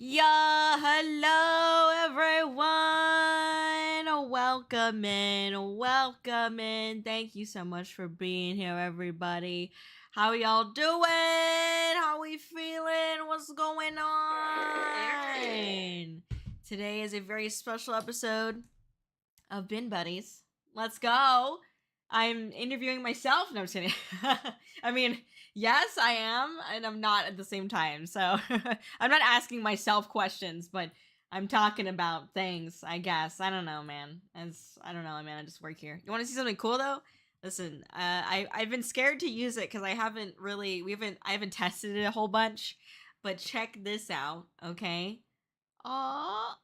Yeah, hello everyone. Welcome in. Thank you so much for being here, everybody. How y'all doing? How we feeling? What's going on? Today is a very special episode of Bin Buddies. Let's go. I'm interviewing myself. No, I'm just kidding. I mean, yes, I am, and I'm not at the same time. So I'm not asking myself questions, but I'm talking about things, I guess. I don't know, man. I don't know, man. I just work here. You want to see something cool though? Listen, I've been scared to use it because I haven't tested it a whole bunch. But check this out, okay? Aw,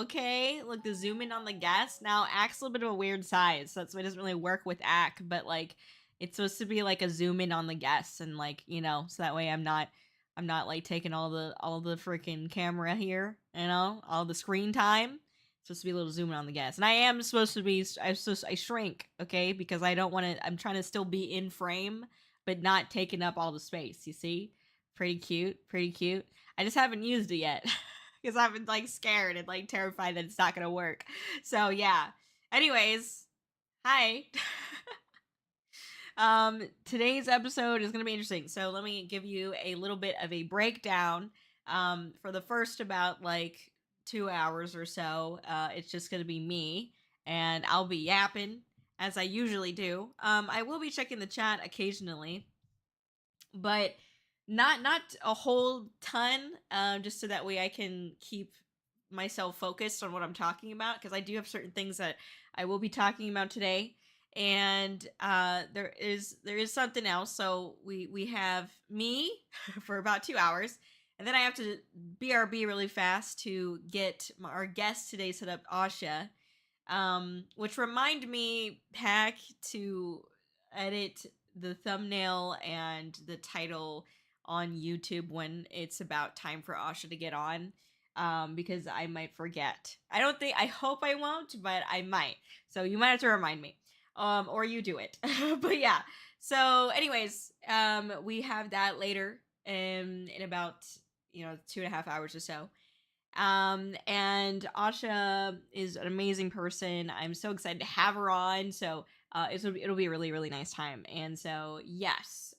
okay, look, the zoom in on the guest. Now, Ack's a little bit of a weird size, so that's why it doesn't really work with Ack, but like it's supposed to be like a zoom in on the guests and like, so that way I'm not like taking all the freaking camera here, all the screen time. It's supposed to be a little zoom in on the guests. And I am supposed to be I shrink, okay? Because I don't want to I'm trying to still be in frame but not taking up all the space, you see? Pretty cute, pretty cute. I just haven't used it yet. Because I've been like scared and like terrified that it's not gonna work. So yeah. Anyways, hi. Today's episode is gonna be interesting. So let me give you a little bit of a breakdown. For the first about like 2 hours or so, it's just gonna be me and I'll be yapping as I usually do. I will be checking the chat occasionally, but not a whole ton, just so that way I can keep myself focused on what I'm talking about, because I do have certain things that I will be talking about today. And there is something else. So we have me for about 2 hours, and then I have to BRB really fast to get our guest today set up, Asha. Which remind me, Pack, to edit the thumbnail and the title on YouTube when it's about time for Asha to get on. Because I might forget. I hope I won't, but I might. So you might have to remind me. Or you do it. But yeah. So, anyways, we have that later in about 2.5 hours or so. And Asha is an amazing person. I'm so excited to have her on. So it'll be a really, really nice time. And so yes.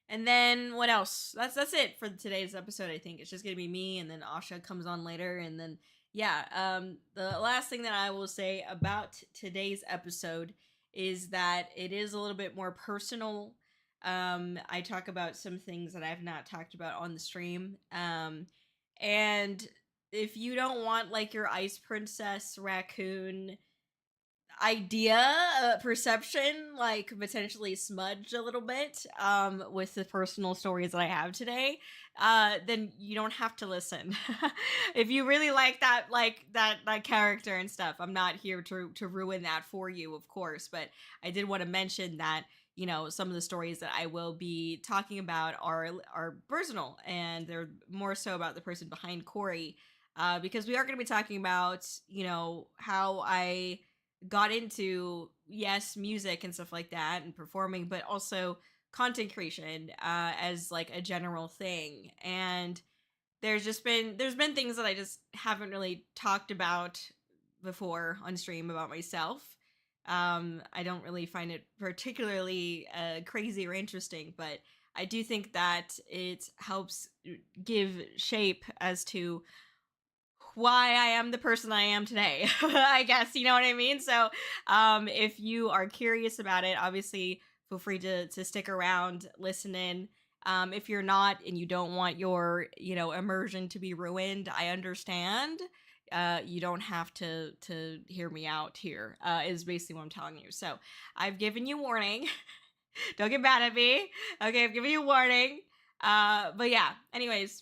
And then what else? That's it for today's episode. I think it's just gonna be me, and then Asha comes on later, and then yeah. The last thing that I will say about today's episode is that it is a little bit more personal. I talk about some things that I've not talked about on the stream. And if you don't want like your ice princess raccoon idea, perception, like potentially smudged a little bit with the personal stories that I have today, then you don't have to listen. If you really like that character and stuff, I'm not here to ruin that for you, of course, but I did want to mention that some of the stories that I will be talking about are personal, and they're more so about the person behind Kōri, because we are going to be talking about how I got into, yes, music and stuff like that and performing, but also content creation as like a general thing. And there's been things that I just haven't really talked about before on stream about myself. I don't really find it particularly crazy or interesting, but I do think that it helps give shape as to why I am the person I am today. I guess, you know what I mean? So, if you are curious about it, obviously feel free to stick around, listen in. If you're not and you don't want your, immersion to be ruined, I understand. You don't have to hear me out here. Is basically what I'm telling you. So, I've given you warning. Don't get mad at me. Okay, I've given you warning. But yeah, anyways,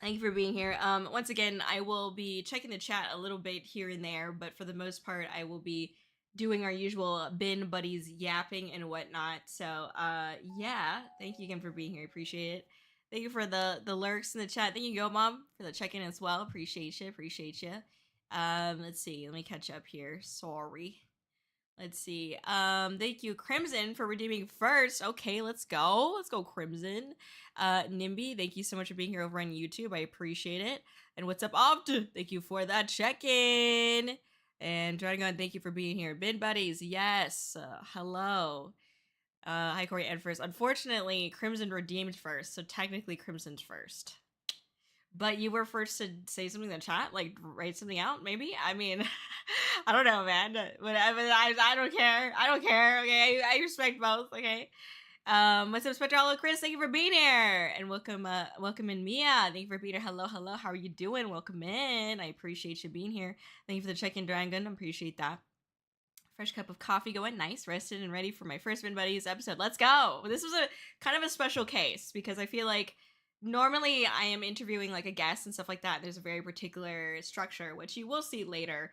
thank you for being here. Once again, I will be checking the chat a little bit here and there, but for the most part, I will be doing our usual bin buddies yapping and whatnot. So, yeah, thank you again for being here. Appreciate it. Thank you for the lurks in the chat. Thank you, Yo Mom, for the check in as well. Appreciate you. Appreciate you. Let's see. Let me catch up here. Sorry. Let's see. Thank you, Crimson, for redeeming first. Okay, let's go. Let's go, Crimson. Nimby, thank you so much for being here over on YouTube. I appreciate it. And what's up, Opt? Thank you for that check-in. And Dragon, thank you for being here. Bin Buddies, yes. Hello. Hi, Kōri and first. Unfortunately, Crimson redeemed first, so technically Crimson's first. But you were first to say something in the chat, like write something out, maybe? I mean, I don't know, man. But I don't care. I don't care. Okay, I respect both. Okay. What's up, Spectralo Chris? Thank you for being here, and welcome in Mia. Thank you for being here. Hello, hello. How are you doing? Welcome in. I appreciate you being here. Thank you for the check-in, Dragon. I appreciate that. Fresh cup of coffee going, nice, rested and ready for my first Bin Buddies episode. Let's go. This was a kind of a special case because I feel like normally I am interviewing like a guest and stuff like that. There's a very particular structure, which you will see later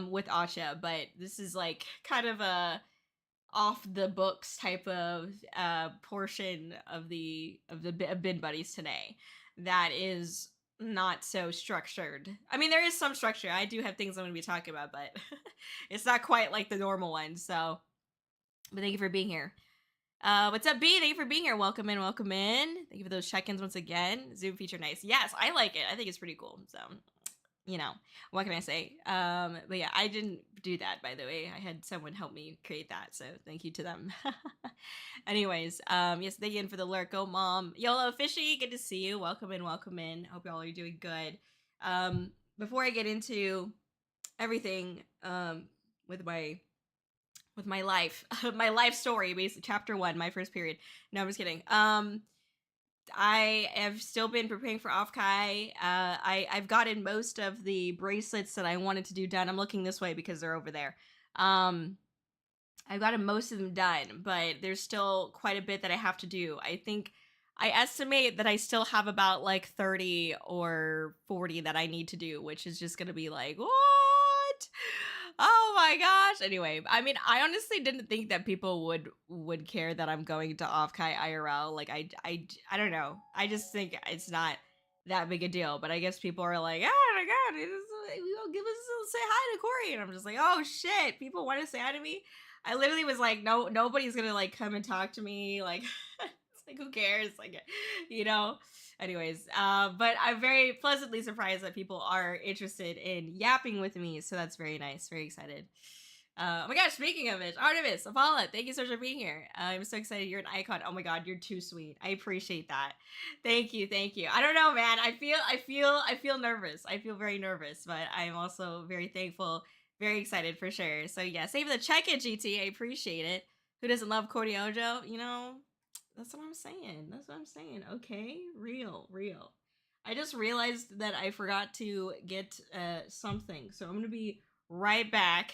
with Acha, but this is like kind of a off the books type of portion of Bin Buddies today that is not so structured. I mean, there is some structure. I do have things I'm going to be talking about, but it's not quite like the normal one. So, but thank you for being here. What's up, B? Thank you for being here. Welcome in, welcome in. Thank you for those check-ins once again. Zoom feature nice. Yes, I like it. I think it's pretty cool. So, you know, what can I say? But yeah, I didn't do that, by the way. I had someone help me create that, so thank you to them. Anyways, yes, thank you for the lurk. Go, Mom. YoHallo Fishy, good to see you. Welcome in, welcome in. Hope y'all are doing good. Before I get into everything, with my life, my life story, basically, chapter 1, my first period. No, I'm just kidding. I have still been preparing for Offkai. I've gotten most of the bracelets that I wanted to do done. I'm looking this way because they're over there. I've gotten most of them done, but there's still quite a bit that I have to do. I think I estimate that I still have about like 30 or 40 that I need to do, which is just gonna be like, what? Oh my gosh. Anyway, I mean, I honestly didn't think that people would care that I'm going to Offkai IRL. Like I don't know. I just think it's not that big a deal. But I guess people are like, oh my god, give us say hi to Kōri, and I'm just like, oh shit, people want to say hi to me. I literally was like, no, nobody's gonna like come and talk to me. Like, it's like who cares? Like, you know. Anyways, but I'm very pleasantly surprised that people are interested in yapping with me, so that's very nice. Very excited. Oh my gosh, speaking of it, Artemis, Apollo, thank you so much for being here. I'm so excited. You're an icon. Oh my god, you're too sweet. I appreciate that. Thank you, thank you. I don't know, man. I feel nervous. I feel very nervous, but I'm also very thankful, very excited for sure. So yeah, save the check-in, GT. I appreciate it. Who doesn't love Kōri-Oujo? You know, that's what I'm saying. That's what I'm saying. Okay, real. I just realized that I forgot to get something, so I'm gonna be right back.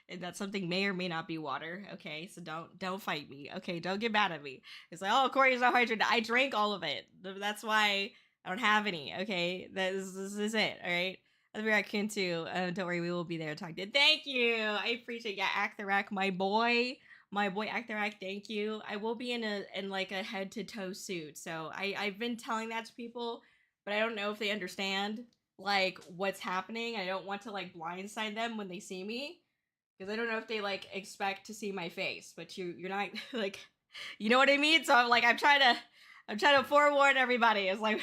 And that something may or may not be water. Okay, so don't fight me. Okay, don't get mad at me. It's like, oh, Kōri's not hydrated. I drank all of it. That's why I don't have any. Okay, this is it. All right. I'll be raccoon too. Don't worry, we will be there to talk to you. Thank you. I appreciate it. Yeah, Actherac, my boy. My boy Actherac, thank you. I will be in like a head to toe suit. So I've been telling that to people, but I don't know if they understand like what's happening. I don't want to like blindside them when they see me, because I don't know if they like expect to see my face, but you're not like, you know what I mean. So I'm trying to forewarn everybody. It's like,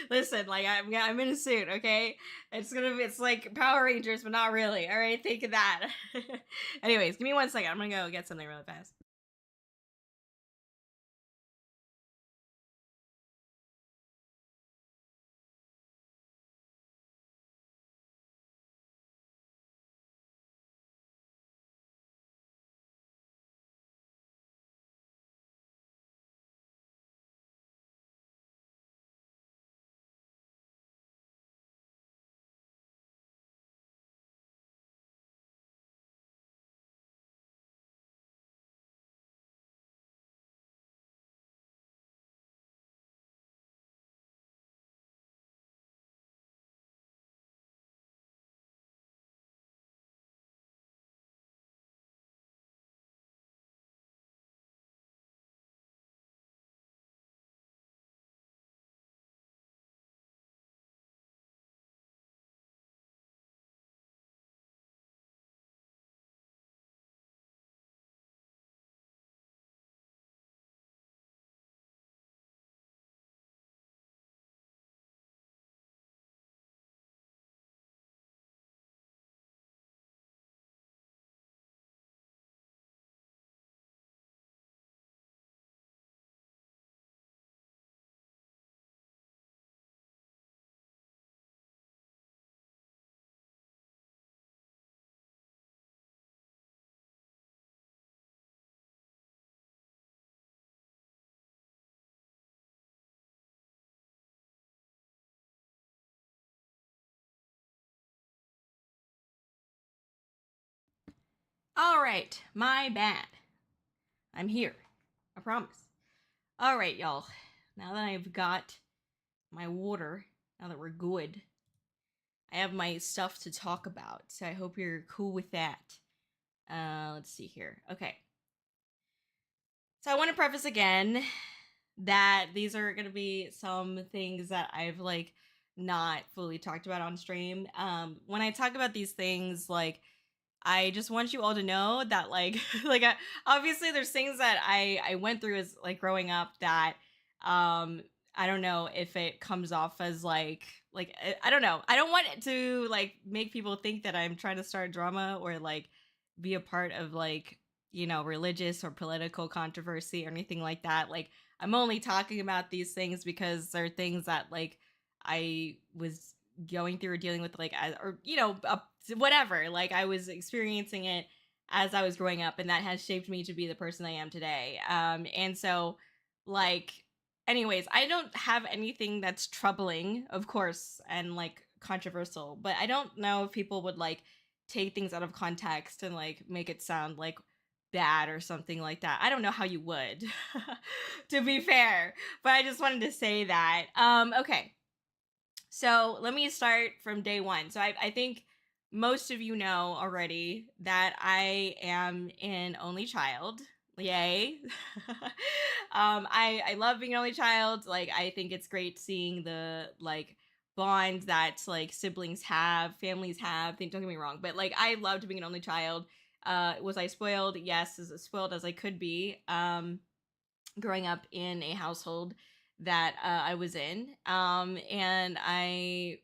listen, like I'm in a suit, okay? It's like Power Rangers, but not really. All right, think of that. Anyways, give me 1 second. I'm gonna go get something really fast. All right, my bad. I'm here. I promise. All right, y'all. Now that I've got my water, now that we're good, I have my stuff to talk about. So I hope you're cool with that. Let's see here. Okay. So I want to preface again that these are going to be some things that I've like not fully talked about on stream. When I talk about these things, like I just want you all to know that like obviously there's things that I went through as like growing up that um I don't know if it comes off as like I don't know. I don't want it to like make people think that I'm trying to start drama or like be a part of like, you know, religious or political controversy or anything like that. Like I'm only talking about these things because they're things that like I was going through or dealing with like or you know whatever, like I was experiencing it as I was growing up and that has shaped me to be the person I am today. And so like anyways, I don't have anything that's troubling, of course, and like controversial, but I don't know if people would like take things out of context and like make it sound like bad or something like that. I don't know how you would to be fair, but I just wanted to say that. Okay, so let me start from day one. So I think most of you know already that I am an only child. Yay. I love being an only child. Like I think it's great seeing the like bond that like siblings have, families have. Don't get me wrong, but like I loved being an only child. Was I spoiled? Yes, as spoiled as I could be. Growing up in a household that I was in. And I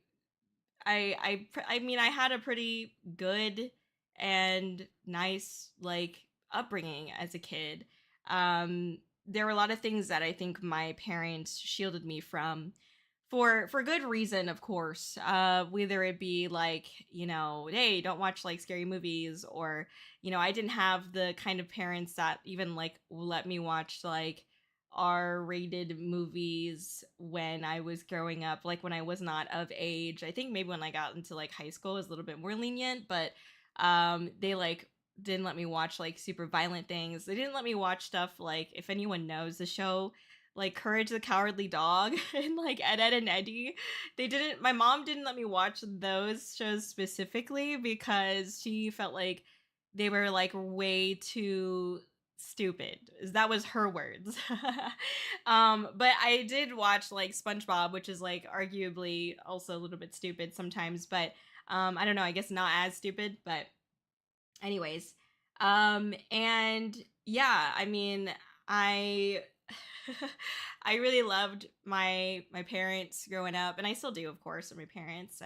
mean, I had a pretty good and nice like upbringing as a kid. There were a lot of things that I think my parents shielded me from for good reason, of course. Whether it be like, you know, hey, don't watch like scary movies, or you know, I didn't have the kind of parents that even like let me watch like R-rated movies when I was growing up, like when I was not of age. I think maybe when I got into like high school it was a little bit more lenient, but they like didn't let me watch like super violent things. They didn't let me watch stuff like, if anyone knows the show like Courage the Cowardly Dog and like Ed and Eddie. They didn't My mom didn't let me watch those shows specifically because she felt like they were like way too stupid. That was her words. But I did watch like SpongeBob, which is like arguably also a little bit stupid sometimes, but I don't know, I guess not as stupid, but anyways. And yeah, I mean, I I really loved my parents growing up, and I still do, of course, with my parents.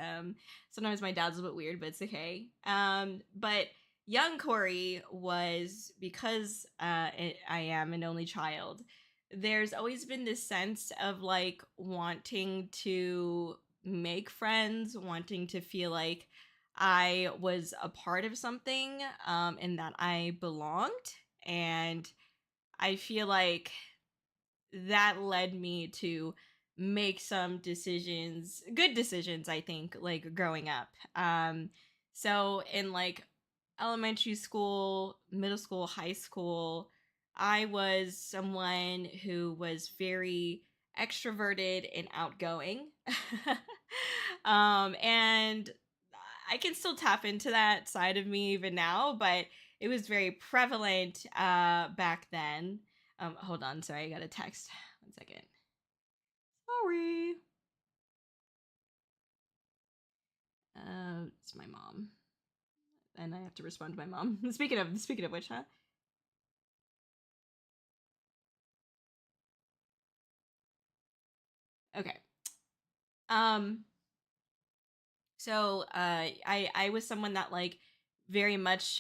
Sometimes my dad's a bit weird, but it's okay. But young Corey was, because I am an only child. There's always been this sense of like wanting to make friends, wanting to feel like I was a part of something, and that I belonged. And I feel like that led me to make some decisions, good decisions, I think, like growing up. So in like elementary school, middle school, high school, I was someone who was very extroverted and outgoing. And I can still tap into that side of me even now, but it was very prevalent back then. Hold on, sorry, I got a text. 1 second. Sorry. It's my mom, and I have to respond to my mom. Speaking of which, huh? Okay. Um. So, I was someone that like very much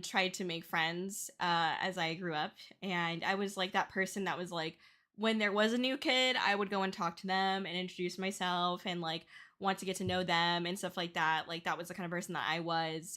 tried to make friends as I grew up, and I was like that person that was like, when there was a new kid, I would go and talk to them and introduce myself and like want to get to know them and stuff like that. Like that was the kind of person that I was.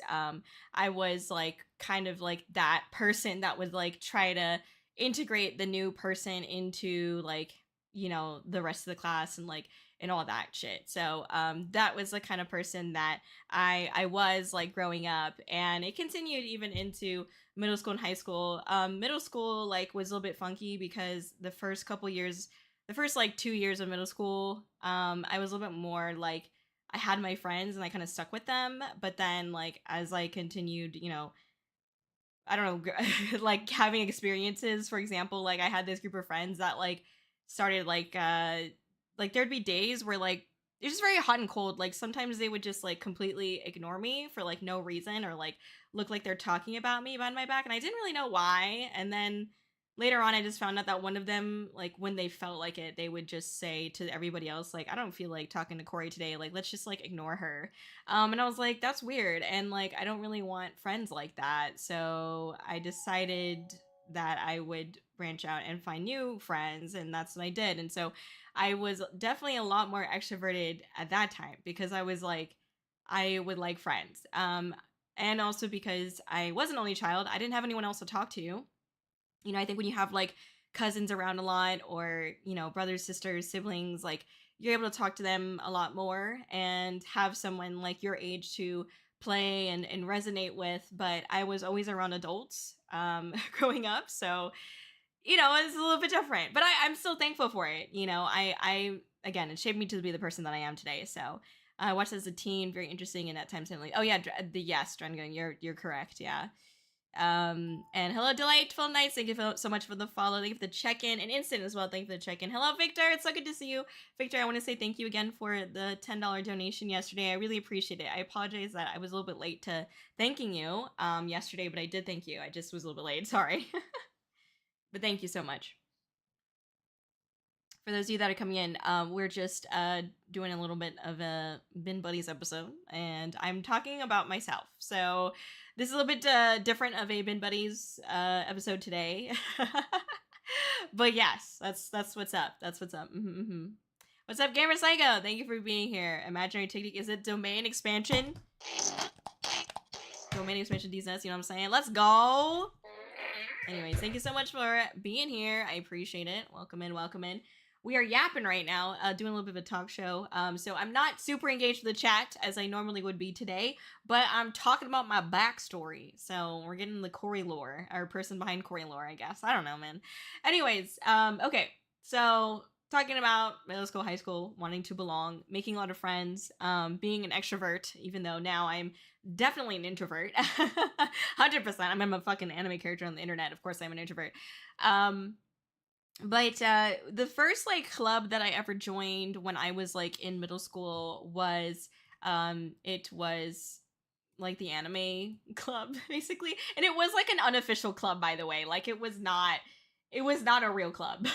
I was like kind of like that person that would like try to integrate the new person into like, you know, the rest of the class and like and all that shit. So that was the kind of person that I was like growing up, and it continued even into middle school and high school. Middle school like was a little bit funky because the first couple years, the first like 2 years of middle school, I was a little bit more like I had my friends and I kind of stuck with them. But then like as I continued, you know, I don't know, like having experiences. For example, like I had this group of friends that like started like there'd be days where like it's just very hot and cold. Like sometimes they would just like completely ignore me for like no reason, or like look like they're talking about me behind my back, and I didn't really know why. And then later on I just found out that one of them, like when they felt like it, they would just say to everybody else like, I don't feel like talking to Kōri today, like let's just like ignore her. And I was like, that's weird. And like, I don't really want friends like that. So I decided that I would branch out and find new friends. And that's what I did. And so I was definitely a lot more extroverted at that time because I was like, I would like friends. And also because I was an only child, I didn't have anyone else to talk to. You know, I think when you have like cousins around a lot, or, you know, brothers, sisters, siblings, like you're able to talk to them a lot more and have someone like your age to play and resonate with. But I was always around adults growing up. So, you know, it's a little bit different, but I'm still thankful for it. You know, again, it shaped me to be the person that I am today. So I watched as a teen, very interesting. And at times I'm like, oh yeah, yes, Drengan, you're correct. Yeah. And hello, delightful nights. Thank you so much for the follow. Thank you for the check-in, and instant as well. Thank you for the check-in. Hello, Victor. It's so good to see you, Victor. I want to say thank you again for the $10 donation yesterday. I really appreciate it. I apologize that I was a little bit late to thanking you yesterday, but I did thank you. I just was a little bit late. Sorry, but thank you so much. For those of you that are coming in, we're just doing a little bit of a Bin Buddies episode, and I'm talking about myself. So this is a little bit different of a Bin Buddies episode today. But yes, that's what's up. That's what's up. Mm-hmm. What's up, Gamer Psycho? Thank you for being here. Imaginary technique, is it domain expansion? Domain expansion, these nuts, you know what I'm saying? Let's go. Anyways, thank you so much for being here. I appreciate it. Welcome in, welcome in. We are yapping right now, doing a little bit of a talk show. So I'm not super engaged with the chat as I normally would be today, but I'm talking about my backstory. So we're getting the Kōri lore, or person behind Kōri lore, I guess. I don't know, man. Anyways, okay. So talking about middle school, high school, wanting to belong, making a lot of friends, being an extrovert, even though now I'm definitely an introvert. 100%. I'm a fucking anime character on the internet. Of course I'm an introvert. But the first like club that I ever joined when I was like in middle school was it was like the anime club basically, and it was like an unofficial club, by the way. Like it was not a real club.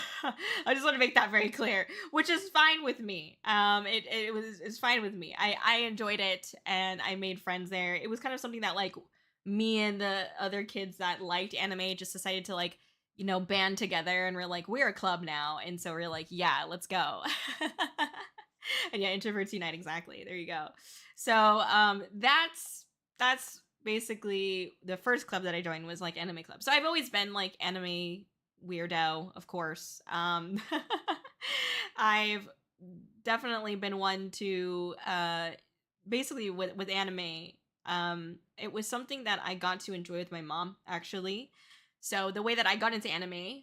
I just want to make that very clear, which is fine with me. It's fine with me. I enjoyed it and I made friends there. It was kind of something that like me and the other kids that liked anime just decided to like, you know, band together, and we're like, we're a club now. And so we're like, yeah, let's go. And yeah, introverts unite. Exactly. There you go. So that's basically the first club that I joined, was like anime club. So I've always been like anime weirdo, of course. I've definitely been one to basically with anime. It was something that I got to enjoy with my mom, actually. So the way that I got into anime,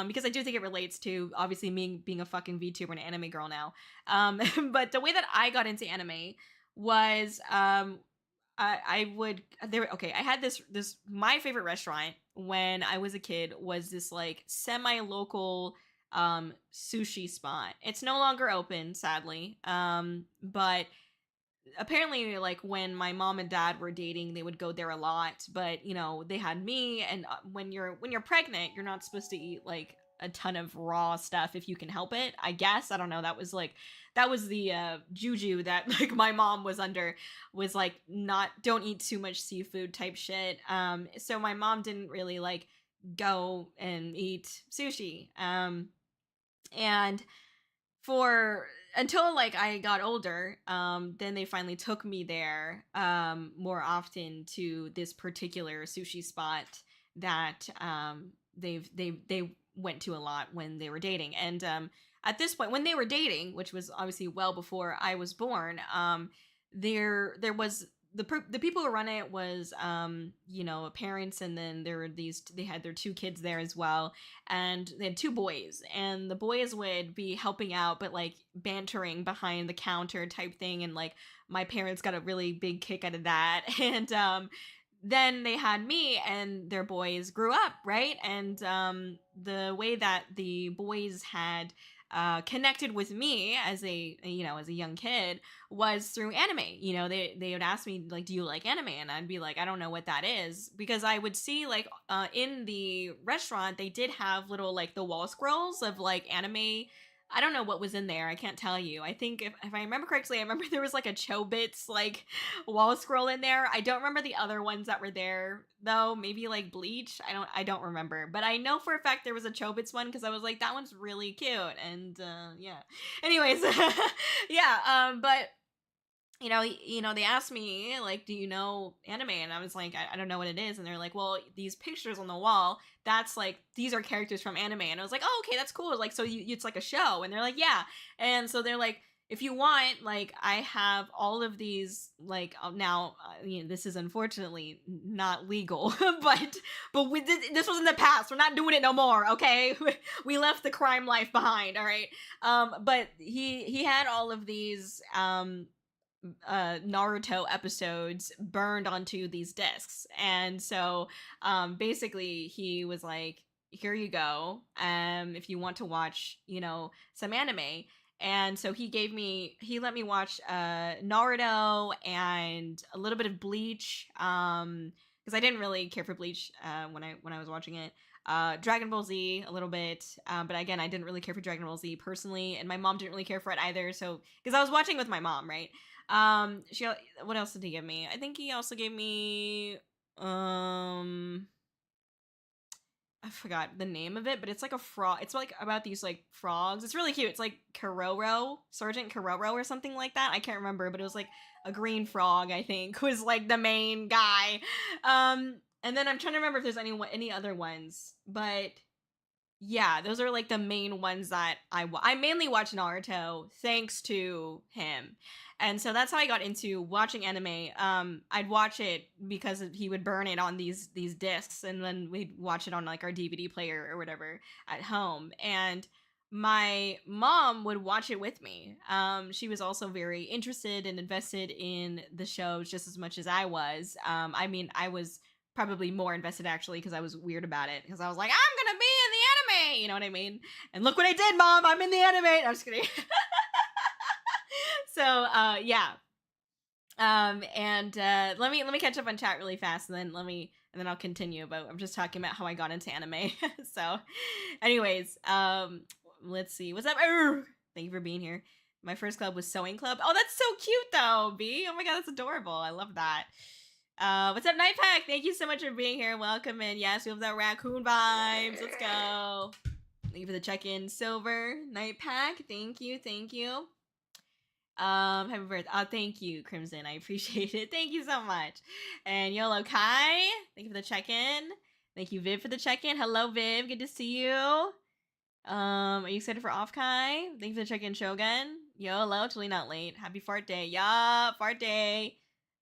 because I do think it relates to obviously me being a fucking VTuber and anime girl now. But the way that I got into anime was I would there okay, I had this my favorite restaurant when I was a kid was this like semi-local sushi spot. It's no longer open, sadly. But apparently like when my mom and dad were dating, they would go there a lot. But you know, they had me, and when you're pregnant, you're not supposed to eat like a ton of raw stuff if you can help it, I guess. I don't know, that was the juju that like my mom was under, was like, not, don't eat too much seafood type shit. So my mom didn't really like go and eat sushi. And for until like I got older, then they finally took me there more often to this particular sushi spot that they went to a lot when they were dating. And at this point, when they were dating, which was obviously well before I was born, there was the people who run it was parents, and then there were they had their two kids there as well, and they had two boys, and the boys would be helping out but like bantering behind the counter type thing, and like my parents got a really big kick out of that. And then they had me, and their boys grew up, right? And the way that the boys had connected with me as a young kid was through anime. They would ask me like, do you like anime? And I'd be like, I don't know what that is, because I would see like in the restaurant they did have little like the wall scrolls of like anime. I don't know what was in there. I can't tell you. I think if I remember correctly, I remember there was like a Chobits like wall scroll in there. I don't remember the other ones that were there though. Maybe like Bleach. I don't remember. But I know for a fact there was a Chobits one, because I was like, that one's really cute. And yeah. Anyways, yeah. But they asked me like, do you know anime? And I was like, I don't know what it is. And they're like, well, these pictures on the wall, that's like, these are characters from anime. And I was like, oh, okay, that's cool. Like, so it's like a show. And they're like, yeah. And so they're like, if you want, like, I have all of these, like, now, this is unfortunately not legal, but this was in the past. We're not doing it no more, okay? We left the crime life behind, all right? But he had all of these, Naruto episodes burned onto these discs. And so basically he was like, here you go, if you want to watch some anime. And so he let me watch Naruto and a little bit of Bleach, because I didn't really care for Bleach when I was watching it. Dragon Ball Z a little bit, but again, I didn't really care for Dragon Ball Z personally, and my mom didn't really care for it either. So because I was watching with my mom, right? What else did he give me? I think he also gave me I forgot the name of it, but it's like a frog. It's like about these like frogs. It's really cute. It's like Sergeant Kōri-Oujo or something like that. I can't remember, but it was like a green frog, I think, was like the main guy. And then I'm trying to remember if there's any other ones, but yeah, those are like the main ones that I mainly watch Naruto thanks to him. And so that's how I got into watching anime. I'd watch it because he would burn it on these discs, and then we'd watch it on like our DVD player or whatever at home. And my mom would watch it with me. She was also very interested and invested in the shows just as much as I was. I mean, I was probably more invested actually, because I was weird about it, because I was like, I'm gonna be in the anime, you know what I mean? And look what I did, Mom, I'm in the anime. I'm just kidding. So yeah. And let me catch up on chat really fast, and then I'll continue. But I'm just talking about how I got into anime. So anyways, let's see, what's up? Thank you for being here. My first club was sewing club. Oh, that's so cute though, B. Oh my god, that's adorable. I love that. What's up, Nightpack? Thank you so much for being here. Welcome in. Yes, we have that raccoon vibes. Let's go. Thank you for the check-in, Silver. Nightpack, thank you. Happy birthday. Oh, thank you, Crimson. I appreciate it. Thank you so much. And YoHallo Kai, thank you for the check-in. Thank you, Viv, for the check-in. Hello, Viv. Good to see you. Are you excited for Off Kai? Thank you for the check-in, Shogun. YoHallo, totally not late. Happy fart day. Yeah, fart day.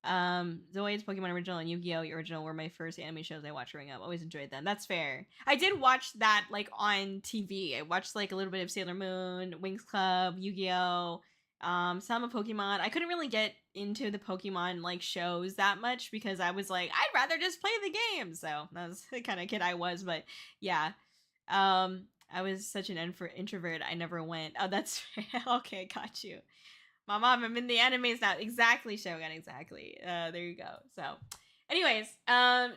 Zoids, Pokemon Original, and Yu-Gi-Oh! Original were my first anime shows I watched growing up. Always enjoyed them. That's fair. I did watch that like on TV. I watched like a little bit of Sailor Moon, Winx Club, Yu-Gi-Oh! Some of Pokemon. I couldn't really get into the Pokemon like shows that much, because I was like, I'd rather just play the game. So that was the kind of kid I was. But yeah, I was such an introvert. I never went. Oh, that's okay. Got you. My mom, I'm in the animes now. Exactly, Shogun, exactly. There you go. So, anyways,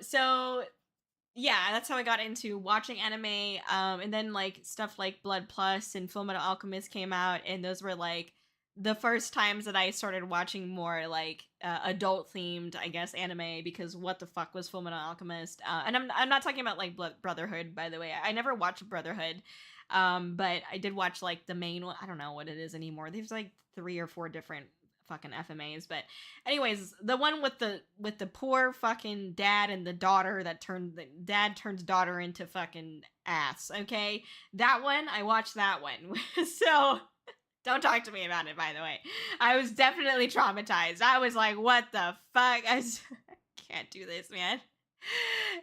so yeah, that's how I got into watching anime. And then like stuff like Blood Plus and Fullmetal Alchemist came out, and those were like the first times that I started watching more like adult themed, I guess, anime, because what the fuck was Fullmetal Alchemist? And I'm not talking about like Brotherhood, by the way. I never watched Brotherhood. But I did watch like the main one. I don't know what it is anymore. There's like 3 or 4 different fucking FMAs. But anyways, the one with the poor fucking dad and the daughter that the dad turns daughter into fucking ass. Okay, that one, I watched that one. So don't talk to me about it, by the way. I was definitely traumatized. I was like, what the fuck? I can't do this, man.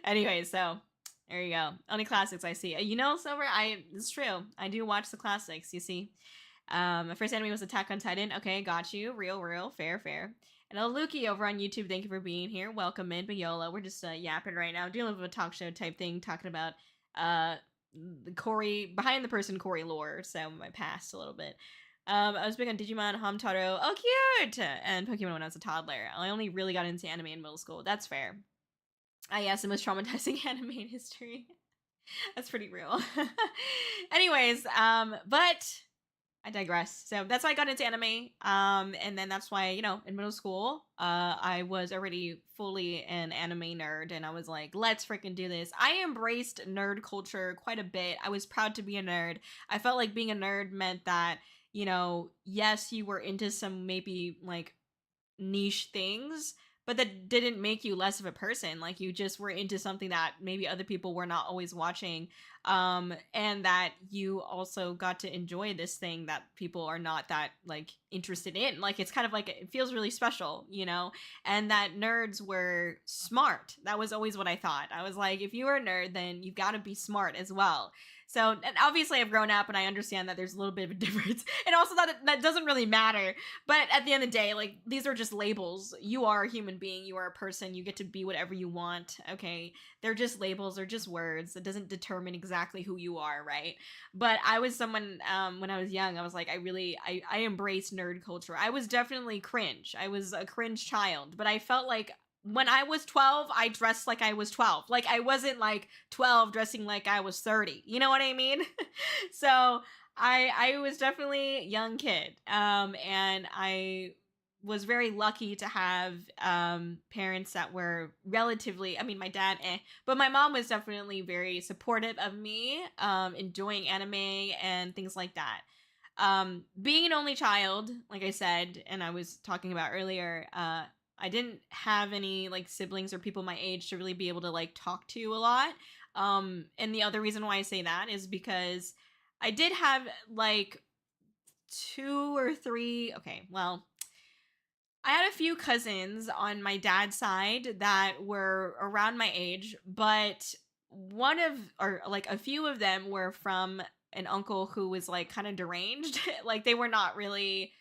Anyway, so there you go. Only classics I see. You know, Silver, it's true. I do watch the classics, you see. My first anime was Attack on Titan. Okay, got you. Real. Fair. And Luki over on YouTube, thank you for being here. Welcome in, but YOLO. We're just yapping right now, dealing with a talk show type thing, talking about the Kōri, behind the person Kōri lore, so my past a little bit. I was big on Digimon, Hamtaro, oh cute, and Pokemon when I was a toddler. I only really got into anime in middle school. That's fair. Yes, the most traumatizing anime in history. That's pretty real. Anyways, but I digress. So that's why I got into anime. And then that's why, you know, in middle school, I was already fully an anime nerd, and I was like, let's freaking do this. I embraced nerd culture quite a bit. I was proud to be a nerd. I felt like being a nerd meant that, you know, yes, you were into some maybe like niche things, but that didn't make you less of a person. Like, you just were into something that maybe other people were not always watching, and that you also got to enjoy this thing that people are not that like interested in. Like, it's kind of like, it feels really special, you know. And that nerds were smart. That was always what I thought. I was like, if you are a nerd, then you've got to be smart as well. So, and obviously I've grown up and I understand that there's a little bit of a difference, and also that doesn't really matter. But at the end of the day, like, these are just labels. You are a human being, you are a person, you get to be whatever you want, okay? They're just labels, they're just words. It doesn't determine exactly who you are, right? But I was someone, when I was young, I was like, I embraced nerd culture. I was definitely cringe. I was a cringe child, but I felt like when I was 12, I dressed like I was 12. Like, I wasn't like 12 dressing like I was 30. You know what I mean? So I was definitely a young kid. And I was very lucky to have parents that were relatively, I mean, my dad, but my mom was definitely very supportive of me enjoying anime and things like that. Being an only child, like I said, and I was talking about earlier, I didn't have any like siblings or people my age to really be able to like talk to a lot. And the other reason why I say that is because I did have like 2 or 3, okay, well, I had a few cousins on my dad's side that were around my age, but a few of them were from an uncle who was like kind of deranged. Like, they were not really,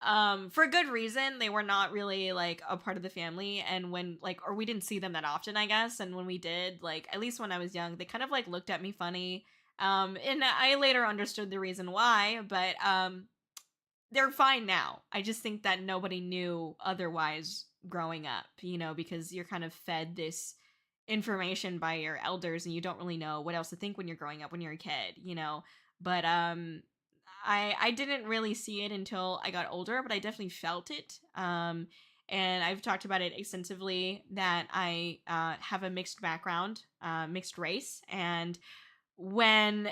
for good reason, they were not really like a part of the family. And when like, or we didn't see them that often, I guess. And when we did, like, at least when I was young, they kind of like looked at me funny. And I later understood the reason why, but they're fine now. I just think that nobody knew otherwise growing up, you know, because you're kind of fed this information by your elders and you don't really know what else to think when you're growing up, when you're a kid, you know. But I didn't really see it until I got older, but I definitely felt it. And I've talked about it extensively that I have a mixed background, mixed race, and when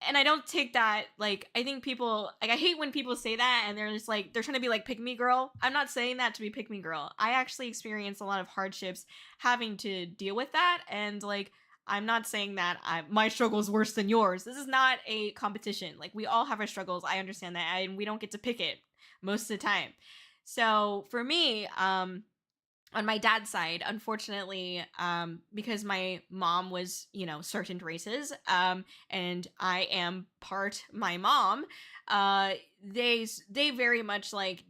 and I don't take that, like, I think people, like, I hate when people say that and they're just like, they're trying to be like pick me girl. I'm not saying that to be pick me girl. I actually experienced a lot of hardships having to deal with that, and like, I'm not saying that my struggle is worse than yours. This is not a competition. Like, we all have our struggles. I understand that, and we don't get to pick it most of the time. So for me, on my dad's side, unfortunately, because my mom was, you know, certain races, and I am part my mom, they very much like,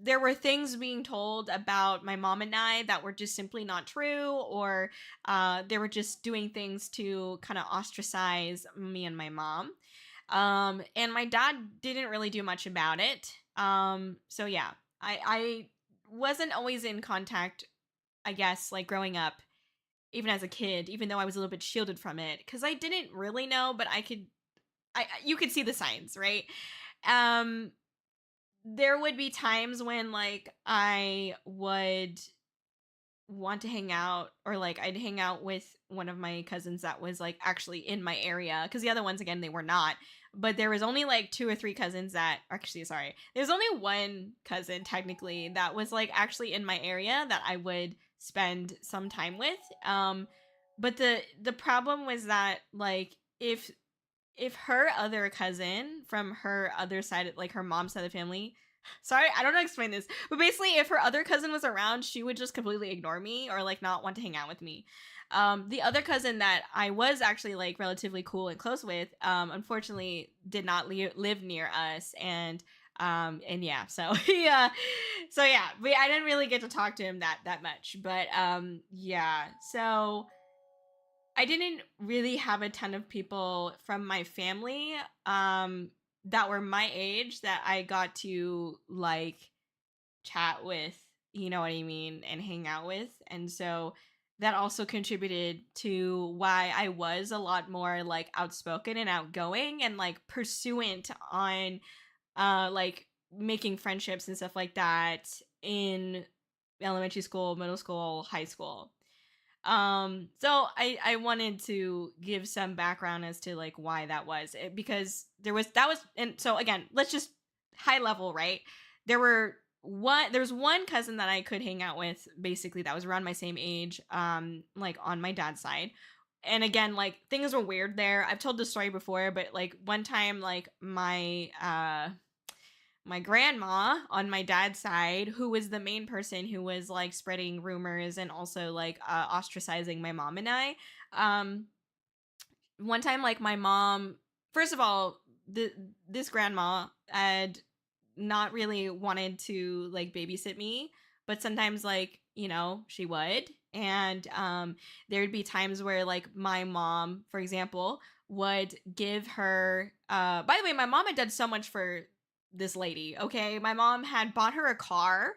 there were things being told about my mom and I that were just simply not true, or they were just doing things to kind of ostracize me and my mom. And my dad didn't really do much about it. So yeah, I wasn't always in contact, I guess, like growing up, even as a kid, even though I was a little bit shielded from it, because I didn't really know, but you could see the signs, right? Um, there would be times when like I would want to hang out, or like I'd hang out with one of my cousins that was like actually in my area, because the other ones, again, they were not. but there was only like 2 or 3 cousins that actually, sorry, there's only one cousin technically that was like actually in my area that I would spend some time with. But the problem was that like if her other cousin from her other side, like her mom's side of the family, sorry, I don't know how to explain this, but basically, if her other cousin was around, she would just completely ignore me or like not want to hang out with me. The other cousin that I was actually like relatively cool and close with, unfortunately, did not live near us, and yeah, so yeah, so yeah, I didn't really get to talk to him that much, but yeah, so I didn't really have a ton of people from my family that were my age that I got to like chat with, you know what I mean, and hang out with. And so that also contributed to why I was a lot more like outspoken and outgoing and like pursuant on like making friendships and stuff like that in elementary school, middle school, high school. So I wanted to give some background as to like why that was because that was, and so again, let's just high level, right? There was one cousin that I could hang out with basically that was around my same age, like on my dad's side. And again, like things were weird there. I've told this story before, but like one time, like my grandma on my dad's side, who was the main person who was like spreading rumors and also like ostracizing my mom and I. Um, One time, like my mom, first of all, this grandma had not really wanted to like babysit me, but sometimes like she would, and there'd be times where like my mom, for example, would give her. By the way, my mom had done so much for this lady. Okay, my mom had bought her a car.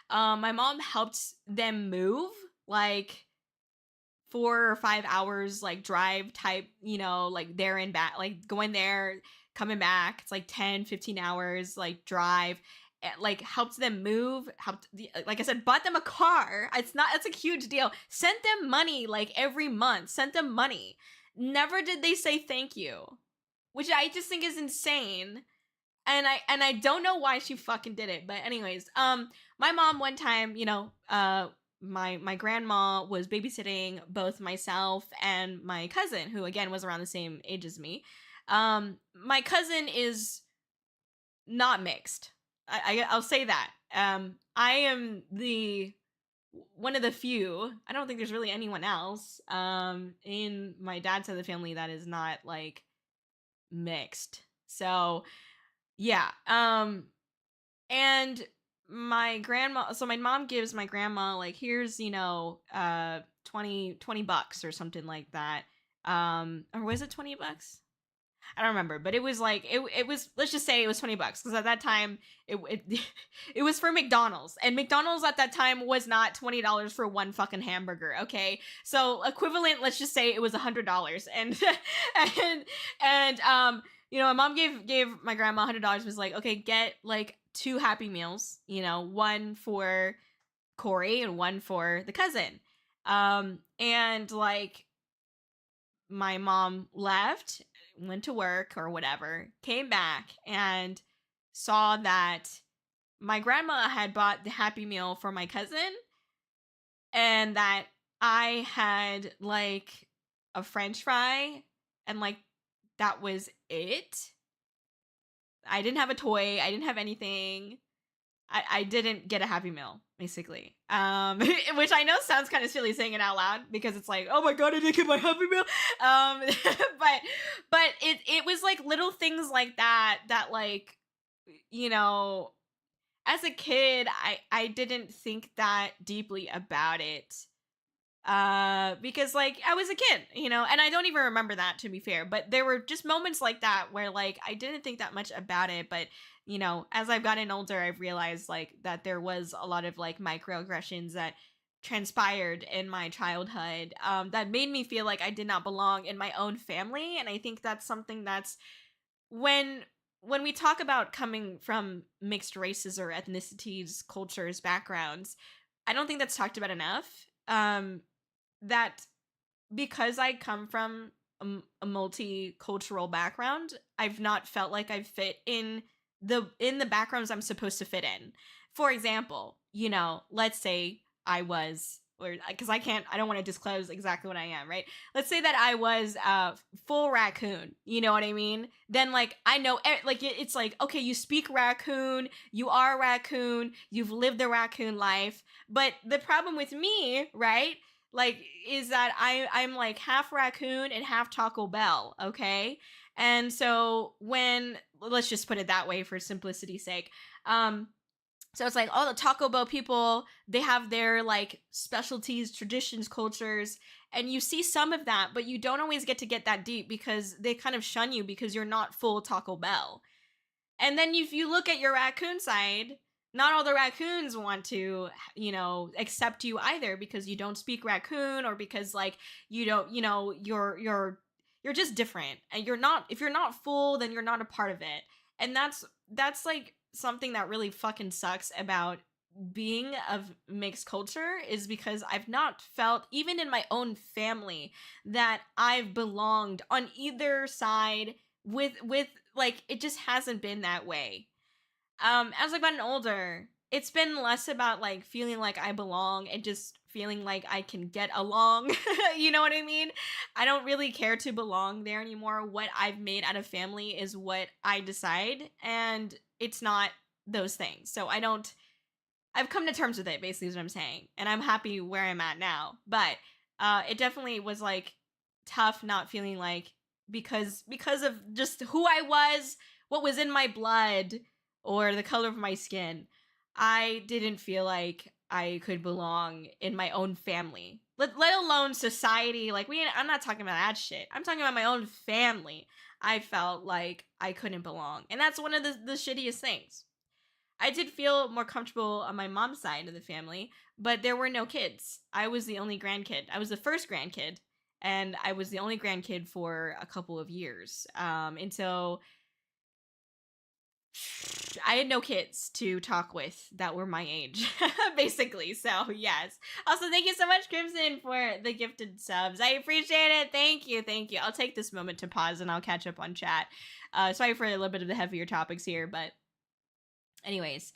My mom helped them move like 4 or 5 hours like drive type, like there and back, like going there, coming back. It's like 10-15 hours like drive. Like helped them move, like I said, bought them a car. It's a huge deal. Sent them money like every month, sent them money. Never did they say thank you, which I just think is insane. And I don't know why she fucking did it, but anyways, my mom one time, my grandma was babysitting both myself and my cousin, who again was around the same age as me. My cousin is not mixed. I'll say that. I am the one of the few. I don't think there's really anyone else in my dad's side of the family that is not like mixed. So yeah. And my grandma, so my mom gives my grandma like, here's, 20 bucks or something like that. Or was it $20? I don't remember, but it was like it was, let's just say it was $20 because at that time it it was for McDonald's, and McDonald's at that time was not $20 for one fucking hamburger. Okay, so equivalent, let's just say it was $100, and my mom gave my grandma $100. Was like, okay, get like 2 Happy Meals, one for Kōri and one for the cousin, and like my mom left, went to work or whatever, came back and saw that my grandma had bought the Happy Meal for my cousin and that I had like a French fry and like that was it. I didn't have a toy. I didn't have anything. I didn't get a Happy Meal, basically. Which I know sounds kind of silly saying it out loud because it's like, oh my god, I didn't get my Happy Meal. But it was like little things like that like, as a kid, I didn't think that deeply about it. Because like I was a kid, and I don't even remember that, to be fair, but there were just moments like that where like I didn't think that much about it, but as I've gotten older, I've realized like that there was a lot of like microaggressions that transpired in my childhood that made me feel like I did not belong in my own family. And I think that's something that's when we talk about coming from mixed races or ethnicities, cultures, backgrounds, I don't think that's talked about enough. That because I come from a multicultural background, I've not felt like I've fit in the backgrounds I'm supposed to fit in. For example, you know, let's say I was, or because I don't want to disclose exactly what I am, right? Let's say that I was full raccoon, you know what I mean? Then like I know like it's like, okay, you speak raccoon, you are a raccoon, you've lived the raccoon life. But the problem with me, right, like, is that I'm like half raccoon and half Taco Bell, okay? And so when, let's just put it that way for simplicity's sake. So it's like all the Taco Bell people, they have their like specialties, traditions, cultures, and you see some of that, but you don't always get to get that deep because they kind of shun you because you're not full Taco Bell. And then if you look at your raccoon side, not all the raccoons want to, you know, accept you either because you don't speak raccoon or because like you don't, you know, you're just different. And you're not, if you're not full, then you're not a part of it. And that's like something that really fucking sucks about being of mixed culture, is because I've not felt, even in my own family, that I've belonged on either side with like, it just hasn't been that way. As I've gotten older, it's been less about like feeling like I belong and just feeling like I can get along. You know what I mean? I don't really care to belong there anymore. What I've made out of family is what I decide, and it's not those things. So I've come to terms with it, basically is what I'm saying. And I'm happy where I'm at now. But it definitely was like tough not feeling like, because of just who I was, what was in my blood, or the color of my skin, I didn't feel like I could belong in my own family. Let alone society. Like I'm not talking about that shit. I'm talking about my own family. I felt like I couldn't belong. And that's one of the shittiest things. I did feel more comfortable on my mom's side of the family, but there were no kids. I was the only grandkid. I was the first grandkid, and I was the only grandkid for a couple of years. And so I had no kids to talk with that were my age, basically. So, yes. Also, thank you so much, Crimson, for the gifted subs. I appreciate it. Thank you. Thank you. I'll take this moment to pause and I'll catch up on chat. Sorry for a little bit of the heavier topics here, but anyways,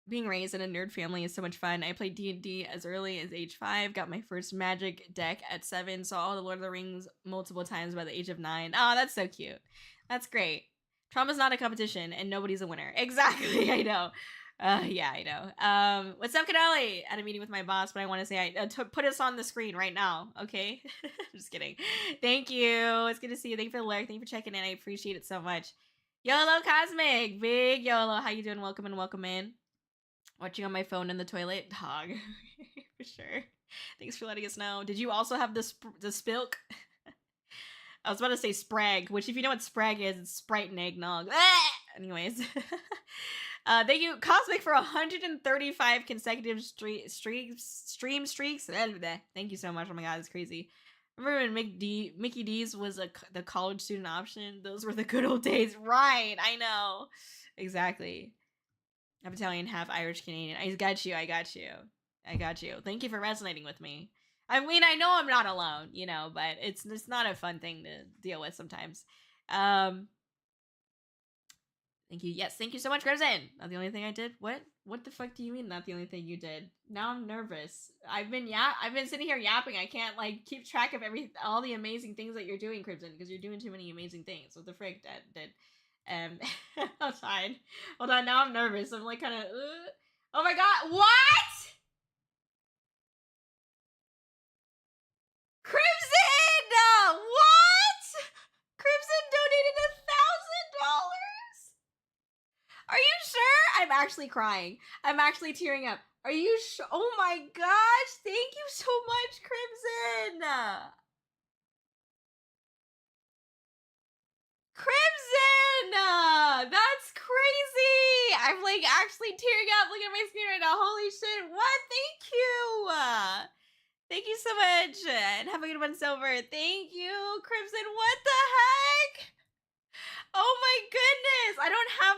being raised in a nerd family is so much fun. I played D&D as early as age 5, got my first magic deck at 7, saw all the Lord of the Rings multiple times by the age of 9. Oh, that's so cute. That's great. Trauma's not a competition, and nobody's a winner. Exactly, I know. Yeah, I know. What's up, Canali? At a meeting with my boss, but I want to say put us on the screen right now, okay? Just kidding. Thank you. It's good to see you. Thank you for the lurk. Thank you for checking in. I appreciate it so much. YoHallo Cosmic, big YoHallo. How you doing? Welcome and welcome in. Watching on my phone in the toilet, dog. For sure. Thanks for letting us know. Did you also have the spilk? I was about to say sprag, which if you know what sprag is, it's Sprite and eggnog. Anyways. Thank you, Cosmic, for 135 consecutive stream streaks. Thank you so much. Oh my god, it's crazy. Remember when Mickey D's was the college student option? Those were the good old days. Right, I know. Exactly. Half Italian, half Irish Canadian. I got you. Thank you for resonating with me. I mean, I know I'm not alone, you know, but it's not a fun thing to deal with sometimes. Thank you. Yes, thank you so much, Crimson. Not the only thing I did. What the fuck do you mean not the only thing you did? Now I'm nervous. I've been sitting here yapping. I can't like keep track of all the amazing things that you're doing, Crimson, because you're doing too many amazing things. What the frick did. Outside. Hold on, now I'm nervous. I'm like kind of, oh my god, what? Crimson! What? Crimson donated $1,000? Are you sure? I'm actually crying. I'm actually tearing up. Are you sure? Oh my gosh, thank you so much, Crimson! Crimson! That's crazy! I'm like actually tearing up. Look at my screen right now. Holy shit. What? Thank you! Thank you so much. And have a good one, Silver. Thank you, Crimson. What the heck? Oh my goodness. I don't have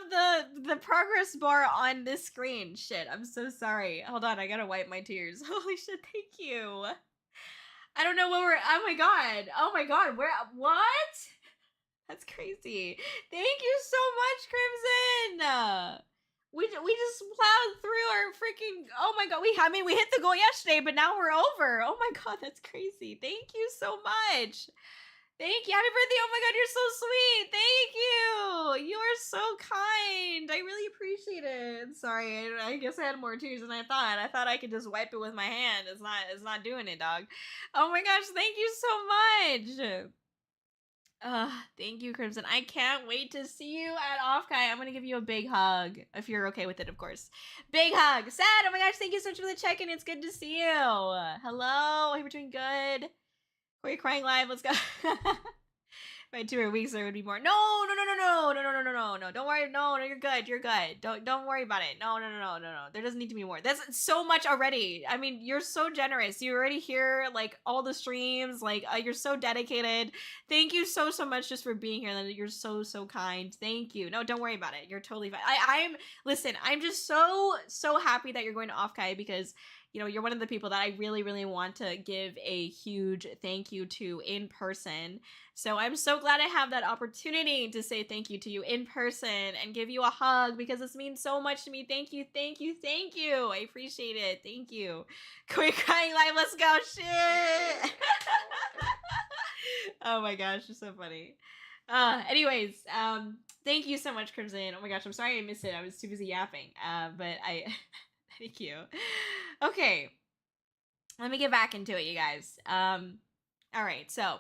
the progress bar on this screen. Shit, I'm so sorry. Hold on, I gotta wipe my tears. Holy shit, thank you. I don't know what we're. Oh my god. Oh my god. Where? What? That's crazy. Thank you so much, Crimson. We just plowed through our freaking. Oh my god. We hit the goal yesterday, but now we're over. Oh my god, that's crazy. Thank you so much. Thank you. Happy birthday. Oh my god, you're so sweet. Thank you. You are so kind. I really appreciate it. Sorry, I guess I had more tears than I thought. I thought I could just wipe it with my hand. It's not doing it, dog. Oh my gosh, thank you so much. Thank you, Crimson. I can't wait to see you at Offkai. I'm gonna give you a big hug if you're okay with it, of course. Big hug. Sad. Oh my gosh, thank you so much for the check-in. It's good to see you. Hello. I hope you're doing good. We're crying live. Let's go. If I had 2 more weeks, there would be more. No. Don't worry. No, you're good. You're good. Don't worry about it. No. There doesn't need to be more. That's so much already. I mean, you're so generous. You already hear like all the streams. Like you're so dedicated. Thank you so much just for being here. You're so kind. Thank you. No, don't worry about it. You're totally fine. Listen. I'm just so happy that you're going to Offkai because you know, you're one of the people that I really want to give a huge thank you to in person. So I'm so glad I have that opportunity to say thank you to you in person and give you a hug because this means so much to me. Thank you. I appreciate it. Thank you. Quit crying live. Let's go. Shit. Oh my gosh, you're so funny. Anyways, thank you so much, Crimson. Oh my gosh, I'm sorry I missed it. I was too busy yapping. But I thank you. Okay. Let me get back into it, you guys. All right, so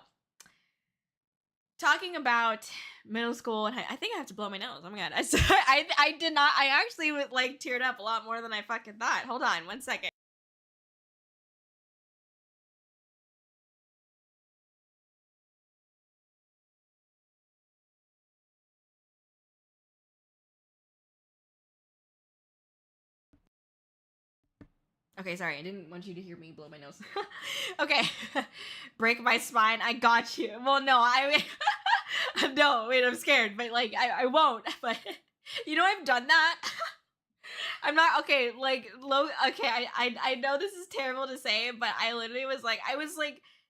talking about middle school, and I think I have to blow my nose. Oh my god, I did not. I actually like teared up a lot more than I fucking thought. Hold on, 1 second. Okay, sorry, I didn't want you to hear me blow my nose. Okay, break my spine. I got you. Well, no, no, wait, I'm scared, but like, I won't. But you know, I've done that. I'm not okay. Like, okay, I know this is terrible to say, but I literally was like,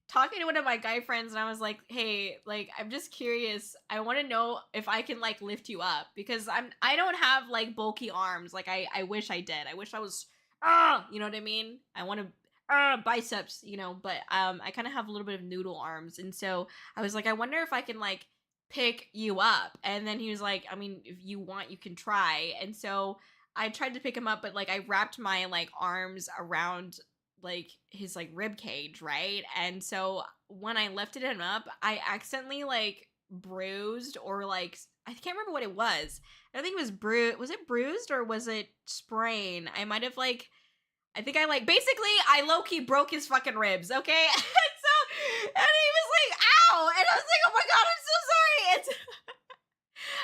talking to one of my guy friends, and I was like, hey, like, I'm just curious. I want to know if I can like lift you up because I don't have like bulky arms. Like, I wish I did. I wish I was. You know what I mean? I want to biceps, you know, but I kind of have a little bit of noodle arms, and so I was like, I wonder if I can like pick you up. And then he was like, I mean, if you want, you can try. And so I tried to pick him up, but like I wrapped my like arms around like his like rib cage, right? And so when I lifted him up, I accidentally like bruised or like I can't remember what it was. I don't think it was bruised. Was it bruised or was it sprain? I might have like I think I like basically I low-key broke his fucking ribs, okay? And he was like, ow! And I was like, oh my god, I'm so sorry. It's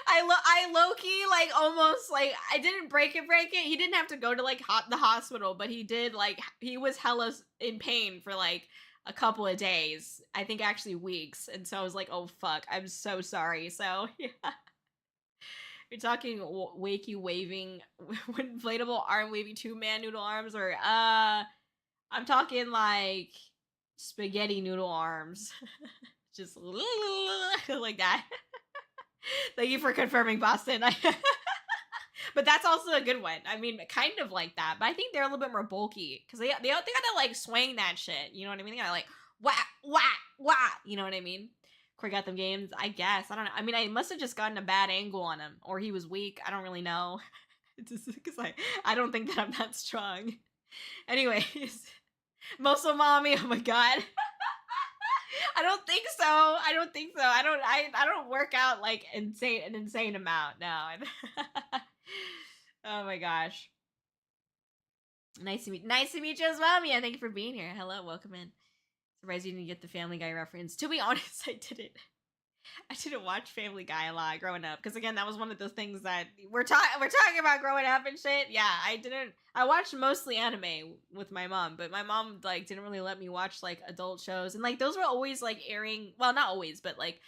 I low-key like almost like I didn't break it. He didn't have to go to like the hospital, but he did like he was hella in pain for like a couple of days. I think actually weeks. And so I was like, oh fuck, I'm so sorry. So yeah. You're talking wakey waving inflatable arm wavy 2-man noodle arms or I'm talking like spaghetti noodle arms. Just like that. Thank you for confirming, Boston. But that's also a good one. I mean, kind of like that, but I think they're a little bit more bulky because they got to like swing that shit. You know what I mean? They gotta like wah. You know what I mean? Corey got them games. I guess I don't know. I mean, I must have just gotten a bad angle on him, or he was weak. I don't really know. Just because I don't think that I'm that strong. Anyways, muscle mommy. Oh my god. I don't think so. I don't work out like an insane amount. No. Oh my gosh. Nice to meet you as well, Mia. Thank you for being here. Hello, welcome in. Surprised you didn't get the Family Guy reference. To be honest, I didn't watch Family Guy a lot growing up because again, that was one of those things that we're talking about growing up and shit. Yeah, I watched mostly anime with my mom, but my mom like didn't really let me watch like adult shows, and like those were always like airing. Well, not always, but like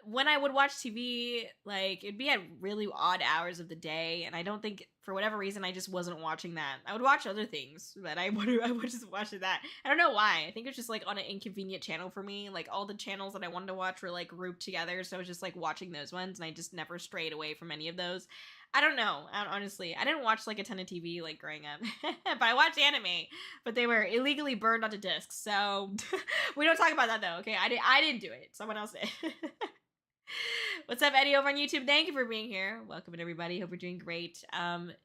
when I would watch TV, like it'd be at really odd hours of the day, and I don't think for whatever reason I just wasn't watching that. I would watch other things, but I would just watch that. I don't know why. I think it's just like on an inconvenient channel for me. Like all the channels that I wanted to watch were like grouped together, so I was just like watching those ones, and I just never strayed away from any of those. I don't know. Honestly, I didn't watch like a ton of TV like growing up, but I watched anime. But they were illegally burned onto discs, so we don't talk about that though. Okay, I didn't do it. Someone else did. What's up, Eddie, over on YouTube? Thank you for being here. Welcome, everybody. Hope you're doing great.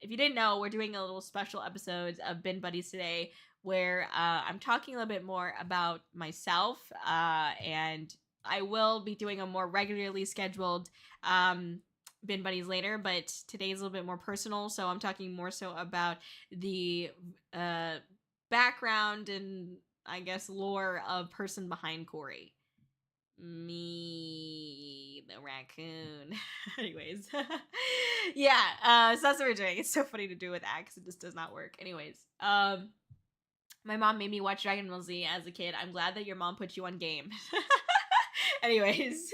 If you didn't know, we're doing a little special episodes of Bin Buddies today, where I'm talking a little bit more about myself, and I will be doing a more regularly scheduled Bin Buddies later, but today's a little bit more personal, so I'm talking more so about the background and, I guess, lore of person behind Kōri. Me, the raccoon. Anyways. Yeah, so that's what we're doing. It's so funny to do with that because it just does not work. Anyways, my mom made me watch Dragon Ball Z as a kid. I'm glad that your mom put you on game. Anyways.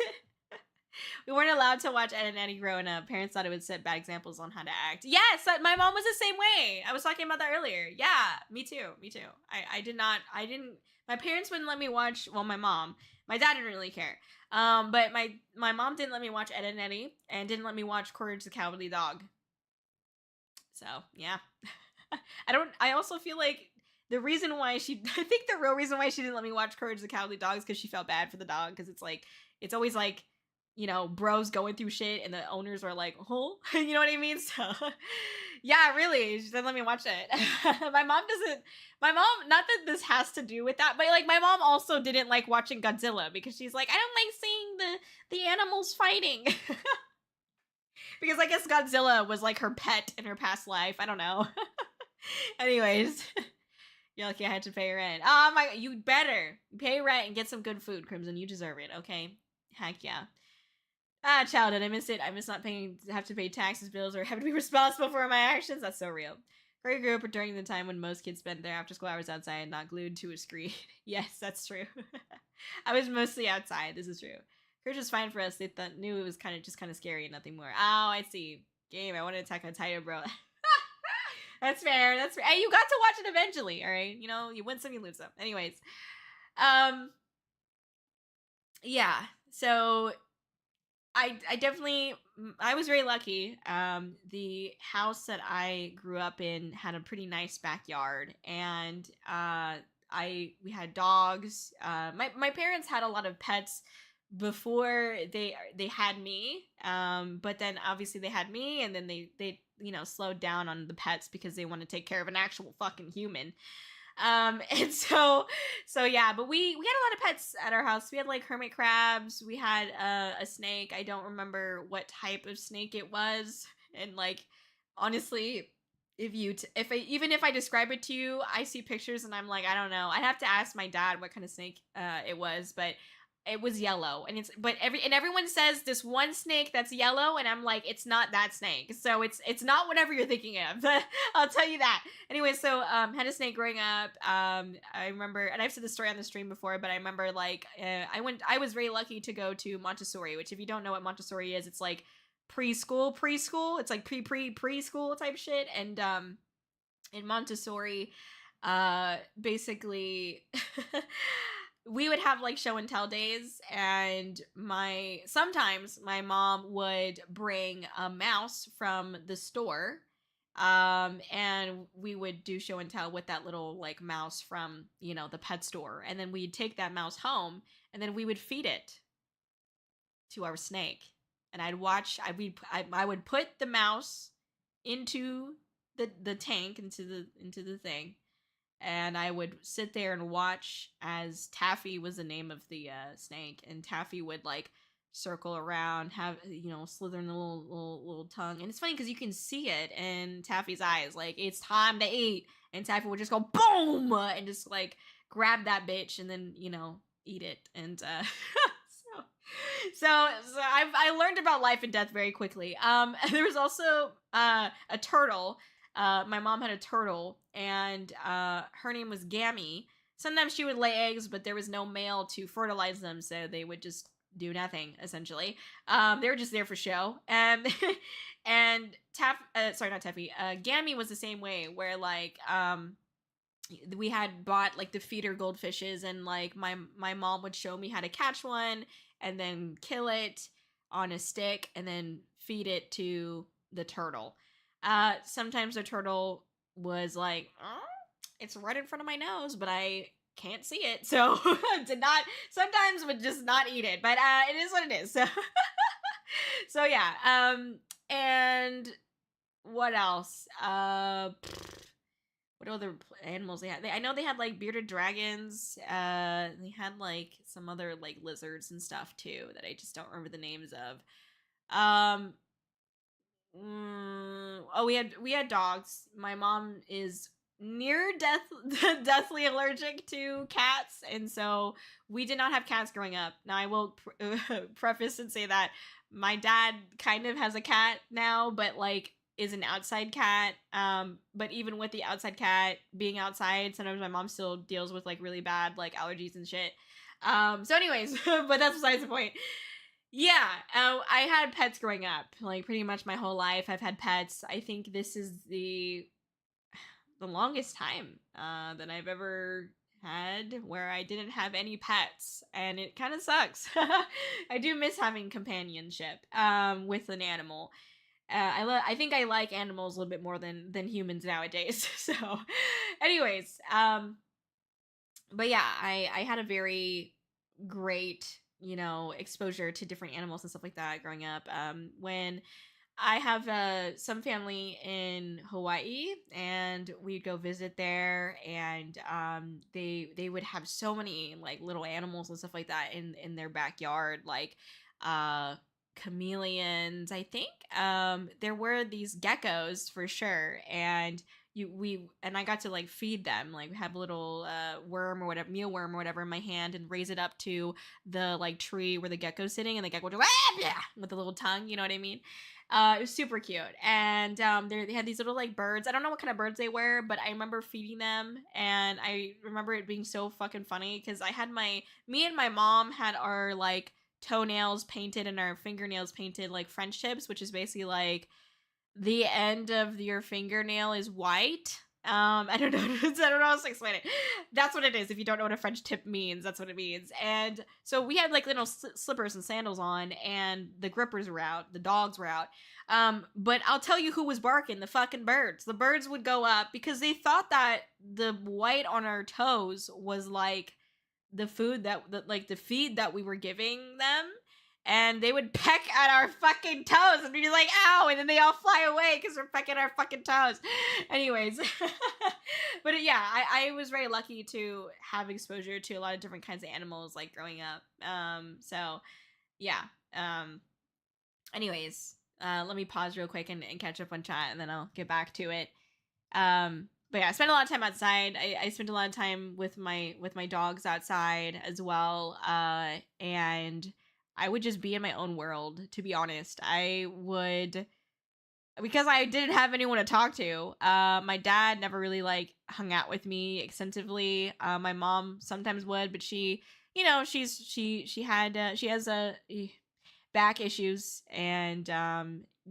We weren't allowed to watch Ed and Eddie growing up. Parents thought it would set bad examples on how to act. Yes, my mom was the same way. I was talking about that earlier. Yeah, me too. I didn't, my parents wouldn't let me watch, well, my dad didn't really care. But my mom didn't let me watch Ed and Eddie and didn't let me watch Courage the Cowardly Dog. So, yeah. I also feel like the reason why I think the real reason why she didn't let me watch Courage the Cowardly Dog is because she felt bad for the dog. Because it's always like, you know, bros going through shit and the owners are like, oh, you know what I mean? So, yeah, really, she doesn't let me watch it. My mom, not that this has to do with that, but like my mom also didn't like watching Godzilla because she's like, I don't like seeing the animals fighting. Because I guess Godzilla was like her pet in her past life. I don't know. Anyways. You're lucky I had to pay rent. Oh my, you better pay rent and get some good food, Crimson. You deserve it, okay? Heck yeah. Childhood, I miss it. I miss not have to pay taxes, bills, or have to be responsible for my actions. That's so real. Kōri grew up during the time when most kids spent their after school hours outside, not glued to a screen. Yes, that's true. I was mostly outside. This is true. Kōri was fine for us. They knew it was kind of scary and nothing more. Oh, I see. Game. I want to attack on Titan, bro. That's fair. That's fair. Hey, you got to watch it eventually. All right. You know, you win some, you lose some. Anyways, yeah. So I was very lucky. The house that I grew up in had a pretty nice backyard, and we had dogs. My parents had a lot of pets before they had me. But then obviously they had me, and then they slowed down on the pets because they want to take care of an actual fucking human. And so yeah, but we had a lot of pets at our house. We had like hermit crabs. We had a snake. I don't remember what type of snake it was. And like, honestly, even if I describe it to you, I see pictures and I'm like, I don't know. I'd have to ask my dad what kind of snake it was, but it was yellow, and everyone says this one snake that's yellow, and I'm like, it's not that snake. So it's not whatever you're thinking of. I'll tell you that. Anyway, so had a snake growing up. I remember, and I've said this story on the stream before, but I remember like I was very lucky to go to Montessori, which if you don't know what Montessori is, it's like preschool. It's like preschool type shit, and in Montessori, basically. We would have like show and tell days, and sometimes my mom would bring a mouse from the store, and we would do show and tell with that little like mouse from the pet store, and then we'd take that mouse home, and then we would feed it to our snake, and I would put the mouse into the tank, into the thing. And I would sit there and watch as Taffy was the name of the snake, and Taffy would like circle around, have slither in the little tongue, and it's funny because you can see it in Taffy's eyes, like it's time to eat, and Taffy would just go boom and just like grab that bitch and then eat it, and so I learned about life and death very quickly. There was also a turtle. My mom had a turtle, and her name was Gammy. Sometimes she would lay eggs, but there was no male to fertilize them, so they would just do nothing essentially. They were just there for show. And sorry, not Taffy. Gammy was the same way, where like we had bought like the feeder goldfishes, and like my mom would show me how to catch one and then kill it on a stick and then feed it to the turtle. Sometimes the turtle was like, "Oh, it's right in front of my nose, but I can't see it," so did not, sometimes would just not eat it, but it is what it is. So so yeah. And what else? What other animals they had? I know they had like bearded dragons. They had like some other like lizards and stuff too that I just don't remember the names of. Oh, we had dogs. My mom is near death deathly allergic to cats, and so we did not have cats growing up. Now I will preface and say that my dad kind of has a cat now, but like is an outside cat. But even with the outside cat being outside, sometimes my mom still deals with like really bad like allergies and shit. So anyways, but that's besides the point. Yeah, I had pets growing up. Like pretty much my whole life I've had pets. I think this is the longest time that I've ever had where I didn't have any pets, and it kind of sucks. I do miss having companionship with an animal. I think I like animals a little bit more than humans nowadays. So anyways, but yeah, I had a very great, exposure to different animals and stuff like that growing up. When I have some family in Hawaii, and we'd go visit there, and they would have so many like little animals and stuff like that in their backyard, like uh chameleons, I think. There were these geckos for sure, and I got to like feed them, like have a little worm or whatever, mealworm or whatever in my hand, and raise it up to the like tree where the gecko's sitting, and the gecko would go with the little tongue, you know what I mean? It was super cute. And they had these little like birds. I don't know what kind of birds they were, but I remember feeding them, and I remember it being so fucking funny because me and my mom had our like toenails painted and our fingernails painted like French tips, which is basically like the end of your fingernail is white. I don't know. I don't know how to explain it. That's what it is. If you don't know what a French tip means, that's what it means. And so we had like little slippers and sandals on, and the grippers were out. The dogs were out. But I'll tell you who was barking: the fucking birds. The birds would go up because they thought that the white on our toes was like the food like the feed that we were giving them, and they would peck at our fucking toes, and we'd be like, ow, and then they all fly away because we're pecking our fucking toes. Anyways. But yeah, I was very lucky to have exposure to a lot of different kinds of animals like growing up. So yeah. Anyways, let me pause real quick and catch up on chat, and then I'll get back to it. But yeah, I spent a lot of time outside. I spent a lot of time with my dogs outside as well. And I would just be in my own world, to be honest. I would, because I didn't have anyone to talk to. My dad never really like hung out with me extensively. My mom sometimes would, but she, she has back issues, and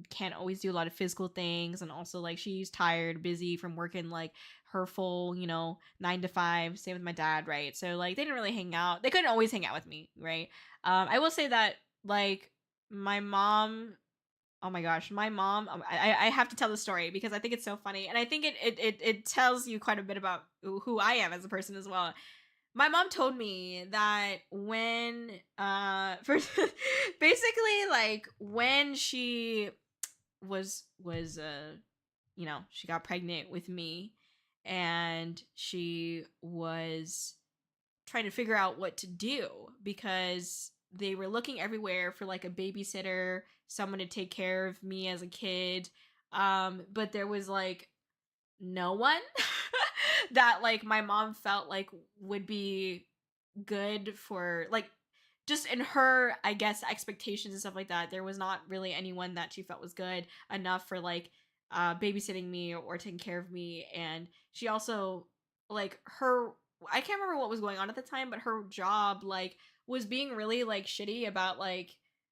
can't always do a lot of physical things, and also like she's tired, busy from working like her full 9 to 5. Same with my dad, right? So like they didn't really hang out, they couldn't always hang out with me, right? I will say that like my mom, oh my gosh, my mom, I have to tell the story because I think it's so funny, and I think it tells you quite a bit about who I am as a person as well. My mom told me that when first basically like when she was she got pregnant with me, and she was trying to figure out what to do because they were looking everywhere for like a babysitter, someone to take care of me as a kid. But there was like no one that like my mom felt like would be good for like, just in her, I guess, expectations and stuff like that. There was not really anyone that she felt was good enough for like babysitting me or taking care of me. And she also like I can't remember what was going on at the time, but her job like was being really like shitty about like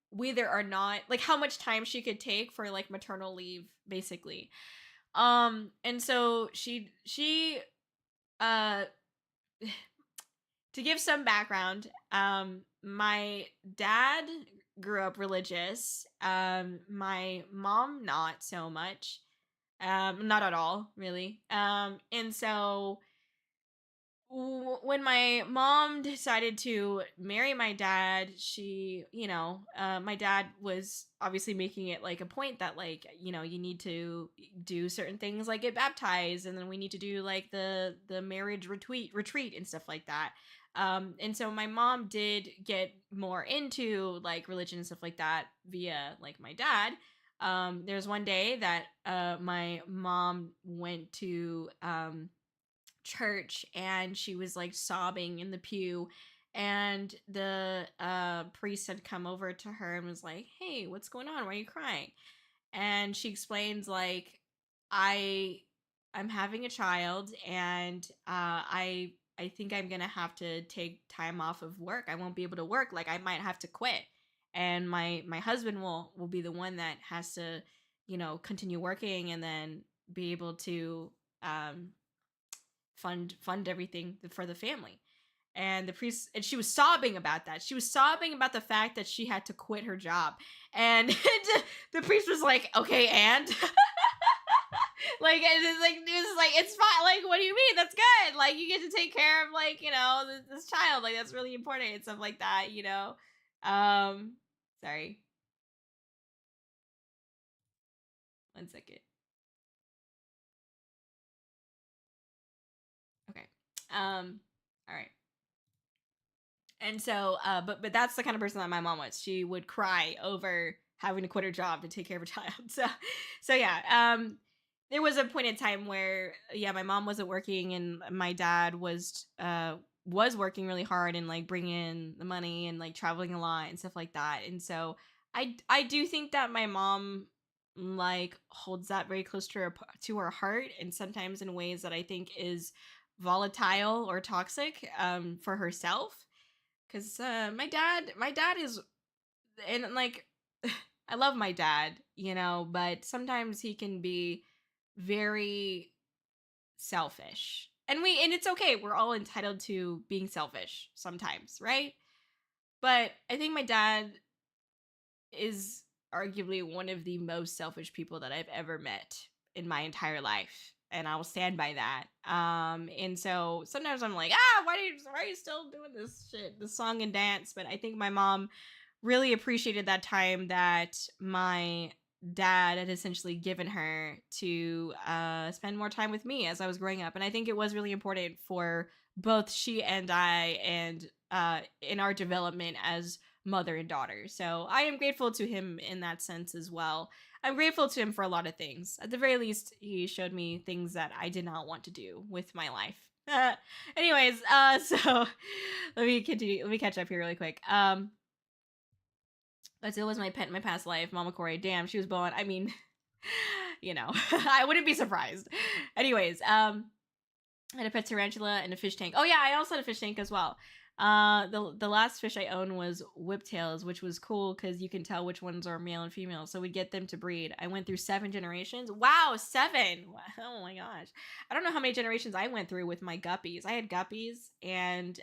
whether or not like how much time she could take for like maternal leave basically. And so she uh to give some background, my dad grew up religious. My mom not so much. Not at all, really. And so when my mom decided to marry my dad, she, my dad was obviously making it like a point that like, you need to do certain things like get baptized, and then we need to do like the marriage retreat and stuff like that. And so my mom did get more into like religion and stuff like that via like my dad. There's one day that my mom went to church, and she was like sobbing in the pew, and the priest had come over to her and was like, "Hey, what's going on? Why are you crying?" And she explains like, I I'm having a child, and I think I'm gonna have to take time off of work. I won't be able to work. Like I might have to quit, and my husband will be the one that has to, continue working, and then be able to um fund everything for the family. And the priest, and she was sobbing about that. She was sobbing about the fact that she had to quit her job. And the priest was like, "Okay, and like it's fine. Like, what do you mean? That's good. Like, you get to take care of like, this child. Like, that's really important and stuff like that, Sorry. One second. Okay. All right. And so, but that's the kind of person that my mom was. She would cry over having to quit her job to take care of a child. So yeah. There was a point in time where yeah, my mom wasn't working, and my dad was working really hard and like bringing in the money and like traveling a lot and stuff like that. And so I do think that my mom like holds that very close to her heart, and sometimes in ways that I think is volatile or toxic for herself. Because my dad is, and like, I love my dad, but sometimes he can be very selfish. And it's okay. We're all entitled to being selfish sometimes, right? But I think my dad is arguably one of the most selfish people that I've ever met in my entire life. And I will stand by that. And so sometimes I'm like, why are you still doing this shit, this song and dance? But I think my mom really appreciated that time that my dad had essentially given her to spend more time with me as I was growing up. And I think it was really important for both she and I, and in our development as mother and daughter. So I am grateful to him in that sense as well. I'm grateful to him for a lot of things. At the very least, he showed me things that I did not want to do with my life. Anyways, so let me continue. Let me catch up here really quick. Godzilla was my pet in my past life. Mama Kōri, damn, she was blowing. I mean, I wouldn't be surprised. Anyways, I had a pet tarantula and a fish tank. Oh yeah, I also had a fish tank as well. The last fish I owned was whiptails, which was cool because you can tell which ones are male and female. So we'd get them to breed. I went through 7 generations. Wow, 7! Oh my gosh, I don't know how many generations I went through with my guppies. I had guppies, and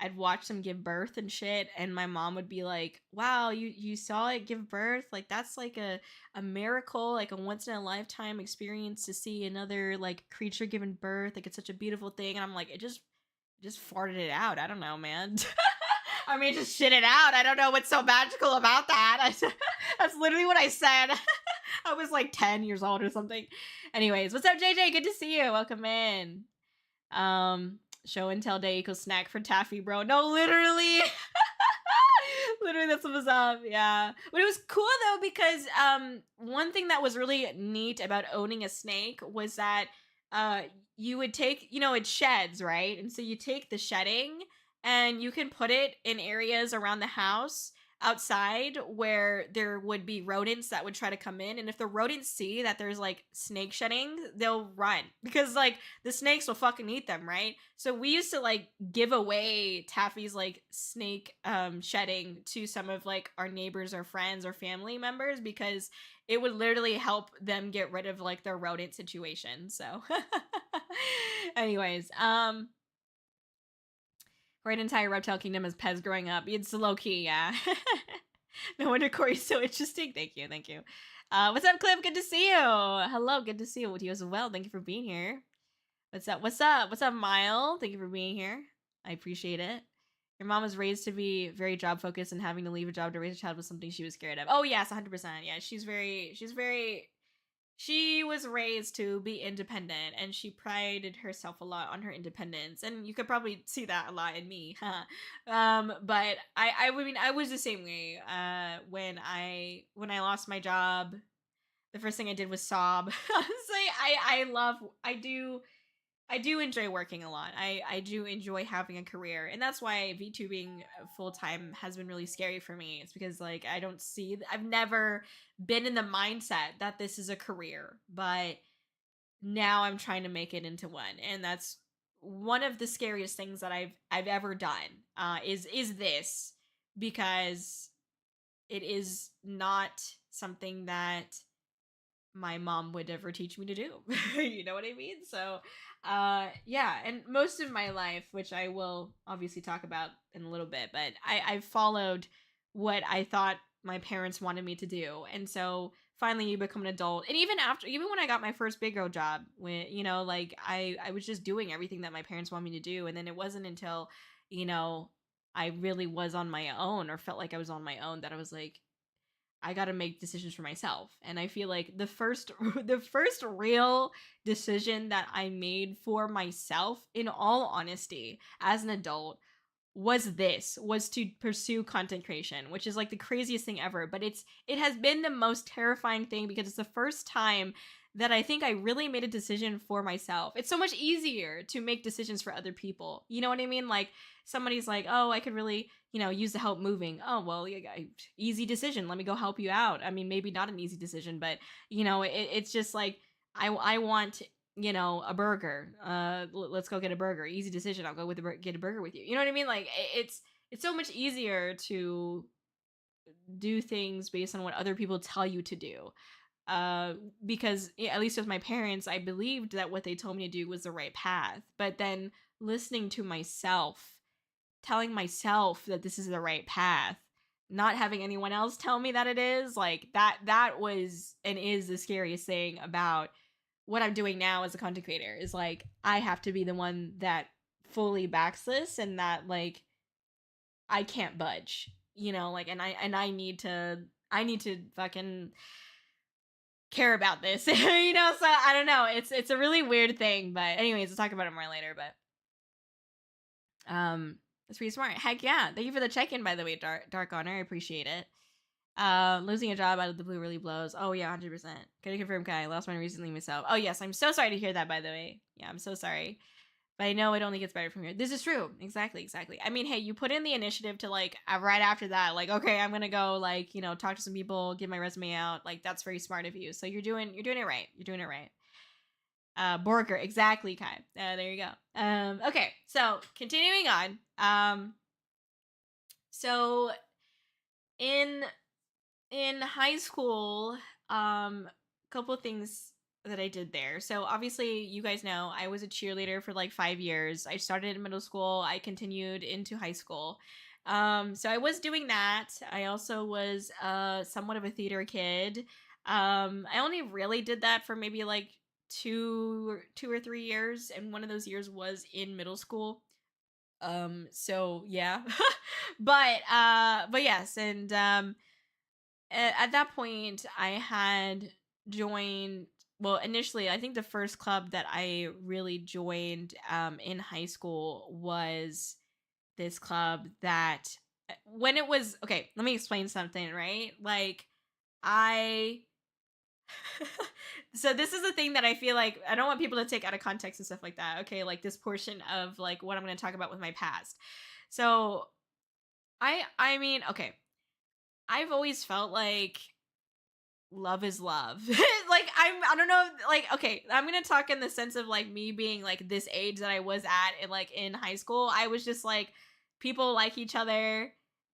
I'd watch them give birth and shit, and my mom would be like, "Wow, you saw it give birth? Like that's like a miracle, like a once in a lifetime experience to see another like creature giving birth. Like it's such a beautiful thing." And I'm like, it just farted it out. I don't know, man. I mean, just shit it out. I don't know what's so magical about that. That's literally what I said. I was like 10 years old or something. Anyways, what's up, JJ? Good to see you. Welcome in. Show and tell day equals snack for Taffy, bro. No, literally. Literally, that's what was up. Yeah. But it was cool though, because one thing that was really neat about owning a snake was that you would take, it sheds, right? And so you take the shedding and you can put it in areas around the house outside where there would be rodents that would try to come in, and if the rodents see that there's like snake shedding, they'll run because like the snakes will fucking eat them, right? So we used to like give away Taffy's like snake shedding to some of like our neighbors or friends or family members because it would literally help them get rid of like their rodent situation. So anyways, great entire reptile kingdom as pets growing up. It's low key, yeah. No wonder Kōri's so interesting. Thank you, thank you. What's up, Cliff? Good to see you. Hello, good to see you with you as well. Thank you for being here. What's up? What's up? What's up, Mile? Thank you for being here. I appreciate it. Your mom was raised to be very job focused, and having to leave a job to raise a child was something she was scared of. Oh yes, 100%. Yeah, she was raised to be independent, and she prided herself a lot on her independence, and you could probably see that a lot in me. But I mean, I was the same way. When I lost my job, the first thing I did was sob. Honestly, I do enjoy working a lot. I do enjoy having a career, and that's why VTubing full time has been really scary for me. It's because like I've never been in the mindset that this is a career, but now I'm trying to make it into one, and that's one of the scariest things that I've ever done. Is this because it is not something that my mom would ever teach me to do. You know what I mean? So yeah, and most of my life, which I will obviously talk about in a little bit, but I've followed what I thought my parents wanted me to do. And so finally you become an adult. And even when I got my first big girl job, when like I was just doing everything that my parents wanted me to do. And then it wasn't until, you know, I really was on my own or felt like I was on my own that I was like, I got to make decisions for myself. And I feel like the first the first real decision that I made for myself, in all honesty, as an adult was to pursue content creation, which is like the craziest thing ever, but it has been the most terrifying thing because it's the first time that I think I really made a decision for myself. It's so much easier to make decisions for other people. You know what I mean? Like somebody's like, "Oh, I could really, use the help moving." Oh, well, easy decision. Let me go help you out. I mean, maybe not an easy decision, but it's just like I want a burger. Let's go get a burger. Easy decision. I'll go get a burger with you. You know what I mean? Like it's so much easier to do things based on what other people tell you to do. Because at least with my parents, I believed that what they told me to do was the right path. But then listening to myself, telling myself that this is the right path, not having anyone else tell me that it is, like that was and is the scariest thing about what I'm doing now as a content creator, is like I have to be the one that fully backs this, and that like I can't budge, like and I need to fucking care about this. So I don't know, it's a really weird thing, but anyways, we'll talk about it more later. But it's pretty smart. Heck yeah, thank you for the check-in, by the way, Dark Honor. I appreciate it. Losing a job out of the blue really blows. Oh yeah, 100%. Can I confirm, Kai? I lost mine recently myself. Oh yes, I'm so sorry to hear that, by the way. Yeah, I'm so sorry. But I know it only gets better from here. This is true. Exactly. I mean, hey, you put in the initiative to like right after that, like, okay, I'm gonna go like, talk to some people, get my resume out. Like that's very smart of you. So you're doing it right. You're doing it right. Borger, exactly, Kai. There you go. Okay, so continuing on. So in high school, couple things that I did there. So obviously, you guys know I was a cheerleader for like 5 years. I started in middle school, I continued into high school. So I was doing that. I also was somewhat of a theater kid. I only really did that for maybe like two or 3 years, and one of those years was in middle school. So yeah. But yes, and at that point I had joined, well, initially I think the first club that I really joined in high school was this club that when it was, okay, let me explain something, right? Like I so this is the thing that I feel like I don't want people to take out of context and stuff like that. Okay, like this portion of like what I'm going to talk about with my past. So I mean, okay, I've always felt like love is love. Like I don't know, like okay, I'm gonna talk in the sense of like me being like this age that I was at in like in high school. I was just like people like each other.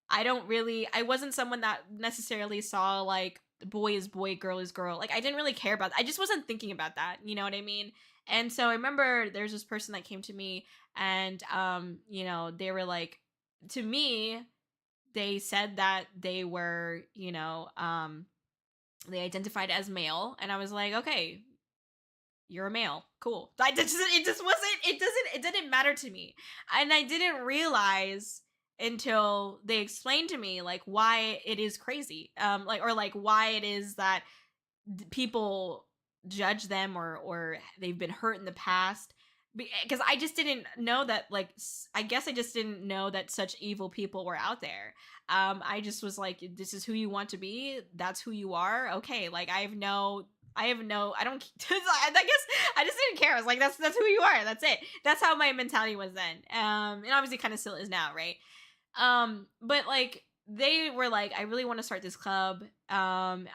I wasn't someone that necessarily saw like boy is boy, girl is girl. Like I didn't really care about I just wasn't thinking about that. You know what I mean? And so I remember there's this person that came to me and they were like to me, they said that they were, they identified as male, and I was like, okay, you're a male, cool. It just wasn't, it didn't matter to me, and I didn't realize until they explained to me like why it is crazy, like or like why it is that people judge them or they've been hurt in the past, because I just didn't know that, like I guess I just didn't know that such evil people were out there. I just was like, this is who you want to be, that's who you are, okay. Like I don't I guess I just didn't care. I was like, that's who you are, that's it. That's how my mentality was then, and obviously kind of still is now, right? But like they were like, I really want to start this club, and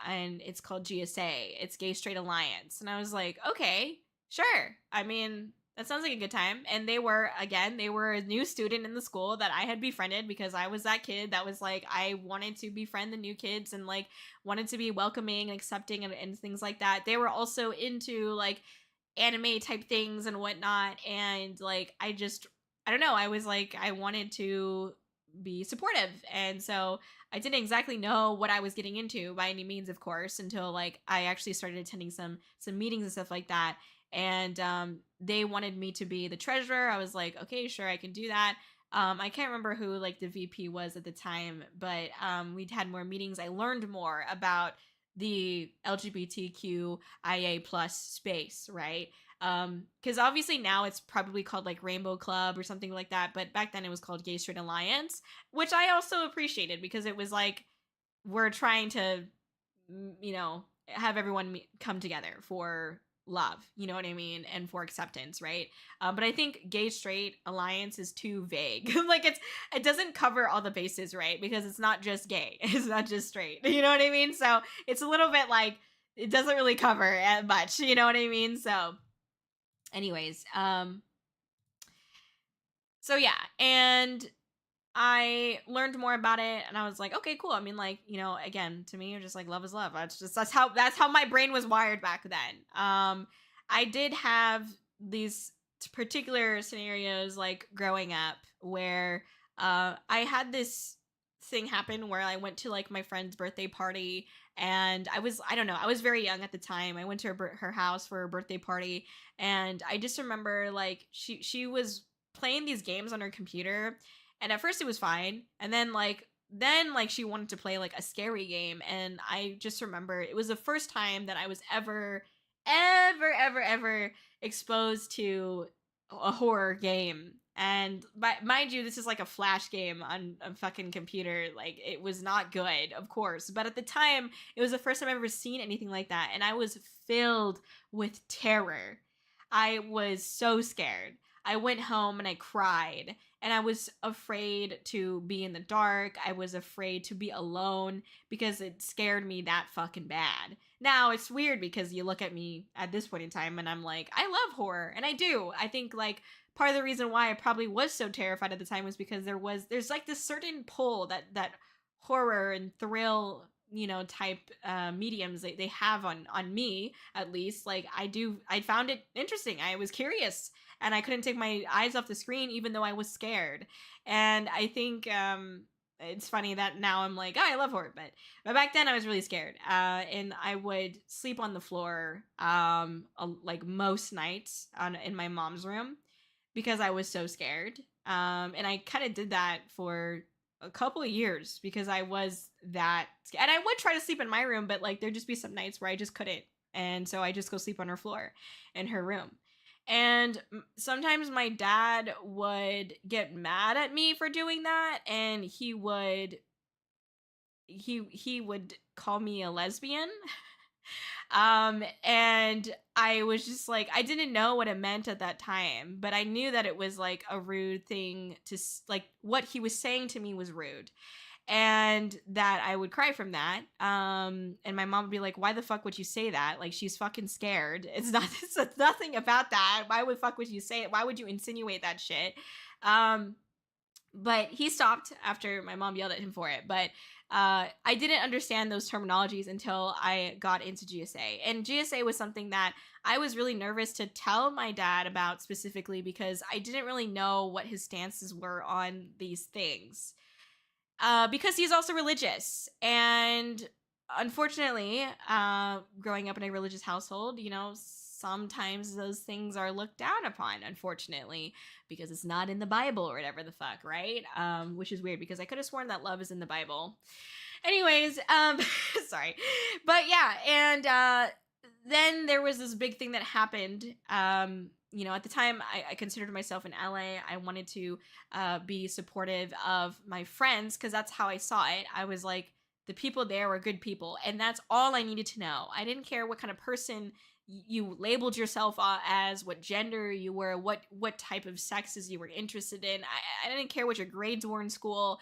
it's called GSA, it's Gay Straight Alliance. And I was like, okay, sure, I mean, that sounds like a good time. And they were a new student in the school that I had befriended, because I was that kid that was like, I wanted to befriend the new kids and like wanted to be welcoming and accepting and things like that. They were also into like anime type things and whatnot, and like I don't know, I was like, I wanted to be supportive. And so I didn't exactly know what I was getting into by any means, of course, until like I actually started attending some meetings and stuff like that. And they wanted me to be the treasurer. I was like, okay, sure, I can do that. I can't remember who like the VP was at the time, but we'd had more meetings. I learned more about the LGBTQIA plus space, right? Because obviously now it's probably called like Rainbow Club or something like that, but back then it was called Gay Straight Alliance, which I also appreciated, because it was like we're trying to have everyone come together for love, you know what I mean, and for acceptance, right? But I think Gay Straight Alliance is too vague. Like it doesn't cover all the bases, right? Because it's not just gay, it's not just straight, you know what I mean? So it's a little bit like it doesn't really cover much, you know what I mean? So anyways, so yeah, and I learned more about it, and I was like, okay, cool. I mean, like, again, to me, you're just like, love is love. That's how my brain was wired back then. I did have these particular scenarios like growing up where I had this thing happen where I went to like my friend's birthday party, and I don't know, I was very young at the time. I went to her house for her birthday party, and I just remember like she was playing these games on her computer, and at first it was fine, and then she wanted to play like a scary game, and I just remember it was the first time that I was ever exposed to a horror game. And mind you, this is like a flash game on a fucking computer. Like, it was not good, of course, but at the time it was the first time I've ever seen anything like that, and I was filled with terror. I was so scared. I went home and I cried, and I was afraid to be in the dark. I was afraid to be alone because it scared me that fucking bad. Now, it's weird because you look at me at this point in time and I'm like, I love horror, and I do. I think like part of the reason why I probably was so terrified at the time was because there's like this certain pull that horror and thrill, type mediums they have on me, at least. Like I found it interesting. I was curious, and I couldn't take my eyes off the screen even though I was scared. And I think it's funny that now I'm like, oh, I love horror, but back then I was really scared, and I would sleep on the floor like most nights in my mom's room because I was so scared. And I kind of did that for a couple of years because I was that scared. And I would try to sleep in my room, but like there'd just be some nights where I just couldn't, and so I just go sleep on her floor in her room. And sometimes my dad would get mad at me for doing that, and he would call me a lesbian. And I was just like, I didn't know what it meant at that time, but I knew that it was like a rude thing to like what he was saying to me was rude. and that I would cry from that. And my mom would be like, "Why the fuck would you say that? Like, she's fucking scared. It's not. It's nothing about that. Why would fuck would you say it? Why would you insinuate that shit?" Um, but he stopped after my mom yelled at him for it. But I didn't understand those terminologies until I got into GSA. And GSA was something that I was really nervous to tell my dad about specifically because I didn't really know what his stances were on these things. Because he's also religious. And unfortunately, growing up in a religious household, you know, sometimes those things are looked down upon, unfortunately, because it's not in the Bible or whatever the fuck, right? Which is weird because I could have sworn that love is in the Bible. Anyways, sorry. But yeah, and then there was this big thing that happened. You know, at the time, I considered myself in LA. I wanted to be supportive of my friends because that's how I saw it. I was like, the people there were good people, and that's all I needed to know. I didn't care what kind of person you labeled yourself as, what gender you were, what type of sexes you were interested in. I didn't care what your grades were in school.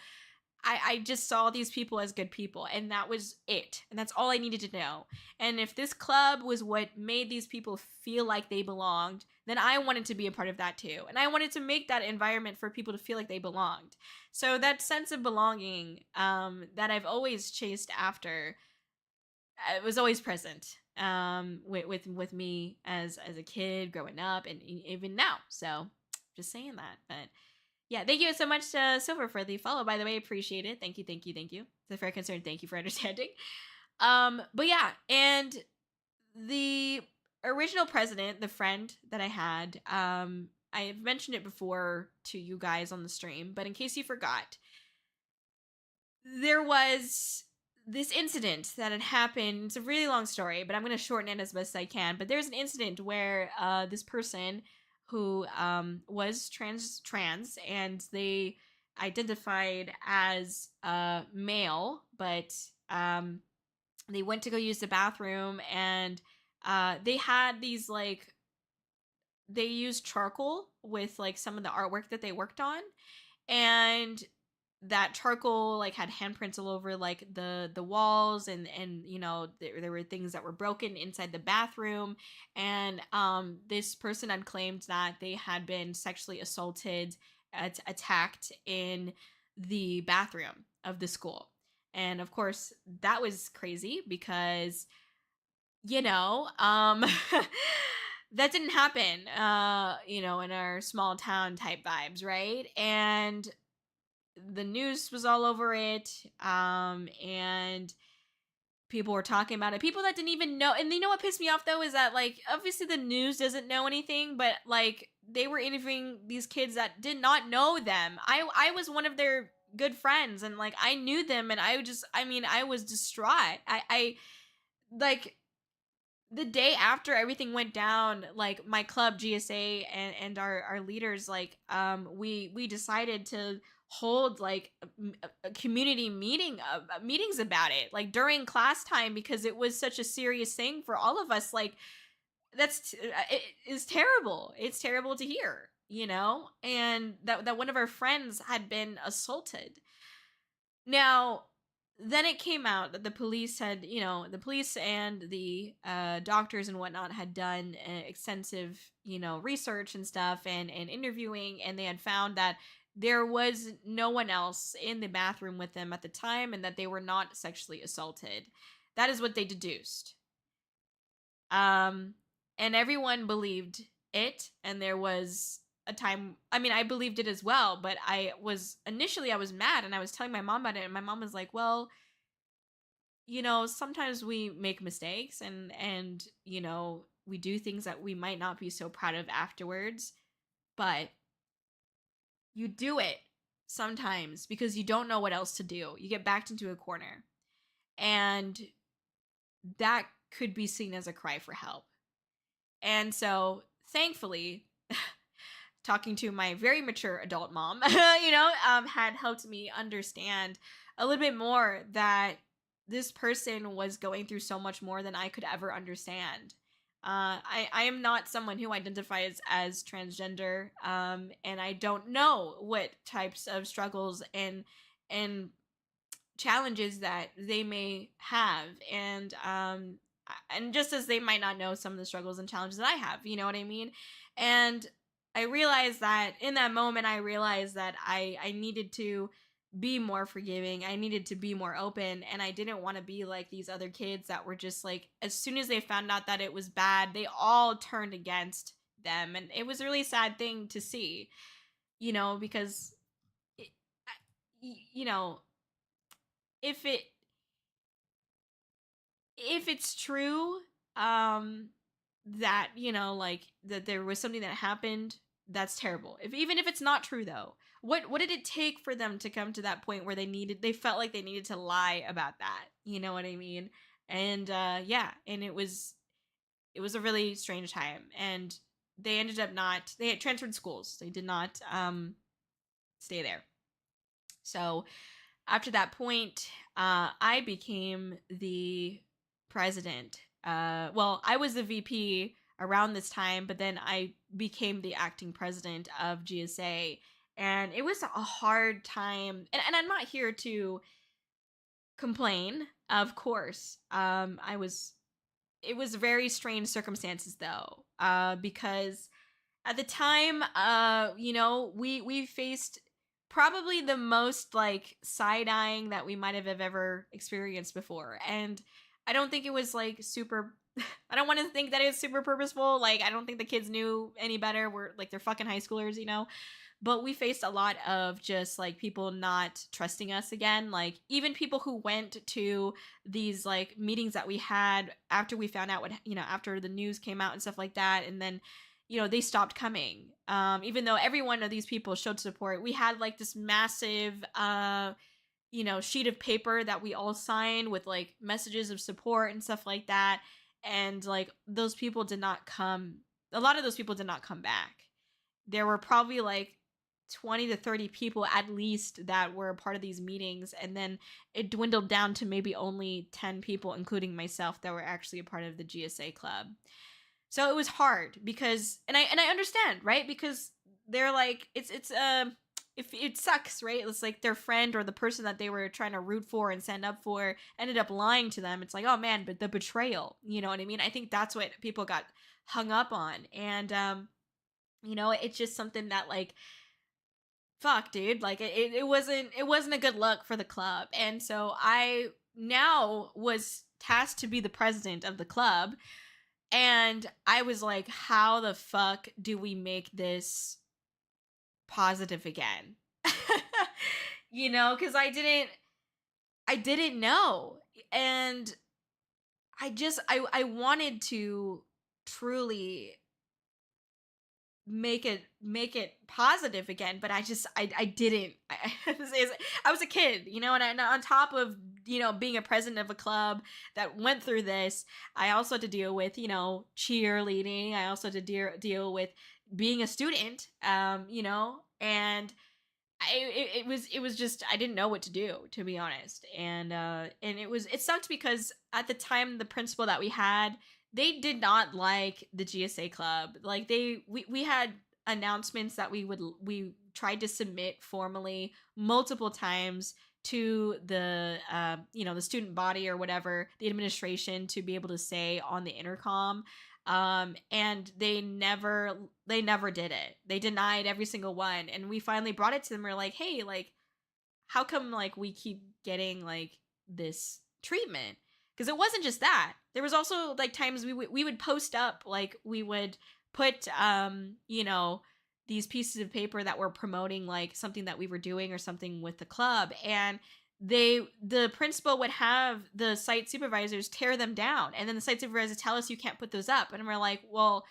I just saw these people as good people, and that was it. And that's all I needed to know. And if this club was what made these people feel like they belonged, then I wanted to be a part of that too. And I wanted to make that environment for people to feel like they belonged. So that sense of belonging that I've always chased after, it was always present with me as a kid growing up and even now. So just saying that. But yeah, thank you so much, Silver, for the follow. By the way, appreciate it. Thank you, thank you, thank you. It's a fair concern. Thank you for understanding. But yeah, and the original president, the friend that I had, I've mentioned it before to you guys on the stream, but in case you forgot, there was this incident that had happened. It's a really long story, but I'm going to shorten it as best I can. But there's an incident where this person who was trans and they identified as male, but they went to go use the bathroom, and they had these like, they used charcoal with like some of the artwork that they worked on, and that charcoal like had handprints all over like the walls, and you know, there were things that were broken inside the bathroom. And this person had claimed that they had been sexually assaulted, attacked in the bathroom of the school. And of course that was crazy because, you know, that didn't happen, you know, in our small town type vibes, right? And the news was all over it, and people were talking about it, people that didn't even know. And you know what pissed me off though is that, like, obviously the news doesn't know anything, but like they were interviewing these kids that did not know them. I was one of their good friends, and like I knew them, and I mean, I was distraught. I like, the day after everything went down, like my club GSA and our leaders, like we decided to hold like a community meetings about it, like during class time, because it was such a serious thing for all of us. Like, it is terrible. It's terrible to hear, you know, and that one of our friends had been assaulted. Now, then it came out that the police had, you know, the police and the doctors and whatnot had done extensive, you know, research and stuff, and interviewing, and they had found that there was no one else in the bathroom with them at the time, and that they were not sexually assaulted. That is what they deduced. And everyone believed it, and there was a time, I mean, I believed it as well, but I was mad, and I was telling my mom about it, and my mom was like, well, you know, sometimes we make mistakes, and you know, we do things that we might not be so proud of afterwards, but you do it sometimes because you don't know what else to do. You get backed into a corner, and that could be seen as a cry for help. And so thankfully, talking to my very mature adult mom, you know, had helped me understand a little bit more that this person was going through so much more than I could ever understand. I am not someone who identifies as transgender, and I don't know what types of struggles and challenges that they may have, and just as they might not know some of the struggles and challenges that I have, you know what I mean? And I realized that in that moment, I realized that I needed to be more forgiving. I needed to be more open, and I didn't want to be like these other kids that were just like, as soon as they found out that it was bad, they all turned against them, and it was a really sad thing to see, because it, you know, if it's true, um that, like, that there was something that happened, that's terrible. If Even if it's not true, though, what did it take for them to come to that point where they felt like they needed to lie about that, you know what I mean? And yeah, and it was a really strange time, and they ended up not they had transferred schools. They did not stay there. So after that point, I became the president. Well, I was the VP around this time, but then I became the acting president of GSA. And it was a hard time. And I'm not here to complain, of course. It was very strange circumstances, though, because at the time, we faced probably the most, like, side-eyeing that we might have ever experienced before. And I don't think it was like super I don't want to think that it was super purposeful. Like, I don't think the kids knew any better. We're like, they're fucking high schoolers. But we faced a lot of just like people not trusting us again. Like, even people who went to these like meetings that we had after we found out after the news came out and stuff like that. And then, they stopped coming. Even though every one of these people showed support, we had like this massive, sheet of paper that we all signed with like messages of support and stuff like that. And like, those people did not come. A lot of those people did not come back. There were probably like 20 to 30 people at least that were a part of these meetings, and then it dwindled down to maybe only 10 people, including myself, that were actually a part of the GSA club. So it was hard because, and I understand, right? Because they're like, if it sucks, right? It's like their friend or the person that they were trying to root for and stand up for ended up lying to them. It's like, oh man, but the betrayal, you know what I mean? I think that's what people got hung up on. And it's just something that, like, fuck, dude, like, it wasn't a good look for the club. And so I now was tasked to be the president of the club, and I was like, how the fuck do we make this positive again? Because I didn't know. And I wanted to truly make it positive again, but I didn't. I was a kid, and on top of being a president of a club that went through this, I also had to deal with cheerleading. I also had to deal with being a student, and it was just, I didn't know what to do, to be honest. And it sucked because at the time, the principal that we had, they did not like the GSA club. Like, we had announcements that we tried to submit formally multiple times to the the student body or whatever, the administration, to be able to say on the intercom. And they never did it. They denied every single one. And we finally brought it to them. We're like, hey, like, how come, like, we keep getting like this treatment? Because it wasn't just that. There was also like times we would post up, like, we would put these pieces of paper that were promoting like something that we were doing or something with the club, and the principal would have the site supervisors tear them down, and then the site supervisors tell us, you can't put those up. And we're like, well,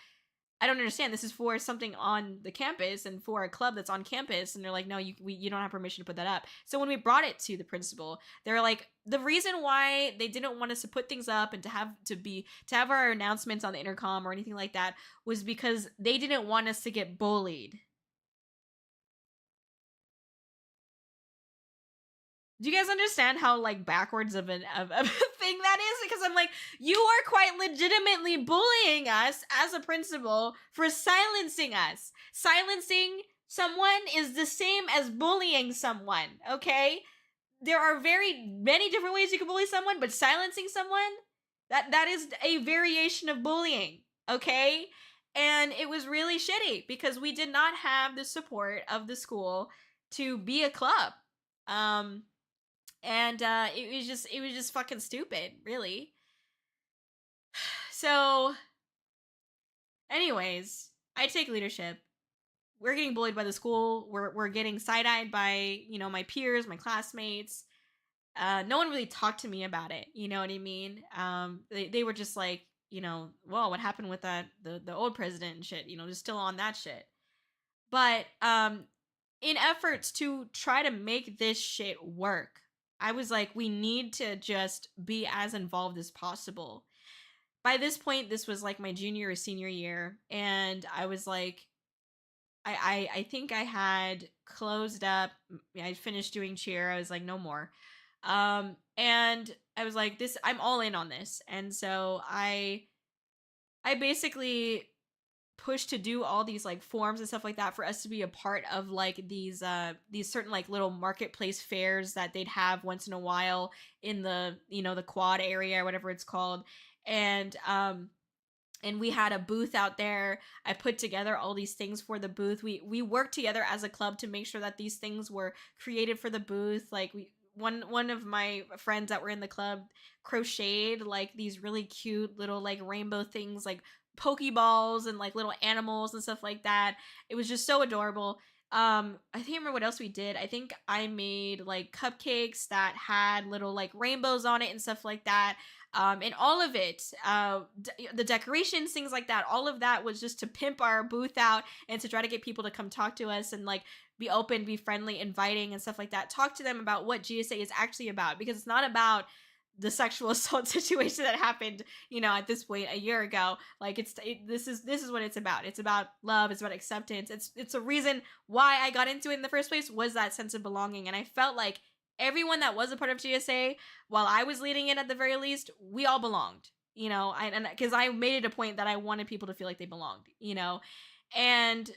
I don't understand. This is for something on the campus and for a club that's on campus. And they're like, no, you don't have permission to put that up. So when we brought it to the principal, they're like, the reason why they didn't want us to put things up and to have our announcements on the intercom or anything like that was because they didn't want us to get bullied. Do you guys understand how like backwards of a thing that is? Because I'm like, you are quite legitimately bullying us as a principal for silencing us. Silencing someone is the same as bullying someone, okay? there are very many different ways you can bully someone, but silencing someone, that is a variation of bullying, okay? And it was really shitty because we did not have the support of the school to be a club. Um and it was just fucking stupid, really. So, anyways, I take leadership. We're getting bullied by the school. We're getting side-eyed by, my peers, my classmates. No one really talked to me about it. You know what I mean? They were just like, well, what happened with the old president and shit, just still on that shit. But in efforts to try to make this shit work, I was like, we need to just be as involved as possible. By this point, this was like my junior or senior year, and I was like, I think I had closed up. I finished doing cheer. I was like, no more. And I was like, this, I'm all in on this. And so I basically pushed to do all these like forms and stuff like that for us to be a part of like these certain like little marketplace fairs that they'd have once in a while in the, the quad area or whatever it's called. And we had a booth out there. I put together all these things for the booth. We worked together as a club to make sure that these things were created for the booth. Like, one of my friends that were in the club crocheted like these really cute little like rainbow things, like pokeballs and like little animals and stuff like that. It was just so adorable. I think I remember what else we did. I think I made like cupcakes that had little like rainbows on it and stuff like that. And all of it, the decorations, things like that, all of that was just to pimp our booth out and to try to get people to come talk to us and like be open, be friendly, inviting, and stuff like that. Talk to them about what GSA is actually about, because it's not about the sexual assault situation that happened, at this point a year ago. Like, this is what it's about. It's about love. It's about acceptance. It's a reason why I got into it in the first place, was that sense of belonging. And I felt like everyone that was a part of GSA, while I was leading it at the very least, we all belonged, and because I made it a point that I wanted people to feel like they belonged, and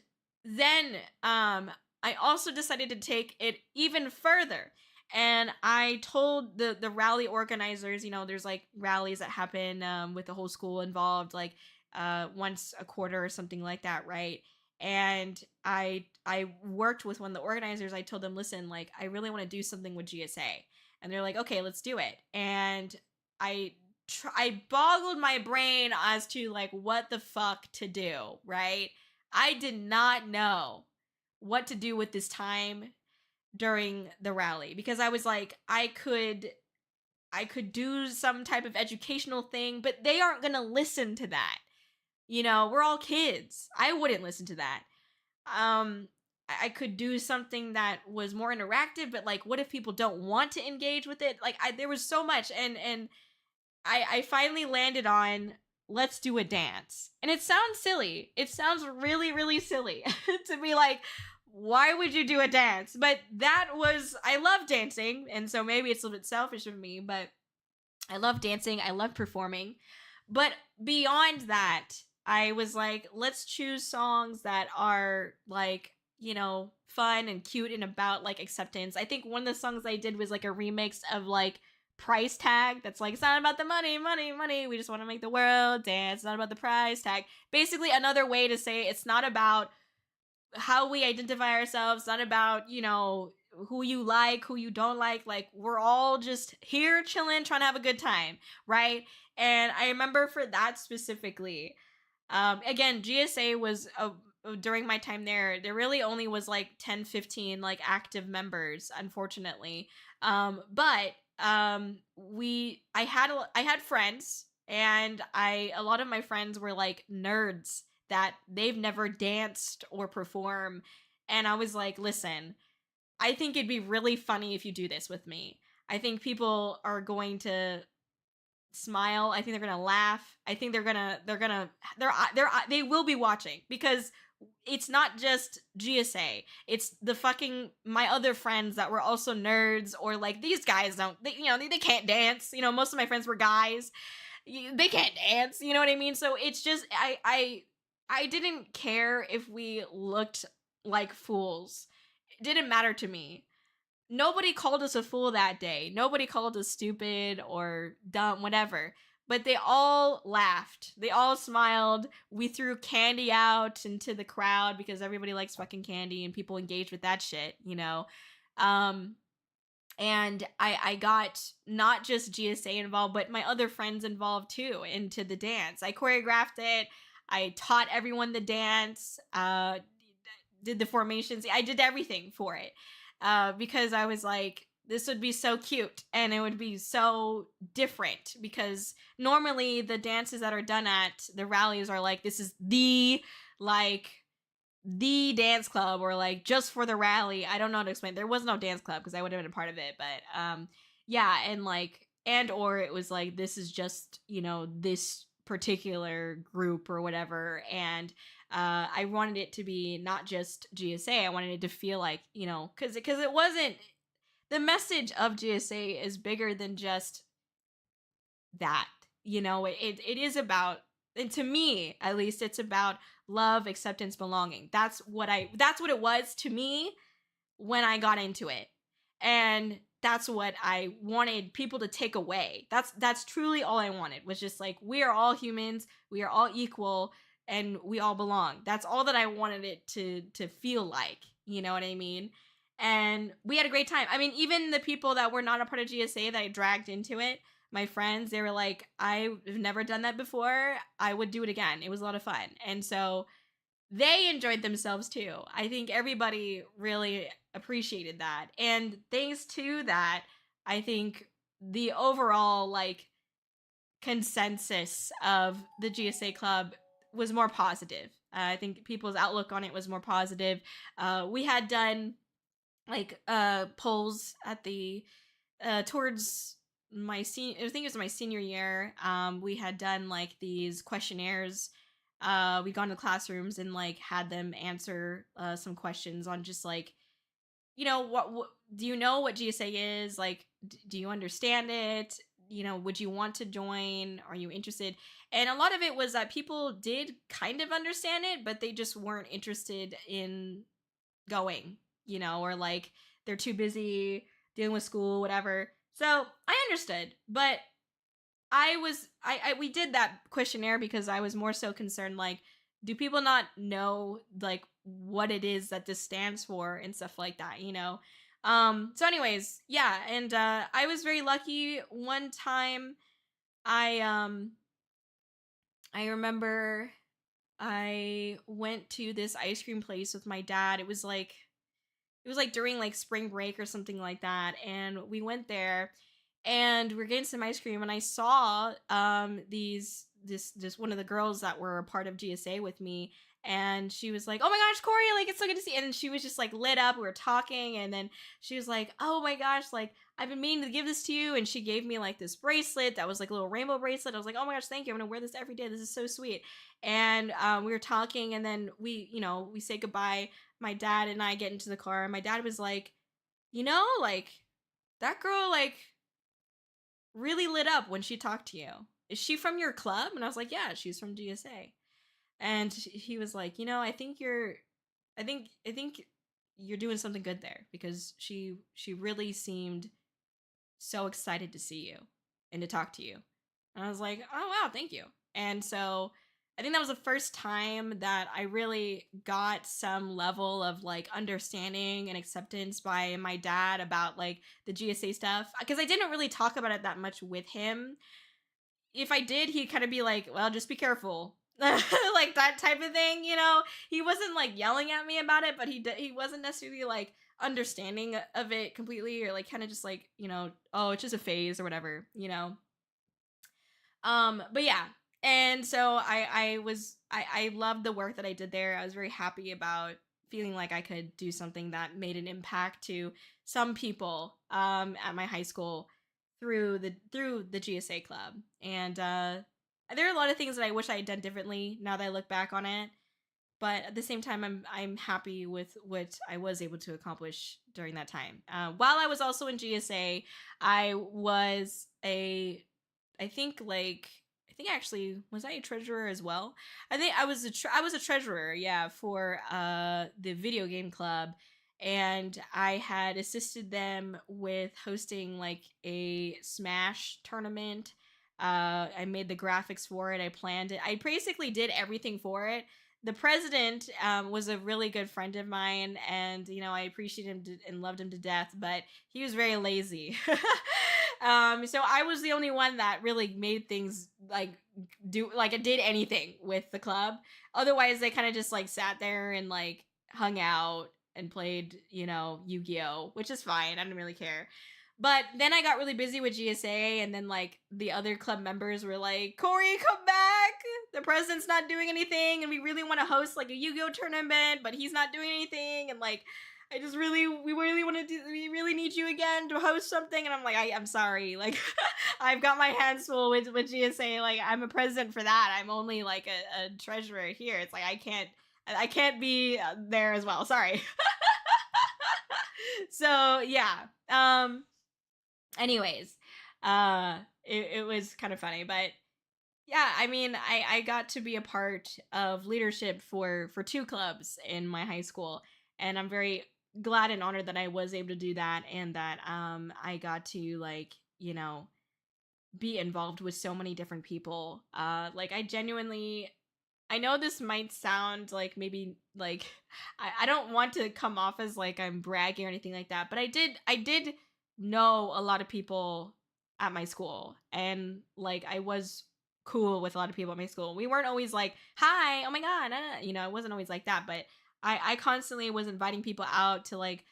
then I also decided to take it even further. And I told the rally organizers, there's like rallies that happen with the whole school involved, like once a quarter or something like that, right? And I worked with one of the organizers. I told them, listen, like, I really want to do something with GSA. And they're like, okay, let's do it. And I boggled my brain as to like what the fuck to do, right? I did not know what to do with this time during the rally, because I was like, I could do some type of educational thing, but they aren't going to listen to that. We're all kids. I wouldn't listen to that. I could do something that was more interactive, but like, what if people don't want to engage with it? Like, there was so much, and I finally landed on, let's do a dance. And it sounds silly. It sounds really, really silly to be like, why would you do a dance? But I love dancing, and so maybe it's a little bit selfish of me, but I love dancing. I love performing. But beyond that, I was like, let's choose songs that are like, fun and cute and about like acceptance. I think one of the songs I did was like a remix of like Price Tag, that's like, it's not about the money, money, money, we just want to make the world dance. It's not about the price tag. Basically, another way to say it's not about how we identify ourselves, not about, who you like, who you don't like. Like, we're all just here chilling, trying to have a good time, right? And I remember for that specifically, again, GSA was during my time there really only was like 10, 15 like active members, unfortunately. But I had friends, and a lot of my friends were like nerds that they've never danced or perform. And I was like, listen, I think it'd be really funny if you do this with me. I think people are going to smile. I think they're gonna laugh. I think they will be watching, because it's not just GSA. It's the fucking my other friends that were also nerds, or like, these guys they can't dance. Most of my friends were guys. They can't dance. You know what I mean? So it's just I didn't care if we looked like fools. It didn't matter to me. nobody called us a fool that day. Nobody called us stupid or dumb, whatever. But they all laughed. They all smiled. We threw candy out into the crowd because everybody likes fucking candy and people engage with that shit, you know. Um and I got not just GSA involved, but my other friends involved too into the dance. I choreographed it. I taught everyone the dance. Did the formations. I did everything for it because I was like, this would be so cute and it would be so different because normally the dances that are done at the rallies are like, this is like the dance club or like just for the rally. I don't know how to explain. There was no dance club because I would have been a part of it, but yeah, and like and or it was like this is just, you know, this particular group or whatever. And I wanted it to be not just GSA. I wanted it to feel like, you know, because it wasn't, the message of GSA is bigger than just that. You know, it is about, and to me at least, it's about love, acceptance, belonging. That's what it was to me when I got into it. And that's what I wanted people to take away. That's truly all I wanted, was just like, we are all humans, we are all equal, and we all belong. That's all that I wanted it to feel like, you know what I mean? And we had a great time. I mean, even the people that were not a part of GSA that I dragged into it, my friends, they were like, I've never done that before. I would do it again. It was a lot of fun. And so they enjoyed themselves too. I think everybody really appreciated that. And thanks to that, I think the overall like consensus of the GSA club was more positive. I think people's outlook on it was more positive. We had done like polls at the towards my senior, I think it was my senior year. We had done like these questionnaires. We gone to classrooms and like had them answer some questions on just like, you know, what do you know what GSA is? Like, do you understand it? You know, would you want to join? Are you interested? And a lot of it was that people did kind of understand it, but they just weren't interested in going, you know, or like they're too busy dealing with school, whatever. So I understood, but I we did that questionnaire because I was more so concerned like, do people not know like what it is that this stands for and stuff like that, you know? So anyways, yeah, and I was very lucky. One time I I remember I went to this ice cream place with my dad. It was like during like spring break or something like that, and we went there and we are getting some ice cream, and I saw these this one of the girls that were a part of GSA with me, and she was like, oh my gosh, Corey, like it's so good to see. And she was just like lit up. We were talking, and then she was like, oh my gosh, like I've been meaning to give this to you. And she gave me like this bracelet that was like a little rainbow bracelet. I was like, oh my gosh, thank you, I'm gonna wear this every day, this is so sweet. And we were talking, and then we, you know, we say goodbye. My dad and I get into the car, and my dad was like, you know, like that girl like really lit up when she talked to you. Is she from your club? And I was like, yeah, she's from GSA. And he was like, you know, I think you're doing something good there, because she really seemed so excited to see you and to talk to you. And I was like, oh wow, thank you. And so I think that was the first time that I really got some level of like understanding and acceptance by my dad about like the GSA stuff, because I didn't really talk about it that much with him. If I did, he'd kind of be like, well, just be careful. Like that type of thing, you know. He wasn't like yelling at me about it, but he wasn't necessarily like understanding of it completely, or like kind of just like, you know, oh, it's just a phase or whatever, you know. But yeah. And so I loved the work that I did there. I was very happy about feeling like I could do something that made an impact to some people at my high school through the GSA club. And there are a lot of things that I wish I had done differently now that I look back on it. But at the same time, I'm happy with what I was able to accomplish during that time. While I was also in GSA, I was a I think like I think actually, was I a treasurer as well? I think I was a treasurer, yeah, for the video game club. and I had assisted them with hosting like a Smash tournament. I made the graphics for it. I planned it. I basically did everything for it. The president was a really good friend of mine, and I appreciated him and loved him to death. But he was very lazy. So I was the only one that really made things like do like I did anything with the club. Otherwise, they kind of just like sat there and like hung out and played, Yu-Gi-Oh, which is fine. I didn't really care. But then I got really busy with GSA, and then like the other club members were like, "Kōri, come back! The president's not doing anything, and we really want to host like a Yu-Gi-Oh tournament, but he's not doing anything." And like, we really want to do, we really need you again to host something. And I'm like, I'm sorry, like, I've got my hands full with GSA. Like, I'm a president for that. I'm only like a treasurer here. It's like I can't be there as well. Sorry. So yeah. Anyways, it was kind of funny, but yeah, I mean, I got to be a part of leadership for two clubs in my high school, and I'm very glad and honored that I was able to do that, and that I got to like, be involved with so many different people. Like I know this might sound like maybe like I don't want to come off as like I'm bragging or anything like that, but I did know a lot of people at my school, and like I was cool with a lot of people at my school. We weren't always like, "Hi, oh my god," it wasn't always like that, but I constantly was inviting people out to like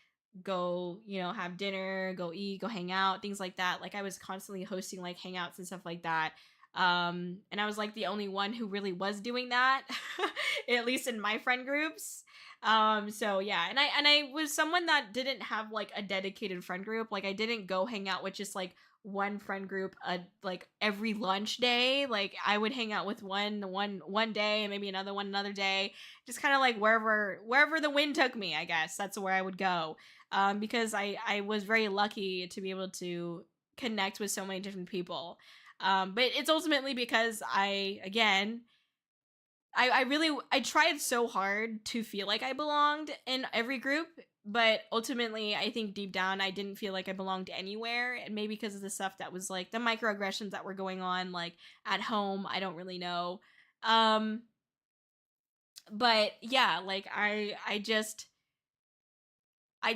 go, have dinner, go eat, go hang out, things like that. Like I was constantly hosting like hangouts and stuff like that. And I was like the only one who really was doing that, at least in my friend groups. So yeah, and I was someone that didn't have like a dedicated friend group. Like I didn't go hang out with just like one friend group like every lunch day. Like I would hang out with one day and maybe another one another day, just kind of like wherever the wind took me. I guess that's where I would go. Because I was very lucky to be able to connect with so many different people. But it's ultimately because I tried so hard to feel like I belonged in every group, but ultimately I think deep down I didn't feel like I belonged anywhere, and maybe because of the stuff that was like the microaggressions that were going on like at home, I don't really know. Um but yeah, like I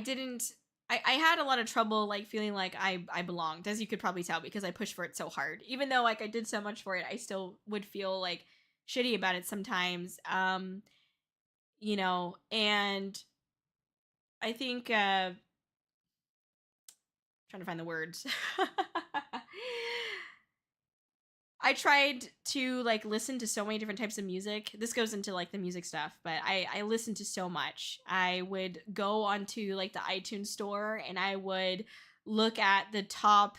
didn't I had a lot of trouble like feeling like I belonged, as you could probably tell, because I pushed for it so hard. Even though like I did so much for it, I still would feel like shitty about it sometimes. And I think trying to find the words. I tried to like listen to so many different types of music. This goes into like the music stuff, but I listened to so much. I would go onto like the iTunes store, and I would look at the top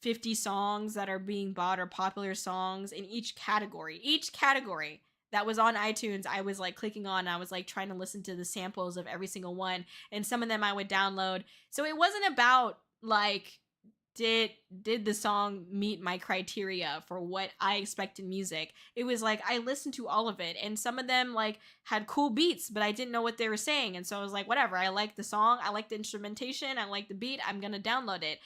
50 songs that are being bought, or popular songs in each category. Each category that was on iTunes, I was like clicking on. I was like trying to listen to the samples of every single one, and some of them I would download. So it wasn't about like did the song meet my criteria for what I expect in music. It was like I listened to all of it, and some of them like had cool beats, but I didn't know what they were saying, and so I was like, whatever, I like the song, I like the instrumentation, I like the beat, I'm gonna download it.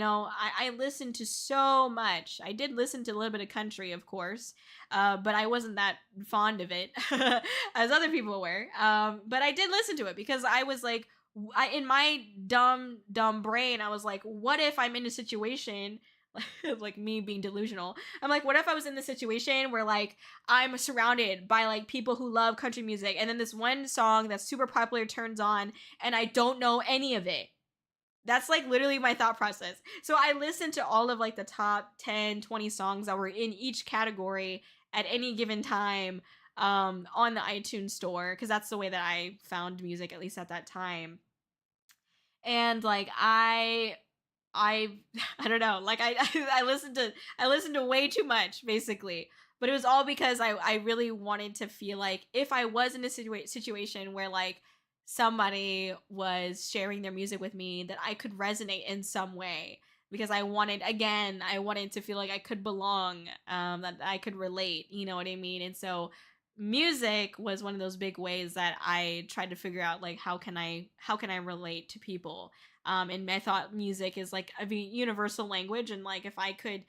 I listened to so much. I did listen to a little bit of country, of course, but I wasn't that fond of it as other people were. But I did listen to it because I was like, in my dumb brain, I was like, what if I'm in a situation like me being delusional? I'm like, what if I was in the situation where like I'm surrounded by like people who love country music, and then this one song that's super popular turns on, and I don't know any of it? That's like literally my thought process. So I listened to all of like the top 10, 20 songs that were in each category at any given time, on the iTunes store, because that's the way that I found music, at least at that time. And like I I don't know, like I listened to way too much basically. But it was all because I really wanted to feel like if I was in a situation where like somebody was sharing their music with me, that I could resonate in some way, because I wanted to feel like I could belong, that I could relate, you know what I mean? And so music was one of those big ways that I tried to figure out like how can I relate to people. And I thought music is like a universal language, and like if I could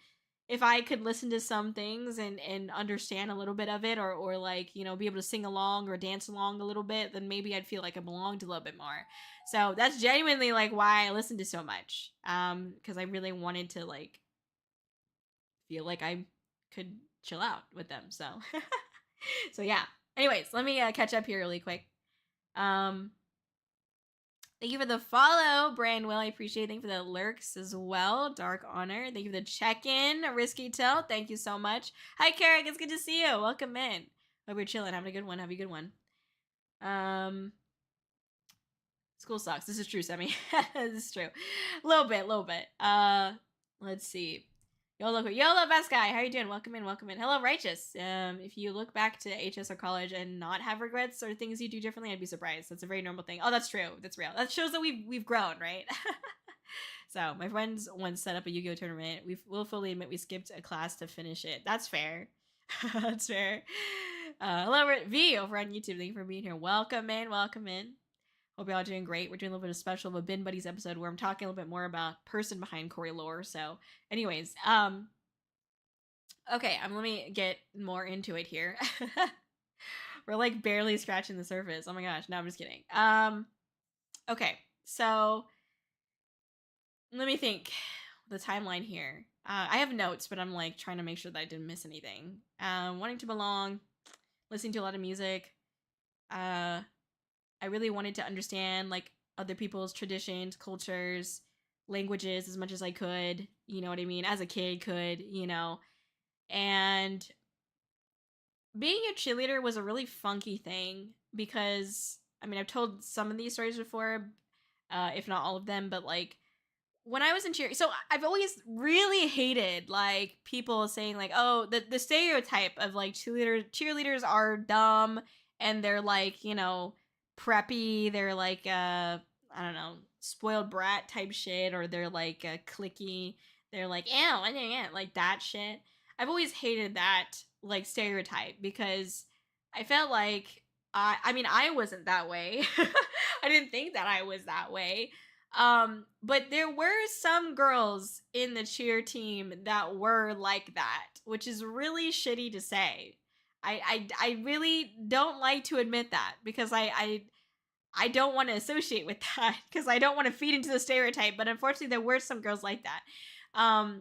listen to some things and understand a little bit of it, or like, you know, be able to sing along or dance along a little bit, then maybe I'd feel like I belonged a little bit more. So that's genuinely like why I listened to so much. Because I really wanted to like feel like I could chill out with them. So so yeah. Anyways, let me catch up here really quick. Thank you for the follow, Brand Will. I appreciate it. Thank you for the lurks as well. Dark Honor. Thank you for the check-in. Risky Tilt. Thank you so much. Hi, Carrick. It's good to see you. Welcome in. Hope you're chilling. Having a good one. Have a good one. School sucks. This is true, Semi. This is true. A little bit. Let's see. YoLo best guy. How you doing? Welcome in. Hello, Righteous. If you look back to HS or college and not have regrets or things you do differently, I'd be surprised. That's a very normal thing. Oh, that's true. That's real. That shows that we've grown, right? So my friends once set up a Yu-Gi-Oh tournament. We'll fully admit we skipped a class to finish it. That's fair. That's fair. Hello, V over on YouTube. Thank you for being here. Welcome in. Hope y'all are doing great. We're doing a little bit of special of a Bin Buddies episode where I'm talking a little bit more about person behind Kōri lore. So anyways, okay, let me get more into it here. We're like barely scratching the surface. Oh my gosh. No, I'm just kidding. Okay, so let me think the timeline here. I have notes, but I'm like trying to make sure that I didn't miss anything. Wanting to belong, listening to a lot of music, I really wanted to understand like other people's traditions, cultures, languages as much as I could, you know what I mean? As a kid could, you know. And being a cheerleader was a really funky thing because, I mean, I've told some of these stories before, if not all of them, but like when I was in cheer, so I've always really hated like people saying like, oh, the stereotype of like cheerleaders are dumb and they're like, you know, preppy, they're like I don't know, spoiled brat type shit, or they're like cliquey, they're like ew, like that shit. I've always hated that like stereotype because I felt like I mean I wasn't that way. I didn't think that I was that way. But there were some girls in the cheer team that were like that, which is really shitty to say. I really don't like to admit that because I don't want to associate with that because I don't want to feed into the stereotype, but unfortunately there were some girls like that.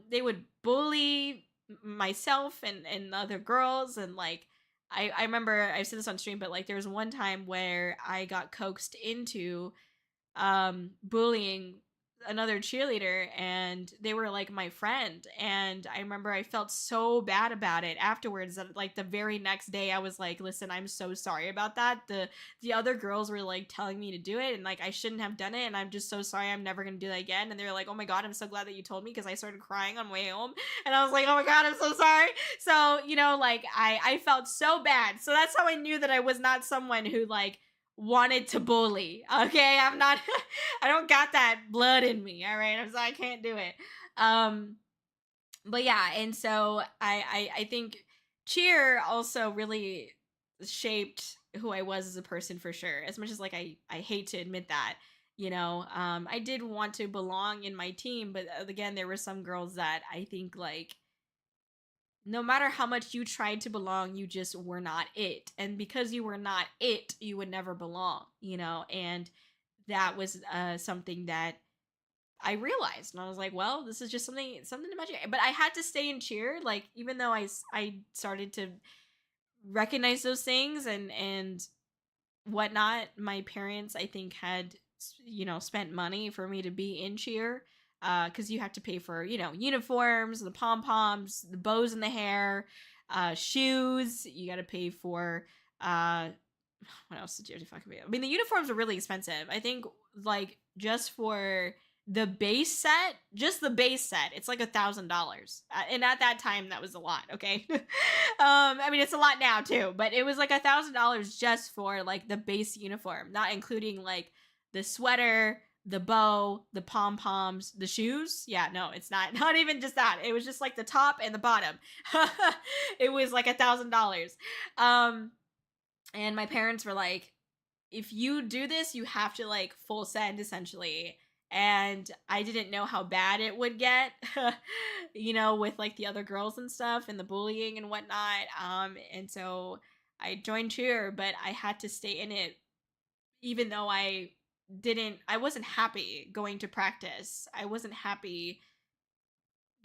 They would bully myself and other girls, and like I remember I said this on stream, but like there was one time where I got coaxed into bullying another cheerleader, and they were like my friend, and I remember I felt so bad about it afterwards that like the very next day I was like, listen, I'm so sorry about that. The other girls were like telling me to do it, and like I shouldn't have done it, and I'm just so sorry, I'm never gonna do that again. And they were like, oh my god, I'm so glad that you told me, because I started crying on my way home, and I was like, oh my god, I'm so sorry. So, you know, like I felt so bad. So that's how I knew that I was not someone who like wanted to bully. Okay, I'm not I don't got that blood in me. All right, I'm sorry, I can't do it. But yeah, and so I think cheer also really shaped who I was as a person for sure. As much as like I hate to admit that, you know, I did want to belong in my team, but again, there were some girls that I think like no matter how much you tried to belong, you just were not it. And because you were not it, you would never belong, you know? And that was something that I realized. And I was like, well, this is just something about you. But I had to stay in cheer. Like, even though I started to recognize those things and whatnot, my parents, I think, had, you know, spent money for me to be in cheer. Because you have to pay for, you know, uniforms, the pom-poms, the bows in the hair, shoes. You got to pay for, what else did you have to fucking pay? I mean, the uniforms are really expensive. I think, like, just for the base set, it's like $1,000. And at that time, that was a lot, okay? I mean, it's a lot now, too. But it was like $1,000 just for, like, the base uniform. Not including, like, the sweater, the bow, the pom-poms, the shoes. Yeah, no, it's not even just that. It was just like the top and the bottom. It was like $1,000. And my parents were like, if you do this, you have to like full send essentially. And I didn't know how bad it would get, you know, with like the other girls and stuff and the bullying and whatnot. And so I joined cheer, but I had to stay in it even though I wasn't happy going to practice. I wasn't happy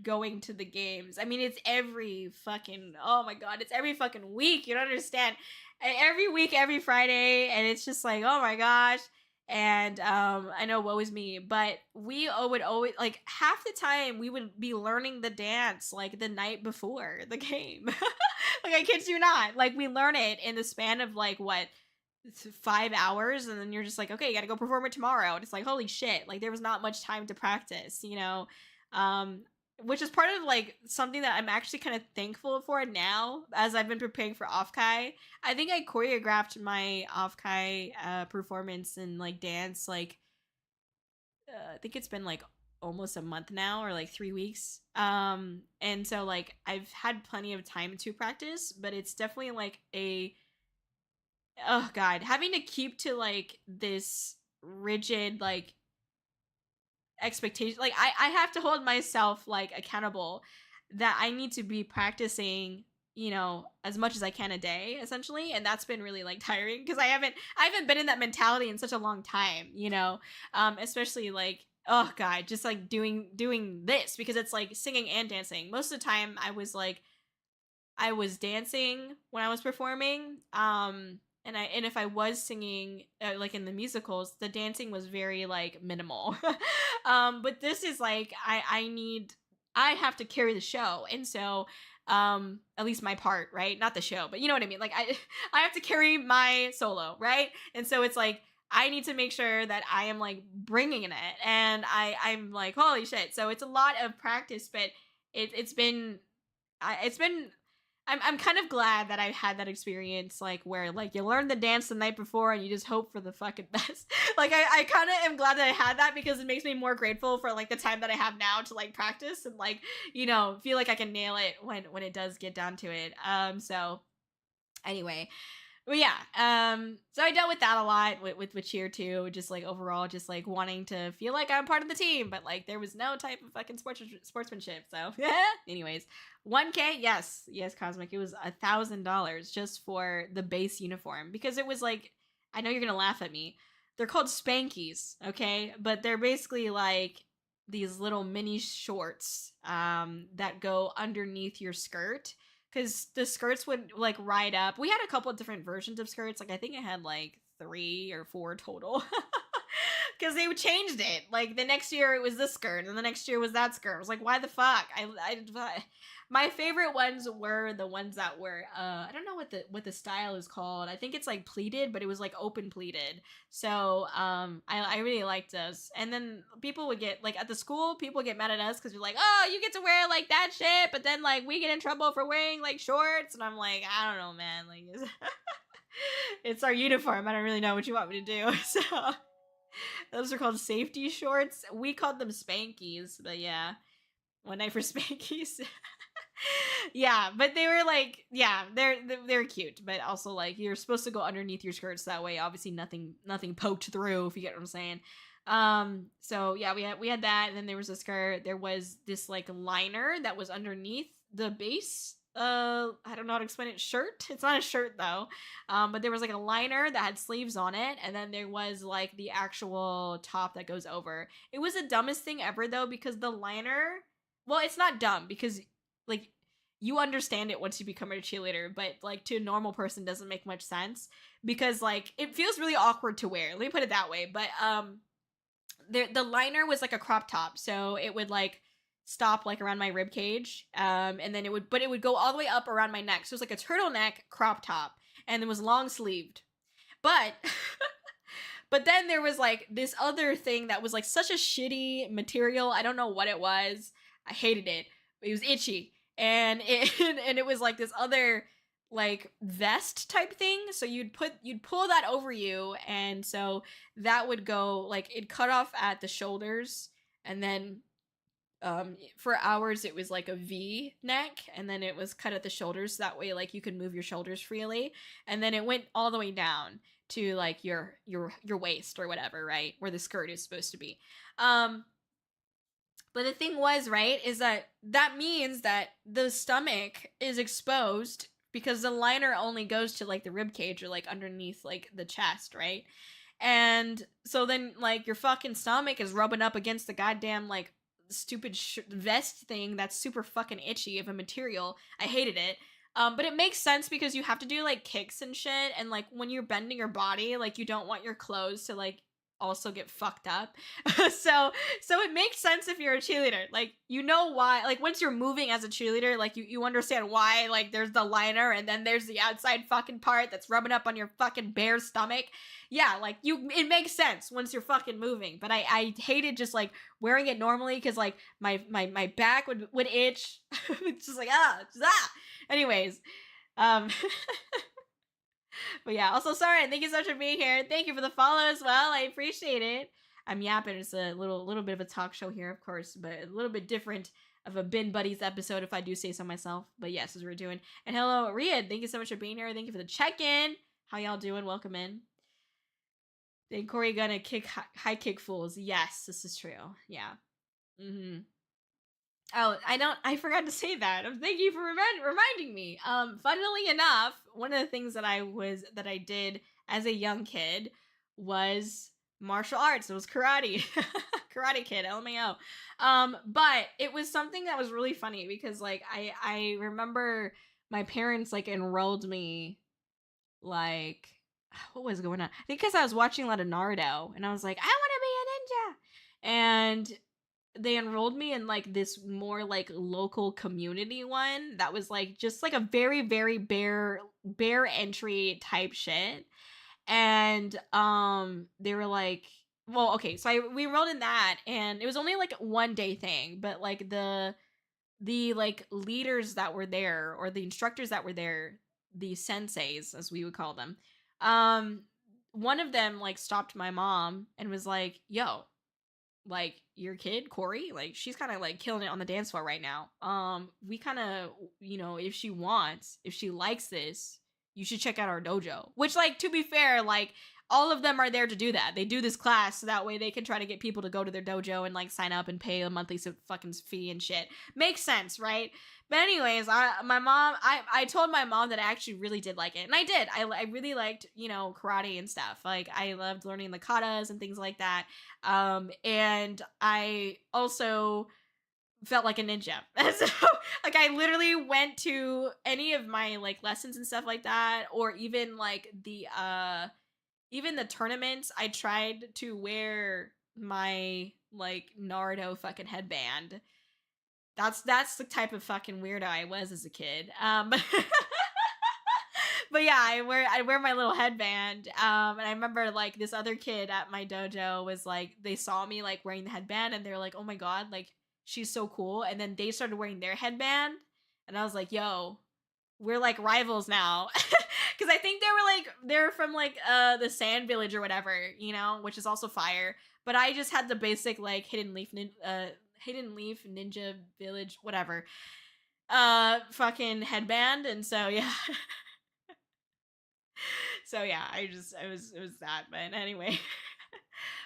going to the games. I mean, it's every fucking, oh my god, it's every fucking week. You don't understand. Every week, every Friday, and it's just like, oh my gosh. And I know woe is me, but we would always like half the time we would be learning the dance like the night before the game. Like I kid you not. Like we learn it in the span of like what 5 hours, and then you're just like, okay, you gotta go perform it tomorrow. And it's like, holy shit, like there was not much time to practice, you know. Um, which is part of like something that I'm actually kind of thankful for now as I've been preparing for Offkai. I think I choreographed my Offkai performance and like dance like I think it's been like almost a month now or like 3 weeks. And so like I've had plenty of time to practice, but it's definitely like a oh god, having to keep to like this rigid like expectation, like I have to hold myself like accountable that I need to be practicing, you know, as much as I can a day essentially. And that's been really like tiring because I haven't been in that mentality in such a long time, you know. Especially like oh god, just like doing this because it's like singing and dancing most of the time. I was dancing when I was performing. And if I was singing like in the musicals, the dancing was very like minimal. But this is like I have to carry the show. And so at least my part, right? Not the show, but you know what I mean? Like I have to carry my solo, right? And so it's like I need to make sure that I am like bringing it, and I'm like holy shit. So it's a lot of practice, but it's been I'm kind of glad that I had that experience, like where like you learn the dance the night before and you just hope for the fucking best. Like I kind of am glad that I had that because it makes me more grateful for like the time that I have now to like practice and like you know feel like I can nail it when it does get down to it. So anyway, well, yeah. So I dealt with that a lot with cheer too, just like overall, just like wanting to feel like I'm part of the team, but like there was no type of fucking sportsmanship. So yeah. Anyways, 1K, yes, Cosmic. It was $1,000 just for the base uniform because it was like I know you're gonna laugh at me. They're called Spankies, okay, but they're basically like these little mini shorts that go underneath your skirt because the skirts would like ride up. We had a couple of different versions of skirts. Like I think I had like 3 or 4 total. Because they changed it. Like the next year it was this skirt, and the next year was that skirt. I was like, why the fuck? My favorite ones were the ones that were I don't know what the style is called. I think it's like pleated, but it was like open pleated. So I really liked those. And then people would get like at the school, people get mad at us because we're like, oh, you get to wear like that shit, but then like we get in trouble for wearing like shorts, and I'm like, I don't know, man. Like it's our uniform. I don't really know what you want me to do. So those are called safety shorts. We called them Spankies, but yeah, one night for Spankies. Yeah, but they were like, yeah, they're cute, but also like you're supposed to go underneath your skirts that way. Obviously, nothing poked through. If you get what I'm saying. So yeah, we had that, and then there was a skirt. There was this like liner that was underneath the base. I don't know how to explain it. Shirt. It's not a shirt though. But there was like a liner that had sleeves on it, and then there was like the actual top that goes over. It was the dumbest thing ever though because the liner. Well, it's not dumb because like you understand it once you become a cheerleader, but like to a normal person doesn't make much sense because like it feels really awkward to wear. Let me put it that way. But the liner was like a crop top, so it would like stop like around my rib cage, and then it would go all the way up around my neck. So it was like a turtleneck crop top, and it was long sleeved. But but then there was like this other thing that was like such a shitty material. I don't know what it was. I hated it. It was itchy, and it was like this other like vest type thing. So you'd pull that over you, and so that would go like it cut off at the shoulders, and then for ours it was like a V neck, and then it was cut at the shoulders, so that way like you could move your shoulders freely, and then it went all the way down to like your waist or whatever, right, where the skirt is supposed to be. But the thing was, right, is that means that the stomach is exposed because the liner only goes to like the rib cage or like underneath like the chest, right? And so then like your fucking stomach is rubbing up against the goddamn like stupid vest thing that's super fucking itchy of a material. I hated it. But it makes sense because you have to do like kicks and shit, and like when you're bending your body, like you don't want your clothes to like also get fucked up. so it makes sense if you're a cheerleader. Like you know why, like once you're moving as a cheerleader, like you understand why like there's the liner and then there's the outside fucking part that's rubbing up on your fucking bare stomach. Yeah, like it makes sense once you're fucking moving. But I hated just like wearing it normally because like my back would itch. It's just like anyways. But yeah, also sorry, thank you so much for being here. Thank you for the follow as well. I appreciate it. I'm yapping. It's a little bit of a talk show here, of course, but a little bit different of a Bin Buddies episode, if I do say so myself. But yes, as we're doing. And hello, Riyadh. Thank you so much for being here. Thank you for the check-in. How y'all doing? Welcome in. Then Kōri gonna kick high kick fools. Yes, this is true. Yeah. Mm-hmm. Oh, I forgot to say that. Thank you for reminding me. Funnily enough, one of the things that I did as a young kid was martial arts. It was karate. Karate Kid, LMAO. But it was something that was really funny because like I remember my parents like enrolled me, like, what was going on? I think because I was watching a lot of Naruto and I was like, I want to be a ninja. And they enrolled me in like this more like local community one that was like just like a very very bare entry type shit. And they were like, well, okay, so we enrolled in that and it was only like 1 day thing, but like the like leaders that were there, or the instructors that were there, the senseis as we would call them, one of them like stopped my mom and was like, yo, like your kid Kōri, like she's kind of like killing it on the dance floor right now. We kind of, if she likes this, you should check out our dojo. Which, like, to be fair, like all of them are there to do that. They do this class so that way they can try to get people to go to their dojo and like sign up and pay a monthly fucking fee and shit. Makes sense, right? But anyways, I told my mom that I actually really did like it, and I did. I really liked, karate and stuff. Like I loved learning the katas and things like that. And I also felt like a ninja. So like I literally went to any of my like lessons and stuff like that, or even like the tournaments, I tried to wear my like Naruto fucking headband. That's the type of fucking weirdo I was as a kid. But yeah, I wear my little headband. And I remember like this other kid at my dojo was like, they saw me like wearing the headband and they're like, oh my god, like she's so cool. And then they started wearing their headband, and I was like, yo, we're like rivals now. Because I think they're from like the Sand Village or whatever, which is also fire. But I just had the basic like Hidden Leaf Ninja Village, whatever, fucking headband. And so yeah. So yeah, it was that. But anyway.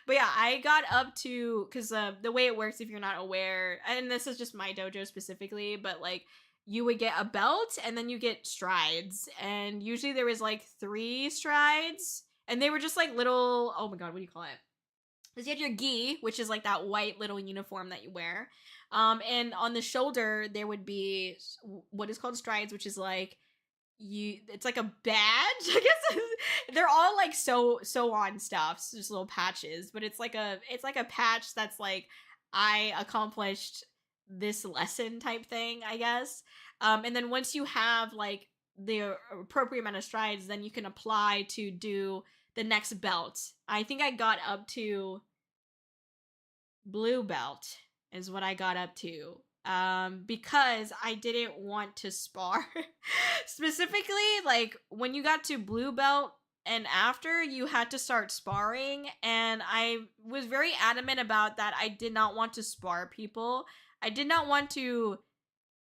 But yeah, I got up to, because the way it works, if you're not aware, and this is just my dojo specifically, but like you would get a belt and then you get strides, and usually there was like 3 strides, and they were just like little, oh my god, what do you call it? Because you had your gi, which is like that white little uniform that you wear, and on the shoulder there would be what is called strides, which is like it's like a badge, I guess. They're all like so on stuff, so just little patches, but it's like a patch that's like, I accomplished this lesson type thing, I guess. And then once you have like the appropriate amount of strides, then you can apply to do the next belt. I think I got up to blue belt is what I got up to. Because I didn't want to spar. Specifically, like when you got to blue belt and after, you had to start sparring, and I was very adamant about that. I did not want to spar people. I did not want to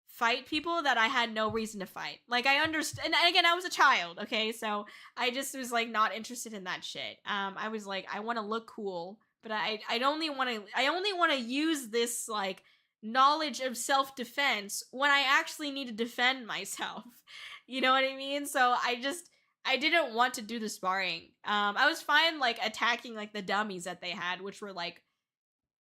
fight people that I had no reason to fight. Like, I understand, and again, I was a child, okay? So I just was like not interested in that shit. I was like, I want to look cool, but I only want to use this like knowledge of self-defense when I actually need to defend myself. You know what I mean? So I didn't want to do the sparring. I was fine like attacking like the dummies that they had, which were like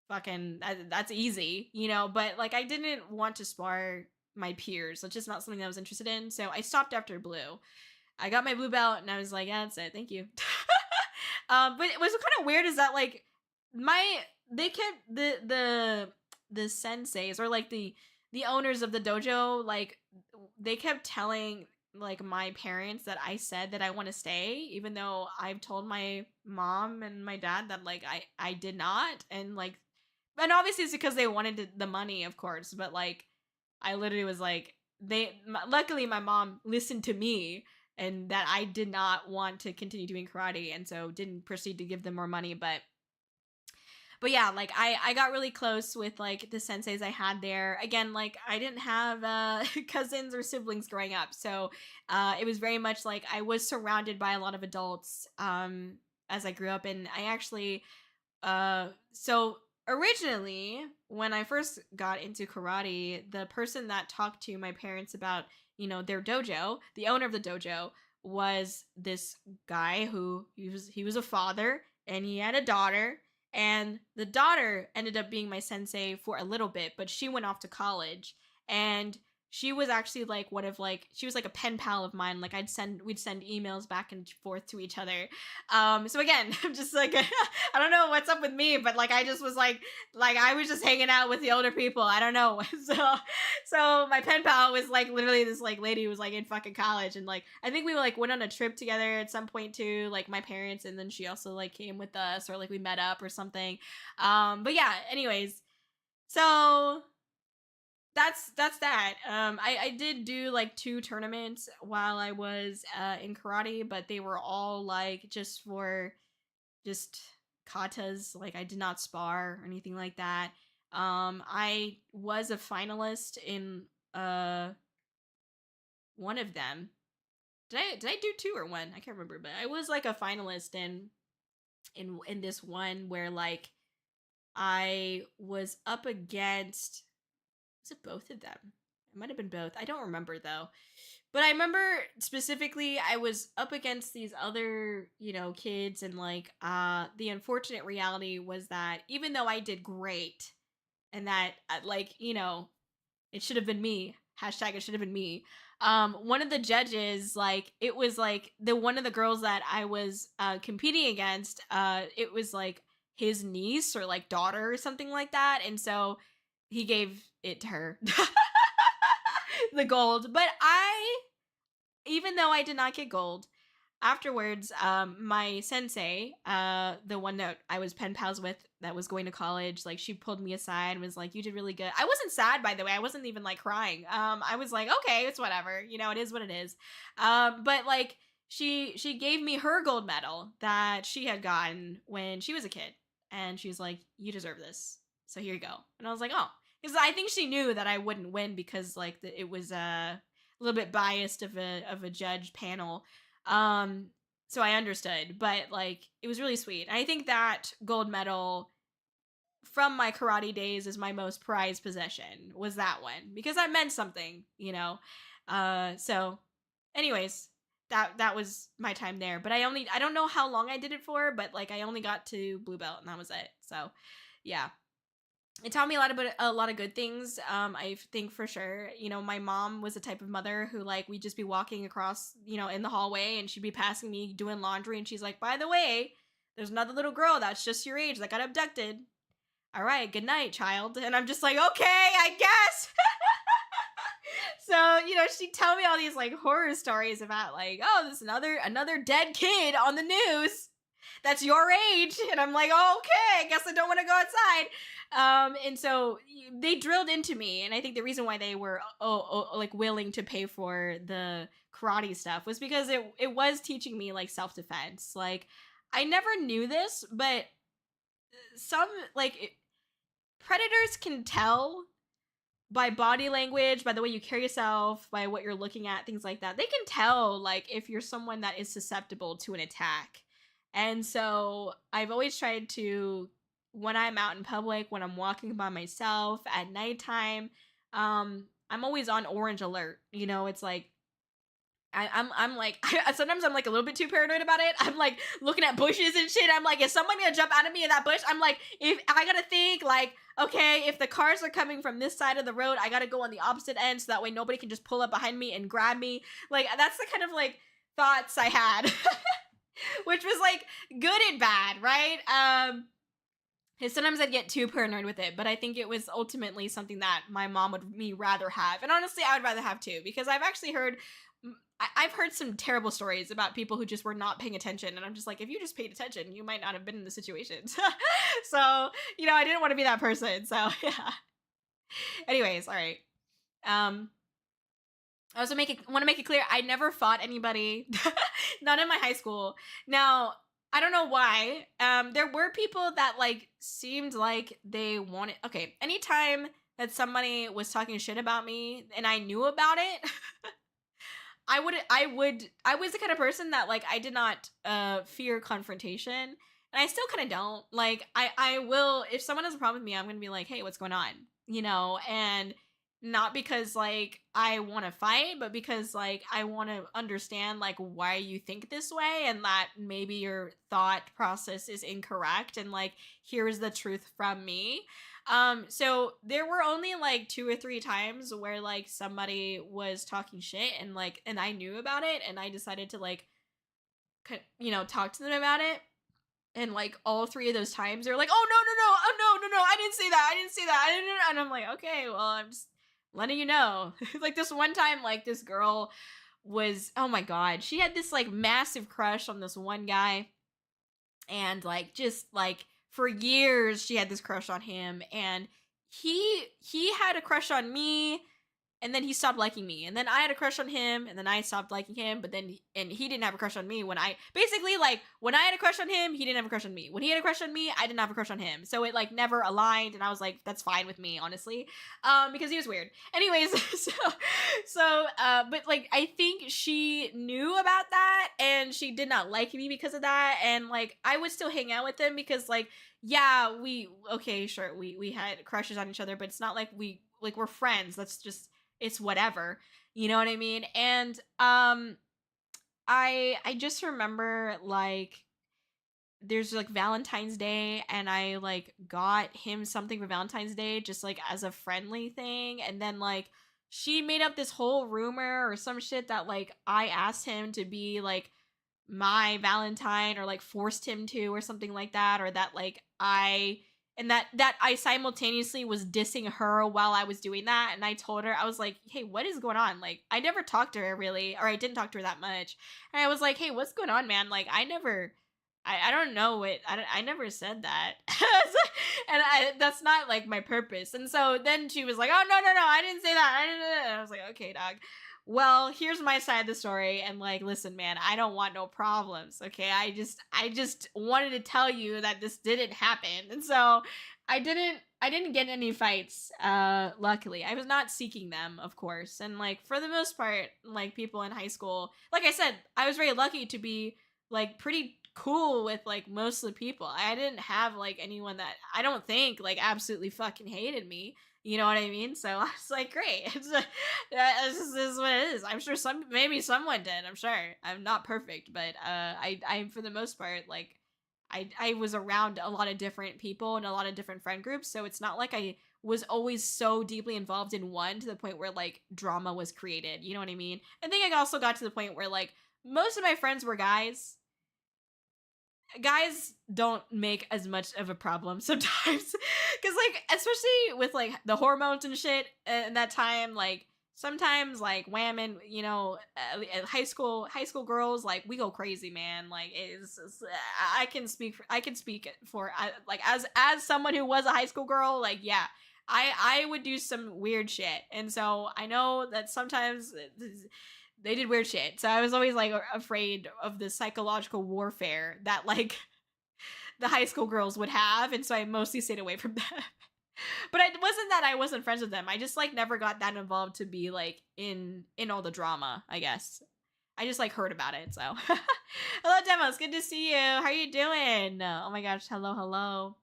fucking that's easy, you know, but like I didn't want to spar my peers. That's just not something I was interested in. So I stopped after blue. I got my blue belt and I was like, yeah, that's it. Thank you. But it was kind of weird is that like they kept the senseis or like the owners of the dojo, like they kept telling like my parents that I said that I want to stay, even though I've told my mom and my dad that like I did not, and like, and obviously it's because they wanted the money, of course, but like I literally was like, luckily my mom listened to me and that I did not want to continue doing karate, and so didn't proceed to give them more money. But yeah, like I got really close with like the senseis I had there. Again, like I didn't have cousins or siblings growing up, so it was very much like I was surrounded by a lot of adults as I grew up. And I actually so originally when I first got into karate, the person that talked to my parents about, you know, their dojo, the owner of the dojo, was this guy who he was a father and he had a daughter, and the daughter ended up being my sensei for a little bit, but she went off to college, and she was actually like one of like, she was like a pen pal of mine. Like we'd send emails back and forth to each other. So again, I'm just like I don't know what's up with me, but like I just was like I was just hanging out with the older people. I don't know. So my pen pal was like literally this like lady who was like in fucking college, and like I think we like went on a trip together at some point too, like my parents, and then she also like came with us, or like we met up or something. But yeah, anyways, so that's that. I did do like 2 tournaments while I was in karate, but they were all like just for just katas. Like I did not spar or anything like that. I was a finalist in one of them. Did I do 2 or 1? I can't remember, but I was like a finalist in this one where like I was up against, was it both of them? It might have been both. I don't remember though. But I remember specifically I was up against these other, you know, kids, and like the unfortunate reality was that even though I did great, and that like, you know, it should have been me. Hashtag it should have been me. One of the judges, like it was like the one of the girls that I was competing against, it was like his niece or like daughter or something like that. And so he gave it to her. The gold. But even though I did not get gold, afterwards, my sensei, the one that I was pen pals with that was going to college, like she pulled me aside and was like, you did really good. I wasn't sad, by the way. I wasn't even like crying. I was like, okay, it's whatever, you know, it is what it is. But like she gave me her gold medal that she had gotten when she was a kid, and she was like, you deserve this, so here you go. And I was like, oh, because I think she knew that I wouldn't win because like it was a little bit biased of a judge panel. So I understood, but like it was really sweet. And I think that gold medal from my karate days is my most prized possession, was that one, because that meant something, you know. So anyways, that was my time there. But I don't know how long I did it for, but like I only got to blue belt and that was it. So yeah, it taught me a lot of good things. I think for sure, you know, my mom was the type of mother who like we'd just be walking across, you know, in the hallway, and she'd be passing me doing laundry, and she's like, by the way, there's another little girl that's just your age that got abducted. All right, good night, child. And I'm just like, okay, I guess. So, you know, she'd tell me all these like horror stories about like, oh, there's another dead kid on the news that's your age. And I'm like, oh, okay, I guess I don't want to go outside. And so they drilled into me, and I think the reason why they were like willing to pay for the karate stuff was because it was teaching me like self-defense. Like I never knew this, but some like predators can tell by body language, by the way you carry yourself, by what you're looking at, things like that. They can tell like if you're someone that is susceptible to an attack. And so I've always tried to, when I'm out in public, when I'm walking by myself at nighttime, I'm always on orange alert. You know, it's like I'm like sometimes I'm like a little bit too paranoid about it. I'm like looking at bushes and shit. I'm like, is someone gonna jump out of me in that bush? I'm like, if I gotta think like, okay, if the cars are coming from this side of the road, I gotta go on the opposite end so that way nobody can just pull up behind me and grab me. Like that's the kind of like thoughts I had, which was like good and bad, right? And sometimes I'd get too paranoid with it, but I think it was ultimately something that my mom would me rather have, and honestly, I would rather have too, because I've actually heard I've heard some terrible stories about people who just were not paying attention, and I'm just like, if you just paid attention, you might not have been in the situations. So, you know, I didn't want to be that person. So, yeah. Anyways, all right. Um, I also want to make it clear I never fought anybody, not in my high school. Now, I don't know why. There were people that like seemed like they wanted. Okay, anytime that somebody was talking shit about me and I knew about it. I was the kind of person that like I did not fear confrontation, and I still kind of don't. Like I will, if someone has a problem with me, I'm going to be like, "Hey, what's going on?" You know, and not because like I want to fight, but because like I want to understand like why you think this way, and that maybe your thought process is incorrect, and like here's the truth from me. So there were only like 2 or 3 times where like somebody was talking shit and like, and I knew about it and I decided to like, you know, talk to them about it. And like all 3 of those times, they're like, "Oh no, no, no, oh no, no, no, I didn't say that, I didn't say that, I didn't." And I'm like, "Okay, well, I'm just letting you know." Like this one time, like this girl was, oh my god, she had this like massive crush on this one guy, and like just like for years she had this crush on him, and he had a crush on me, and then he stopped liking me, and then I had a crush on him, and then I stopped liking him, but then and he didn't have a crush on me when I basically like when I had a crush on him, he didn't have a crush on me. When he had a crush on me, I didn't have a crush on him. So it like never aligned, and I was like, that's fine with me, honestly. Because he was weird. Anyways, but like I think she knew about that and she did not like me because of that, and like I would still hang out with him because like yeah, we okay, sure, we had crushes on each other, but it's not like we're friends. That's just it's whatever, you know what I mean? And I just remember like there's like Valentine's Day, and I like got him something for Valentine's Day just like as a friendly thing, and then like she made up this whole rumor or some shit that like I asked him to be like my Valentine, or like forced him to, or something like that, or that like I and that I simultaneously was dissing her while I was doing that. And I told her, I was like, "Hey, what is going on?" Like I never talked to her really, or I didn't talk to her that much. And I was like, "Hey, what's going on, man? Like I don't know what I never said that." And that's not like my purpose. And so then she was like, "Oh no, no, no, I didn't say that, I didn't." And I was like, "Okay, dog, well, here's my side of the story, and like listen, man, I don't want no problems, okay? I just wanted to tell you that this didn't happen." And so I didn't get any fights, luckily. I was not seeking them, of course. And like for the most part, like people in high school, like I said, I was very lucky to be like pretty cool with like most of the people. I didn't have like anyone that I don't think like absolutely fucking hated me. You know what I mean? So I was like, great. This is what it is. I'm sure maybe someone did. I'm sure. I'm not perfect, but I for the most part, like, I was around a lot of different people and a lot of different friend groups. So it's not like I was always so deeply involved in one to the point where like drama was created. You know what I mean? I think I also got to the point where like most of my friends were guys don't make as much of a problem sometimes, because like especially with like the hormones and shit in that time, like sometimes like women, you know, high school girls, like we go crazy, man. Like I can speak for like as someone who was a high school girl, like yeah, I would do some weird shit, and so I know that sometimes they did weird shit. So I was always like afraid of the psychological warfare that like the high school girls would have, and so I mostly stayed away from them. But it wasn't that I wasn't friends with them. I just like never got that involved to be like in all the drama, I guess. I just like heard about it. So hello Demos, good to see you. How are you doing? Oh my gosh, hello, hello.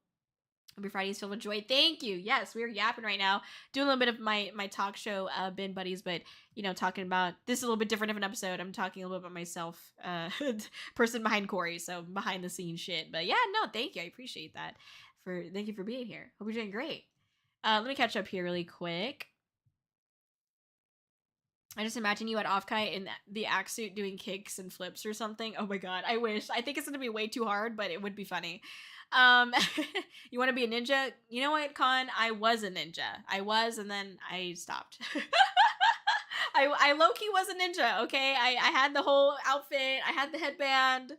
Happy Friday's filled with joy. Thank you. Yes, we're yapping right now. Doing a little bit of my talk show, Bin Buddies, but talking about this is a little bit different of an episode. I'm talking a little bit about myself, person behind Kōri, so behind the scenes shit. But yeah, no, thank you. I appreciate that. Thank you for being here. Hope you're doing great. Let me catch up here really quick. I just imagine you at Offkite in the axe suit doing kicks and flips or something. Oh my god, I wish. I think it's gonna be way too hard, but it would be funny. You want to be a ninja? You know what, Con? I was a ninja. I was, and then I stopped. I low-key was a ninja, okay? I had the whole outfit. I had the headband.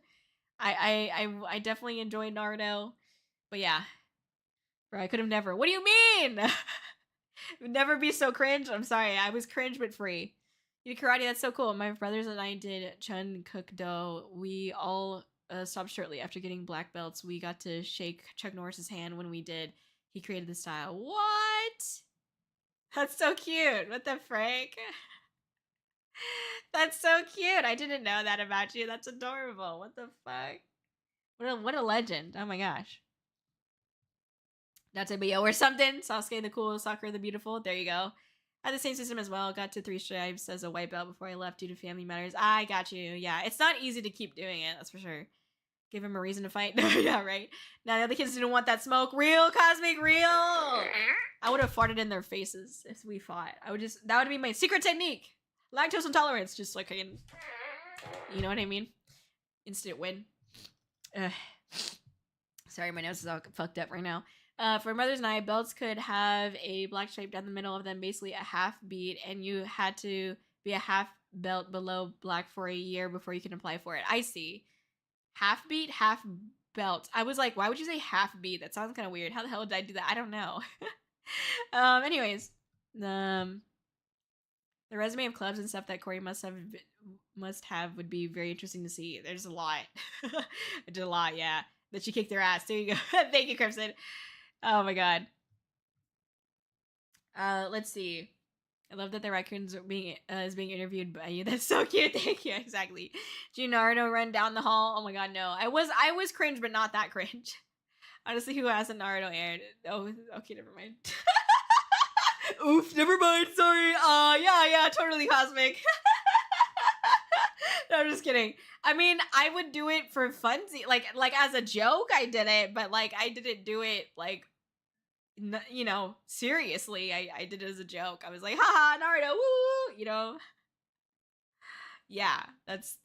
I definitely enjoyed Naruto. But yeah. Bro, I could have never. What do you mean? Would never be so cringe. I'm sorry. I was cringe but free. You did karate. That's so cool. My brothers and I did Chun Cook Do. We all stopped shortly after getting black belts. We got to shake Chuck Norris's hand when we did. He created the style. What? That's so cute. What the frick? That's so cute. I didn't know that about you. That's adorable. What the fuck? What a legend. Oh my gosh. That's a BO or something. Sasuke the cool, Sakura the beautiful. There you go. I had the same system as well. Got to 3 stripes as a white belt before I left due to family matters. I got you. Yeah, it's not easy to keep doing it. That's for sure. Give him a reason to fight. Yeah, right. Now the other kids didn't want that smoke. Real, Cosmic, real. I would have farted in their faces if we fought. That would be my secret technique. Lactose intolerance. Just like, you know what I mean? Instant win. Sorry, my nose is all fucked up right now. For mothers and I, belts could have a black stripe down the middle of them, basically a half beat, and you had to be a half belt below black for a year before you can apply for it. I see. Half beat, half belt. I was like, why would you say half beat? That sounds kind of weird. How the hell did I do that? I don't know. Anyways, the resume of clubs and stuff that Kōri must have would be very interesting to see. There's a lot. I did a lot, yeah. That she kicked their ass. There you go. Thank you, Crimson. Oh my god. Let's see. I love that the raccoons are is being interviewed by you. That's so cute. Thank you. Exactly. Did you Naruto run down the hall? Oh my god, no. I was cringe, but not that cringe. Honestly, who hasn't Naruto aired? Oh, okay, never mind. Oof, never mind. Sorry. Yeah, totally Cosmic. No, I'm just kidding. I mean, I would do it for funsies, like as a joke. I did it, but like I didn't do it like, seriously. I did it as a joke. I was like, haha, Naruto, woo, Yeah, that's.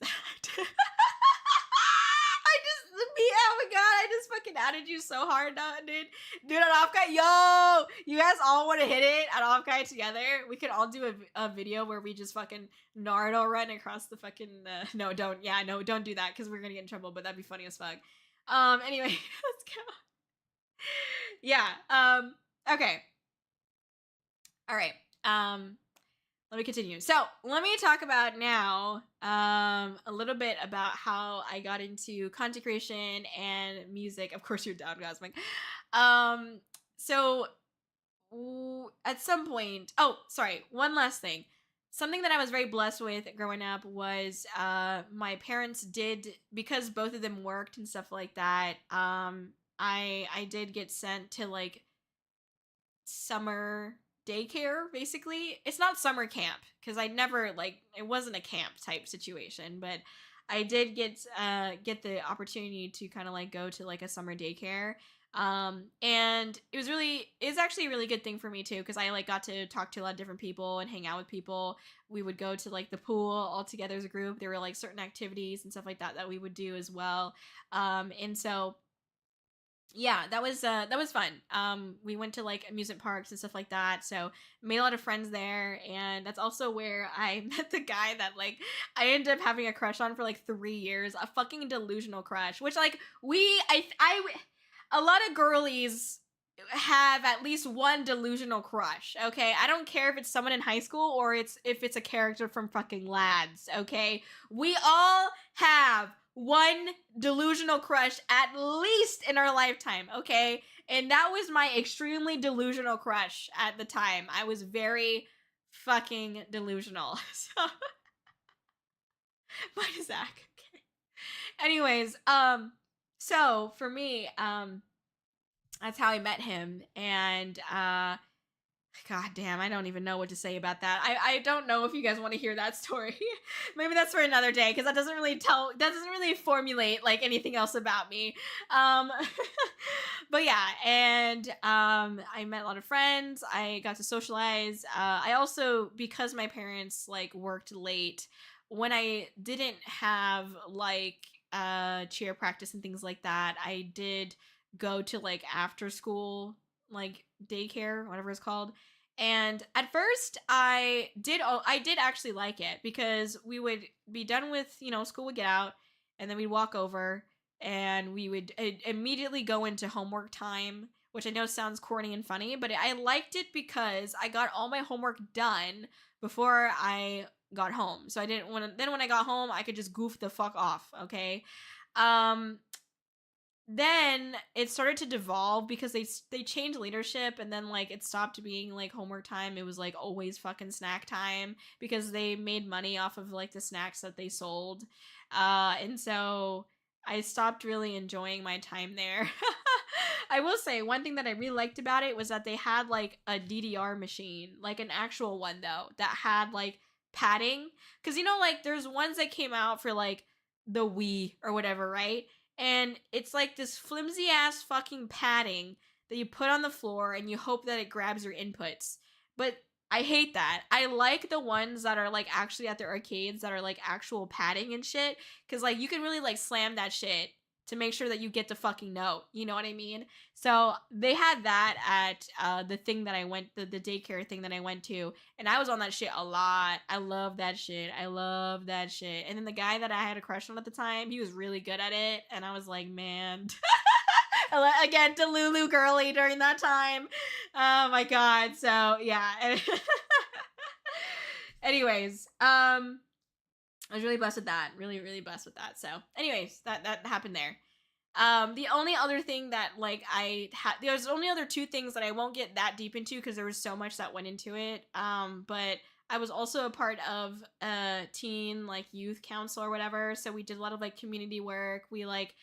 Oh my god, I just fucking added you so hard, dude. Dude, at Offkite, yo, you guys all want to hit it at Offkite together? We could all do a video where we just fucking Naruto run across the fucking, no, don't do that, because we're gonna get in trouble, but that'd be funny as fuck. Anyway, let's go. Yeah, okay. Alright, let me continue. So let me talk about now a little bit about how I got into content creation and music. Of course, you're down, Cosmic. So at some point, one last thing. Something that I was very blessed with growing up was my parents did, because both of them worked and stuff like that. I did get sent to like summer daycare, basically. It's not summer camp, because I never it wasn't a camp type situation, but I did get the opportunity to kind of like go to like a summer daycare, and it's actually a really good thing for me too, because I like got to talk to a lot of different people and hang out with people. We would go to like the pool all together as a group. There were like certain activities and stuff like that we would do as well, and so yeah, that was fun. We went to like amusement parks and stuff like that, so made a lot of friends there, and that's also where I met the guy that like I ended up having a crush on for like 3 years, a fucking delusional crush, which like a lot of girlies have at least one delusional crush, okay? I don't care if it's someone in high school or if it's a character from fucking Lads, okay? We all have one delusional crush at least in our lifetime, okay? And that was my extremely delusional crush at the time. I was very fucking delusional. So, mine is Zach. Okay. Anyways, so for me, that's how I met him. And God damn, I don't even know what to say about that. I don't know if you guys want to hear that story. Maybe that's for another day, because that doesn't really formulate like anything else about me. Um but yeah, and I met a lot of friends. I got to socialize. I also, because my parents like worked late, when I didn't have like cheer practice and things like that, I did go to like after school like daycare, whatever it's called. And at first I did actually like it, because we would be done with, school would get out, and then we'd walk over and we would immediately go into homework time, which I know sounds corny and funny, but I liked it because I got all my homework done before I got home. So I didn't want to, then when I got home, I could just goof the fuck off, okay? Um then it started to devolve because they changed leadership, and then like it stopped being like homework time. It was like always fucking snack time, because they made money off of like the snacks that they sold. And so I stopped really enjoying my time there. I will say one thing that I really liked about it was that they had like a DDR machine, like an actual one though, that had like padding. Cause like there's ones that came out for like the Wii or whatever, right? And it's like this flimsy ass fucking padding that you put on the floor and you hope that it grabs your inputs. But I hate that. I like the ones that are like actually at the arcades that are like actual padding and shit, cuz like you can really like slam that shit to make sure that you get the fucking note. You know what I mean? So they had that at the thing that I went, the daycare thing that I went to, and I was on that shit a lot. I love that shit. I love that shit. And then the guy that I had a crush on at the time, he was really good at it, and I was like, man. Again, Delulu girly during that time. Oh my god. So yeah. Anyways, I was really blessed with that. Really, really blessed with that. So, anyways, that happened there. The only other thing that like there's only other two things that I won't get that deep into because there was so much that went into it. But I was also a part of a teen like youth council or whatever. So we did a lot of like community work. We would like,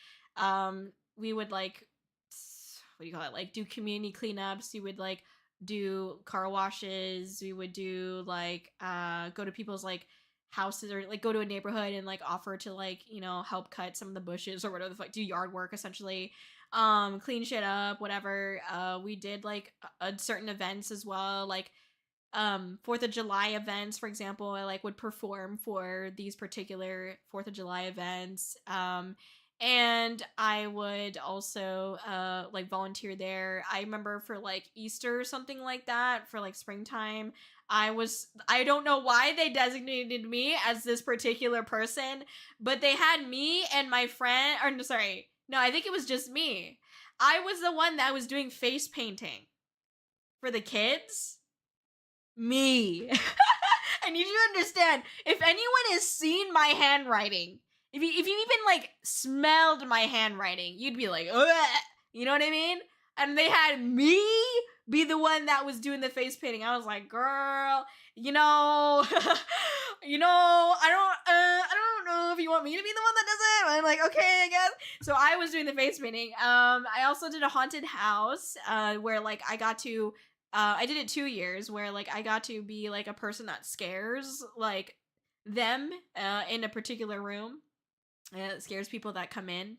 what do you call it? Like do community cleanups. We would like do car washes. We would do like go to people's like houses, or like go to a neighborhood and like offer to like help cut some of the bushes or whatever the fuck, do yard work essentially, clean shit up, whatever. We did like certain events as well, like 4th of July events, for example. I like would perform for these particular 4th of July events. And I would also like volunteer there. I remember for like Easter or something like that, for like springtime, I don't know why they designated me as this particular person, but they had me and my friend, or no, sorry, no, I think it was just me. I was the one that was doing face painting for the kids. Me. I need you to understand, if anyone has seen my handwriting, if you even like smelled my handwriting, you'd be like, ugh! You know what I mean? And they had me be the one that was doing the face painting. I was like, girl, I don't know if you want me to be the one that does it. I'm like, okay, I guess. So I was doing the face painting. I also did a haunted house, where like I got to, I did it 2 years, where like I got to be like a person that scares like them in a particular room. It scares people that come in.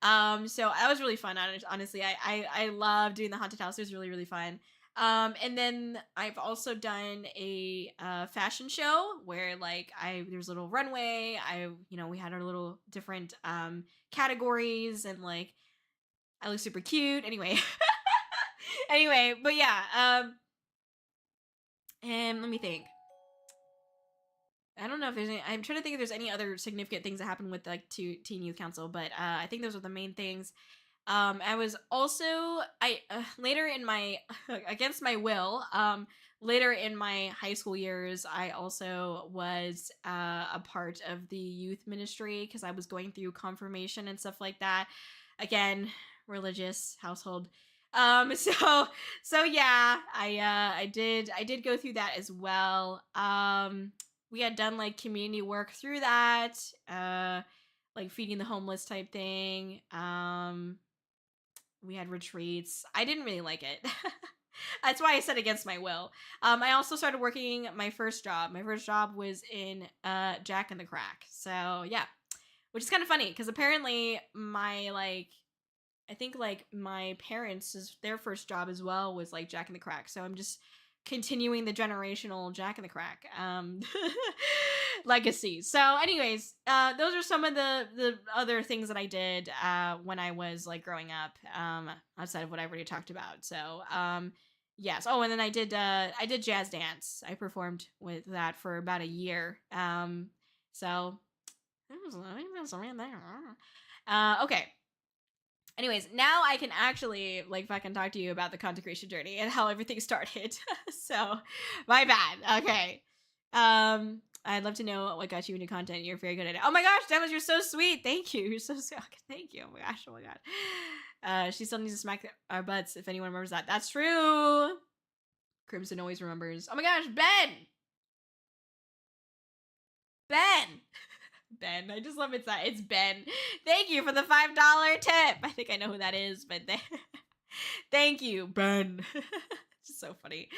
So that was really fun. Honestly, I love doing the haunted house. It was really, really fun. And then I've also done a fashion show where like there's a little runway. We had our little different categories, and like I look super cute. Anyway, anyway, but yeah. And let me think. I don't know if there's any, I'm trying to think if there's any other significant things that happened with like teen youth council, but I think those are the main things. I was also later in my against my will, later in my high school years, I also was a part of the youth ministry because I was going through confirmation and stuff like that. Again, religious household. So yeah, I did go through that as well. We had done like community work through that, like feeding the homeless type thing. We had retreats. I didn't really like it. That's why I said against my will. I also started working my first job. My first job was in Jack in the Crack. So yeah, which is kind of funny because apparently my like I think like my parents' their first job as well was like Jack in the Crack. So I'm just continuing the generational Jack in the Crack legacy. So, anyways, those are some of the other things that I did when I was like growing up, outside of what I already talked about. So, yes. Oh, and then I did jazz dance. I performed with that for about a year. So it was around there. Okay. Anyways, now I can actually like fucking talk to you about the content creation journey and how everything started. So, my bad. Okay. I'd love to know what got you into content. You're very good at it. Oh my gosh, Demas, you're so sweet. Thank you. You're so sweet. Okay, thank you. Oh my gosh. Oh my god. She still needs to smack our butts if anyone remembers that. That's true. Crimson always remembers. Oh my gosh, Ben. Ben. Ben. I just love it's that. It's Ben. Thank you for the $5 tip. I think I know who that is, but thank you, Ben. It's just so funny.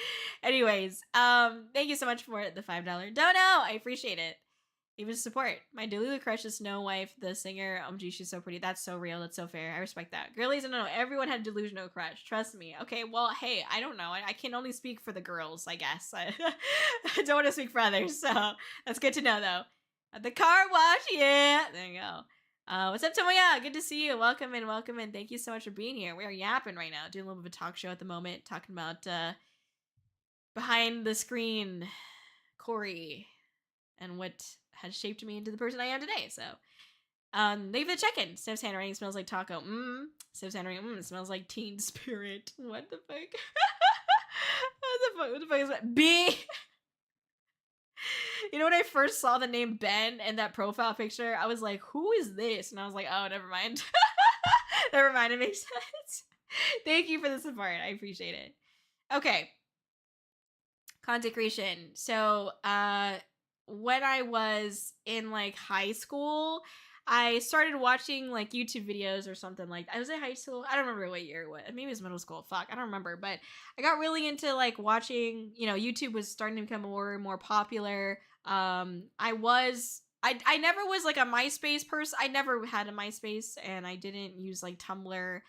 Anyways, thank you so much for the $5 dono. I appreciate it. Even support. My Delulu crush is Snow Wife, the singer. OMG, she's so pretty. That's so real. That's so fair. I respect that. Girlies, no, everyone had delusional crush. Trust me. Okay, well, hey, I don't know. I can only speak for the girls, I guess. I don't want to speak for others, so that's good to know, though. At the car wash, yeah. There you go. What's up, Tomoya? Good to see you. Welcome in, welcome in. Thank you so much for being here. We are yapping right now, doing a little bit of a talk show at the moment, talking about behind the screen Kōri and what has shaped me into the person I am today. So, leave the check-in. Sniff's handwriting smells like taco. Sniff's handwriting smells like teen spirit. What the fuck? What the fuck is that? B. You know, when I first saw the name Ben in that profile picture, I was like, who is this? And I was like, oh, never mind. Never mind, it makes sense. Thank you for the support. I appreciate it. Okay. Content creation. So, when I was in like high school, I started watching like YouTube videos or something like that. I was in high school. I don't remember what year it was. Maybe it was middle school. Fuck, I don't remember. But I got really into like watching, YouTube was starting to become more and more popular. I never was like a MySpace person. I never had a MySpace and I didn't use like Tumblr.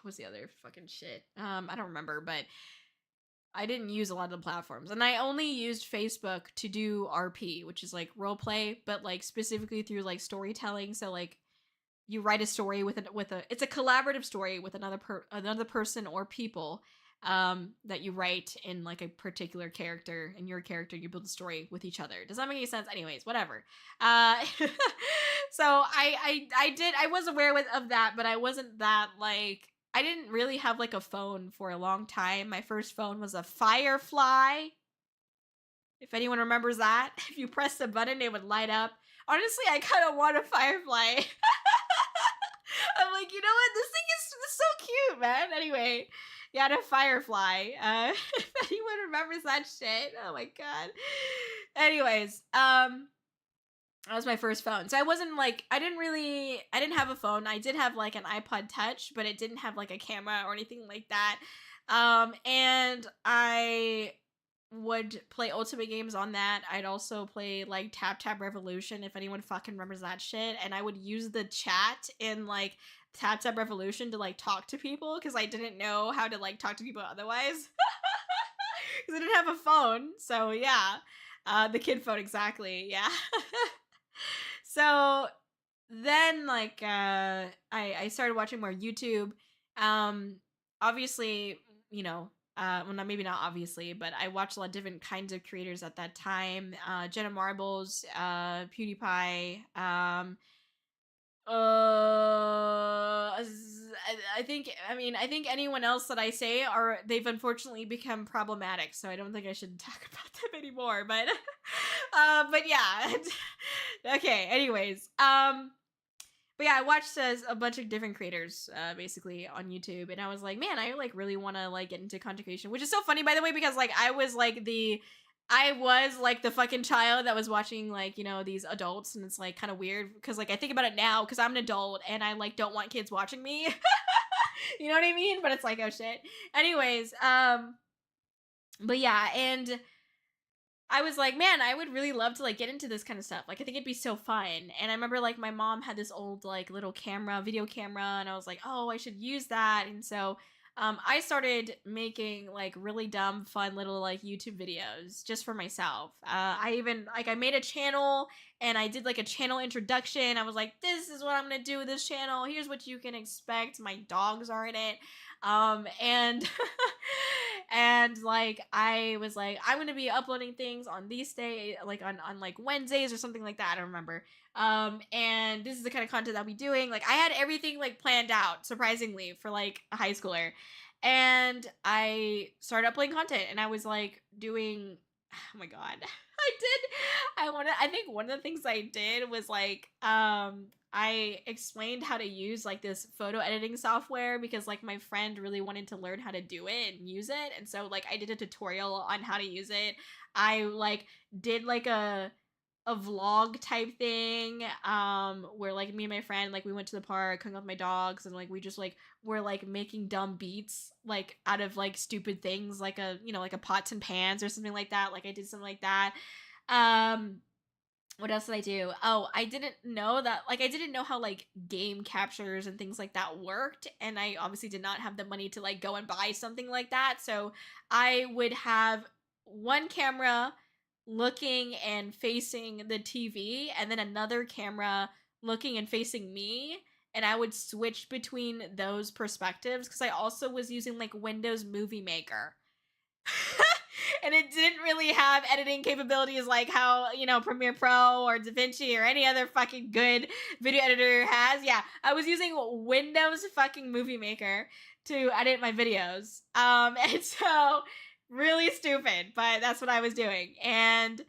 What's the other fucking shit? I don't remember, but I didn't use a lot of the platforms, and I only used Facebook to do RP, which is like role play, but like specifically through like storytelling. So like you write a story with it's a collaborative story with another person or people that you write in like a particular character, and your character, you build a story with each other. Does that make any sense? Anyways, whatever. So I was aware of that, but I wasn't that like, I didn't really have like a phone for a long time. My first phone was a Firefly. If anyone remembers that, if you pressed the button, it would light up. Honestly, I kind of want a Firefly. I'm like, you know what? This thing is so cute, man. Anyway, yeah, a Firefly. If anyone remembers that shit, oh my god. Anyways, that was my first phone. So I wasn't like, I didn't have a phone. I did have like an iPod Touch, but it didn't have like a camera or anything like that. And I would play Ultimate games on that. I'd also play like Tap Tap Revolution, if anyone fucking remembers that shit. And I would use the chat in like Tap Tap Revolution to like talk to people, because I didn't know how to like talk to people otherwise. Because I didn't have a phone. So yeah. The kid phone, exactly. Yeah. So then like I started watching more YouTube. Obviously, well, maybe not obviously, but I watched a lot of different kinds of creators at that time. Jenna Marbles, PewDiePie, I think anyone else that I say they've unfortunately become problematic, so I don't think I should talk about them anymore, but yeah. Okay, anyways, but But yeah, I watched a bunch of different creators basically on YouTube, and I was like, man, I like really want to like get into content creation, which is so funny, by the way, because like I was like the fucking child that was watching like, you know, these adults, and it's like kind of weird because like I think about it now because I'm an adult and I like don't want kids watching me. You know what I mean? But it's like, oh shit. Anyways, but yeah, and I was like, man, I would really love to like get into this kind of stuff. Like, I think it'd be so fun. And I remember like my mom had this old like little camera, video camera, and I was like, oh, I should use that. And so I started making like really dumb, fun little like YouTube videos just for myself. I even like I made a channel and I did like a channel introduction. I was like, this is what I'm gonna do with this channel. Here's what you can expect. My dogs are in it. And and like I was like, I'm gonna be uploading things on these days, like on like Wednesdays or something like that. I don't remember. And this is the kind of content I'll be doing. Like I had everything like planned out, surprisingly, for like a high schooler. And I started uploading content and I was like doing, oh my god. I think one of the things I did was like I explained how to use like this photo editing software because like my friend really wanted to learn how to do it and use it, and so like I did a tutorial on how to use it. I like did like a vlog type thing where like me and my friend like we went to the park, hung out with my dogs, and like we just like were like making dumb beats like out of like stupid things like a, you know, like a pots and pans or something like that. Like I did something like that. What else did I do? Oh, I didn't know that, like, I didn't know how, like, game captures and things like that worked, and I obviously did not have the money to, like, go and buy something like that, so I would have one camera looking and facing the TV, and then another camera looking and facing me, and I would switch between those perspectives, because I also was using, like, Windows Movie Maker. And it didn't really have editing capabilities like how, you know, Premiere Pro or DaVinci or any other fucking good video editor has. Yeah, I was using Windows fucking Movie Maker to edit my videos. And so really stupid, but that's what I was doing. And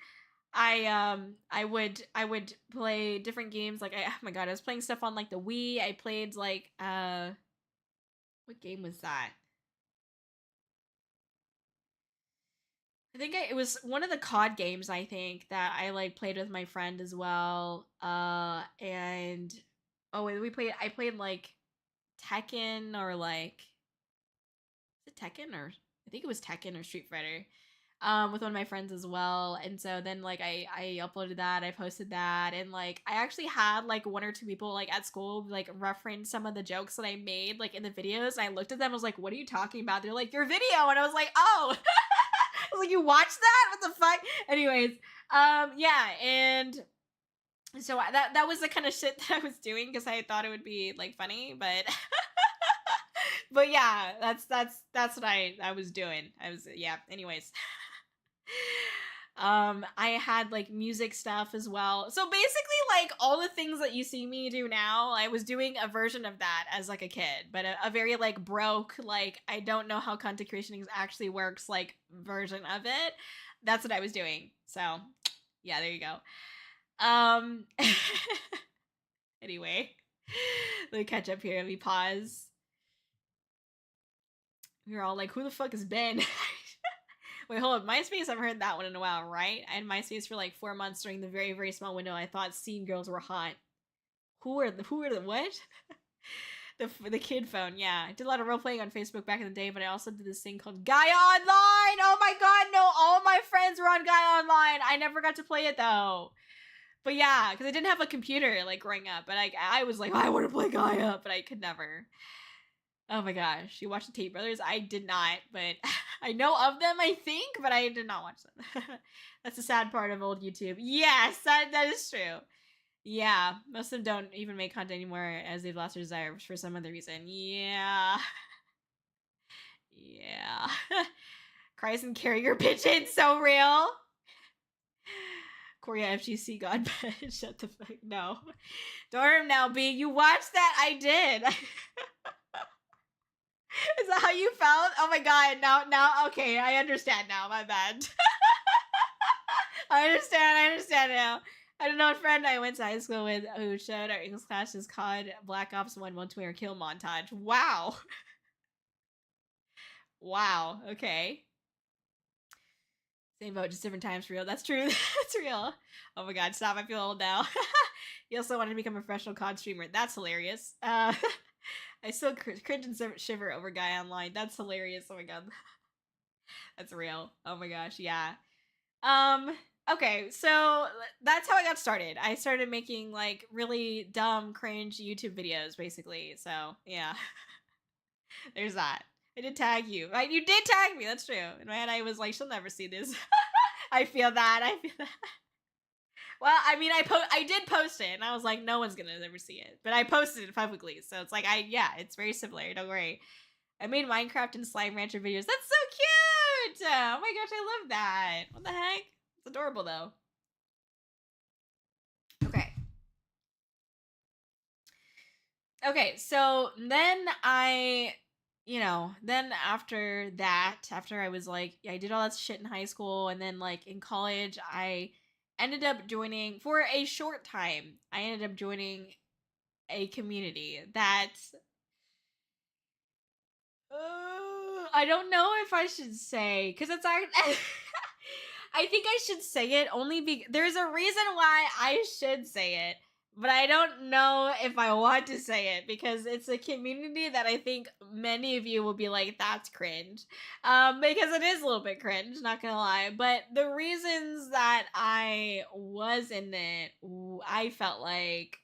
I would play different games. Like oh my god, I was playing stuff on like the Wii. I played like what game was that? I think it was one of the COD games, I think, that I like played with my friend as well. And oh, wait, I played like Tekken or like is it Tekken or I think it was Tekken or Street Fighter. With one of my friends as well. And so then like I uploaded that, I posted that, and like I actually had like one or two people like at school like reference some of the jokes that I made like in the videos. And I looked at them, I was like, what are you talking about? They're like, your video, and I was like, oh. I was like, you watched that? What the fuck? Anyways, yeah, and so that was the kind of shit that I was doing because I thought it would be like funny, but but yeah, that's what I was doing. I was yeah. Anyways. I had like music stuff as well. So basically like all the things that you see me do now, I was doing a version of that as like a kid, but a very like broke, like I don't know how content creation actually works like version of it. That's what I was doing. So yeah, there you go. Anyway, let me catch up here. Let me pause. We were all like, who the fuck is Ben? Wait, hold up. MySpace, I've heard that one in a while, right? I had MySpace for like 4 months during the very, very small window. I thought scene girls were hot. Who are the what? the kid phone, yeah. I did a lot of role playing on Facebook back in the day, but I also did this thing called Gaia Online. Oh my god, no, all my friends were on Gaia Online. I never got to play it though. But yeah, because I didn't have a computer like growing up, but I was like, oh, I want to play Gaia, but I could never. Oh my gosh, you watched the Tate Brothers? I did not, but I know of them, I think, but I did not watch them. That's the sad part of old YouTube. Yes, that is true. Yeah, most of them don't even make content anymore as they've lost their desire for some other reason. Yeah. Yeah. Cries and carrier pigeon, so real. Korea FGC God shut the fuck no. Dorm now, B. You watched that? I did. Is that how you felt? Oh my god, now, okay, I understand now, my bad. I understand now. I don't know a friend I went to high school with who showed our English class his COD Black Ops 1 multiplayer kill montage. Wow. Wow. Okay. Same boat, just different times for real. That's true. That's real. Oh my god, stop. I feel old now. He also wanted to become a professional COD streamer. That's hilarious. I still cringe and shiver over guy online. That's hilarious. Oh my god. That's real. Oh my gosh, yeah. Okay, so that's how I got started. I started making like really dumb, cringe YouTube videos, basically. So yeah, there's that. I did tag you. Right? You did tag me. That's true. In my head, I was like, she'll never see this. I feel that. I feel that. Well, I mean, I did post it, and I was like, no one's gonna ever see it, but I posted it publicly, so it's like yeah, it's very similar. Don't worry. I made Minecraft and Slime Rancher videos. That's so cute! Oh my gosh, I love that. What the heck? It's adorable though. Okay. Okay, so then then after that, after I was like, I did all that shit in high school, and then like in college, I ended up joining, for a short time, I ended up joining a community that I don't know if I should say, because it's actually, I think I should say it only because there's a reason why I should say it, but I don't know if I want to say it because it's a community that I think many of you will be like, that's cringe. Because it is a little bit cringe, not gonna lie. But the reasons that I was in it, I felt like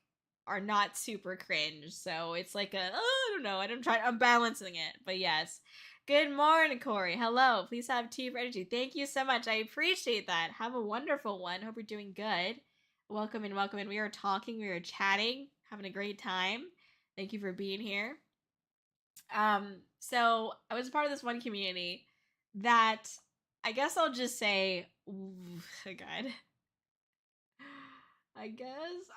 are not super cringe. So it's like I don't know. I'm balancing it. But yes. Good morning, Kōri. Hello. Please have tea for energy. Thank you so much. I appreciate that. Have a wonderful one. Hope you're doing good. Welcome in, welcome in. We are talking, we are chatting, having a great time. Thank you for being here. So I was a part of this one community that I guess I'll just say, oh god. I guess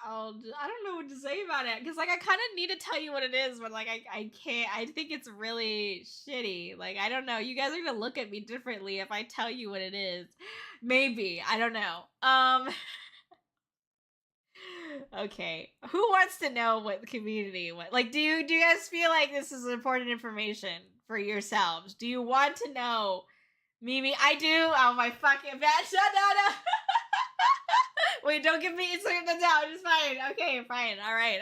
I don't know what to say about it because like I kind of need to tell you what it is, but like I can't. I think it's really shitty. Like I don't know. You guys are gonna look at me differently if I tell you what it is. Maybe I don't know. Okay, who wants to know what the community? What like do you guys feel like this is important information for yourselves? Do you want to know? Mimi, I do. Oh my fucking bad. Shut up. Wait, don't give me Instagram the down. It's fine. Okay, fine. All right.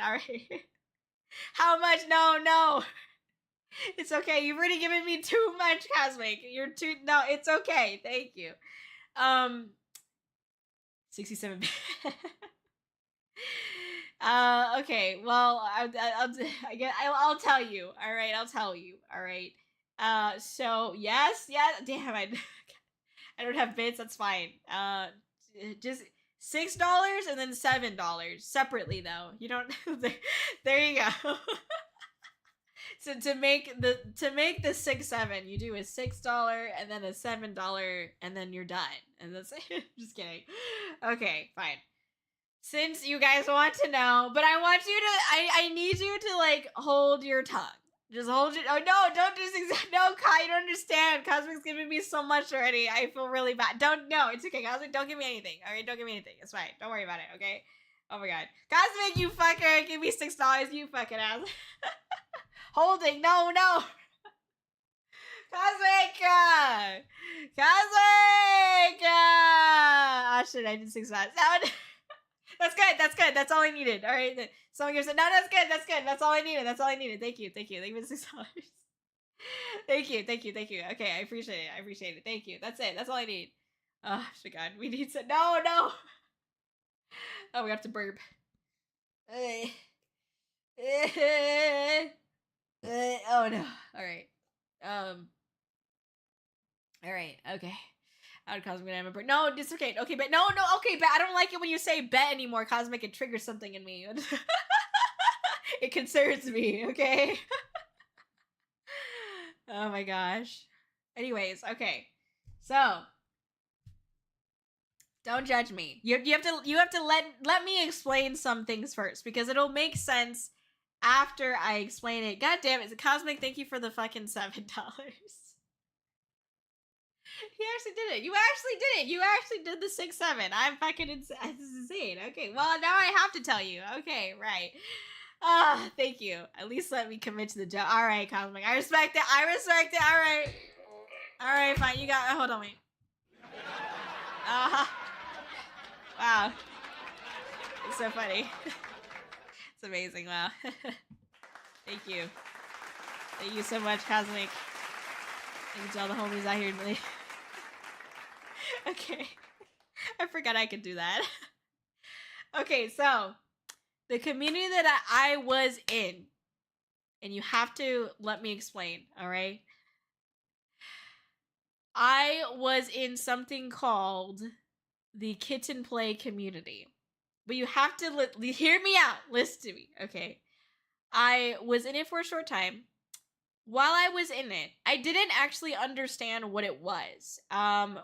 How much? No. It's okay. You've already given me too much, Cosmic. You're too. No, it's okay. Thank you. 67. Okay. Well, I'll tell you. All right. I'll tell you. All right. So yes. Damn, I don't have bits. That's fine. Just $6 and then $7 separately though. You don't. There you go. So to make the 6-7, you do a $6 and then a $7 and then you're done. And that's just kidding. Okay, fine. Since you guys want to know, but I want you to. I need you to like hold your tongue. Just hold it. Oh no! Don't do this. No, Kai, you don't understand. Cosmic's giving me so much already. I feel really bad. No, it's okay, Cosmic. Don't give me anything. All right, don't give me anything. It's fine. Don't worry about it. Okay. Oh my god, Cosmic, you fucker! Give me $6. You fucking ass. Holding. No. Cosmic. Cosmic. Oh shit! I did $6. That's good. That's all I needed. All right. Someone gives it. No, that's good. That's all I needed. Thank you. Thank you for $6. Thank you. Okay, I appreciate it. Thank you. That's it. That's all I need. Oh, God. We need some. No. Oh, we have to burp. Oh, no. All right. All right. Okay. Cosmic and Amber. No, it's okay. Okay, but no. Okay, but I don't like it when you say bet anymore. Cosmic, it triggers something in me. It concerns me. Okay. Oh my gosh. Anyways, okay. So don't judge me. You have to let me explain some things first because it'll make sense after I explain it. God damn it, Cosmic. Thank you for the fucking $7. You actually did it. You actually did it. You actually did the 6-7. I'm fucking insane. This is insane. Okay, well now I have to tell you. Okay, right. Ah, thank you. At least let me commit to the job. All right, Cosmic. I respect it. I respect it. All right. All right, fine. You got. Hold on, wait. Wow. It's so funny. It's amazing. Wow. Thank you. Thank you so much, Cosmic. Thank you to all the homies out here. Okay. I forgot I could do that. Okay, so the community that I was in, and you have to let me explain, all right? I was in something called the Kitten Play community. But you have to hear me out. Listen to me, okay? I was in it for a short time. While I was in it, I didn't actually understand what it was.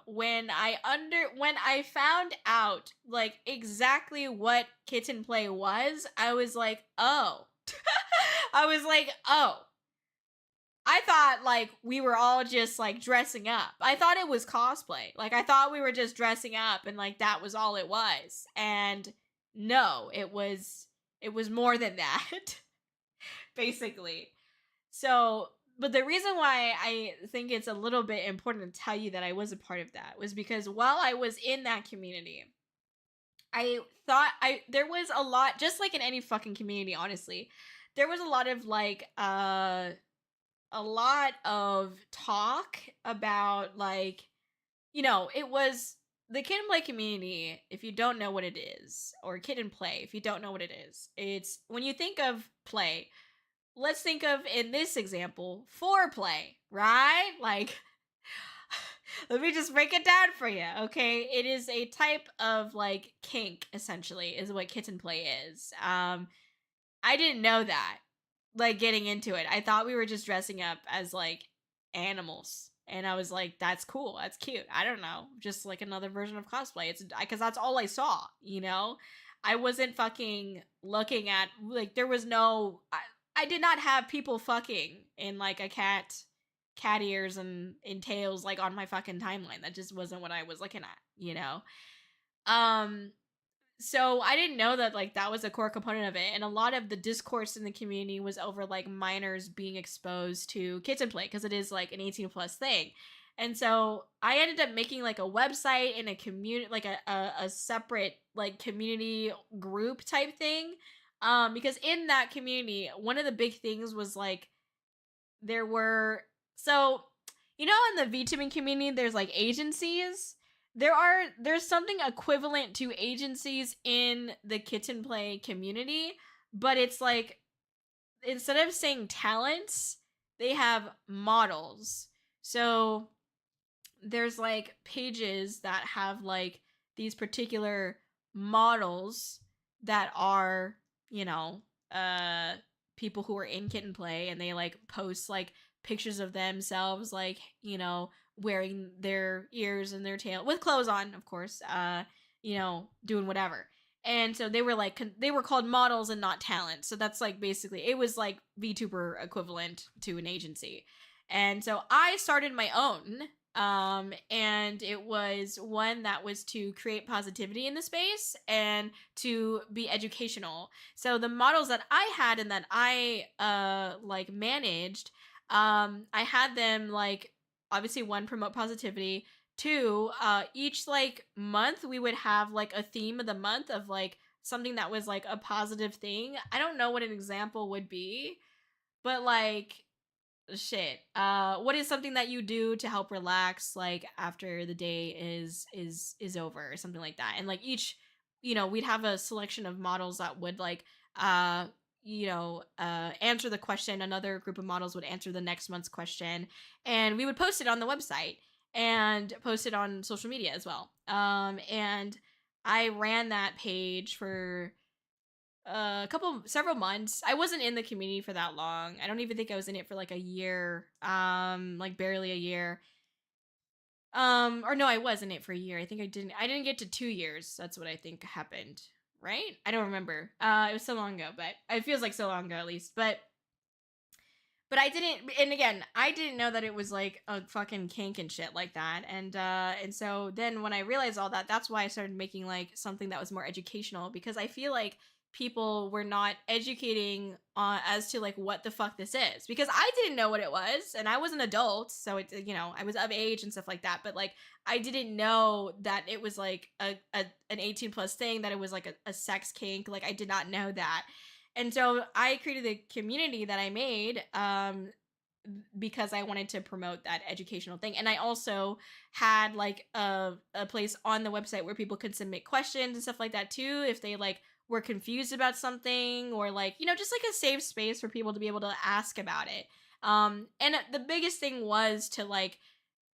When I found out like exactly what Kitten Play was, I was like, oh. I was like, oh. I thought like we were all just like dressing up. I thought it was cosplay. Like I thought we were just dressing up and like that was all it was. And no, it was more than that. Basically. So, but the reason why I think it's a little bit important to tell you that I was a part of that was because while I was in that community, I thought there was a lot, just like in any fucking community, honestly, there was a lot of like a lot of talk about like, you know, it was the Kid and Play community. If you don't know what it is, or Kid and Play, if you don't know what it is, it's when you think of play, let's think of in this example foreplay, right? Like let me just break it down for you, okay? It is a type of like kink, essentially, is what kitten play is. I didn't know that, like getting into it. I thought we were just dressing up as like animals. And I was like, that's cool. That's cute. I don't know. Just like another version of cosplay. It's because that's all I saw, you know? I wasn't fucking looking at, like, there was no, I did not have people fucking in like a cat ears and in tails like on my fucking timeline. That just wasn't what I was looking at, you know? Um, so I didn't know that like that was a core component of it, and a lot of the discourse in the community was over like minors being exposed to kitten play because it is like an 18 plus thing. And so I ended up making like a website and a community, like a separate like community group type thing, because in that community one of the big things was like there were, so you know, in the VTubing community there's like agencies. There's something equivalent to agencies in the kitten play community, but it's like instead of saying talents, they have models. So there's like pages that have like these particular models that are, you know, people who are in kitten play, and they like post like pictures of themselves, like, you know, wearing their ears and their tail with clothes on, of course, you know, doing whatever. And so they were like they were called models and not talent. So that's like basically it was like VTuber equivalent to an agency. And so I started my own, and it was one that was to create positivity in the space and to be educational. So the models that I had and that I like managed, I had them like obviously one, promote positivity, two, each like month we would have like a theme of the month of like something that was like a positive thing. I don't know what an example would be, but like shit, what is something that you do to help relax like after the day is over, or something like that. And like each, you know, we'd have a selection of models that would like you know, answer the question. Another group of models would answer the next month's question, and we would post it on the website and post it on social media as well. And I ran that page for several months. I wasn't in the community for that long. I don't even think I was in it for like a year, like barely a year. Or no, I was in it for a year. I think I didn't get to 2 years. That's what I think happened, right? I don't remember. It was so long ago, but it feels like so long ago at least. But But I didn't, and again, I didn't know that it was like a fucking kink and shit like that. And so then when I realized all that, that's why I started making like something that was more educational, because I feel like people were not educating as to like what the fuck this is, because I didn't know what it was and I was an adult, so it, I was of age and stuff like that, but like I didn't know that it was like an 18 plus thing, that it was like a sex kink. Like I did not know that. And so I created a community that I made, because I wanted to promote that educational thing. And I also had like a place on the website where people could submit questions and stuff like that too, if they like were confused about something, or like, just like a safe space for people to be able to ask about it. And the biggest thing was to like,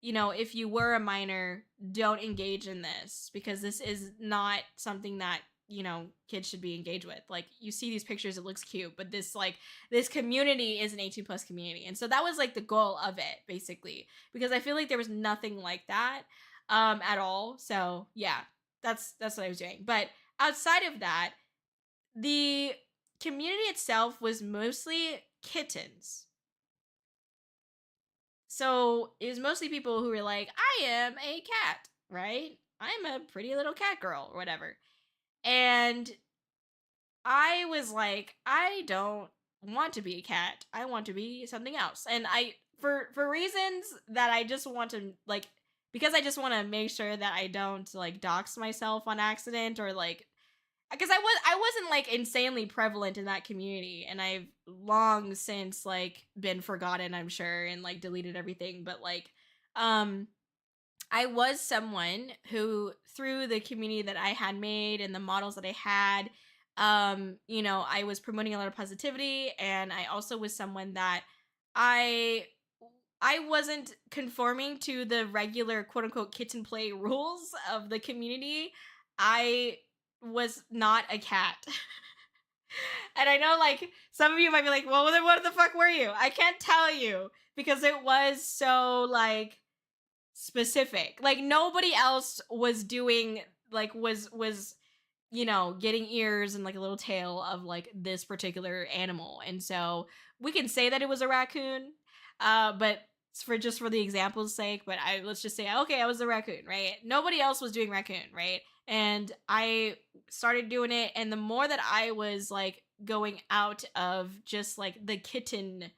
if you were a minor, don't engage in this, because this is not something that, kids should be engaged with. Like, you see these pictures, it looks cute, but this community is an 18 plus community. And so that was like the goal of it, basically, because I feel like there was nothing like that at all. So yeah, that's what I was doing. But outside of that, the community itself was mostly kittens. So it was mostly people who were like, I am a cat, right? I'm a pretty little cat girl or whatever. And I was like, I don't want to be a cat. I want to be something else. And I, for reasons that I just want to like, because I just want to make sure that I don't like dox myself on accident, or like, because I wasn't like insanely prevalent in that community, and I've long since like been forgotten, I'm sure, and like deleted everything. But like, um I was someone who, through the community that I had made and the models that I had, I was promoting a lot of positivity, and I also was someone that I I wasn't conforming to the regular quote unquote kitten play rules of the community. I was not a cat. And I know like some of you might be like, well, then what the fuck were you? I can't tell you, because it was so like specific. Like nobody else was doing like was getting ears and like a little tail of like this particular animal. And so we can say that it was a raccoon, but for the example's sake, but I let's just say, okay, I was a raccoon, right? Nobody else was doing raccoon, right? And I started doing it, and the more that I was like going out of just like the kitten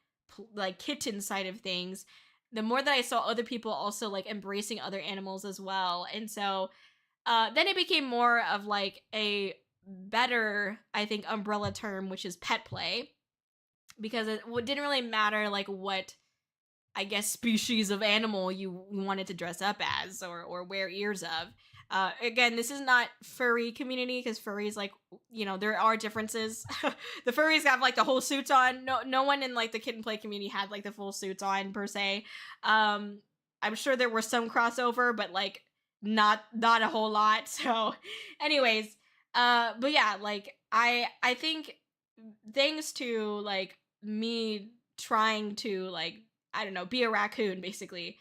side of things, the more that I saw other people also like embracing other animals as well. And so then it became more of like a better, I think, umbrella term, which is pet play, because it didn't really matter like what, I guess, species of animal you wanted to dress up as, or wear ears of. Again, this is not furry community, because furries, like, there are differences. The furries have like the whole suits on. No one in like the kitten play community had like the full suits on per se. I'm sure there were some crossover, but like not a whole lot. So, anyways, but yeah, like I think thanks to like me trying to like, I don't know, be a raccoon basically.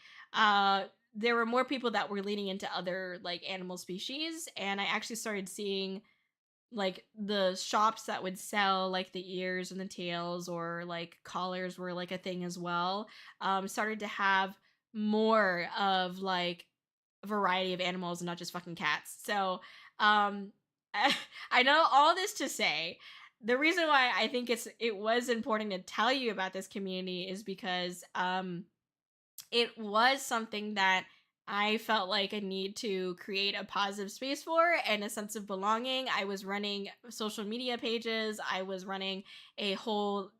There were more people that were leaning into other like animal species, and I actually started seeing like the shops that would sell like the ears and the tails, or like collars were like a thing as well. Started to have more of like a variety of animals and not just fucking cats. So, um I know all this to say, the reason why I think it was important to tell you about this community is because it was something that I felt like a need to create a positive space for, and a sense of belonging. I was running social media pages. I was running a whole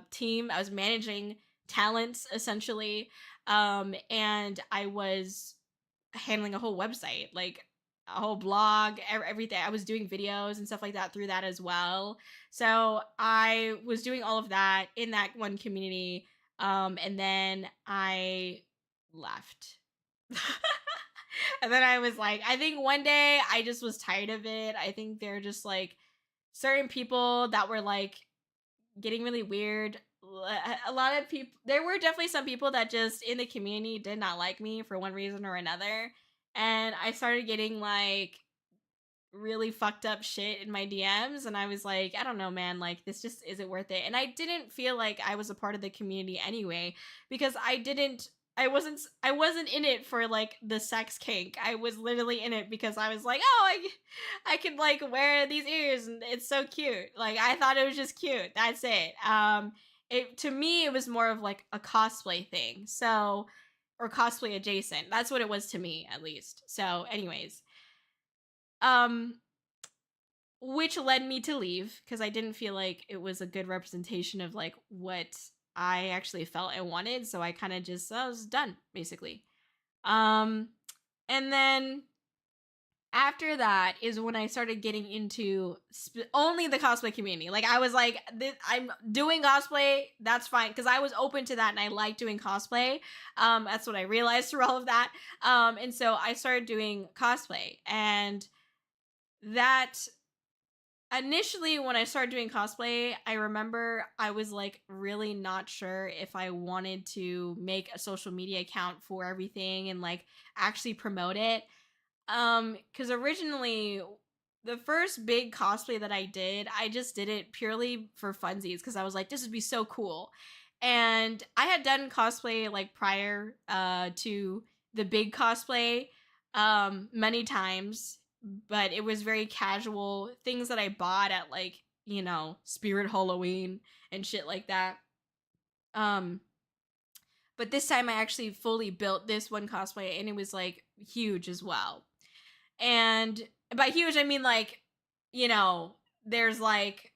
team. I was managing talents essentially, and I was handling a whole website, like a whole blog, everything. I was doing videos and stuff like that through that as well. So I was doing all of that in that one community. And then I left. And then I was like, I think one day I just was tired of it. I think they're just like certain people that were like getting really weird. A lot of people, there were definitely some people that just in the community did not like me for one reason or another. And I started getting like really fucked up shit in my DMs, and I was like, I don't know, man, like this just isn't worth it. And I didn't feel like I was a part of the community anyway, because I wasn't in it for like the sex kink. I was literally in it because I was like, oh, I could like wear these ears and it's so cute. Like I thought it was just cute. That's it. It to me it was more of like a cosplay thing. So or cosplay adjacent. That's what it was to me at least. So anyways, um which led me to leave because I didn't feel like it was a good representation of like what I actually felt and wanted. So I kind of just I was done basically. Um, and then after that is when I started getting into only the cosplay community. Like I was like, I'm doing cosplay. That's fine because I was open to that and I like doing cosplay. That's what I realized through all of that. And so I started doing cosplay, and that initially when I started doing cosplay, I remember I was like really not sure if I wanted to make a social media account for everything and like actually promote it. Cuz originally the first big cosplay that I did, I just did it purely for funsies cuz I was like this would be so cool. And I had done cosplay like prior to the big cosplay many times, but it was very casual things that I bought at like, Spirit Halloween and shit like that. Um but this time I actually fully built this one cosplay and it was like huge as well. And by huge I mean like, you know, there's like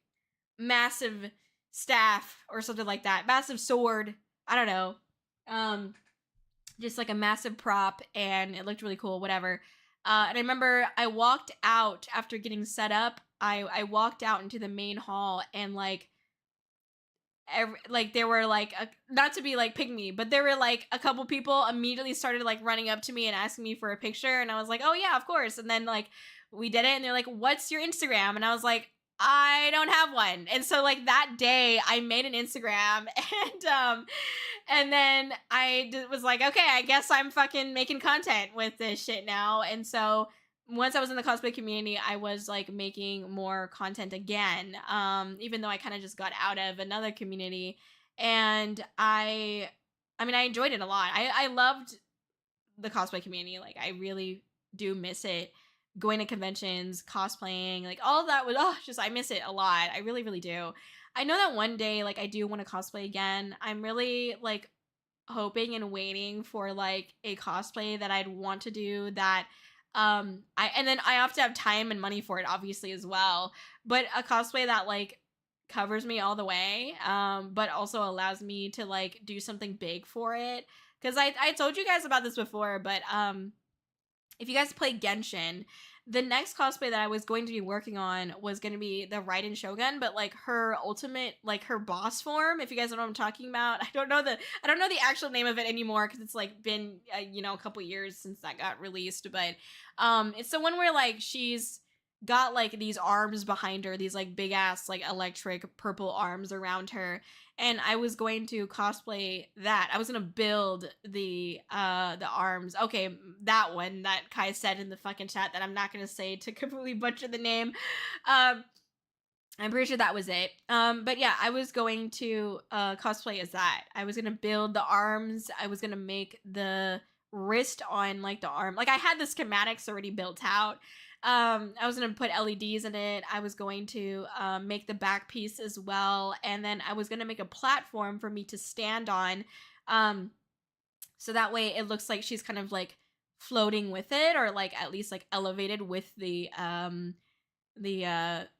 massive staff or something like that. Massive sword. I don't know. Um just like a massive prop and it looked really cool, whatever. And I remember I walked out after getting set up. I walked out into the main hall and like like there were like not to be like pick me, but there were like a couple people immediately started like running up to me and asking me for a picture, and I was like, oh yeah, of course. And then like we did it, and they're like, what's your Instagram? And I was like, I don't have one. And so like that day I made an Instagram and then was like, okay, I guess I'm fucking making content with this shit now. And so once I was in the cosplay community, I was like making more content again. Even though I kind of just got out of another community, and I mean, I enjoyed it a lot. I loved the cosplay community. Like, I really do miss it. Going to conventions, cosplaying, like all of that was just I miss it a lot. I really, really do. I know that one day, like, I do want to cosplay again. I'm really like hoping and waiting for like a cosplay that I'd want to do that I have to have time and money for it obviously as well, but a cosplay that like covers me all the way but also allows me to like do something big for it, cuz I told you guys about this before, but if you guys play Genshin, the next cosplay that I was going to be working on was going to be the Raiden Shogun, but like her ultimate, like her boss form. If you guys know what I'm talking about, I don't know the actual name of it anymore because it's like been a couple years since that got released. But it's the one where like she's got like these arms behind her, these like big ass like electric purple arms around her, and I was going to cosplay that. I was gonna build the arms. Okay, that one that Kai said in the fucking chat that I'm not gonna say to completely butcher the name. I'm pretty sure that was it. But yeah, I was going to cosplay as that. I was gonna build the arms. I was gonna make the wrist on like the arm. Like I had the schematics already built out. I was gonna put LEDs in it. I was going to make the back piece as well, and then I was gonna make a platform for me to stand on, so that way it looks like she's kind of like floating with it, or like at least like elevated with the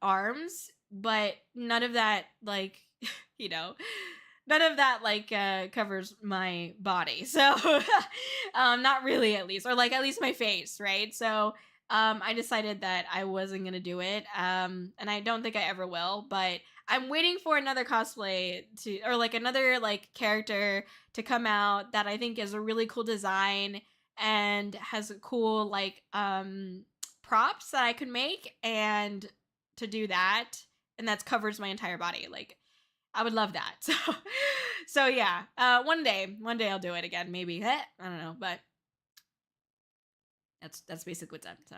arms. But none of that like you know none of that like covers my body, so not really, at least, or like at least my face, right? So I decided that I wasn't gonna do it, and I don't think I ever will. But I'm waiting for another cosplay to, or like another like character to come out that I think is a really cool design and has a cool like props that I could make, and to do that, and that covers my entire body. Like I would love that. So yeah. One day I'll do it again. Maybe. I don't know, but That's basically what's up. So,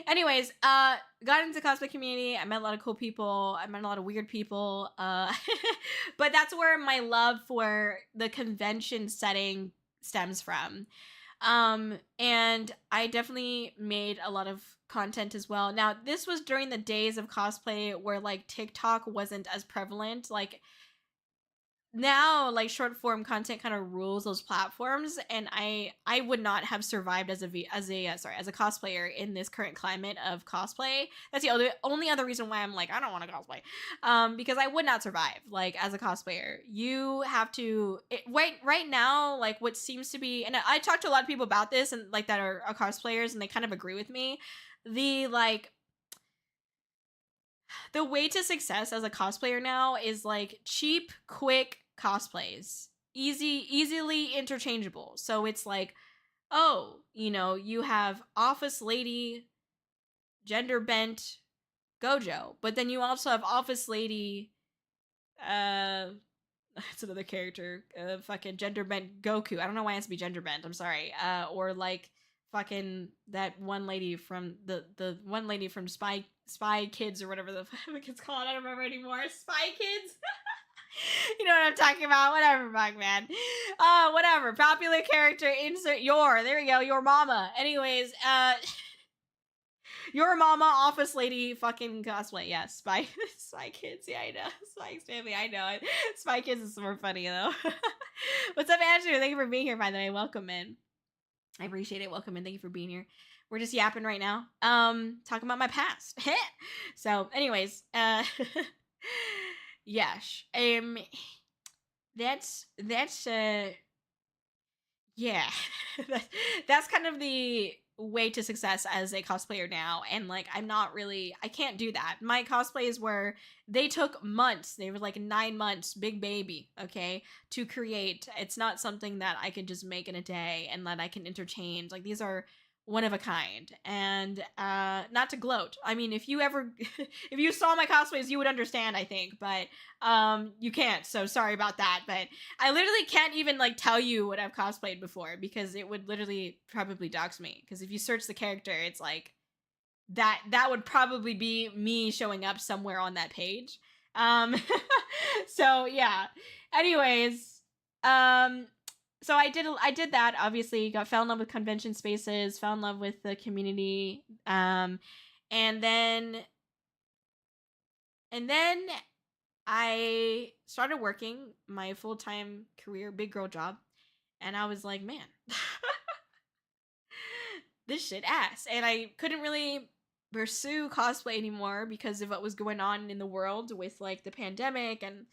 anyways, got into the cosplay community. I met a lot of cool people. I met a lot of weird people. But that's where my love for the convention setting stems from. And I definitely made a lot of content as well. Now, this was during the days of cosplay where like TikTok wasn't as prevalent. Like now, like short form content kind of rules those platforms, and I would not have survived as as a cosplayer in this current climate of cosplay. That's the only other reason why I'm like I don't want to cosplay, because I would not survive like as a cosplayer. You have to right now, like what seems to be, and I talked to a lot of people about this and like that are cosplayers, and they kind of agree with me. The like the way to success as a cosplayer now is like cheap, quick cosplays. Easily interchangeable. So it's like, oh, you have office lady, gender bent Gojo, but then you also have office lady uh it's another character, fucking gender bent Goku. I don't know why it has to be gender bent. I'm sorry. Or like fucking that one lady from the one lady from Spy Kids or whatever the fuck it's called. I don't remember anymore. Spy Kids. You know what I'm talking about? Whatever, fuck man. Whatever. Popular character. Insert your. There we go. Your mama. Anyways, your mama, office lady, fucking cosplay. Yeah, Spy Kids. Yeah, I know. Spy Family. I know it. Spy Kids is more funny though. What's up, Andrew? Thank you for being here. By the way, welcome in. I appreciate it. Welcome in. Thank you for being here. We're just yapping right now. Talking about my past. So, anyways, yes. That's yeah. That's kind of the way to success as a cosplayer now, and like I can't do that. My cosplays were they took months. They were like 9 months, big baby, okay, to create. It's not something that I can just make in a day and that I can interchange. Like these are one of a kind. And not to gloat, I mean, if you ever if you saw my cosplays you would understand, I think, but you can't, so sorry about that. But I literally can't even like tell you what I've cosplayed before because it would literally probably dox me, because if you search the character it's like that would probably be me showing up somewhere on that page. So yeah, anyways, so I did that. Obviously fell in love with convention spaces, fell in love with the community, and then I started working my full-time career, big girl job, and I was like, man, this shit ass. And I couldn't really pursue cosplay anymore because of what was going on in the world with like the pandemic and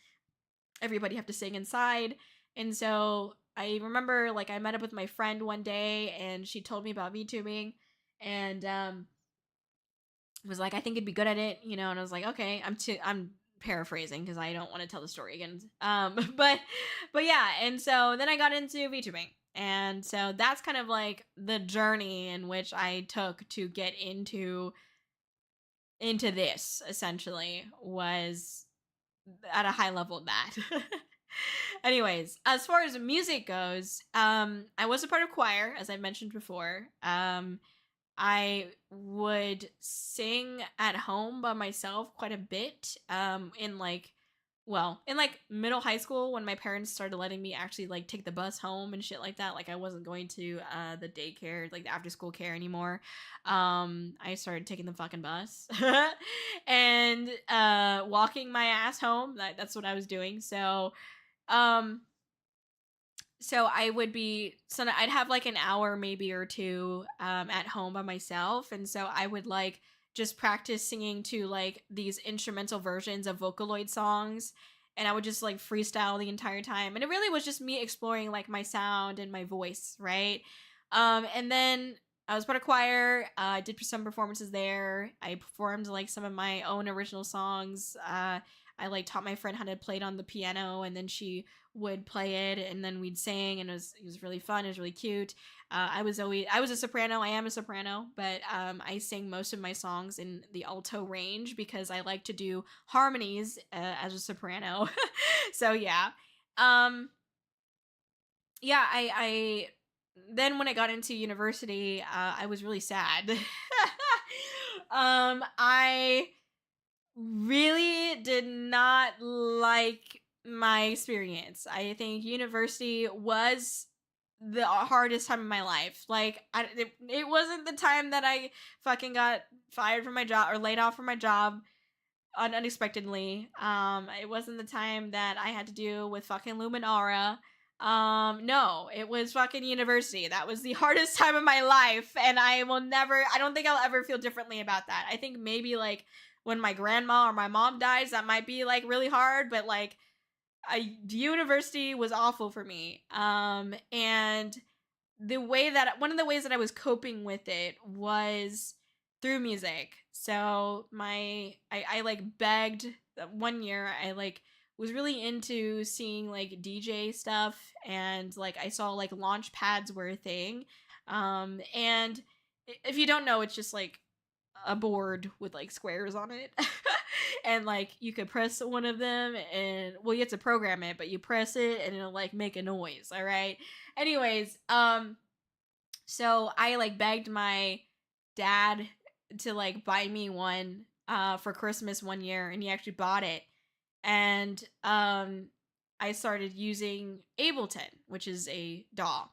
everybody have to stay inside. And so I remember like I met up with my friend one day and she told me about VTubing, and was like, I think it'd be good at it, and I was like, okay. I'm paraphrasing because I don't want to tell the story again. But yeah, and so then I got into VTubing. And so that's kind of like the journey in which I took to get into this, essentially, was at a high level of that. Anyways, as far as music goes, I was a part of choir, as I mentioned before. I would sing at home by myself quite a bit. In like middle high school, when my parents started letting me actually like take the bus home and shit like that. Like I wasn't going to the daycare, like the after school care anymore. I started taking the fucking bus and walking my ass home. That's what I was doing. Um so I'd have like an hour maybe or two at home by myself, and so I would like just practice singing to like these instrumental versions of Vocaloid songs, and I would just like freestyle the entire time, and it really was just me exploring like my sound and my voice, right? And then I was part of choir. I did some performances there. I performed like some of my own original songs. I like taught my friend how to play it on the piano, and then she would play it, and then we'd sing, and it was really fun. It was really cute. I was a soprano. I am a soprano, but I sing most of my songs in the alto range because I like to do harmonies as a soprano. So yeah, yeah. then when I got into university, I was really sad. I really did not like my experience. I think university was the hardest time of my life. Like, it wasn't the time that I fucking got fired from my job or laid off from my job unexpectedly. It wasn't the time that I had to deal with fucking Luminara. No, it was fucking university. That was the hardest time of my life, and I don't think I'll ever feel differently about that. I think maybe like when my grandma or my mom dies, that might be like really hard, but like university was awful for me. And one of the ways that I was coping with it was through music. So I like begged. One year I like was really into seeing like DJ stuff, and like I saw like launch pads were a thing. And if you don't know, it's just like a board with like squares on it. And like you could press one of them, and well, you have to program it, but you press it and it'll like make a noise. All right. Anyways, so I like begged my dad to like buy me one for Christmas one year, and he actually bought it. And I started using Ableton, which is a DAW.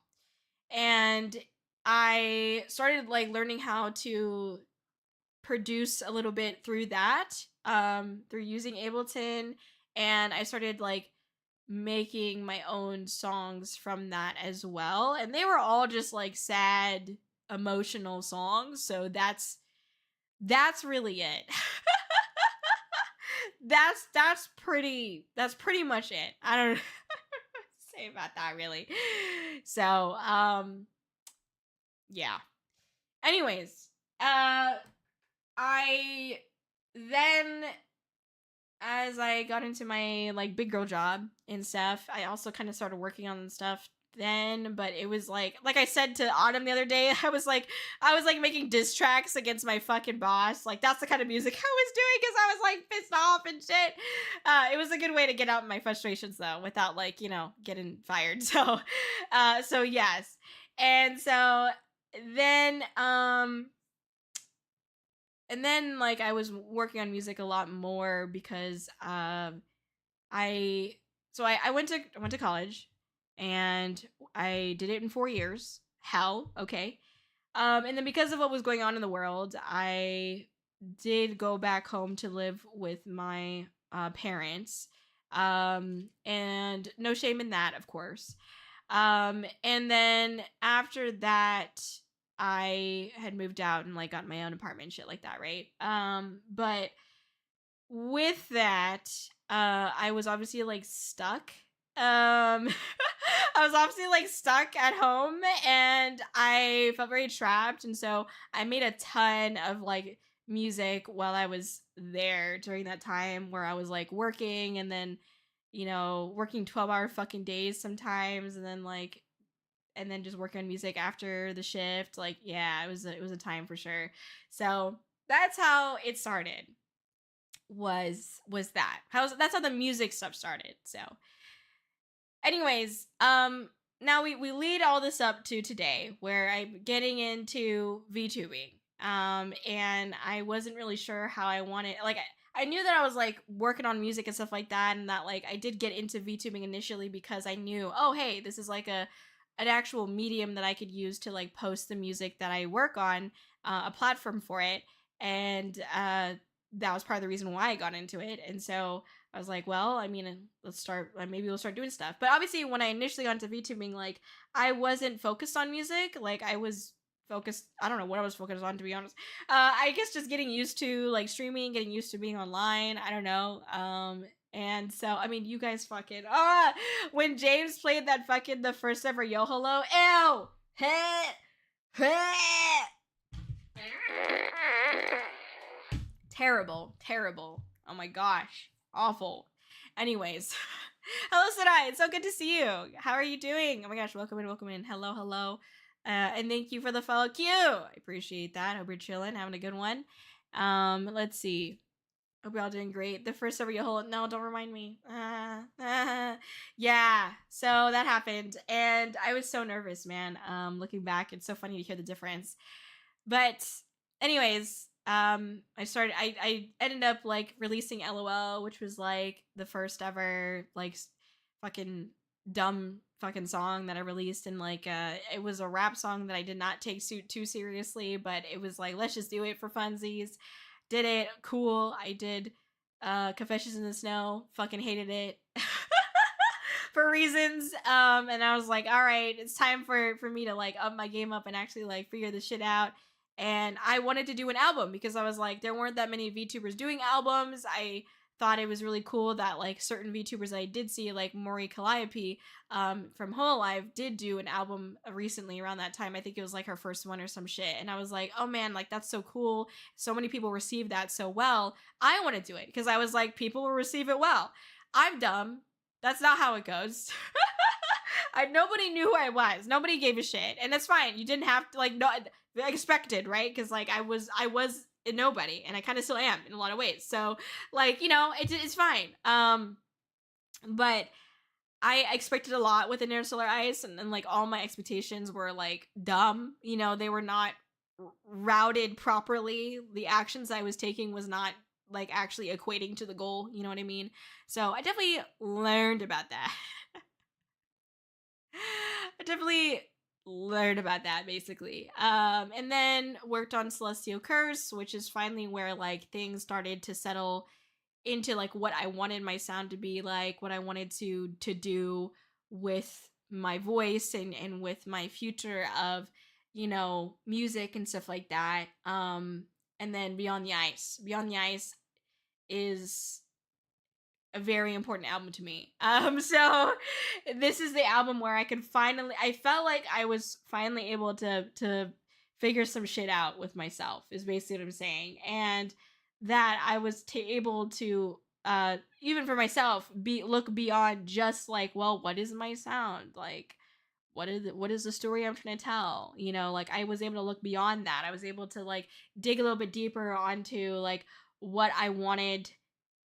And I started like learning how to produce a little bit through that, through using Ableton. And I started like making my own songs from that as well, and they were all just like sad emotional songs, so that's really it. That's pretty much it. I don't know say about that really. So yeah, anyways, I then, as I got into my like big girl job and stuff, I also kind of started working on stuff then. But it was like I said to Autumn the other day, I was like making diss tracks against my fucking boss. Like that's the kind of music I was doing because I was like pissed off and shit. It was a good way to get out my frustrations though, without like getting fired. So yes, and so then like I was working on music a lot more because I went to college, and I did it in 4 years. Hell, okay. And then because of what was going on in the world, I did go back home to live with my parents. And no shame in that, of course. And then after that, I had moved out and like got my own apartment and shit like that, right? But with that, I was obviously like stuck. I was obviously like stuck at home, and I felt very trapped, and so I made a ton of like music while I was there during that time where I was like working, and then working 12-hour fucking days sometimes, and then just working on music after the shift. Like, yeah, it was a time for sure. So that's how it started. Was that's how the music stuff started. So anyways, now we lead all this up to today where I'm getting into VTubing. And I wasn't really sure how I wanted, like I knew that I was like working on music and stuff like that, and that like I did get into VTubing initially because I knew, oh hey, this is like an actual medium that I could use to like post the music that I work on, a platform for it. And that was part of the reason why I got into it. And so I was like, well, I mean, let's start, maybe we'll start doing stuff. But obviously, when I initially got into VTubing, like, I wasn't focused on music. Like, I was focused, I don't know what I was focused on, to be honest. I guess just getting used to, like, streaming, getting used to being online. I don't know. And so, I mean, you guys fucking, when James played that fucking, the first ever YoHallo, ew! Heh! Heh! Terrible. Oh my gosh. Awful. Anyways. Hello, Sadai. It's so good to see you. How are you doing? Oh my gosh, welcome in. Hello. And thank you for the follow. Q. I appreciate that. Hope you're chilling, having a good one. Let's see. Hope y'all doing great. The first ever YoHallo. No, don't remind me. Yeah. So that happened, and I was so nervous, man. Looking back, it's so funny to hear the difference. But anyways, I ended up like releasing LOL, which was like the first ever like fucking dumb fucking song that I released, and like it was a rap song that I did not take too seriously, but it was like, let's just do it for funsies. Did it, cool. I did Confessions in the Snow, fucking hated it. For reasons, and I was like, all right, it's time for me to like up my game up and actually like figure this shit out. And I wanted to do an album because I was like, there weren't that many VTubers doing albums. I thought it was really cool that like certain VTubers I did see, like Mori Calliope from Hololive, did do an album recently around that time. I think it was like her first one or some shit. And I was like, oh man, like that's so cool. So many people received that so well. I want to do it because I was like, people will receive it well. I'm dumb. That's not how it goes. Nobody knew who I was. Nobody gave a shit, and that's fine. You didn't have to like no expected, right? Because like I was a nobody, and I kind of still am in a lot of ways. So like it's fine. But I expected a lot with Interstellar Ice, and like all my expectations were like dumb. They were not routed properly. The actions I was taking was not like actually equating to the goal. You know what I mean? So I definitely learned about that. I definitely learned about that basically. And then worked on Celestial Curse, which is finally where like things started to settle into like what I wanted my sound to be like, what I wanted to do with my voice and with my future of, music and stuff like that. And then Beyond the Ice. Beyond the Ice is a very important album to me. So this is the album where I felt like I was finally able to figure some shit out with myself, is basically what I'm saying. And that I was able to even for myself look beyond just like, well, what is my sound? Like what is the story I'm trying to tell? Like I was able to look beyond that. I was able to like dig a little bit deeper onto like what I wanted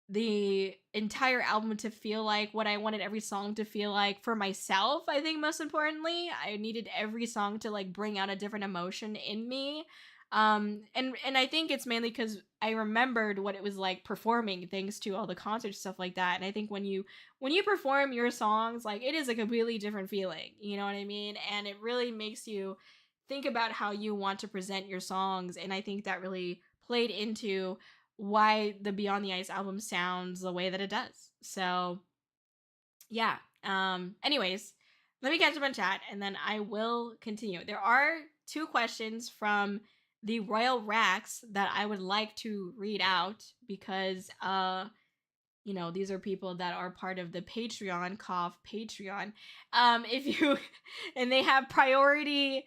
the entire album to feel like, what I wanted every song to feel like for myself. I think most importantly, I needed every song to like bring out a different emotion in me. And I think it's mainly because I remembered what it was like performing, thanks to all the concert stuff like that. And I think when you perform your songs, like it is a completely different feeling, you know what I mean? And it really makes you think about how you want to present your songs. And I think that really played into why the Beyond the Ice album sounds the way that it does. So yeah. Anyways, let me catch up on chat and then I will continue. There are 2 questions from the Royal Racks that I would like to read out because these are people that are part of the Patreon, cough Patreon. If you and they have priority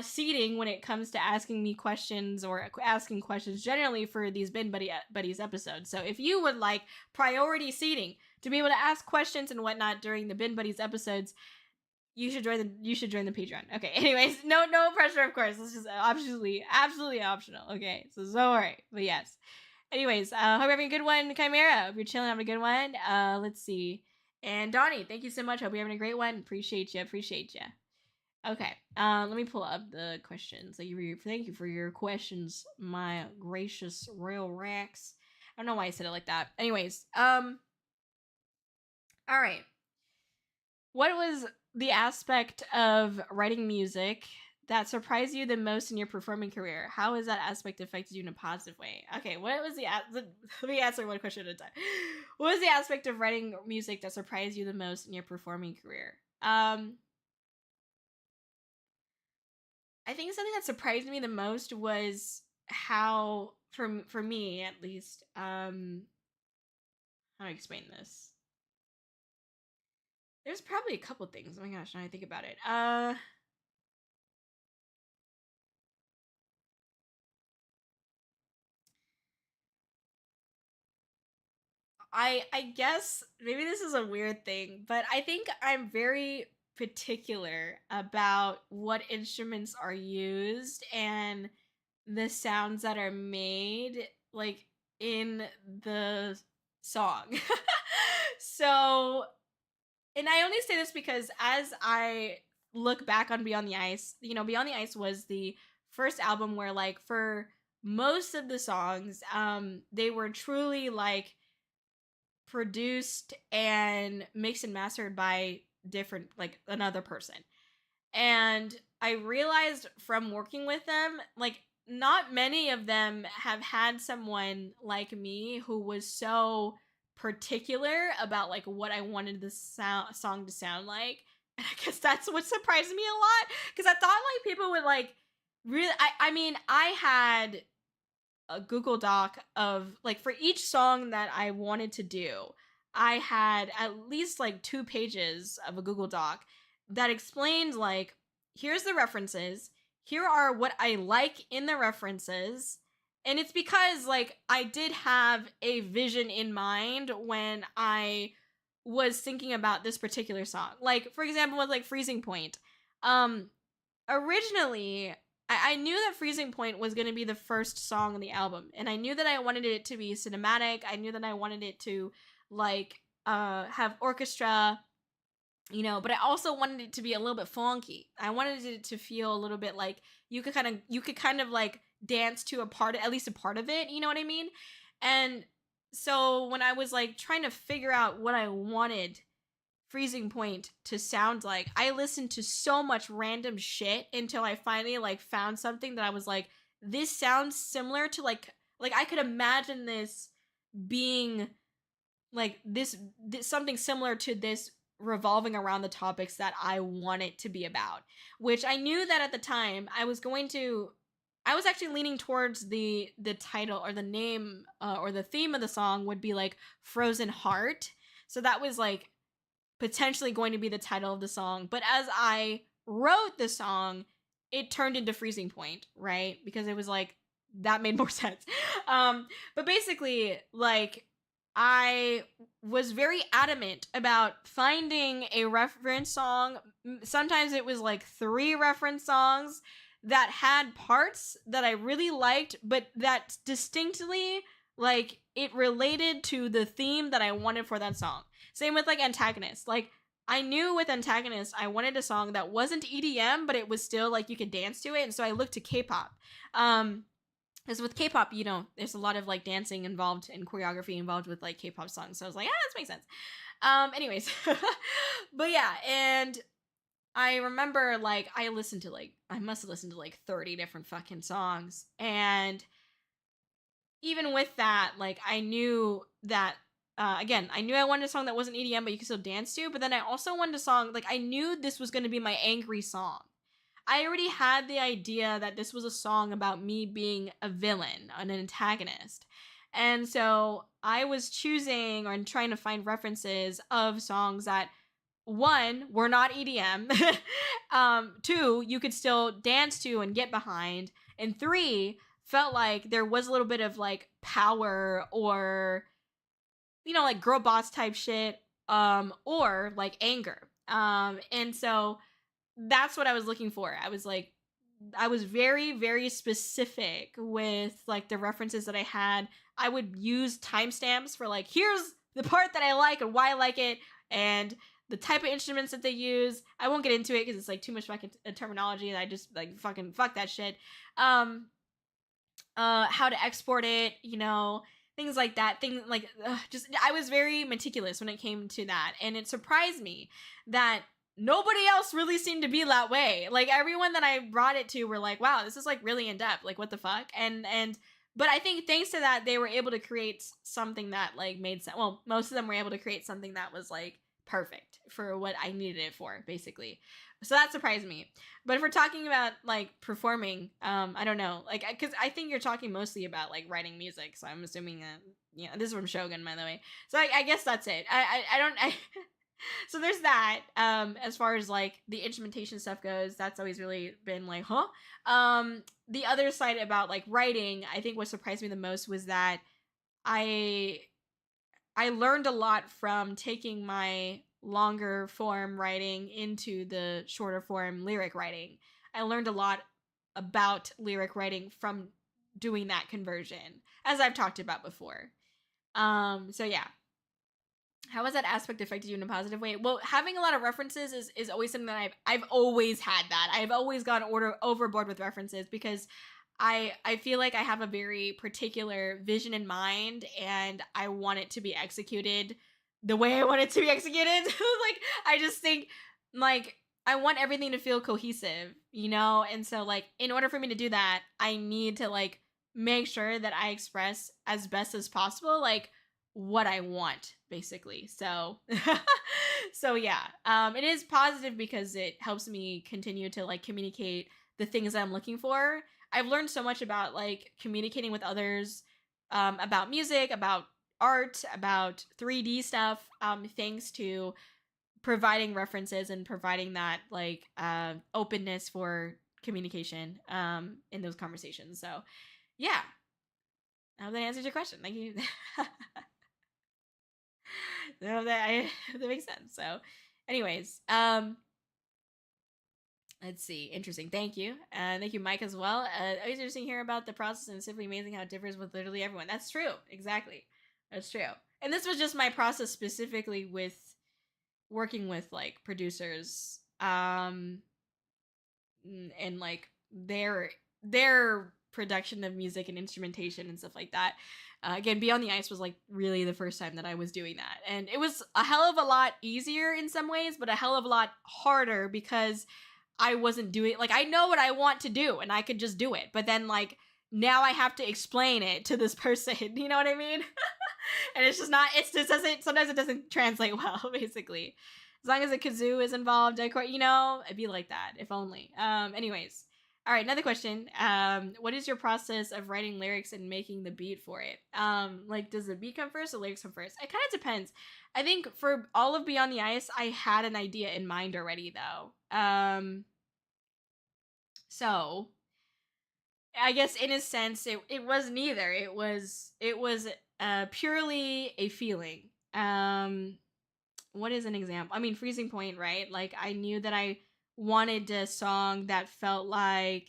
seating when it comes to asking me questions or asking questions generally for these Bin Buddies episodes. So if you would like priority seating to be able to ask questions and whatnot during the Bin Buddies episodes, you should join the Patreon. Okay. Anyways, no pressure, of course. This is absolutely optional. Okay. So don't worry. But yes. Anyways, hope you're having a good one, Chimera. Hope you're chilling, having a good one. Let's see. And Donnie, thank you so much. Hope you're having a great one. Appreciate you. Okay. Let me pull up the questions. Thank you for your questions, my gracious Royal Racks. I don't know why I said it like that. Anyways, all right. What was the aspect of writing music that surprised you the most in your performing career? How has that aspect affected you in a positive way? Okay, what was let me answer one question at a time. What was the aspect of writing music that surprised you the most in your performing career? I think something that surprised me the most was how, for me at least, how do I explain this? There's probably a couple things. Oh my gosh, now I think about it. I guess maybe this is a weird thing, but I think I'm very particular about what instruments are used and the sounds that are made. Like in the song. So, and I only say this because as I look back on Beyond the Ice, you know, Beyond the Ice was the first album where like for most of the songs, they were truly like produced and mixed and mastered by different like another person. And I realized from working with them, like not many of them have had someone like me who was so particular about like what I wanted the song to sound like. And I guess that's what surprised me a lot because I thought like people would like really I mean, I had a Google Doc of like for each song that I wanted to do, I had at least like 2 pages of a Google Doc that explained like here's the references, here are what I like in the references. And it's because like I did have a vision in mind when I was thinking about this particular song. Like for example with like Freezing Point. Um Originally I knew that Freezing Point was going to be the first song on the album, and I knew that I wanted it to be cinematic. I knew that I wanted it to like have orchestra, you know, but I also wanted it to be a little bit funky. I wanted it to feel a little bit like you could kind of like dance to a part, at least a part of it, you know what I mean? And so when I was like trying to figure out what I wanted Freezing Point to sound like, I listened to so much random shit until I finally like found something that I was like, this sounds similar to like I could imagine this being like this something similar to this revolving around the topics that I want it to be about. Which I knew that at the time I was actually leaning towards the title or the name or the theme of the song would be like Frozen Heart. So that was like potentially going to be the title of the song. But as I wrote the song, it turned into Freezing Point, right? Because it was like that made more sense. But basically, like I was very adamant about finding a reference song. Sometimes it was like 3 reference songs that had parts that I really liked, but that distinctly like it related to the theme that I wanted for that song. Same with like Antagonist. Like I knew with Antagonist I wanted a song that wasn't EDM, but it was still like you could dance to it, and so I looked to K-pop. Because with K-pop, you know, there's a lot of like dancing involved and choreography involved with like K-pop songs. So I was like, this makes sense. Anyways, but yeah, and I remember like I must have listened to like 30 different fucking songs, and even with that, like I knew that again, I knew I wanted a song that wasn't EDM, but you could still dance to. But then I also wanted a song like I knew this was going to be my angry song. I already had the idea that this was a song about me being a villain, an antagonist. And so I was choosing or trying to find references of songs that 1 were not EDM, 2 you could still dance to and get behind, and 3 felt like there was a little bit of like power or you know like girl boss type shit or like anger. And so that's what I was looking for. I was very very specific with like the references that I had. I would use timestamps for like here's the part that I like and why I like it and the type of instruments that they use. I won't get into it because it's like too much fucking terminology and I just like fucking fuck that shit. How to export it, you know, things like that. Things like just I was very meticulous when it came to that, and it surprised me that nobody else really seemed to be that way. Like everyone that I brought it to were like, "Wow, this is like really in depth. Like what the fuck?" And but I think thanks to that they were able to create something that like made sense. Well, most of them were able to create something that was like perfect for what I needed it for, basically. So that surprised me. But if we're talking about like performing, I don't know, like because I think you're talking mostly about like writing music. So I'm assuming that this is from Shogun, by the way. So I guess that's it. I don't. So there's that. As far as like the instrumentation stuff goes, that's always really been like, huh. The other side about like writing, I think what surprised me the most was that I learned a lot from taking my longer form writing into the shorter form lyric writing. I learned a lot about lyric writing from doing that conversion, as I've talked about before. So yeah. How has that aspect affected you in a positive way? Well, having a lot of references is always something that I've always had that. I've always gone overboard with references because I feel like I have a very particular vision in mind and I want it to be executed the way I want it to be executed. Like I just think like I want everything to feel cohesive, you know? And so like in order for me to do that, I need to like make sure that I express as best as possible like what I want basically. So so yeah. It is positive because it helps me continue to like communicate the things I'm looking for. I've learned so much about like communicating with others, about music, about art, about 3D stuff, thanks to providing references and providing that like openness for communication in those conversations. So yeah, I hope that answers your question. Thank you. No, that makes sense. So anyways, let's see. Interesting. Thank you. Thank you, Mike, as well. Always interesting to hear about the process, and it's simply amazing how it differs with literally everyone. That's true. Exactly. That's true. And this was just my process specifically with working with like producers, and like their production of music and instrumentation and stuff like that. Again, Beyond the Ice was like really the first time that I was doing that, and it was a hell of a lot easier in some ways, but a hell of a lot harder because I wasn't doing like I know what I want to do and I could just do it. But then like now I have to explain it to this person. You know what I mean? And it's just not it just doesn't sometimes it doesn't translate well, basically. As long as a kazoo is involved, you know, it'd be like that, if only. Anyways. All right, another question. What is your process of writing lyrics and making the beat for it? Like, does the beat come first or lyrics come first? It kind of depends. I think for all of Beyond the Ice, I had an idea in mind already, though. So I guess in a sense, it was neither. It was purely a feeling. What is an example? I mean, Freezing Point, right? Like I knew that I wanted a song that felt like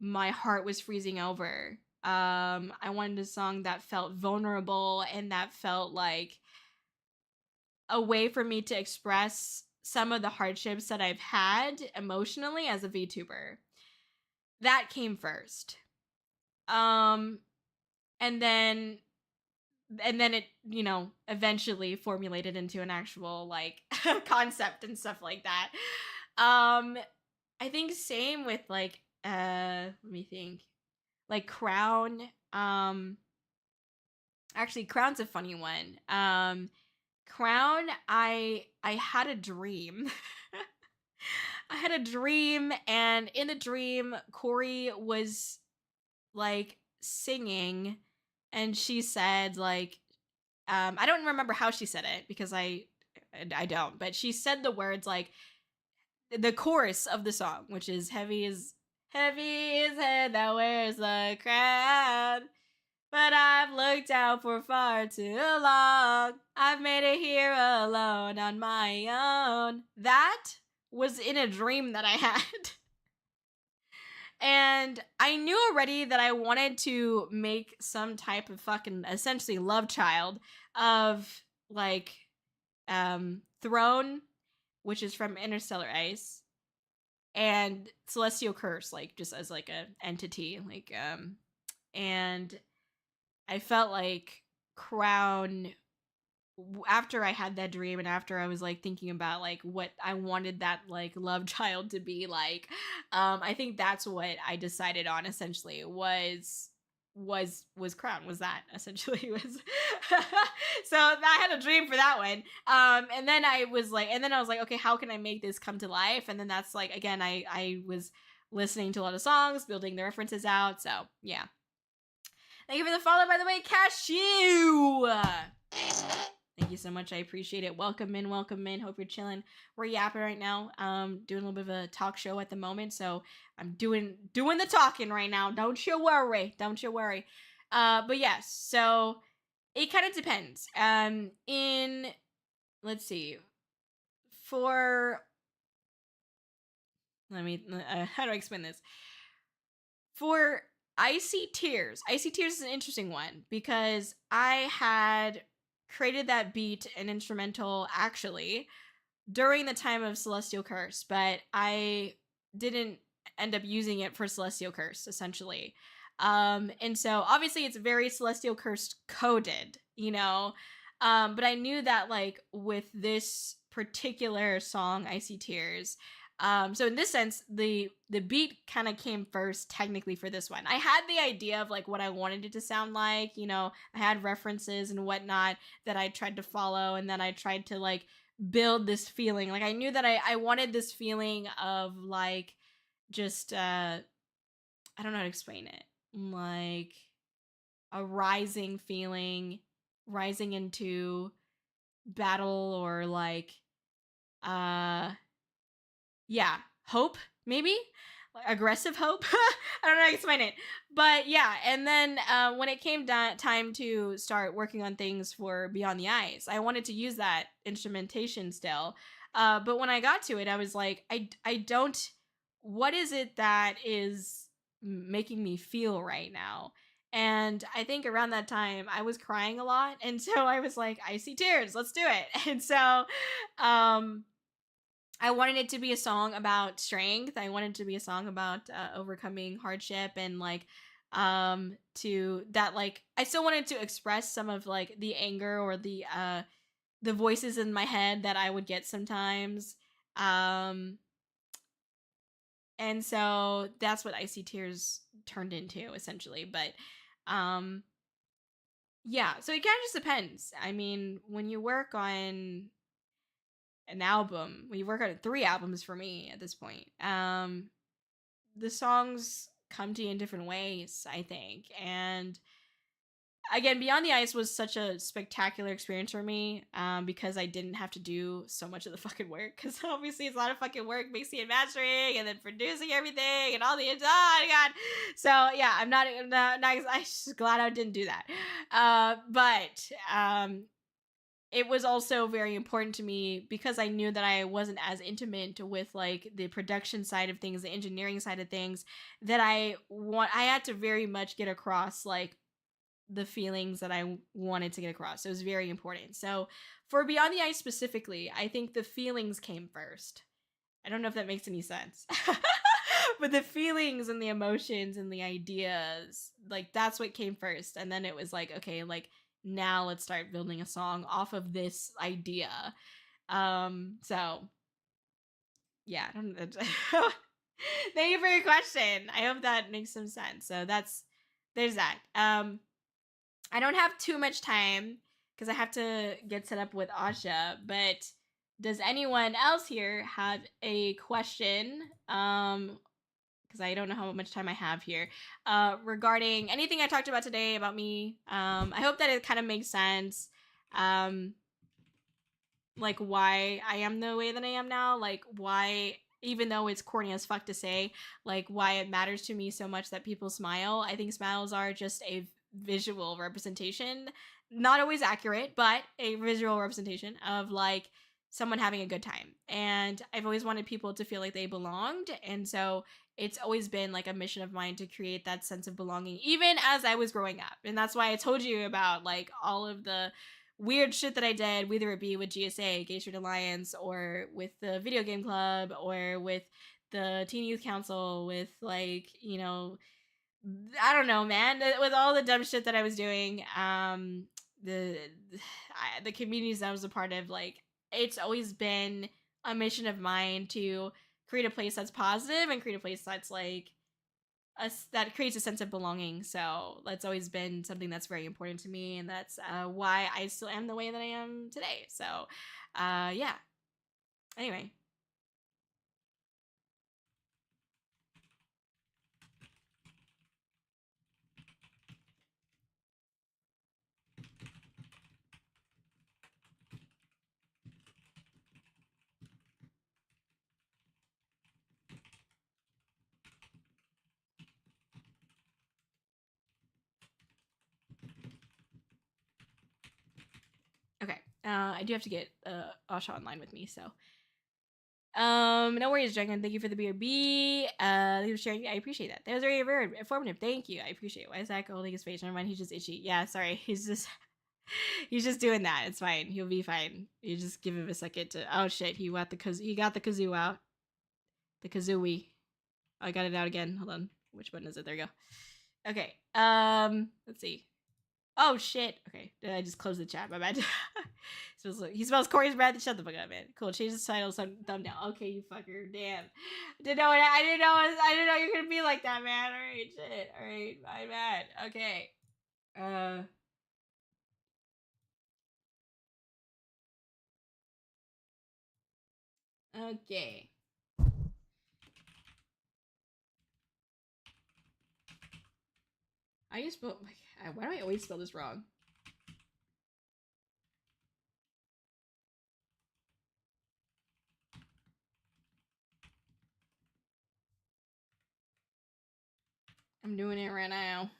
my heart was freezing over. I wanted a song that felt vulnerable and that felt like a way for me to express some of the hardships that I've had emotionally as a VTuber. That came first. Um and then it, you know, eventually formulated into an actual like concept and stuff like that. I think same with like let me think. Like Crown. Actually Crown's a funny one. Crown, I had a dream. I had a dream, and in the dream Kōri was like singing, and she said like I don't remember how she said it because I don't, but she said the words like the chorus of the song, which is heavy is head that wears the crown. But I've looked out for far too long. I've made it here alone on my own. That was in a dream that I had. And I knew already that I wanted to make some type of fucking essentially love child of like Throne, which is from Interstellar Ice, and Celestial Curse, like just as like a entity, like and I felt like Crown, after I had that dream and after I was like thinking about like what I wanted that like love child to be like, I think that's what I decided on essentially was Crown, was that essentially was so I had a dream for that one. And then I was like okay, how can I make this come to life? And then that's like again I was listening to a lot of songs, building the references out. So yeah. Thank you for the follow, by the way, Cashew. Thank you so much. I appreciate it. Welcome in, welcome in. Hope you're chilling. We're yapping right now. Doing a little bit of a talk show at the moment, so I'm doing the talking right now. Don't you worry. Don't you worry. But yes, so it kind of depends. In let's see, for let me how do I explain this? For Icy Tears. Icy Tears is an interesting one because I had created that beat and instrumental actually during the time of Celestial Curse, but I didn't end up using it for Celestial Curse essentially. And so obviously it's very Celestial Curse coded, you know. But I knew that like with this particular song, Icy Tears, so in this sense, the beat kind of came first technically for this one. I had the idea of like what I wanted it to sound like, you know, I had references and whatnot that I tried to follow, and then I tried to like build this feeling. Like I knew that I wanted this feeling of like just I don't know how to explain it. Like a rising feeling, rising into battle or like uh yeah, hope maybe? Like, aggressive hope. I don't know how to explain it. But yeah, and then when it came time to start working on things for Beyond the Ice, I wanted to use that instrumentation still. But when I got to it, I was like, I don't. What is it that is making me feel right now? And I think around that time I was crying a lot, and so I was like, Icy Tears, let's do it. And so, I wanted it to be a song about strength. I wanted it to be a song about overcoming hardship and like to that like I still wanted to express some of like the anger or the voices in my head that I would get sometimes. Um and so that's what Icy Tears turned into essentially. But um yeah, so it kind of just depends. I mean, when you work on an album, when you work on 3 albums for me at this point, the songs come to you in different ways, I think. And again, Beyond the Ice was such a spectacular experience for me, because I didn't have to do so much of the fucking work. Because obviously, it's a lot of fucking work mixing and mastering, and then producing everything, and all the oh my god. So yeah, I'm just glad I didn't do that. But it was also very important to me because I knew that I wasn't as intimate with like the production side of things, the engineering side of things, that I had to very much get across like the feelings that I wanted to get across. It was very important. So for Beyond the Ice specifically, I think the feelings came first. I don't know if that makes any sense. But the feelings and the emotions and the ideas, like that's what came first. And then it was like, okay, like now let's start building a song off of this idea. So yeah, I don't Thank you for your question. I hope that makes some sense. So there's that. I don't have too much time because I have to get set up with Asha, but does anyone else here have a question? Because I don't know how much time I have here. Regarding anything I talked about today about me. I hope that it kind of makes sense. Like why I am the way that I am now. Like why, even though it's corny as fuck to say, like why it matters to me so much that people smile. I think smiles are just a visual representation, not always accurate, but a visual representation of like someone having a good time. And I've always wanted people to feel like they belonged. And so it's always been like a mission of mine to create that sense of belonging, even as I was growing up. And that's why I told you about like all of the weird shit that I did, whether it be with GSA, Gay Street Alliance, or with the video game club, or with the Teen Youth Council, with like, you know, I don't know, man, with all the dumb shit that I was doing, the the communities I was a part of, like it's always been a mission of mine to create a place that's positive and create a place that's like that creates a sense of belonging. So that's always been something that's very important to me, and that's why I still am the way that I am today. So, yeah. Anyway, okay. I do have to get Asha online with me, so No worries, Dragon. Thank you for the BRB. Thank you for sharing. I appreciate that. That was very informative. Thank you. I appreciate it. Why is Zach holding his face? Never mind. He's just itchy. Yeah, sorry. He's just doing that. It's fine. He'll be fine. You just give him a second to. Oh shit! He got the kazoo out. The kazooie. Oh, I got it out again. Hold on. Which button is it? There we go. Okay. Let's see. Oh shit. Okay. Did I just close the chat? My bad. He smells Corey's breath. Shut the fuck up, man. Cool. Change the title, thumbnail. Okay, you fucker. Damn. I didn't know you're gonna be like that, man. All right, shit. All right, my bad. Okay. Okay. I just spelled. Why do I always spell this wrong? I'm doing it right now.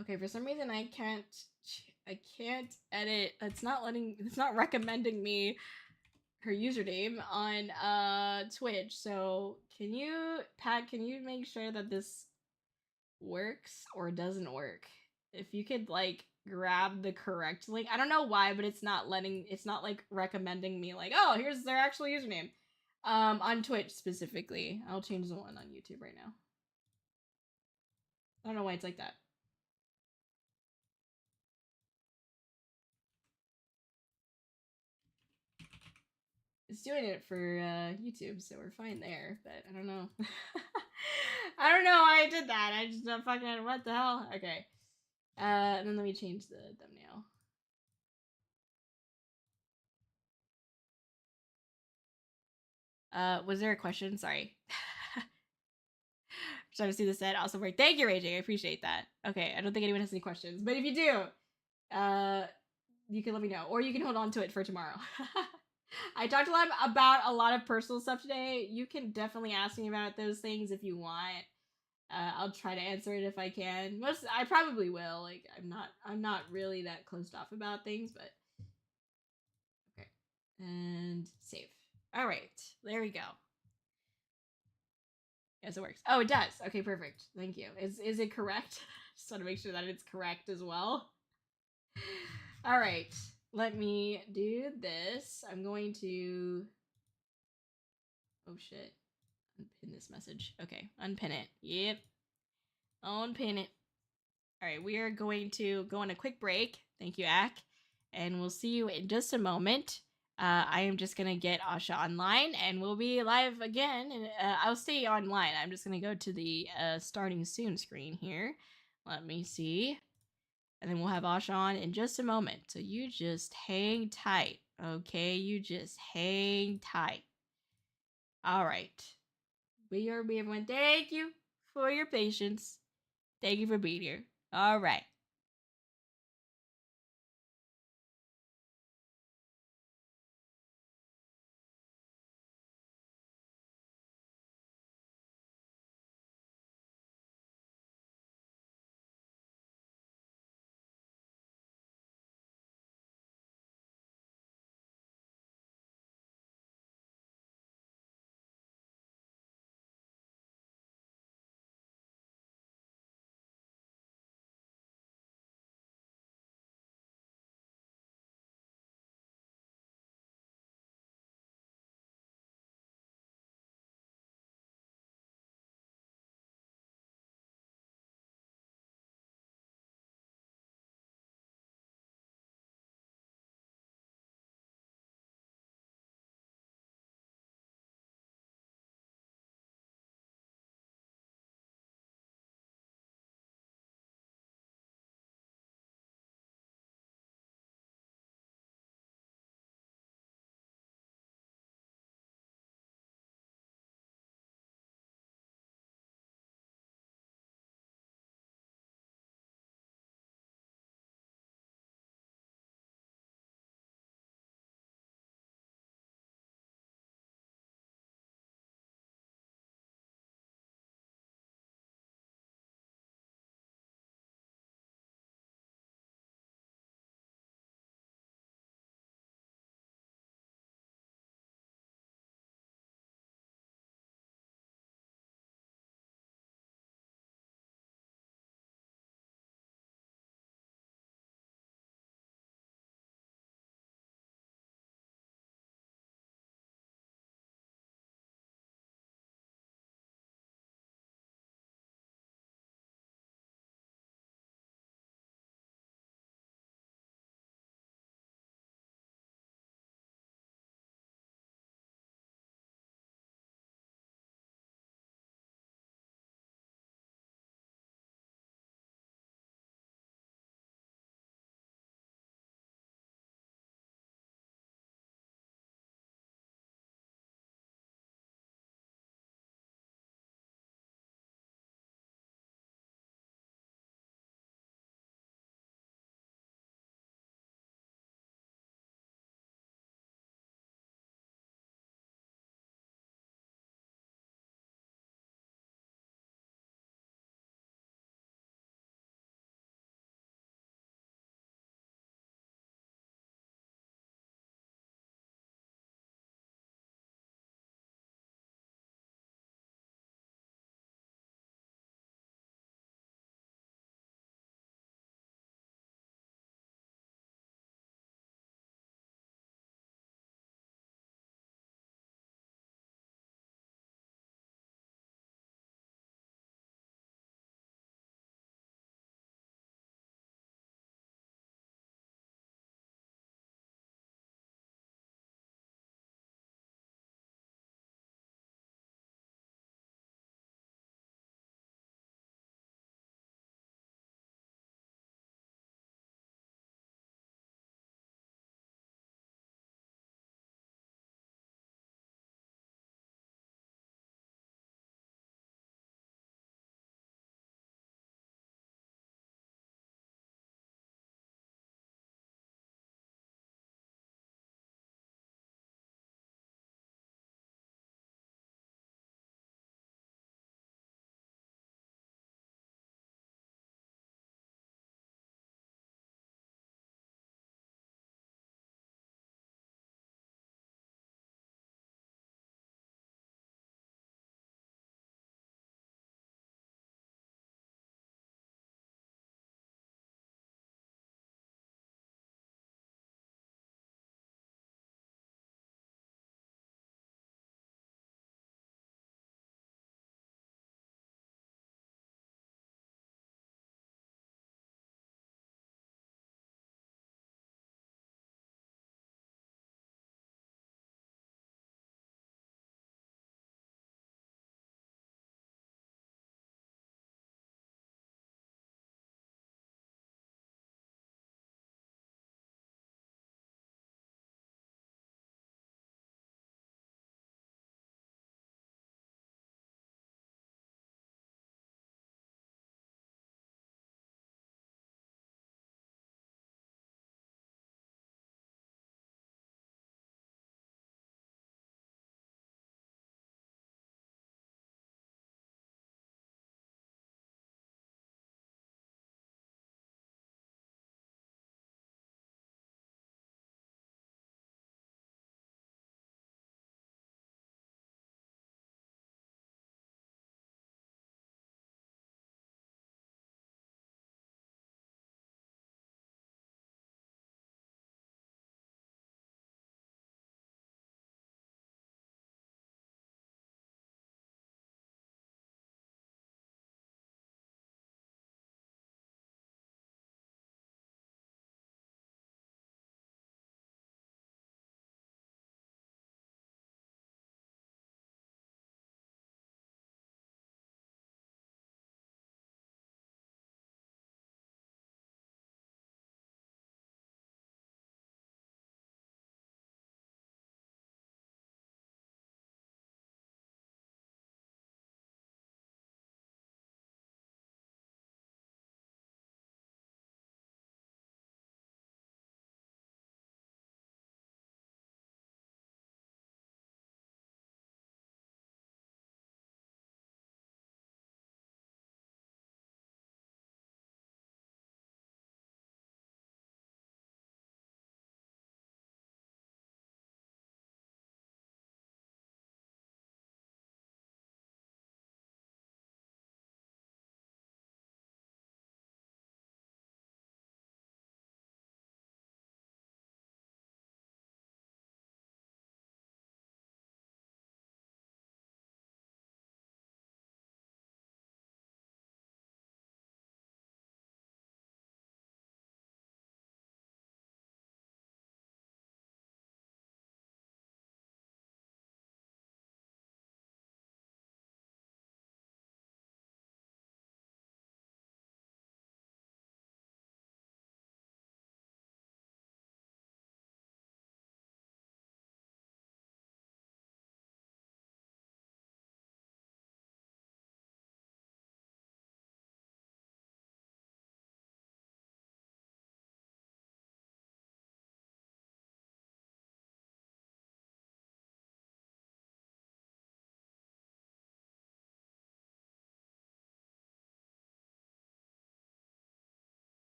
Okay, for some reason I can't edit. It's not recommending me her username on Twitch. So can you, Pat, can you make sure that this works or doesn't work? If you could like grab the correct link. I don't know why, but it's not like recommending me like, oh, here's their actual username. On Twitch specifically. I'll change the one on YouTube right now. I don't know why it's like that. It's doing it for YouTube, so we're fine there, but I don't know. I don't know why I did that. I just don't fucking, what the hell? Okay. And then let me change the thumbnail. Was there a question? Sorry. Trying to see the set. Also work. Thank you, Raging. I appreciate that. Okay, I don't think anyone has any questions, but if you do, you can let me know, or you can hold on to it for tomorrow. I talked a lot about a lot of personal stuff today. You can definitely ask me about those things if you want. I'll try to answer it if I can. I probably will. Like I'm not really that closed off about things, but okay. And save. All right, there we go. Yes, it works. Oh, it does. Okay, perfect. Thank you. Is it correct? Just want to make sure that it's correct as well. All right, let me do this. I'm going to. Oh shit. Unpin this message. Okay, unpin it. Yep. Unpin it. All right, we are going to go on a quick break. Thank you, Ak. And we'll see you in just a moment. I am just going to get Asha online and we'll be live again. And I'll stay online. I'm just going to go to the starting soon screen here. Let me see. And then we'll have Asha on in just a moment. So you just hang tight. Okay, you just hang tight. All right. BRB, everyone. Thank you for your patience. Thank you for being here. All right.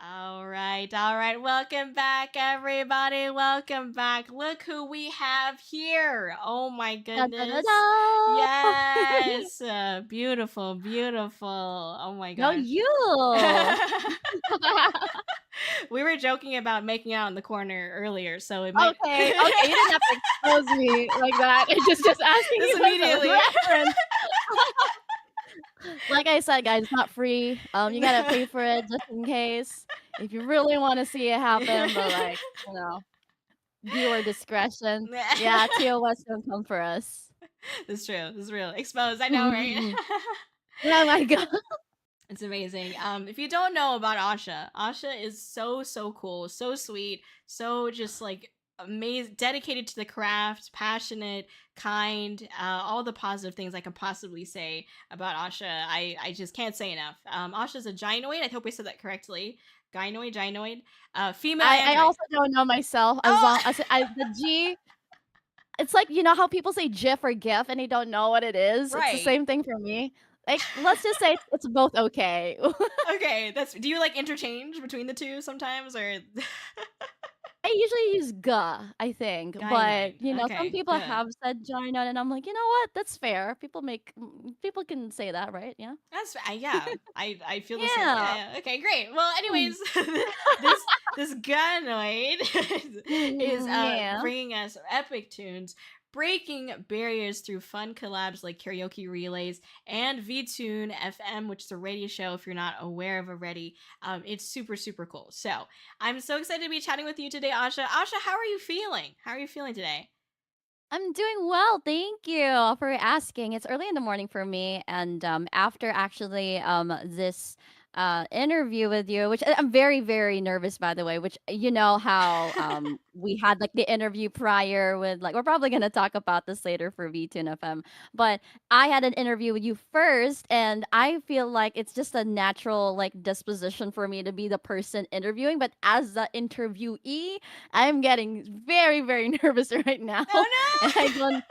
All right, all right. Welcome back, everybody. Welcome back. Look who we have here. Oh my Da, da, da, goodness. da. Yes. Beautiful, beautiful. Oh my No, gosh. you. We were joking about making out in the corner earlier, so it might. Okay, okay, you didn't have to expose me like that. Just asking Just you as a immediately. reference. Like I said, guys, it's not free. You gotta pay for it just in case if you really want to see it happen. But like, viewer discretion. Yeah, TOS don't come for us. That's true. This is real. Exposed. I know, right? Oh my god. It's amazing. If you don't know about Asha, Asha is so cool, so sweet, so just like amazing, dedicated to the craft, passionate, kind, all the positive things I can possibly say about Asha. I just can't say enough. Asha's a gynoid. I hope I said that correctly. Gynoid. Female I android. also don't know myself as Oh, long as the G. It's like, you know how people say GIF or GIF and they don't know what it is? It's the right. same thing for me. Like, let's just say it's both okay. Okay, that's. Do you like interchange between the two sometimes, or I usually use "ga," I think, but, gynoid? some Okay, people good. have said "gina," and I'm like, "You know what? That's fair. People can say that, right? Yeah?" Yeah. I feel the same. Yeah. Yeah, yeah. Okay, great. Well, Mm. anyways, this this Ganoid is Mhm, yeah. bringing us epic tunes, breaking barriers through fun collabs like karaoke relays and VTune FM, which is a radio show. If you're not aware of already, it's super cool. So I'm so excited to be chatting with you today, Asha. Asha, how are you feeling? How are you feeling today? I'm doing well, thank you for asking. It's early in the morning for me, and after actually this interview with you, which I'm very very nervous by the way. Which you know how we had like the interview prior with like we're probably gonna talk about this later for V2 FM, but I had an interview with you first, and I feel like it's just a natural like disposition for me to be the person interviewing, but as the interviewee, I'm getting very, very nervous right now. And I Oh no! don't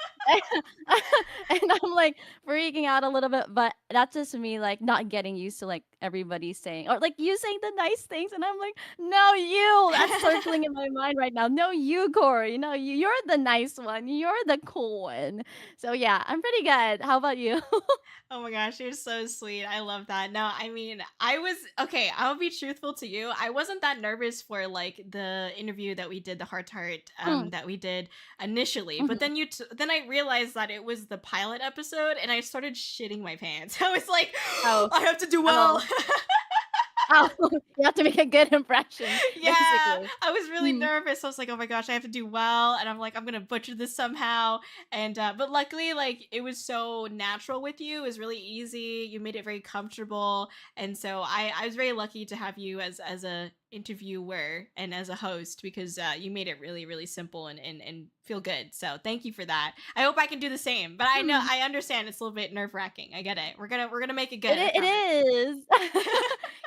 and I'm like freaking out a little bit, but that's just me like not getting used to like everybody saying or like you saying the nice things and I'm like, no you that's circling in my mind right now. No you, Corey. No you, you're the nice one. You're the cool one. So yeah, I'm pretty good. How about you? Oh my gosh, you're so sweet. I love that. No, I mean, I was okay. I'll be truthful to you. I wasn't that nervous for like the interview that we did, the heart to heart Mm, that we did initially. But mhm. then then I realized that it was the pilot episode, and I started shitting my pants. I was like, Oh. I have to do well. Oh. Oh, you have to make a good impression, Yeah, basically. I was really Mm. nervous. I was like, oh my gosh, I have to do well, and I'm like, I'm gonna butcher this somehow. And but luckily, like it was so natural with you. It was really easy. You made it very comfortable, and so I was very lucky to have you as a interviewer and as a host because you made it really simple and feel good. So thank you for that. I hope I can do the same. But I know Hmm. I understand it's a little bit nerve wracking. I get it. We're gonna make it good. I It promise. is.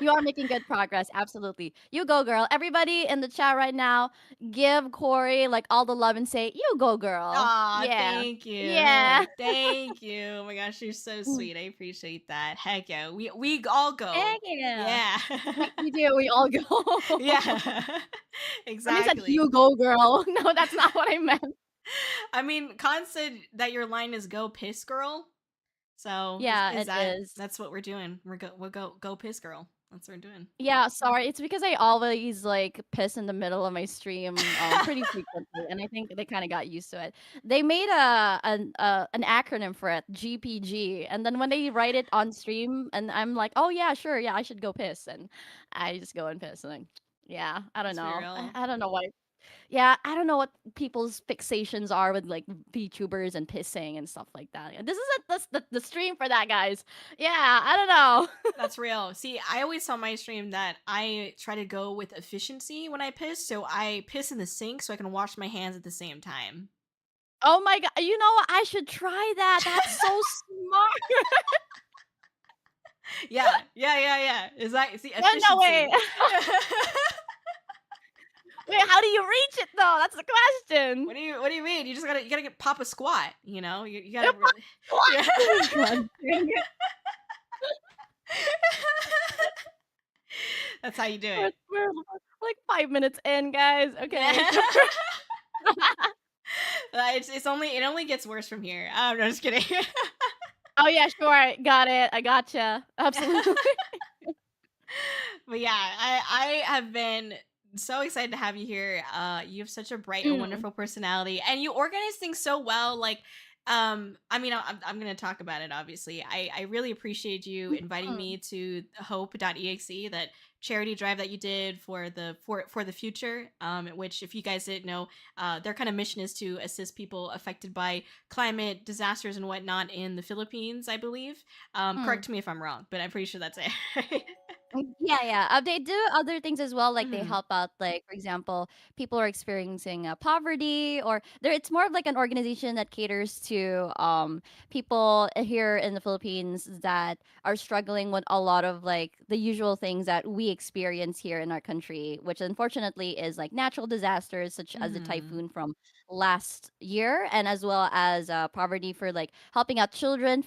You are making good progress, absolutely. You go, girl. Everybody in the chat right now, give Corey, like, all the love and say, "You go, girl." Aw, Yeah. thank Yeah. you. Thank you. Oh my gosh, you're so Mm. sweet. I appreciate that. Heck yeah. We all go. Thank you. Yeah. We do, we all go. Yeah. For me, said, Exactly. "You go, girl." No, that's not what I meant. I mean, Khan said that your line is go piss girl. So Yeah, is it that is. that's what we're doing. We'll go piss girl. That's what we're doing. Yeah, sorry. It's because I always like piss in the middle of my stream pretty frequently, and I think they kind of got used to it. They made an acronym for it, GPG, and then when they write it on stream, and I'm like, oh yeah, sure, yeah, I should go piss, and I just go and piss, and then, yeah, I don't That's know, real. I don't know why. Yeah, I don't know what people's fixations are with like VTubers and pissing and stuff like that. This is the stream for that, guys. Yeah, I don't know. That's real. See, I always tell my stream that I try to go with efficiency when I piss, so I piss in the sink so I can wash my hands at the same time. Oh my god, you know what? I should try that. That's so smart. Yeah. Is that it's the No, no, wait. efficiency? Wait, how do you reach it though? That's the question. What do you mean? You gotta get pop a squat. You If gotta I really. what? Yeah. God dang it. That's how you do We're it. we're like 5 minutes in, guys. Okay, so It only gets worse from here. I'm just kidding. oh, yeah, sure, got it, I gotcha. Absolutely. But yeah, I have been so excited to have you here. You have such a bright and Mm, wonderful personality, and you organize things so well. Like, I mean, I'm gonna talk about it. Obviously, I really appreciate you inviting mhm, me to Hope.exe, that charity drive that you did for the future. Which, if you guys didn't know, their kind of mission is to assist people affected by climate disasters and whatnot in the Philippines, I believe. mm. Correct me if I'm wrong, but I'm pretty sure that's it. Yeah, yeah. They do other things as well. Like they Mhm. help out, like for example, people are experiencing poverty, or there. It's more of like an organization that caters to people here in the Philippines that are struggling with a lot of like the usual things that we experience here in our country, which unfortunately is like natural disasters such as the Mhm. typhoon from last year, and as well as poverty for like helping out children,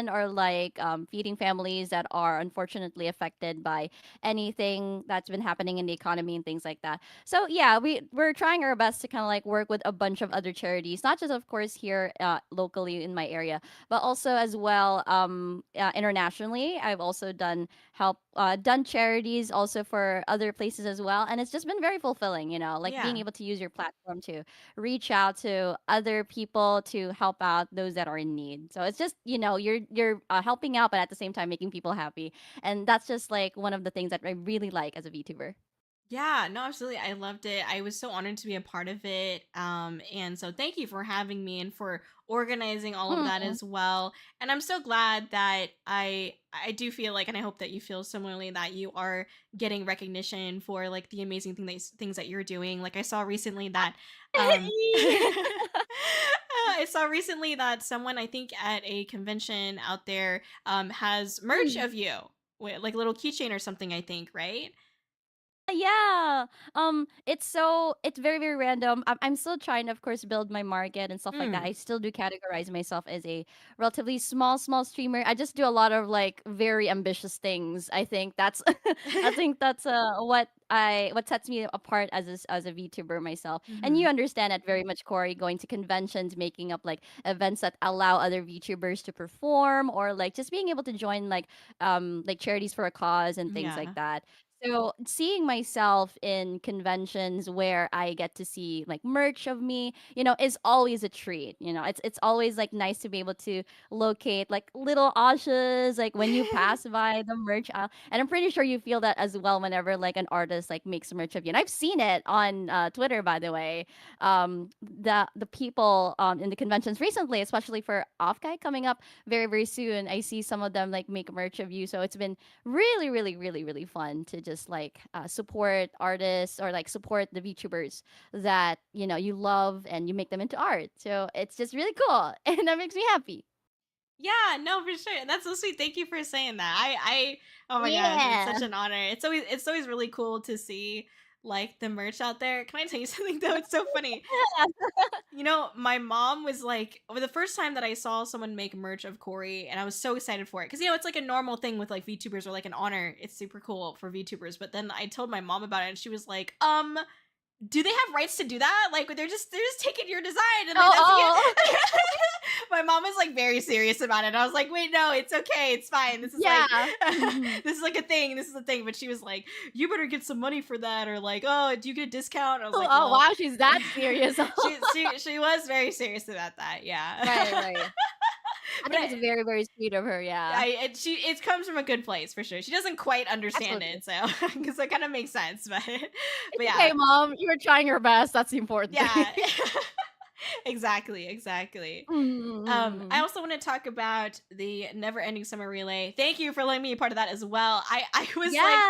or like feeding families that are unfortunately affected by anything that's been happening in the economy and things like that. So yeah, we're trying our best to kind of like work with a bunch of other charities, not just of course here locally in my area, but also as well internationally. I've also done charities also for other places as well, and it's just been very fulfilling. Like being Yeah. able to use your platform to reach out to other people to help out those that are in need. So it's just you're helping out, but at the same time making people happy, and that's just like one of the things that I really like as a VTuber. Yeah, no, absolutely. I loved it. I was so honored to be a part of it. And so thank you for having me and for organizing all of that Mm, as well. And I'm so glad that I do feel like, and I hope that you feel similarly, that you are getting recognition for like the amazing things that you're doing. Like I saw recently that I saw recently that someone, I think at a convention out there, has merch Mm. of you. Like little keychain or something, I think, right? Yeah. It's very, very random. I'm still trying to, of course, build my market and stuff like that. Mm. I still do categorize myself as a relatively small streamer. I just do a lot of like very ambitious things. I think that's what sets me apart as a VTuber myself. And you Mhm. understand that very much, Corey, going to conventions, making up like events that allow other VTubers to perform, or like just being able to join like charities for a cause and things like Yeah. that. So seeing myself in conventions where I get to see like merch of me, is always a treat. It's always like nice to be able to locate like little ashes like when you pass by the merch aisle. And I'm pretty sure you feel that as well whenever like an artist like makes merch of you. And I've seen it on Twitter, by the way. The people in the conventions recently, especially for Off Guy coming up very, very soon, I see some of them like make merch of you. So it's been really, really, really, really fun to just like support artists, or like support the VTubers that you love, and you make them into art. So it's just really cool, and that makes me happy. Yeah, no, for sure. That's so sweet. Thank you for saying that. Oh my gosh, it's Yeah. such an honor. It's always really cool to see like the merch out there. Can I tell you something though? It's so funny. My mom was like, over the first time that I saw someone make merch of Corey, and I was so excited for it because it's like a normal thing with like VTubers, or like an honor. It's super cool for VTubers. But then I told my mom about it, and she was like, do they have rights to do that? Like they're just taking your design and like Oh, that's oh. it. My mom was like very serious about it. I was like, wait, no, it's okay, it's fine. This is like Yeah. Mhm. this is like a thing. This is a thing. But she was like, you better get some money for that, or like, oh, do you get a discount? I was like, Oh, well, wow, she's that serious. she was very serious about that. Yeah. Right, right. I but think it's very, very sweet of her. Yeah, it comes from a good place for sure. She doesn't quite understand absolutely. it, so because that kind of makes sense. But It's yeah, okay, mom. You were trying your best. That's the important thing. yeah. Exactly. I Mm. also want to talk about the never ending summer relay. Thank you for letting me be part of that as well. I was like,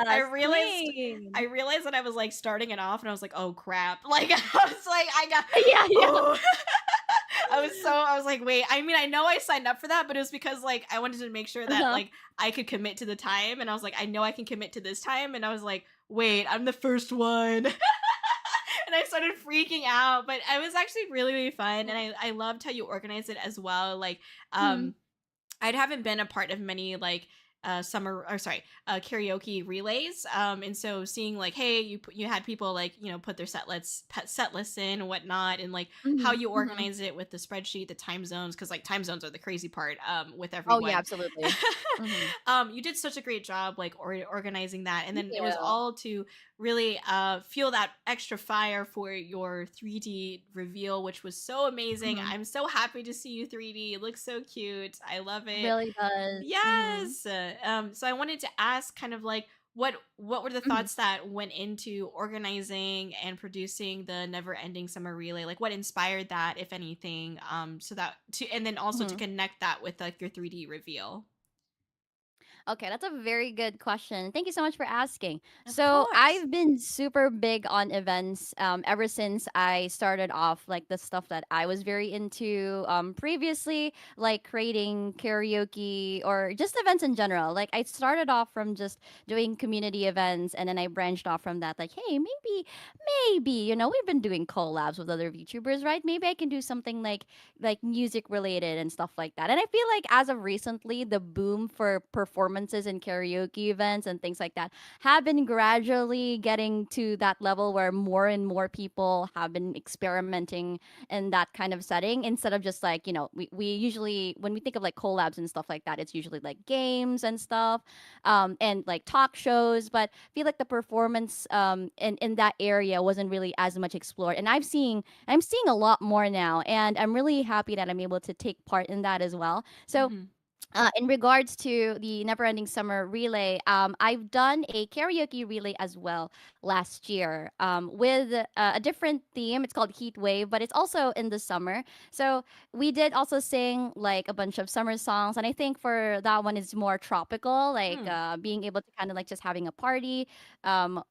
I Yes, realized I queen. realized that I was like starting it off, and I was like, oh crap. Like I was like, Yeah, yeah. oh I was like, wait, I mean, I know I signed up for that, but it was because like I wanted to make sure that Uh-huh. like I could commit to the time, and I was like, I know I can commit to this time, and I was like, wait, I'm the first one. And I started freaking out, but it was actually really, really fun, and I loved how you organized it as well. Like, Mhm. I haven't been a part of many like summer or sorry karaoke relays, and so seeing like, hey, you had people like, put their set lists in and whatnot, and like how Mhm, you mhm. organize it with the spreadsheet, the time zones, because like time zones are the crazy part with Oh, yeah, everyone. absolutely. Mhm. You did such a great job like organizing that, and Thank then it was you. all to really feel that extra fire for your 3D reveal, which was so amazing. Mhm. I'm so happy to see you 3D. It looks so cute. I love it. Really does. Mhm. Yes. So I wanted to ask kind of like what were the Mhm. thoughts that went into organizing and producing the never ending summer relay? Like what inspired that, if anything? So that to and then also to Mhm. connect that with like your 3D reveal. Okay, that's a very good question. Thank you so much for asking. Of So, course. I've been super big on events ever since I started off, like the stuff that I was very into previously, like creating karaoke or just events in general. Like, I started off from just doing community events, and then I branched off from that, like, hey, maybe, we've been doing collabs with other VTubers, right? Maybe I can do something like music related and stuff like that. And I feel like as of recently, the boom for performances and karaoke events and things like that have been gradually getting to that level where more and more people have been experimenting in that kind of setting instead of just like, we usually, when we think of like collabs and stuff like that, it's usually like games and stuff, and like talk shows. But I feel like the performance in that area wasn't really as much explored. And I'm seeing a lot more now, and I'm really happy that I'm able to take part in that as well. So, Mhm. in regards to the Neverending Summer Relay, I've done a karaoke relay as well last year with a different theme. It's called Heat Wave, but it's also in the summer. So we did also sing like a bunch of summer songs, and I think for that one is more tropical, like Mm. being able to kind of like just having a party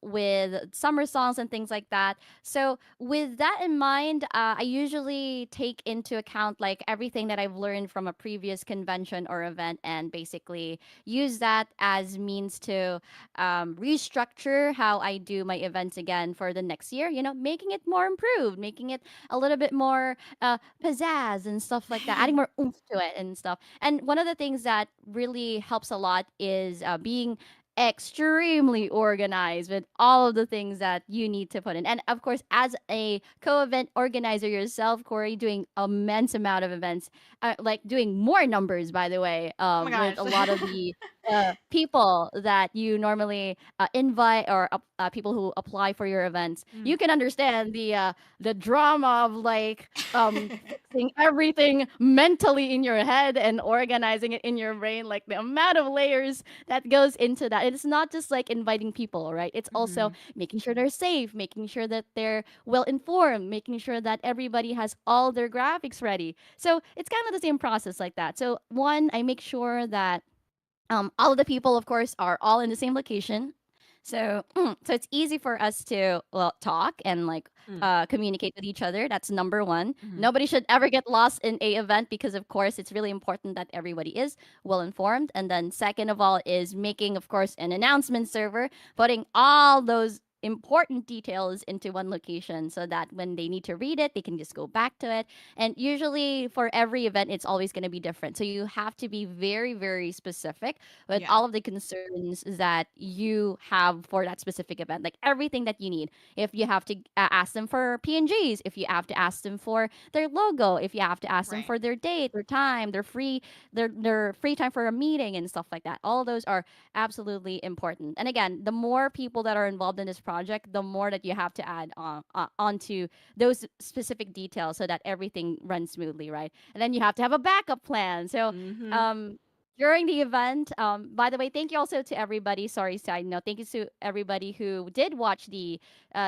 with summer songs and things like that. So with that in mind, I usually take into account like everything that I've learned from a previous convention or event, and basically use that as means to restructure how I do my events again for the next year. Making it more improved, making it a little bit more pizzazz and stuff like that, adding more oomph to it and stuff. And one of the things that really helps a lot is being extremely organized with all of the things that you need to put in. And of course, as a co-event organizer yourself, Corey, doing immense amount of events, like doing more numbers, by the way, Oh my with gosh. a lot of the people that you normally invite or people who apply for your events, Mm. you can understand the drama of like fixing everything mentally in your head and organizing it in your brain, like the amount of layers that goes into that. It's not just like inviting people, right? It's also Mhm. making sure they're safe, making sure that they're well informed, making sure that everybody has all their graphics ready. So it's kind of the same process like that. So one, I make sure that all of the people, of course, are all in the same location. So, so it's easy for us to talk and like Mm. communicate with each other. That's number one. Mhm. Nobody should ever get lost in a event because, of course, it's really important that everybody is well informed. And then, second of all, is making, of course, an announcement server, putting all those important details into one location so that when they need to read it, they can just go back to it. And usually, for every event, it's always going to be different. So you have to be very, very specific with Yeah. all of the concerns that you have for that specific event, like everything that you need. If you have to ask them for PNGs, if you have to ask them for their logo, if you have to ask them Right. for their date, their time, their free time for a meeting and stuff like that. All of those are absolutely important. And again, the more people that are involved in this project, the more that you have to add onto those specific details so that everything runs smoothly, right? And then you have to have a backup plan. So Mhm. um during the event, by the way, thank you also to everybody. Sorry, side note. Thank you to everybody who did watch the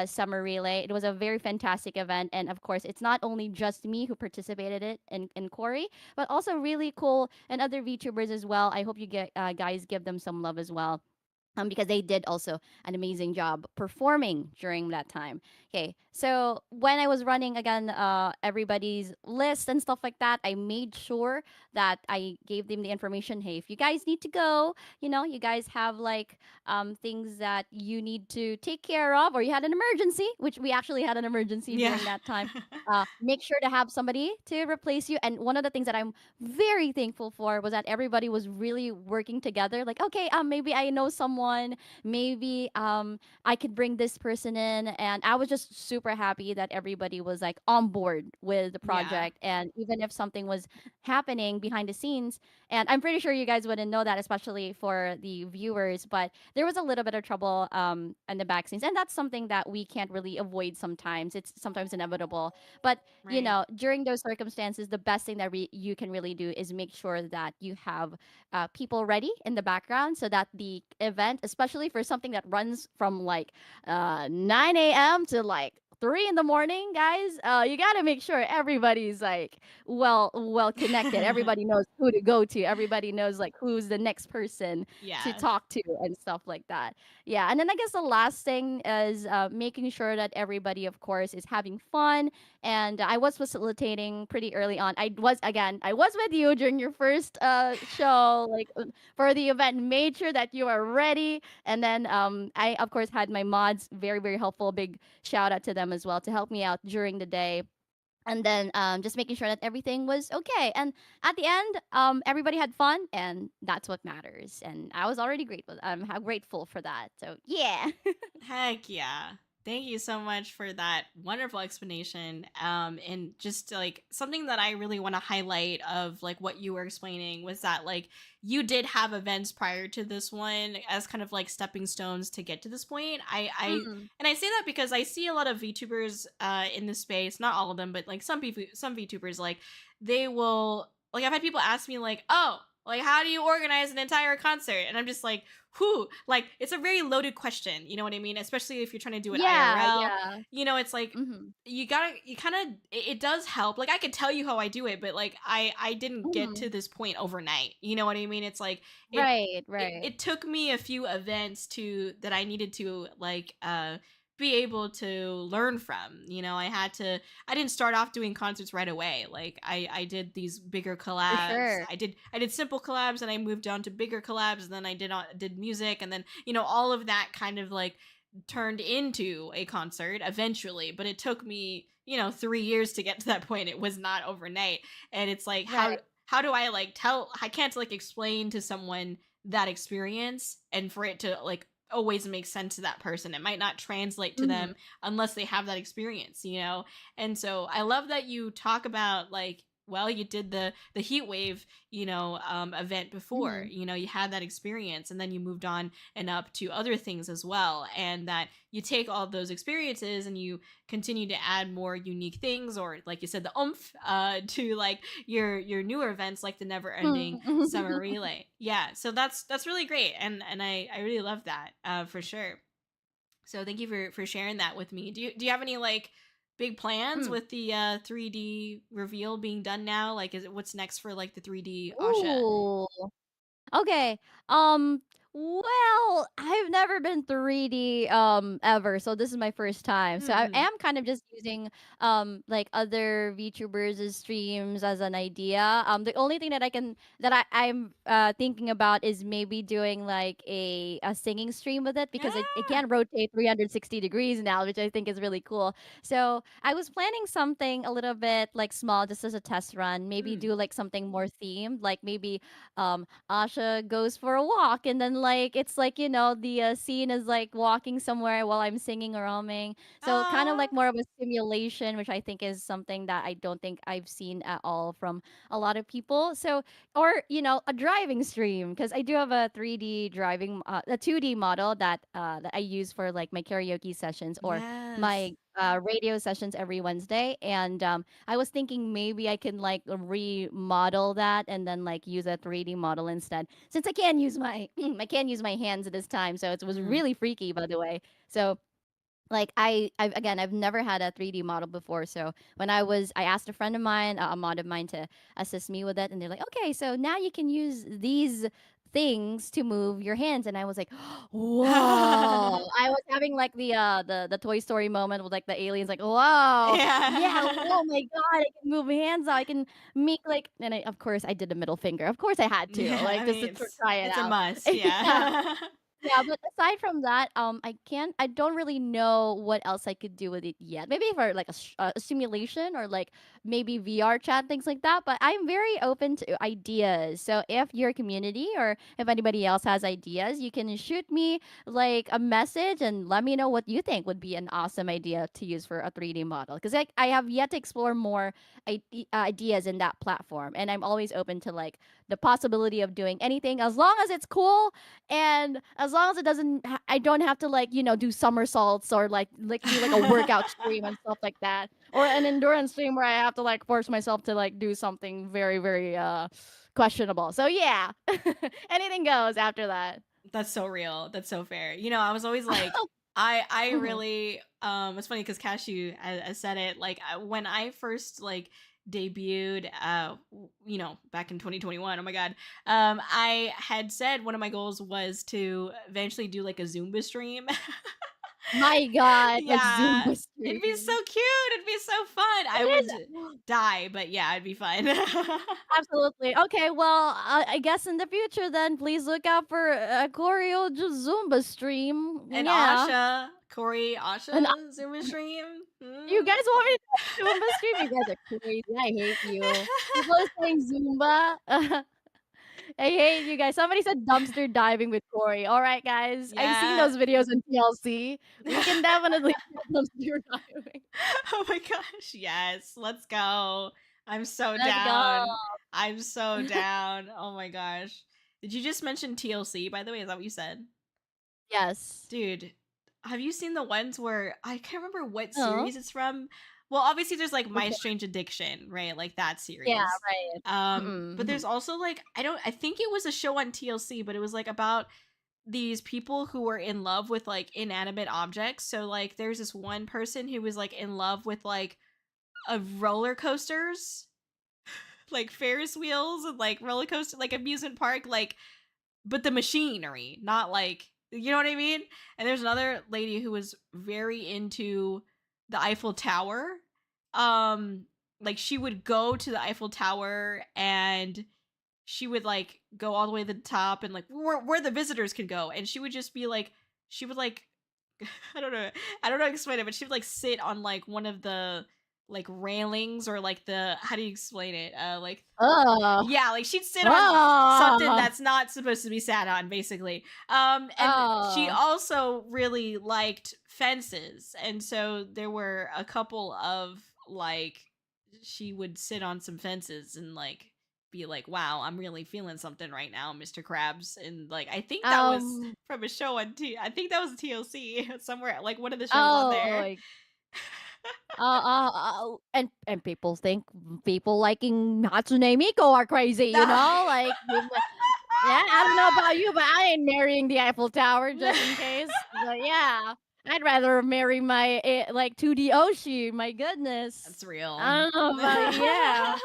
summer relay. It was a very fantastic event. And of course, it's not only just me who participated in Corey, but also really cool and other VTubers as well. I hope you get guys give them some love as well. Because they did also an amazing job performing during that time. Okay, so when I was running again, everybody's list and stuff like that, I made sure that I gave them the information. Hey, if you guys need to go, you guys have like things that you need to take care of, or you had an emergency, which we actually had an emergency Yeah. during that time. Make sure to have somebody to replace you. And one of the things that I'm very thankful for was that everybody was really working together. Like, okay, maybe I know someone, maybe I could bring this person in. And I was just super happy that everybody was like on board with the Yeah. project. And even if something was happening behind the scenes, and I'm pretty sure you guys wouldn't know that, especially for the viewers, but there was a little bit of trouble in the back scenes. And that's something that we can't really avoid sometimes. It's sometimes inevitable. But Right. during those circumstances, the best thing that you can really do is make sure that you have people ready in the background so that the event, especially for something that runs from like 9 a.m. to like 3 in the morning, guys, you got to make sure everybody's like well connected. Everybody knows who to go to. Everybody knows like who's the next person to Yeah. talk to and stuff like that. Yeah, and then I guess the last thing is making sure that everybody, of course, is having fun. And I was facilitating pretty early on. I was with you during your first show, like for the event. Made sure that you are ready, and then I of course had my mods, very very helpful. Big shout out to them as well to help me out during the day. And then just making sure that everything was okay. And at the end, everybody had fun, and that's what matters. And I was already grateful. I'm how grateful for that. So yeah. Heck yeah. Thank you so much for that wonderful explanation. And just like something that I really want to highlight of like what you were explaining was that like you did have events prior to this one as kind of like stepping stones to get to this point. Mm, And I say that because I see a lot of VTubers in this space, not all of them, but like some VTubers like they will like I've had people ask me like, "Oh, like how do you organize an entire concert?" And I'm just like, who like it's a very loaded question, you know what I mean, especially if you're trying to do it yeah, IRL. yeah. It's like Mm-hmm. you kind of it does help. Like I could tell you how I do it, but like I didn't get Mm-hmm. to this point overnight, you know what I mean. It's like it Right, right. it took me a few events to that I needed to like be able to learn from. I didn't start off doing concerts right away. Like I did these bigger For collabs. sure. I did simple collabs, and I moved on to bigger collabs, and then I did music, and then all of that kind of like turned into a concert eventually. But it took me 3 years to get to that point. It was not overnight. And it's like Right. how do I like tell I can't like explain to someone that experience and for it to like always make sense to that person. It might not translate to Mhm. them unless they have that experience. And so I love that you talk about like, well, you did the heat wave, event before. Mhm. You had that experience, and then you moved on and up to other things as well, and that you take all those experiences and you continue to add more unique things, or like you said, the oomph to like your newer events like the never ending summer Mhm. relay. Yeah, so that's really great, and I really love that for sure. So thank you for sharing that with me. Do you have any like big plans Mm. with the 3D reveal being done now? Like, is it what's next for like the 3D Asha? Ooh. Okay. Um, well, I've never been 3D ever, so this is my first time. So I Mm-mm. am kind of just using like other VTubers' streams as an idea. The only thing that I'm thinking about is maybe doing like a singing stream with it because it Ah. can rotate 360 degrees now, which I think is really cool. So I was planning something a little bit like small just as a test run, maybe Mm. do like something more themed, like maybe Asha goes for a walk, and then like it's like the scene is like walking somewhere while I'm singing or humming. So kind of Aw. like more of a simulation, which I think is something that I don't think I've seen at all from a lot of people. So or a driving stream because I do have a 3D driving a 2D model that I use for like my karaoke sessions or Yes. my radio sessions every Wednesday. And I was thinking maybe I can like remodel that and then like use a 3D model instead. Since I can't use my I can't use my hands at this time, so it was Mm. really freaky by the way. So like I've never had a 3D model before. So when I asked a friend of mine, a mod of mine to assist me with it, and they're like, okay, so now you can use these things to move your hands, and I was like, "Whoa." I was having like the Toy Story moment with like the aliens like, "Wow. Yeah, Yeah. oh my god, I can move my hands out. I can make like," and of course I did a middle finger. Of course I had to, Yeah, like I just mean, to try it it's a out. must, Yeah. yeah. Yeah, but aside from that, I don't really know what else I could do with it yet. Maybe for like a simulation or like maybe VR chat, things like that. But I'm very open to ideas. So if your community or if anybody else has ideas, you can shoot me like a message and let me know what you think would be an awesome idea to use for a 3D model. Because I have yet to explore more ideas in that platform, and I'm always open to like the possibility of doing anything as long as it's cool and as long as it doesn't I don't have to like, do somersaults or like do like a workout stream and stuff like that. Or an endurance stream where I have to like force myself to like do something very, very questionable. So yeah. Anything goes after that. That's so real. That's so fair. I was always like, I Mhm. really it's funny because Cashew has said it, like when I first like debuted back in 2021. Oh my god. I had said one of my goals was to eventually do like a Zumba stream. My god, a Yeah. Zumba It'd be so stream. cute. It'd be so fun. I It would is. die, but yeah, it'd be fun. Absolutely. Okay, well, I guess in the future then, please look out for a Kōri-Oujo Zumba stream. And Yeah. Asha, And Kōri-Oujo Zumba stream. you Hmm? guys want me to do Zumba stream? You guys are crazy. I hate you. People are saying Zumba. I hate you guys. Somebody said dumpster diving with Corey. All right, guys. I've seen Yeah. those videos on TLC. We can definitely do dumpster diving. Oh my gosh, yes. Let's go. I'm so Let's go. down. I'm so down. Oh my gosh. Did you just mention TLC, by the way? Is that what you said? Yes. Dude, have you seen the ones where I can't remember what Oh, series it's from? Well, obviously there's like My which one? Strange Addiction, right? Like that Yeah, series. right. But Mm-mm. there's also like I think it was a show on TLC, but it was like about these people who were in love with like inanimate objects. So like there's this one person who was like in love with like a roller coasters, like Ferris wheels and like roller coaster like amusement park, like but the machinery, not like you know what I mean? And there's another lady who was very into the Eiffel Tower. Um like she would go to the Eiffel Tower and she would like go all the way to the top and like where the visitors could go and she would just be like she would like I don't know. I don't know how to explain it, but she would like sit on like one of the like railings or like the how do you explain it? Like Oh. yeah, like she'd sit on something Oh. that's not supposed to be sat on, basically. And she Oh. also really liked fences, and so there were a couple of like she would sit on some fences and like be like, "Wow, I'm really feeling something right now, Mr. Krabs." And like, I think that was Um. from a show on T. I think that was TLC somewhere, like one of the shows on Oh. there. Like, and people think people liking Hatsune Miku are crazy, No. like yeah, I don't know about you, but I ain't marrying the Eiffel Tower just in case. But yeah, I'd rather marry my like 2D Oshi. My goodness, That's real. I don't know about yeah.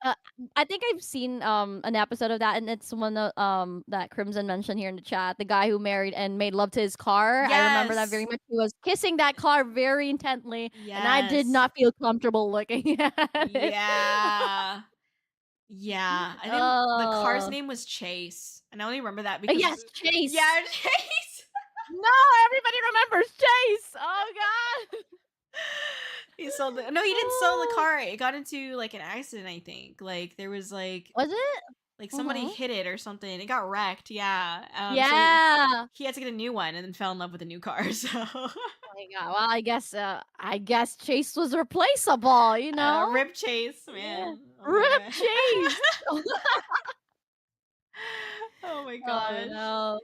Uh, I think I've seen an episode of that, and it's one that Crimson mentioned here in the chat. The guy who married and made love to his car. I remember that very Yes. much. He was kissing that car very intently, and I did Yes. not feel comfortable looking at it. Yeah. Yeah. I think the car's Oh, name was Chase. And I only remember that because yes, Chase. yeah, Chase. No, everybody remembers Chase. Oh God. He sold the no, he didn't sell the car. It got into like an accident, I think. Like there was Was it? like somebody Mm-hmm. hit it or something. It got wrecked. Yeah. So Yeah. he had to get a new one and then fell in love with a new car. So Oh my God. Well, I guess Chase was replaceable. rip Chase, Yeah. man. Oh my Rip god. Chase. Oh my Oh gosh. no.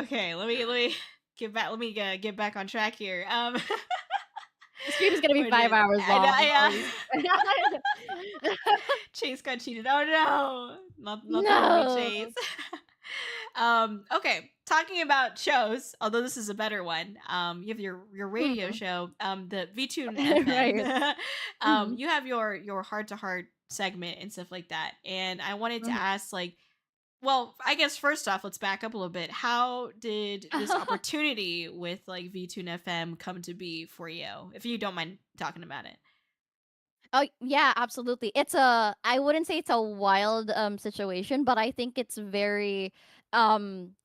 Okay, let me get back. Let me get back on track here. The stream is gonna be We're 5 hours I know, long. I've yeah. already. Chase got cheated. Oh no, not the homie No. Chase. Okay, talking about shows. Although this is a better one. You have your radio Hmm. show. The VTune Right. FM. Hmm. You have your heart to heart segment and stuff like that. And I wanted to Hmm. ask like Well, I guess first off, let's back up a little bit. How did this opportunity with like VTune FM come to be for you? If you don't mind talking about it. Oh, yeah, absolutely. I wouldn't say it's a wild situation, but I think it's very um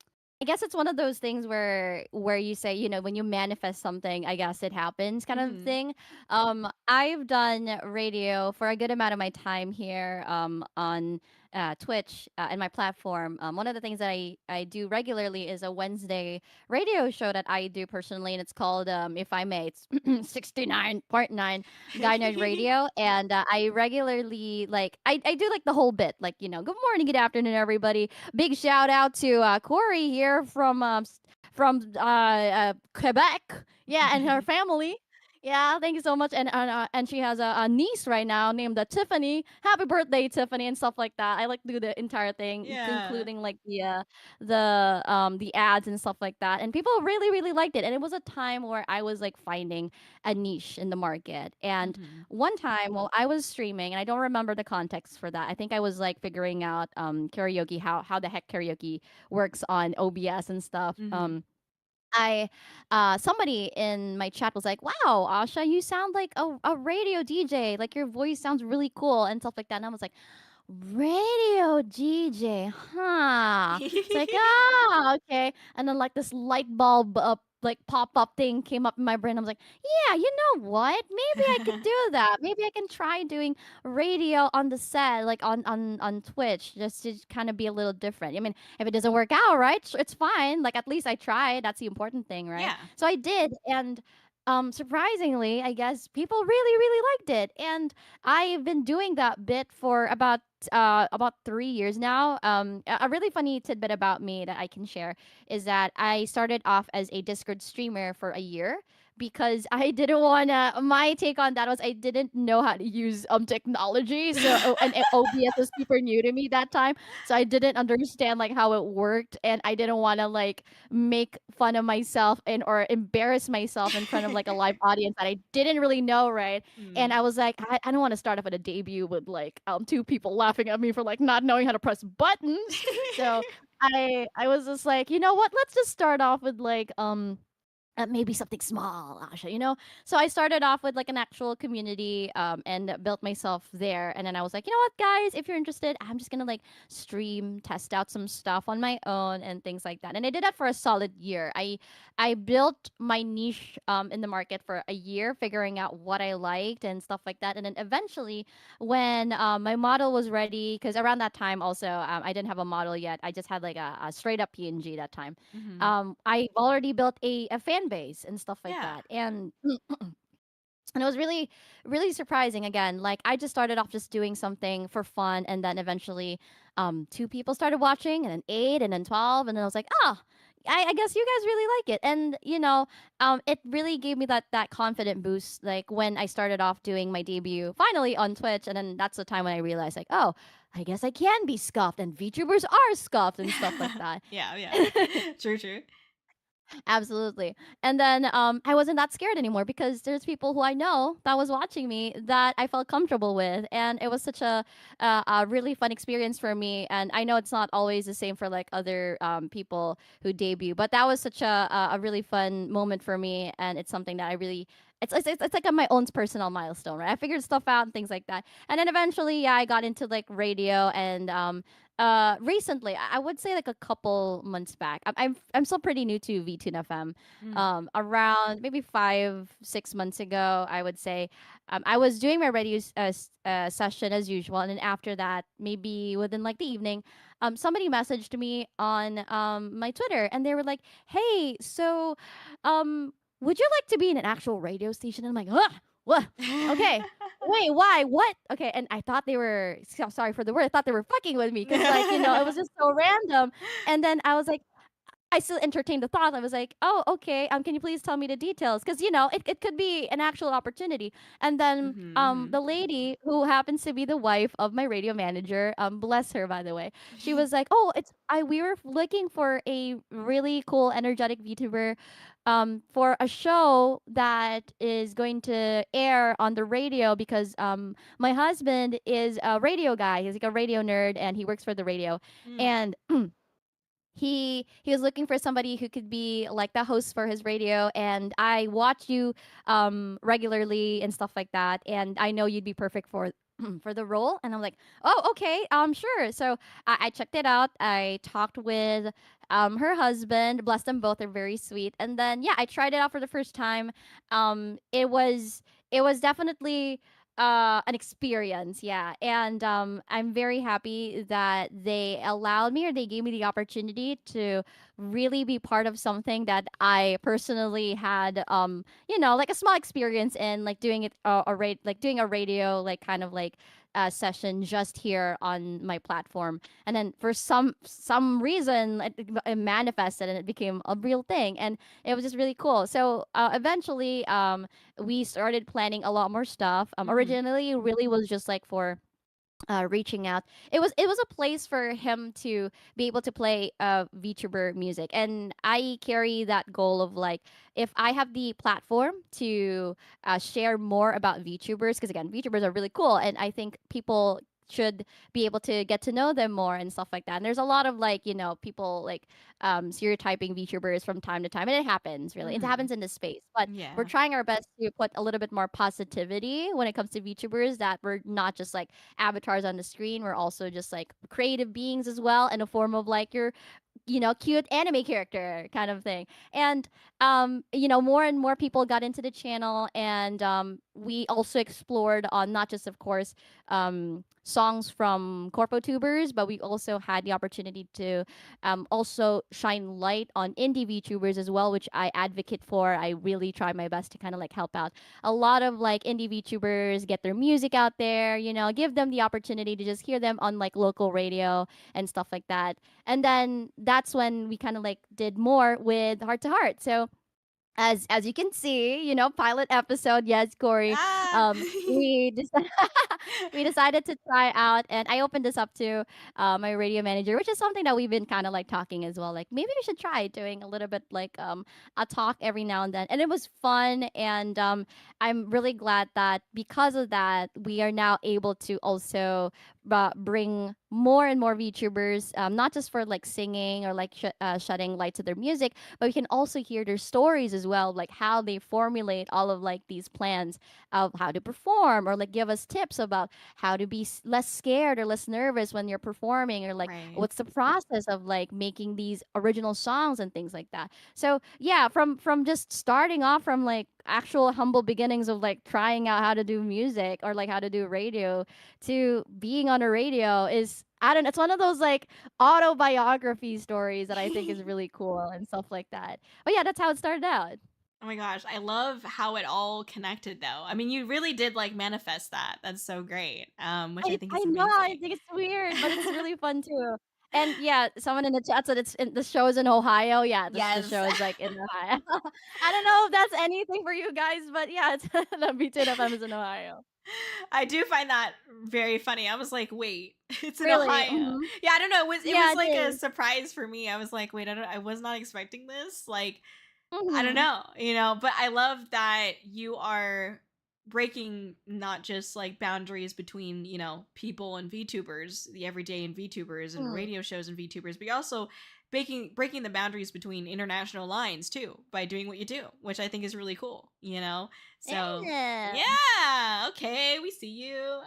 I guess it's one of those things where you say, when you manifest something, I guess it happens kind of Mhm. thing. I've done radio for a good amount of my time here on Twitch and my platform. One of the things that I do regularly is a Wednesday radio show that I do personally, and it's called If I May, it's 69.9 Guy Nerd Radio, and I regularly I do like the whole bit, like good morning, good afternoon, everybody. Big shout out to Corey here from Quebec, yeah, and her family. Yeah, thank you so much. And she has a niece right now named Tiffany. Happy birthday, Tiffany, and stuff like that. I like to do the entire thing, Yeah. including like the ads and stuff like that. And people really really liked it. And it was a time where I was like finding a niche in the market. And Mhm. one time while I was streaming, and I don't remember the context for that. I think I was like figuring out karaoke, how the heck karaoke works on OBS and stuff. Mhm. I somebody in my chat was like, "Wow, Asha, you sound like a radio DJ. Like your voice sounds really cool and stuff like that." And I was like, Radio DJ, huh? It's like, ah, okay. And then like this light bulb like pop up thing came up in my brain. I was like, yeah, you know what? Maybe I could do that. Maybe I can try doing radio on the set, like on Twitch, just to kind of be a little different. I mean, if it doesn't work out, right, it's fine. Like at least I tried. That's the important thing, right? Yeah. So I did, and surprisingly, I guess people really really liked it, and I've been doing that bit for about 3 years now. A really funny tidbit about me that I can share is that I started off as a Discord streamer for a year because I didn't wanna. My take on that was I didn't know how to use technology, so and OBS was super new to me that time, so I didn't understand like how it worked, and I didn't want to like make fun of myself and or embarrass myself in front of like a live audience that I didn't really know, right? And Mm. I was like, I don't want to start off at a debut with like two people laughing at me for like not knowing how to press buttons. So I was just like, you know what? Let's just start off with like maybe something small, Asha, you know? So I started off with like an actual community and built myself there. And then I was like, you know what, guys, if you're interested, I'm just gonna like stream, test out some stuff on my own and things like that. And I did that for a solid year. I built my niche in the market for a year, figuring out what I liked and stuff like that. And then eventually, when my model was ready, because around that time also, I didn't have a model yet. I just had like a straight up PNG that time. Mhm. I've already built a fan base and stuff like Yeah. that. And it was really, really surprising again. Like I just started off just doing something for fun, and then eventually two people started watching, and then eight, and then 12, and then I was like, oh, I guess you guys really like it. And it really gave me that confident boost, like when I started off doing my debut finally on Twitch, and then that's the time when I realized like, oh, I guess I can be scuffed, and VTubers are scuffed and stuff like that. Yeah, yeah. True, true. Absolutely. And then I wasn't that scared anymore because there's people who I know that was watching me that I felt comfortable with, and it was such a really fun experience for me. And I know it's not always the same for like other people who debut, but that was such a really fun moment for me, and it's something that I really. It's like my own personal milestone, right? I figured stuff out and things like that, and then eventually, yeah, I got into like radio and recently, I would say like a couple months back. I'm still pretty new to VTune FM. Mm. Around maybe 5 6 months ago, I would say, I was doing my radio session as usual, and then after that, maybe within like the evening, somebody messaged me on my Twitter, and they were like, "Hey, so, would you like to be in an actual radio station?" And I'm like, "Huh, what? Okay." Wait, why? What? Okay, and I thought they were sorry for the word. I thought they were fucking with me because, like, it was just so random. And then I was like, I still entertained the thought. I was like, oh, okay. Can you please tell me the details? Because it could be an actual opportunity. And then Mm-hmm, the lady who happens to be the wife of my radio manager, bless her by the way, she mm-hmm. was like, oh, it's I we were looking for a really cool, energetic VTuber, for a show that is going to air on the radio because my husband is a radio guy. He's like a radio nerd and he works for the radio. Mm. And he was looking for somebody who could be like the host for his radio, and I watch you regularly and stuff like that, and I know you'd be perfect for for the role. And I'm like, oh, okay, sure. So I checked it out. I talked with her husband. Bless them both, they're very sweet. And then yeah, I tried it out for the first time. It was definitely an experience, yeah. And I'm very happy that they allowed me, or they gave me the opportunity to really be part of something that I personally had like a small experience in, like doing it like doing a radio, like kind of like session just here on my platform. And then for some reason it manifested and it became a real thing, and it was just really cool. So eventually we started planning a lot more stuff. Mm-hmm. Originally, it really was just like for reaching out. It was a place for him to be able to play VTuber music, and I carry that goal of like, if I have the platform to share more about VTubers, because again, VTubers are really cool, and I think people should be able to get to know them more and stuff like that. And there's a lot of like people like stereotyping VTubers from time to time, and it happens, really. It Mm-hmm. happens in this space, but we're Yeah. trying our best to put a little bit more positivity when it comes to VTubers, that we're not just like avatars on the screen. We're also just like creative beings as well, in a form of like your cute anime character kind of thing. And more and more people got into the channel, and we also explored on not just, of course, songs from corpo tubers, but we also had the opportunity to also shine light on indie VTubers as well, which I advocate for. I really try my best to kind of like help out a lot of like indie VTubers, get their music out there, give them the opportunity to just hear them on like local radio and stuff like that. And then that's when we kind of like did more with Heart to Heart. So as you can see, pilot episode, yes, Corey. Ah. We decided to try out, and I opened this up to my radio manager, which is something that we've been kind of like talking as well. Like maybe we should try doing a little bit like a talk every now and then, and it was fun. And I'm really glad that because of that, we are now able to also bring more and more VTubers, not just for like singing or like shedding light to their music, but we can also hear their stories as well, like how they formulate all of like these plans of how to perform, or like give us tips about how to be less scared or less nervous when you're performing, or like Right. what's the process of like making these original songs and things like that. So yeah, from just starting off from like actual humble beginnings of like trying out how to do music or like how to do radio, to being on a radio is, I don't know, it's one of those like autobiography stories that I think is really cool and stuff like that. But yeah, that's how it started out. Oh my gosh, I love how it all connected though. I mean, you really did like manifest that. That's so great. Which I think I is know, I amazing. think it's weird, but it's really fun too. And yeah, someone in the chat said the show is in Ohio. Yeah, the Yes. show is like in Ohio. I don't know if that's anything for you guys, but yeah, it's the B2FM is in Ohio. I do find that very funny. I was like, "Wait, it's in Really? Ohio." Hmm. Yeah, I don't know. It was Yeah, like it a is. surprise for me. I was like, "Wait, I was not expecting this." Like, I don't Mm-hmm. know, but I love that you are breaking not just like boundaries between, people and VTubers, the everyday and VTubers and Mm. radio shows and VTubers, but you're also breaking the boundaries between international lines too by doing what you do, which I think is really cool. So, Yeah. yeah, okay, we see you.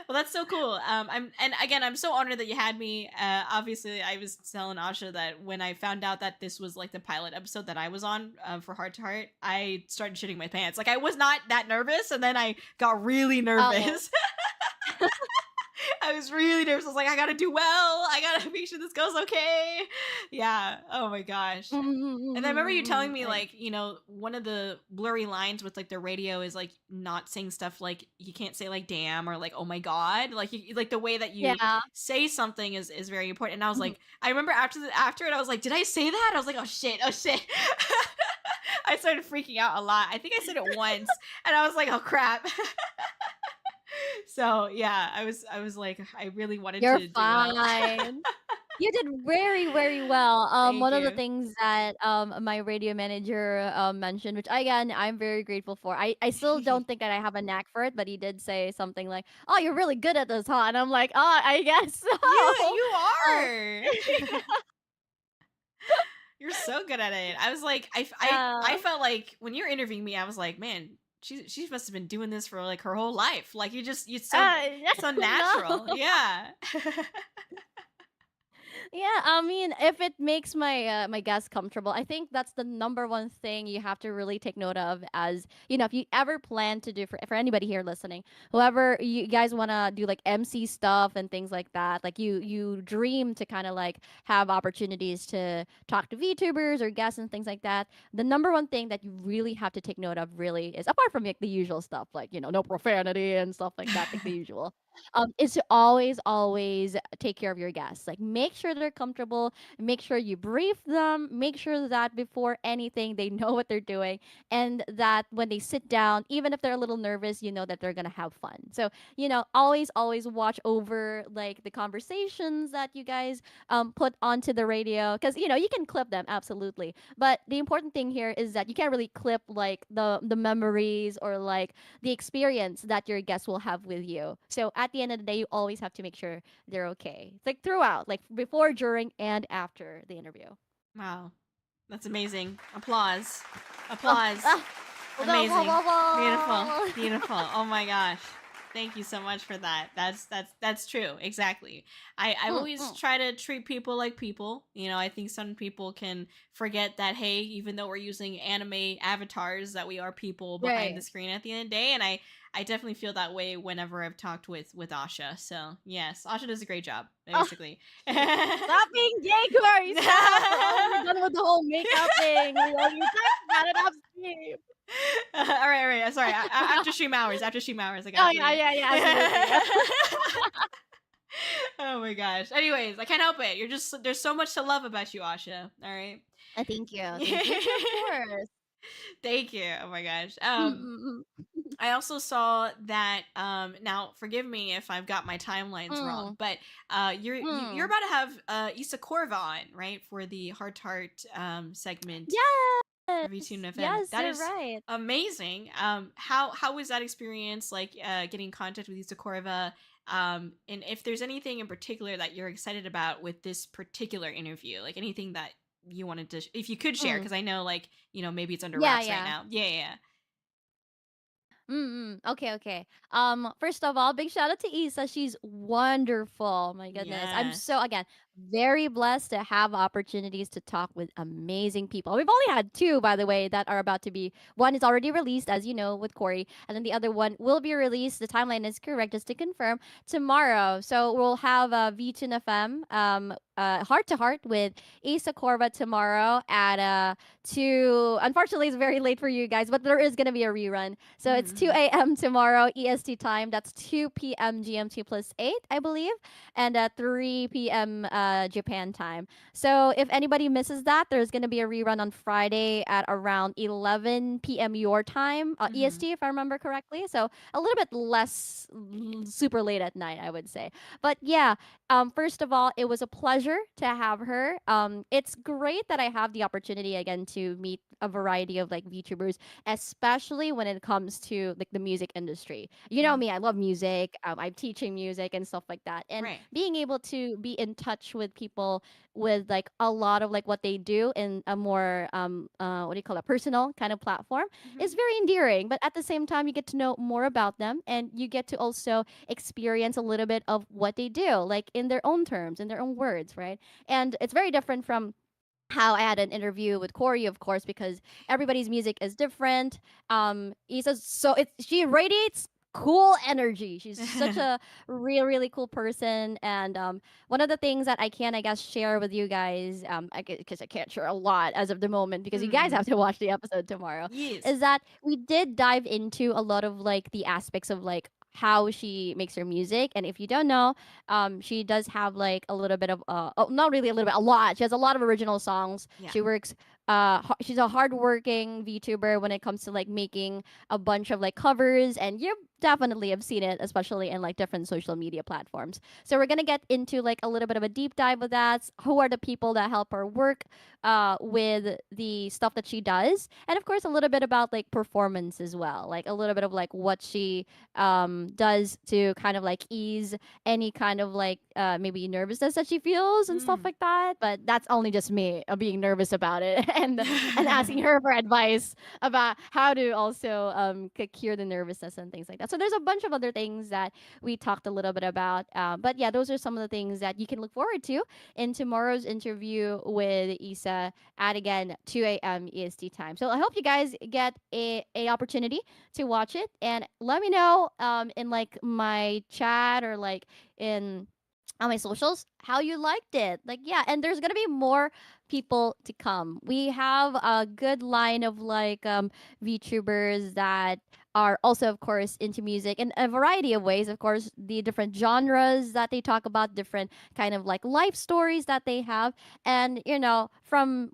Well, that's so cool. And again, I'm so honored that you had me. Obviously, I was telling Asha that when I found out that this was like the pilot episode that I was on for Heart to Heart, I started shitting my pants. Like I was not that nervous, and then I got really Oh. nervous. I was really nervous. I was like, I gotta do well. I gotta make sure this goes okay. Yeah. Oh my gosh. And I remember you telling me Like, like, one of the blurry lines with like the radio is like not saying stuff like you can't say like damn or like oh my god. Like like the way that you yeah. say something is very important. And I was Mhm. like, I remember after it, I was like, did I say that? I was like, oh shit. I started freaking out a lot. I think I said it once and I was like, oh crap. So yeah, I was like, I really wanted You're to do well. fine. You did very, very well. Thank One of the you. things that my radio manager mentioned, which again I'm very grateful for. I still don't think that I have a knack for it, but he did say something like, "Oh, you're really good at this, huh?" And I'm like, "Oh, I guess so." You Um, are. You're so good at it. I was like, I yeah. felt like when you're interviewing me, I was like, man, she must have been doing this for like her whole life. Like you're so natural. No. Yeah. Yeah, I mean, if it makes my guests comfortable, I think that's the number one thing you have to really take note of. As you know, if you ever plan to do for anybody here listening, whoever you guys want to do like MC stuff and things like that, like you dream to kind of like have opportunities to talk to VTubers or guests and things like that. The number one thing that you really have to take note of really is, apart from like the usual stuff, like no profanity and stuff like that, like the usual, is to always take care of your guests. Like, make sure they're comfortable, make sure you brief them, make sure that before anything they know what they're doing, and that when they sit down, even if they're a little nervous, you know that they're gonna have fun. So always watch over like the conversations that you guys put onto the radio, because you can clip them, absolutely, but the important thing here is that you can't really clip like the memories or like the experience that your guests will have with you. So at the end of the day, you always have to make sure they're okay. It's like throughout, like before, during, and after the interview. Wow. That's amazing. Applause. Oh, Applause. hold on, whoa, Amazing. whoa, Beautiful. whoa. Beautiful. Oh my gosh. Thank you so much for that. That's true. Exactly. I Mm, always mm. try to treat people like people. I think some people can forget that hey, even though we're using anime avatars, that we are people behind the Right. screen at the end of the day. And I definitely feel that way whenever I've talked with Asha. So yes, Asha does a great job, Oh, basically. stop being gay, Corey. Stop. We're done with the whole makeup thing. We talked about it off stream. All right. Sorry. After stream hours, I Oh got yeah, you. yeah, yeah, absolutely. Yeah. Oh my gosh. Anyways, I can't help it. There's so much to love about you, Asha. All right. Thank you, thank you. Of course. Thank you. Oh my gosh. Mm, mm, I also saw that now forgive me if I've got my mm, timelines wrong, mm, but you're mm. about to have Issa Korva on, right? For the Heart to Heart segment Yes, for VTune FM. yes, That you're is right. amazing. How was that experience like getting in contact with Issa Korva? And if there's anything in particular that you're excited about with this particular interview, like anything that you wanted to, if you could share, Mm. because I know like maybe it's under Yeah, wraps right yeah. now. Yeah. Mm. Okay, okay. First of all, big shout out to Isa. She's wonderful. My goodness. I'm so, Yes. again, very blessed to have opportunities to talk with amazing people. We've only had two, by the way, that are about to be, one is already released, as you know, with Corey, and then the other one will be released. The timeline is correct, just to confirm, tomorrow. So we'll have VTune FM, heart to heart with Isa Corva tomorrow at 2. Unfortunately, it's very late for you guys, but there is going to be a rerun. So it's 2 a.m. tomorrow EST time. That's 2 p.m. GMT plus 8, I believe, and 3 p.m. Japan time. So if anybody misses that, there's going to be a rerun on Friday at around 11 p.m. your time, Mm-hmm. EST, if I remember correctly. So a little bit less super late at night, I would say. But yeah, first of all, it was a pleasure to have her. It's great that I have the opportunity again to meet a variety of like VTubers, especially when it comes to like the music industry. You know Mm-hmm. me, I love music. I'm teaching music and stuff like that, and Right. being able to be in touch with people with like a lot of like what they do in a more what do you call it, personal kind of platform Mm-hmm. is very endearing. But at the same time, you get to know more about them, and you get to also experience a little bit of what they do, like in their own terms, in their own words, right? And it's very different from how I had an interview with Corey, of course, because everybody's music is different. He says so. She radiates cool energy. She's such a really cool person. And one of the things that I can, I guess, share with you guys, because I can't share a lot as of the moment because you guys Mm. have to watch the episode tomorrow, Yes. is that we did dive into a lot of like the aspects of like how she makes her music. And if you don't know, she does have like a little bit of oh, not really a little bit, a lot. She has a lot of original songs. Yeah. She works she's a hardworking VTuber when it comes to like making a bunch of like covers, and you definitely have seen it, especially in like different social media platforms. So we're gonna get into like a little bit of a deep dive with that. Who are the people that help her work with the stuff that she does, and of course a little bit about like performance as well, like a little bit of like what she does to kind of like ease any kind of like maybe nervousness that she feels and stuff Mm. like that. But that's only just me being nervous about it and asking her for advice about how to also cure the nervousness and things like that. So there's a bunch of other things that we talked a little bit about. But yeah, those are some of the things that you can look forward to in tomorrow's interview with Isa at again 2 a.m. EST time. So I hope you guys get a opportunity to watch it, and let me know in like my chat or like in on my socials how you liked it. Like, yeah, and there's gonna be more people to come. We have a good line of like VTubers that are also of course into music in a variety of ways. Of course, the different genres that they talk about, different kind of like life stories that they have, and you know, from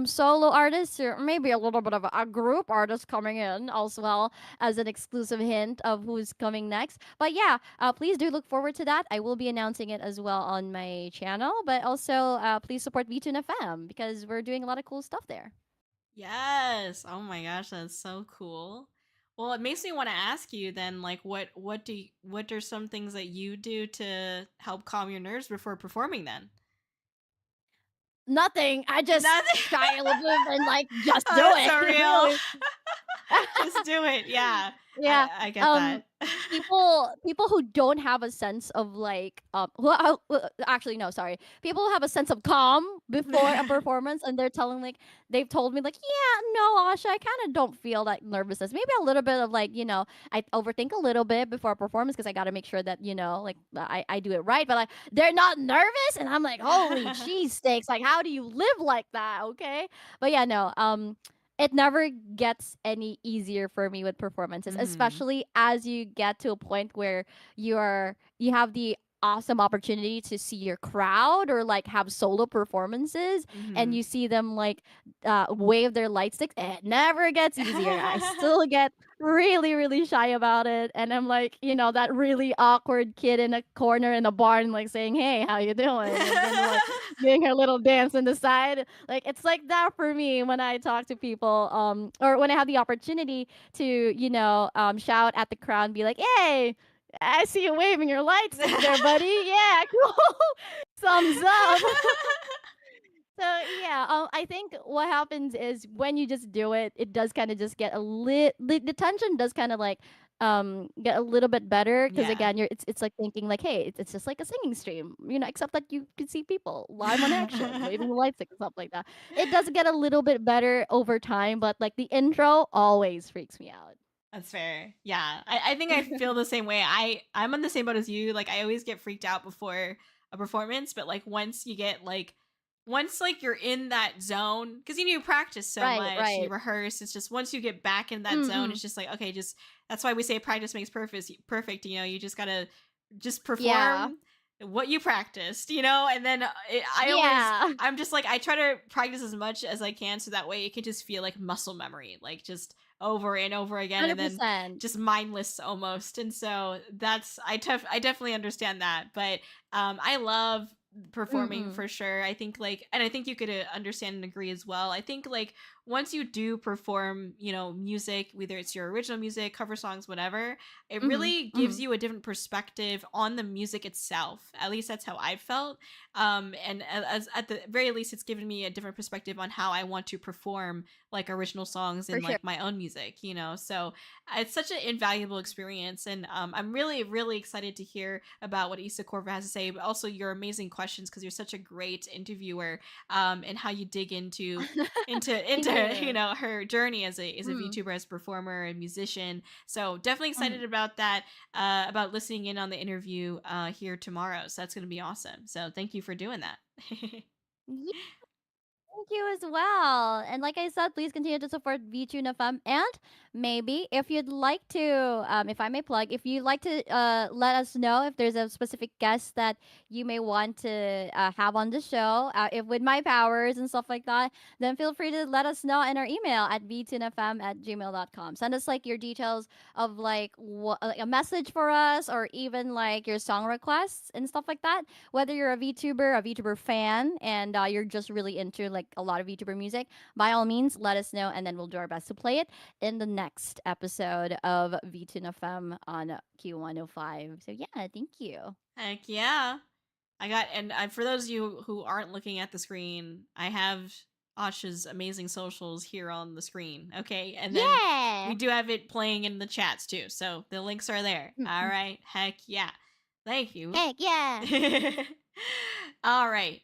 solo artists or maybe a little bit of a group artist coming in as well as an exclusive hint of who's coming next. But yeah, please do look forward to that. I will be announcing it as well on my channel, but also please support VTune FM because we're doing a lot of cool stuff there. Yes. Oh my gosh, that's so cool. Well, it makes me want to ask you then, like, what are some things that you do to help calm your nerves before performing? Then Nothing. I just nothing. shy a little bit and like just Oh, do that's so it. real. Really. Just do it. Yeah, Yeah. I get Um that. people who don't have a sense of like actually no, sorry. People who have a sense of calm before a performance and they're telling like they've told me like, "Yeah, no, Asha, I kind of don't feel that nervousness. Maybe a little bit of like, you know, I overthink a little bit before a performance because I got to make sure that, you know, like I do it right, but like they're not nervous." And I'm like, "Holy cheese steaks. Like how do you live like that?" Okay? But yeah, no. It never gets any easier for me with performances, Mhm. especially as you get to a point where you have the awesome opportunity to see your crowd or like have solo performances and Mhm. you see them like wave their light sticks. It never gets easier. I still get really shy about it, and I'm like, you know, that really awkward kid in a corner in a barn like saying, "Hey, how you doing?" And then like doing her little dance on the side. Like it's like that for me when I talk to people, or when I have the opportunity to, you know, shout at the crowd and be like, "Hey, I see you waving your light stick there, buddy. Yeah, cool. Thumbs up." So yeah, I think what happens is when you just do it, it does kind of just get a the tension does kind of like get a little bit better because Yeah. again it's like thinking like, hey, it's just like a singing stream, you know, except that you can see people live on action waving the lights and stuff like that. It does get a little bit better over time, but like the intro always freaks me out. That's fair. Yeah. I think I feel the same way. I'm on the same boat as you. Like I always get freaked out before a performance, but like once like you're in that zone, because you practice so Right, much, you right. rehearse. It's just once you get back in that zone, Mm-mm. it's just like, okay, just that's why we say practice makes perfect. You just gotta just Yeah. perform what you practiced, and then Yeah. I'm just like I try to practice as much as I can so that way it can just feel like muscle memory, like just over and over again, and then 100%. just mindless almost. And so I definitely understand that. But I love performing Mm-mm. for sure. I think like, and I think you could understand and agree as well. I think like once you do perform, music, whether it's your original music, cover songs, whatever, it Mm-hmm. really gives Mm-hmm. you a different perspective on the music itself. At least that's how I felt. And as at the very least, it's given me a different perspective on how I want to perform like original songs For in sure. like my own music. So it's such an invaluable experience, and I'm really excited to hear about what Issa Korva has to say, but also your amazing questions because you're such a great interviewer, and how you dig into into Thank you you. know, her journey as a Mm, VTuber, as a performer and musician. So definitely mhm. excited about that. About listening in on the interview here tomorrow. So that's gonna be awesome. So thank you for doing that. Thank you as well. And like I said, please continue to support VTune FM. And maybe if you'd like to, if I may plug, if you'd like to let us know if there's a specific guest that you may want to have on the show, if with my powers and stuff like that, then feel free to let us know in our email at vtunefm@gmail.com. Send us like your details of like a message for us or even like your song requests and stuff like that, whether you're a VTuber fan, and you're just really into like a lot of VTuber music, by all means, let us know, and then we'll do our best to play it in the next episode of VTune FM on Q105. So yeah, thank you. Heck yeah. I got, and for those of you who aren't looking at the screen, I have Asha's amazing socials here on the screen. Okay. And then we Yeah. do have it playing in the chats too. So the links are there. All Mm-mm. right. Heck yeah. Thank you. Heck yeah. All right.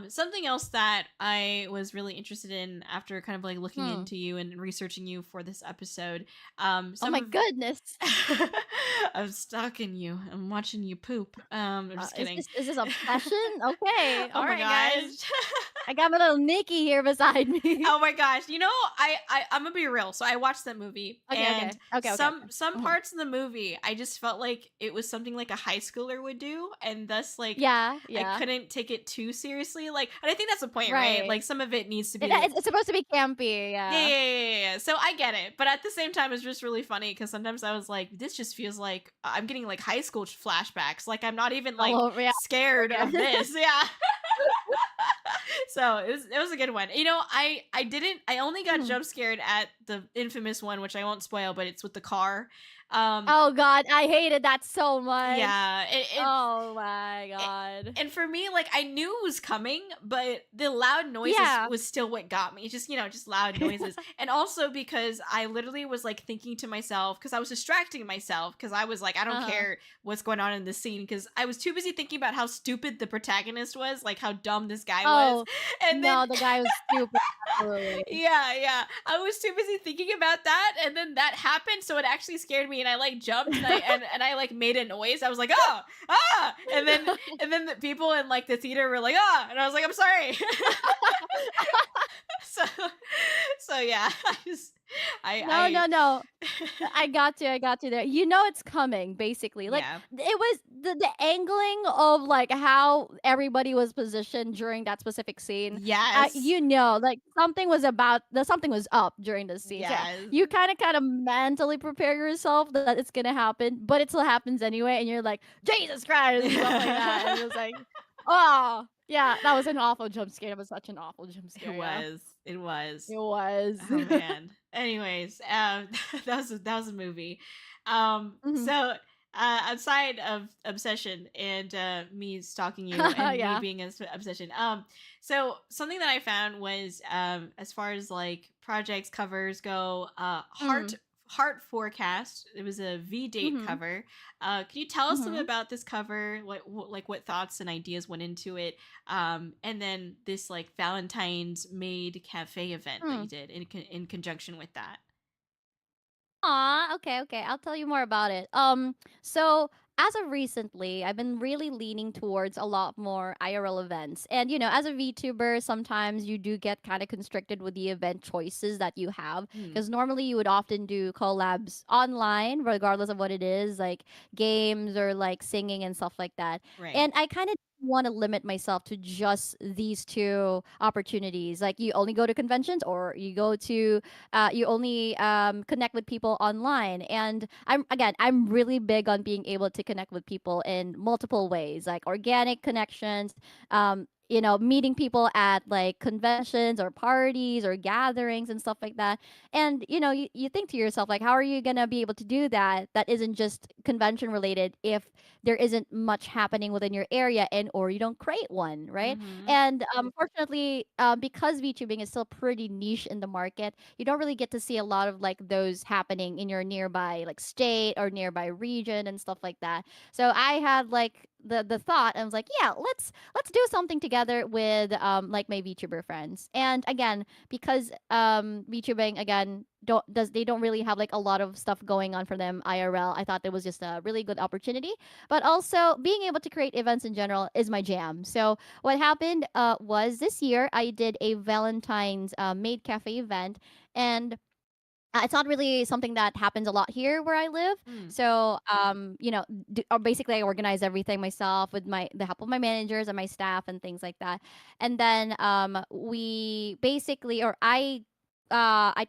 Something else that I was really interested in after kind of like looking Hmm. into you and researching you for this episode. Oh Some my of goodness. I'm stalking you. I'm watching you poop. I'm just Is kidding. this obsession? Okay. Oh All my right, guys. gosh. I got my little Mickey here beside me. Oh my gosh. You know, I'm gonna be real. So I watched that movie, Okay. and Okay. Okay. Okay. Okay. some Mhm. parts in the movie I just felt like it was something like a high schooler would do, and thus like Yeah. I Yeah. couldn't take it too seriously. Like, and I think that's the point, right? Right. Like some of it needs to It, be it's supposed to be campy. yeah, yeah, Yeah. yeah, yeah, yeah. So I get it, but at the same time, it's just really funny because sometimes I was like, this just feels like I'm getting like high school flashbacks. Like I'm not even All like over. Yeah. scared Yeah. of this. Yeah. So it was a good one. You know, I only got Mhm. jump scared at the infamous one, which I won't spoil, but it's with the car. Um, Oh god, I hated that so much. yeah, Oh my it, god. and for me, like I knew it was coming, but the loud noises Yeah. was still what got me. Just just loud noises, and also because I literally was like thinking to myself because I was distracting myself because I was like, I don't Uh-huh. care what's going on in this scene because I was too busy thinking about how stupid the protagonist was, like how dumb this guy was, Oh, and then no, the guy was stupid, absolutely. yeah, yeah. I was too busy thinking about that, and then that happened, so it actually scared me, and I like jumped, and I like made a noise. I was like, oh, ah, and then the people in like the theater were like, ah, and I was like, I'm sorry. so so yeah, No, I no, no. I got you there. You know it's coming, basically. Like yeah. it was the angling of like how everybody was positioned during that specific scene. Yes. You know, like something was up during the scene. So, yeah, Yes. you kind of mentally prepare yourself that it's gonna happen, but it still happens anyway, and you're like, Jesus Christ, and stuff like that, and it's like, oh yeah, that was an awful jump scare. It was such an awful jump It scare. Yeah, was. It was. it was. Oh man. Anyways, that was a movie. Mhm. So outside of obsession and me stalking you and me Yeah. being an obsession, so something that I found was as far as like projects covers go, Mm. Heart Forecast. It was a V date Mhm. cover. Can you tell us a bit Mhm. about this cover? Like what thoughts and ideas went into it? And then this like Valentine's Maid Cafe event that you Mm. did in conjunction with that. Aw, okay, okay. I'll tell you more about it. So as of recently, I've been really leaning towards a lot more IRL events. And as a VTuber, sometimes you do get kind of constricted with the event choices that you have. Hmm. Because normally you would often do collabs online, regardless of what it is, like games or like singing and stuff like that. Right. And I kind of want to limit myself to just these two opportunities. Like you only go to conventions or you only connect with people online. And I'm really big on being able to connect with people in multiple ways, like organic connections, meeting people at like conventions or parties or gatherings and stuff like that. And you think to yourself, like, how are you gonna be able to do that isn't just convention related if there isn't much happening within your area, and or you don't create one, right? Mm-hmm. And fortunately, because VTubing is still pretty niche in the market, you don't really get to see a lot of like those happening in your nearby like state or nearby region and stuff like that. So I had like the thought. I was like, yeah, let's do something together with like my VTuber friends. And again, because VTubing again they don't really have like a lot of stuff going on for them IRL. I thought it was just a really good opportunity. But also being able to create events in general is my jam. So what happened was this year I did a Valentine's maid cafe event, and it's not really something that happens a lot here where I live. Mm. So, basically, I organize everything myself with the help of my managers and my staff and things like that. And then we basically, or I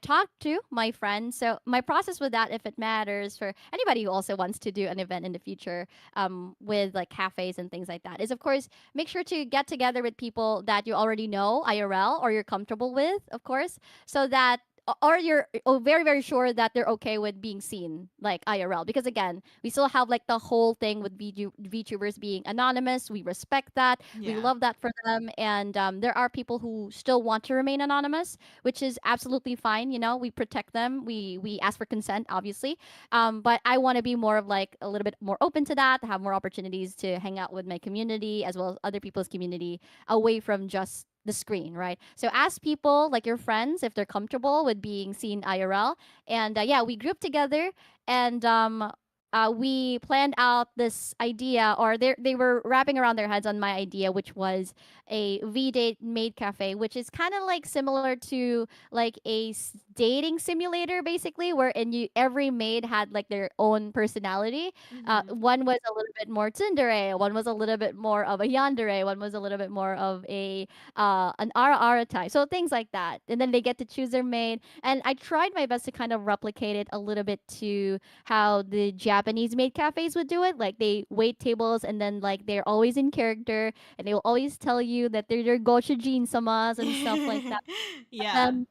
talked to my friends. So my process with that, if it matters for anybody who also wants to do an event in the future, with like cafes and things like that, is of course make sure to get together with people that you already know IRL or you're comfortable with, of course, so that or you're very very sure that they're okay with being seen like IRL, because again we still have like the whole thing with VTubers being anonymous. We respect that, we Yeah. love that for them, and there are people who still want to remain anonymous, which is absolutely fine. You know, we protect them, we ask for consent obviously, but I want to be more of like a little bit more open to that, to have more opportunities to hang out with my community as well as other people's community away from just the screen, right? So ask people like your friends if they're comfortable with being seen IRL, and yeah, we grouped together, and we planned out this idea, or they were wrapping around their heads on my idea, which was a V-date maid cafe, which is kind of like similar to like a dating simulator, basically, wherein you every maid had like their own personality. Mm-hmm. One was a little bit more tsundere, one was a little bit more of a yandere, one was a little bit more of a an ara type. So things like that. And then they get to choose their maid. And I tried my best to kind of replicate it a little bit to how the Japanese maid cafes would do it. Like they wait tables and then like they're always in character and they will always tell you that they're your gochujin samas and stuff like that. Yeah. And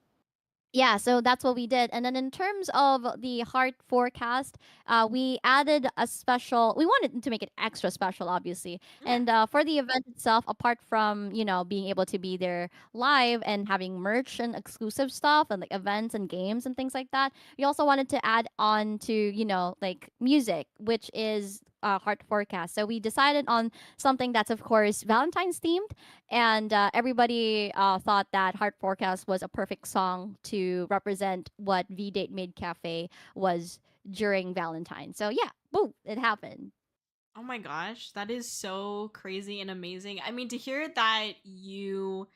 yeah, so that's what we did. And then in terms of the heart forecast, we added a special. We wanted to make it extra special, obviously. Yeah. And for the event itself, apart from being able to be there live and having merch and exclusive stuff and like events and games and things like that, we also wanted to add on to like music, which is heart forecast. So we decided on something that's of course Valentine's themed, and everybody thought that Heart Forecast was a perfect song to represent what V Date Made Cafe was during Valentine. So yeah, boom, it happened. Oh my gosh, that is so crazy and amazing. I mean, to hear that you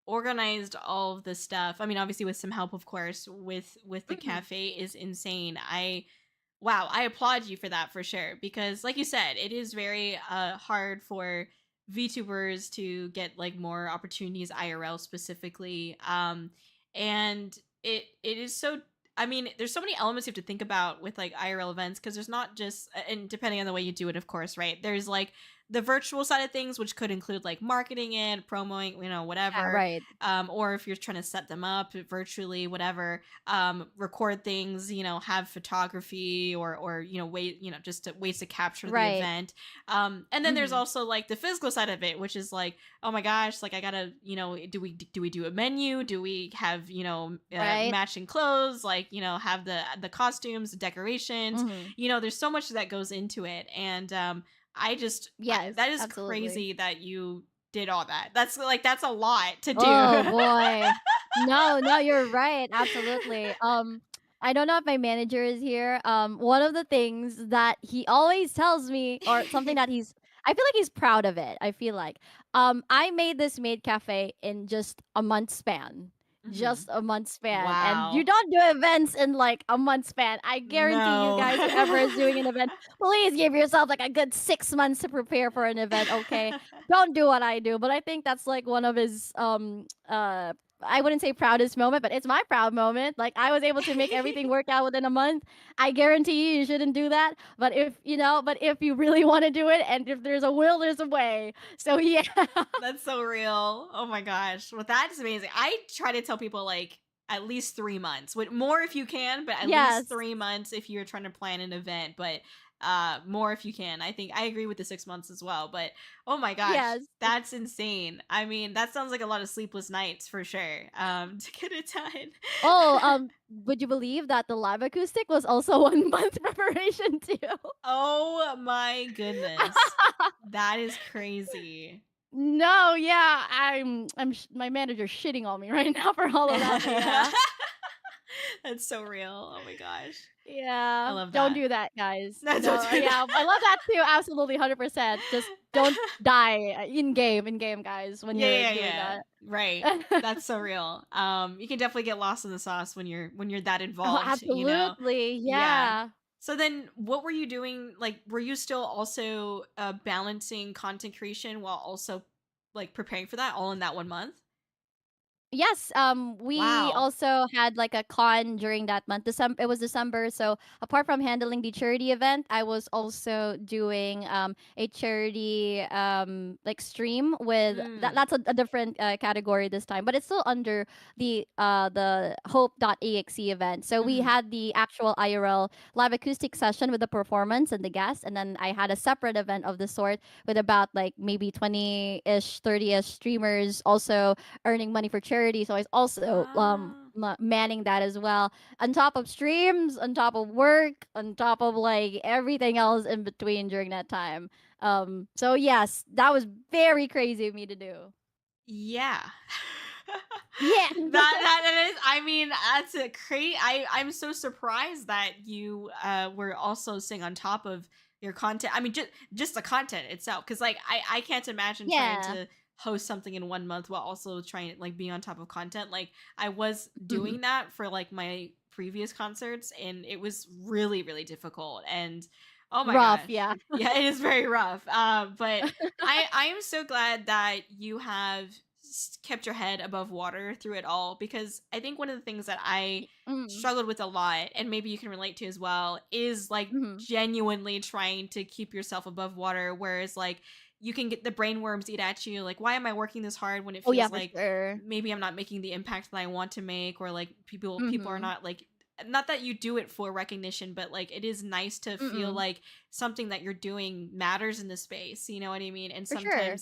organized all of this stuff, I mean, obviously with some help of course with the Mhm. cafe, is insane. I Wow, I applaud you for that for sure, because like you said, it is very hard for VTubers to get like more opportunities IRL specifically. And it is so, I mean, there's so many elements you have to think about with like IRL events, because there's not just, and depending on the way you do it, of course, right? There's like the virtual side of things, which could include like marketing it, promoting, Yeah, whatever. right. Or if you're trying to set them up virtually, whatever, record things, have photography, or wait, just ways to capture the Right. event. And then there's Hmm. also like the physical side of it, which is like, oh my gosh, like I gotta, do we do a menu? Do we have Right. matching clothes? Like have the costumes, the decorations. Hmm. There's so much that goes into it, and Yes, that is absolutely. crazy that you did all that. That's a lot to Oh do. boy. No, no, you're right. Absolutely. I don't know if my manager is here. One of the things that he always tells me, or something that I feel like he's proud of it. I feel like I made this maid cafe in just a month span. Mhm. Just a month span. And you Wow. don't do events in like a month span. I guarantee you No. guys, whoever is doing an event, please give yourself like a good 6 months to prepare for an event, okay? Don't do what I do. But I think that's like one of his I wouldn't say proudest moment, but it's my proud moment. Like I was able to make everything work out within a month. I guarantee you shouldn't do that. But if you really want to do it, and if there's a will, there's a way. So yeah. That's so real. Oh my gosh. Well, that is amazing. I try to tell people like at least 3 months. With more if you can, but at least Yes. 3 months if you're trying to plan an event. But more if you can. I think I agree with the 6 months as well. But oh my gosh, Yes. that's insane. I mean, that sounds like a lot of sleepless nights for sure. To get it done. Oh, would you believe that the live acoustic was also 1 month preparation too? Oh my goodness. That is crazy. No, yeah, my manager's shitting on me right now for all of that, but yeah. That's so real. Oh my gosh. I Yeah, love don't that. do that, guys. No, don't No, do yeah, I that. love that too, absolutely, 100%. Just don't die in game, guys, when Yeah, you're yeah, doing yeah. that. Right. That's so real. You can definitely get lost in the sauce when you're that Oh, involved, you know. absolutely, Yeah. yeah. So then what were you doing? Like, were you still also balancing content creation while also like preparing for that all in that 1 month? Yes, we Wow. also had like a con during that month. It was December, so apart from handling the charity event, I was also doing a charity like stream with that. Mm. That's a different category this time, but it's still under the Hope.exe event. So we Mhm. had the actual IRL live acoustic session with the performance and the guests, and then I had a separate event of the sort with about like maybe 20-ish, 30-ish streamers also earning money for charity. So I was also Ah. manning that as well. On top of streams, on top of work, on top of like everything else in between during that time. So yes, that was very crazy of me to do. Yeah. Yeah. That is, I mean, that's a great. I'm so surprised that you were also sitting on top of your content. I mean, just the content itself, because like I can't imagine trying Yeah. to host something in 1 month while also trying to like be on top of content. Like I was Mhm. doing that for like my previous concerts, and it was really difficult. And oh my Rough, gosh, yeah. yeah, it is very rough. But I am so glad that you have kept your head above water through it all, because I think one of the things that I Mm. struggled with a lot, and maybe you can relate to as well, is like Mhm. genuinely trying to keep yourself above water, whereas like you can get the brain worms eat at you, like why am I working this hard when it Oh yeah, feels for like sure. maybe I'm not making the impact that I want to make, or like people are Mhm. not like, not that you do it for recognition, but like it is nice to feel Mm. like something that you're doing matters in the space, you know what I mean? And For sure.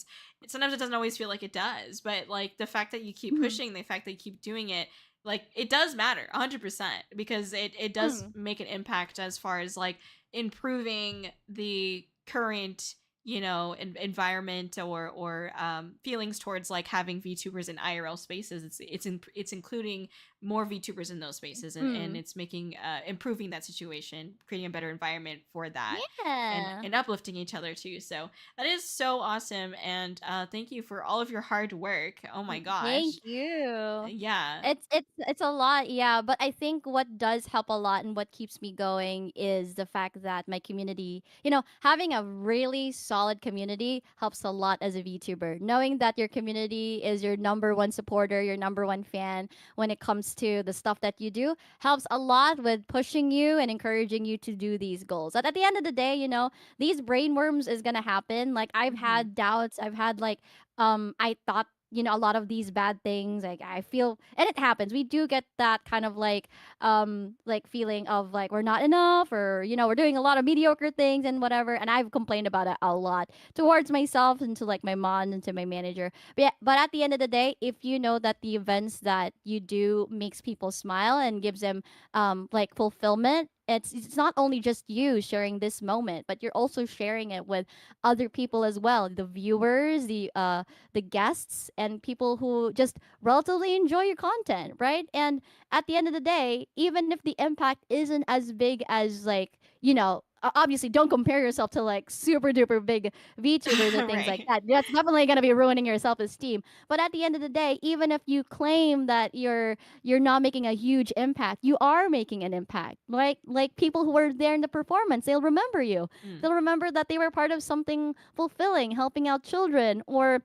sometimes it doesn't always feel like it does, but like the fact that you keep Mhm. pushing, the fact that you keep doing it, like it does matter 100%, because it does Mm. make an impact as far as like improving the current, you know, environment, or feelings towards like having VTubers in IRL spaces. It's including more VTubers in those spaces, and Mm. it's making improving that situation, creating a better environment for that, Yeah. and uplifting each other too. So that is so awesome, and thank you for all of your hard work. Oh my Thank gosh. you. Yeah. It's a lot, yeah, but I think what does help a lot and what keeps me going is the fact that my community, having a really solid community helps a lot as a VTuber. Knowing that your community is your number one supporter, your number one fan when it comes to the stuff that you do helps a lot with pushing you and encouraging you to do these goals. At the end of the day, these brain worms is going to happen. Like I've Hmm. had doubts, I've had like I thought a lot of these bad things, like I feel, and it happens, we do get that kind of like feeling of like we're not enough, or we're doing a lot of mediocre things and whatever, and I've complained about it a lot towards myself and to like my mom and to my manager. But yeah, but at the end of the day, if you know that the events that you do makes people smile and gives them like fulfillment, it's not only just you sharing this moment, but you're also sharing it with other people as well, the viewers, the guests, and people who just relatively enjoy your content, right? And at the end of the day, even if the impact isn't as big as like, obviously don't compare yourself to like super duper big VTubers or things like Right. that. That's definitely going to be ruining your self-esteem. But at the end of the day, even if you claim that you're not making a huge impact, you are making an impact. Like people who were there in the performance, they'll remember you. Mm. They'll remember that they were part of something fulfilling, helping out children, or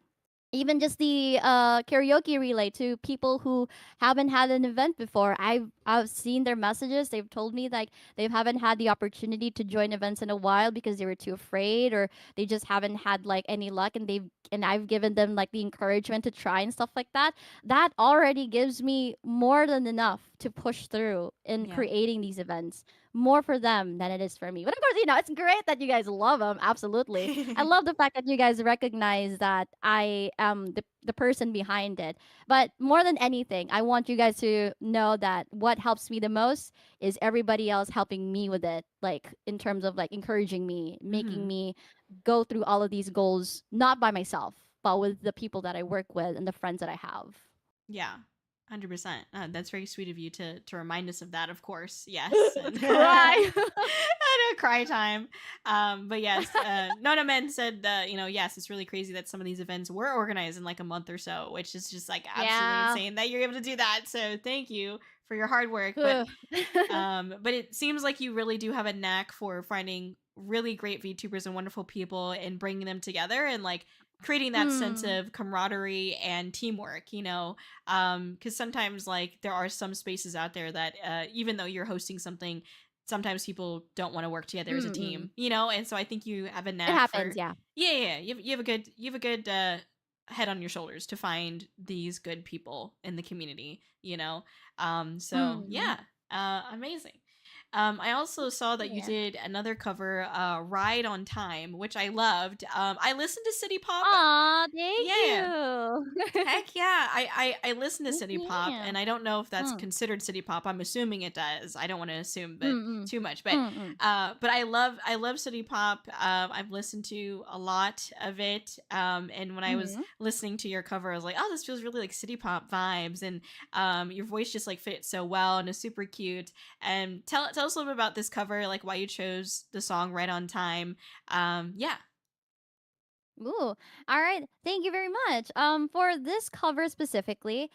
even just the karaoke relay to people who haven't had an event before. I've seen their messages. They've told me like they haven't had the opportunity to join events in a while because they were too afraid, or they just haven't had like any luck, and I've given them like the encouragement to try and stuff like that. That already gives me more than enough to push through in Yeah. creating these events more for them than it is for me. But of course, you know, it's great that you guys love them. Absolutely. I love the fact that you guys recognize that I am the person behind it. But more than anything, I want you guys to know that what helps me the most is everybody else helping me with it, like in terms of like encouraging me, making Hmm. me go through all of these goals, not by myself, but with the people that I work with and the friends that I have. Yeah. 100%. That's very sweet of you to remind us of that, of course. Yes. And Cry. I know, cry time. But yes, Nona Men said that, yes, it's really crazy that some of these events were organized in like a month or so, which is just like absolutely Yeah. insane that you're able to do that. So thank you for your hard work. But Ugh. but it seems like you really do have a knack for finding really great VTubers and wonderful people and bringing them together and like creating that sense Mm. of camaraderie and teamwork, because sometimes like there are some spaces out there that even though you're hosting something, sometimes people don't want to work together as a Mm-mm. team, and so I think you have a It knack happens, for, yeah. yeah, you have a good head on your shoulders to find these good people in the community. So Mm. yeah, amazing. I also saw that you Yeah. did another cover, Ride on Time, which I loved. I listened to City Pop. Aw, thank Yeah. you. Heck yeah. I listen to City Pop, Yeah. and I don't know if that's Mm. considered City Pop. I'm assuming it does. I don't want to assume but Mm-mm. too much. But Mm-mm. but I love City Pop. I've listened to a lot of it. And when I was Mhm. listening to your cover, I was like, oh, this feels really like City Pop vibes. And your voice just like fits so well and is super cute. And tell us a little bit about this cover, like why you chose the song Right on Time. Yeah. Ooh, all right. Thank you very much. For this cover specifically,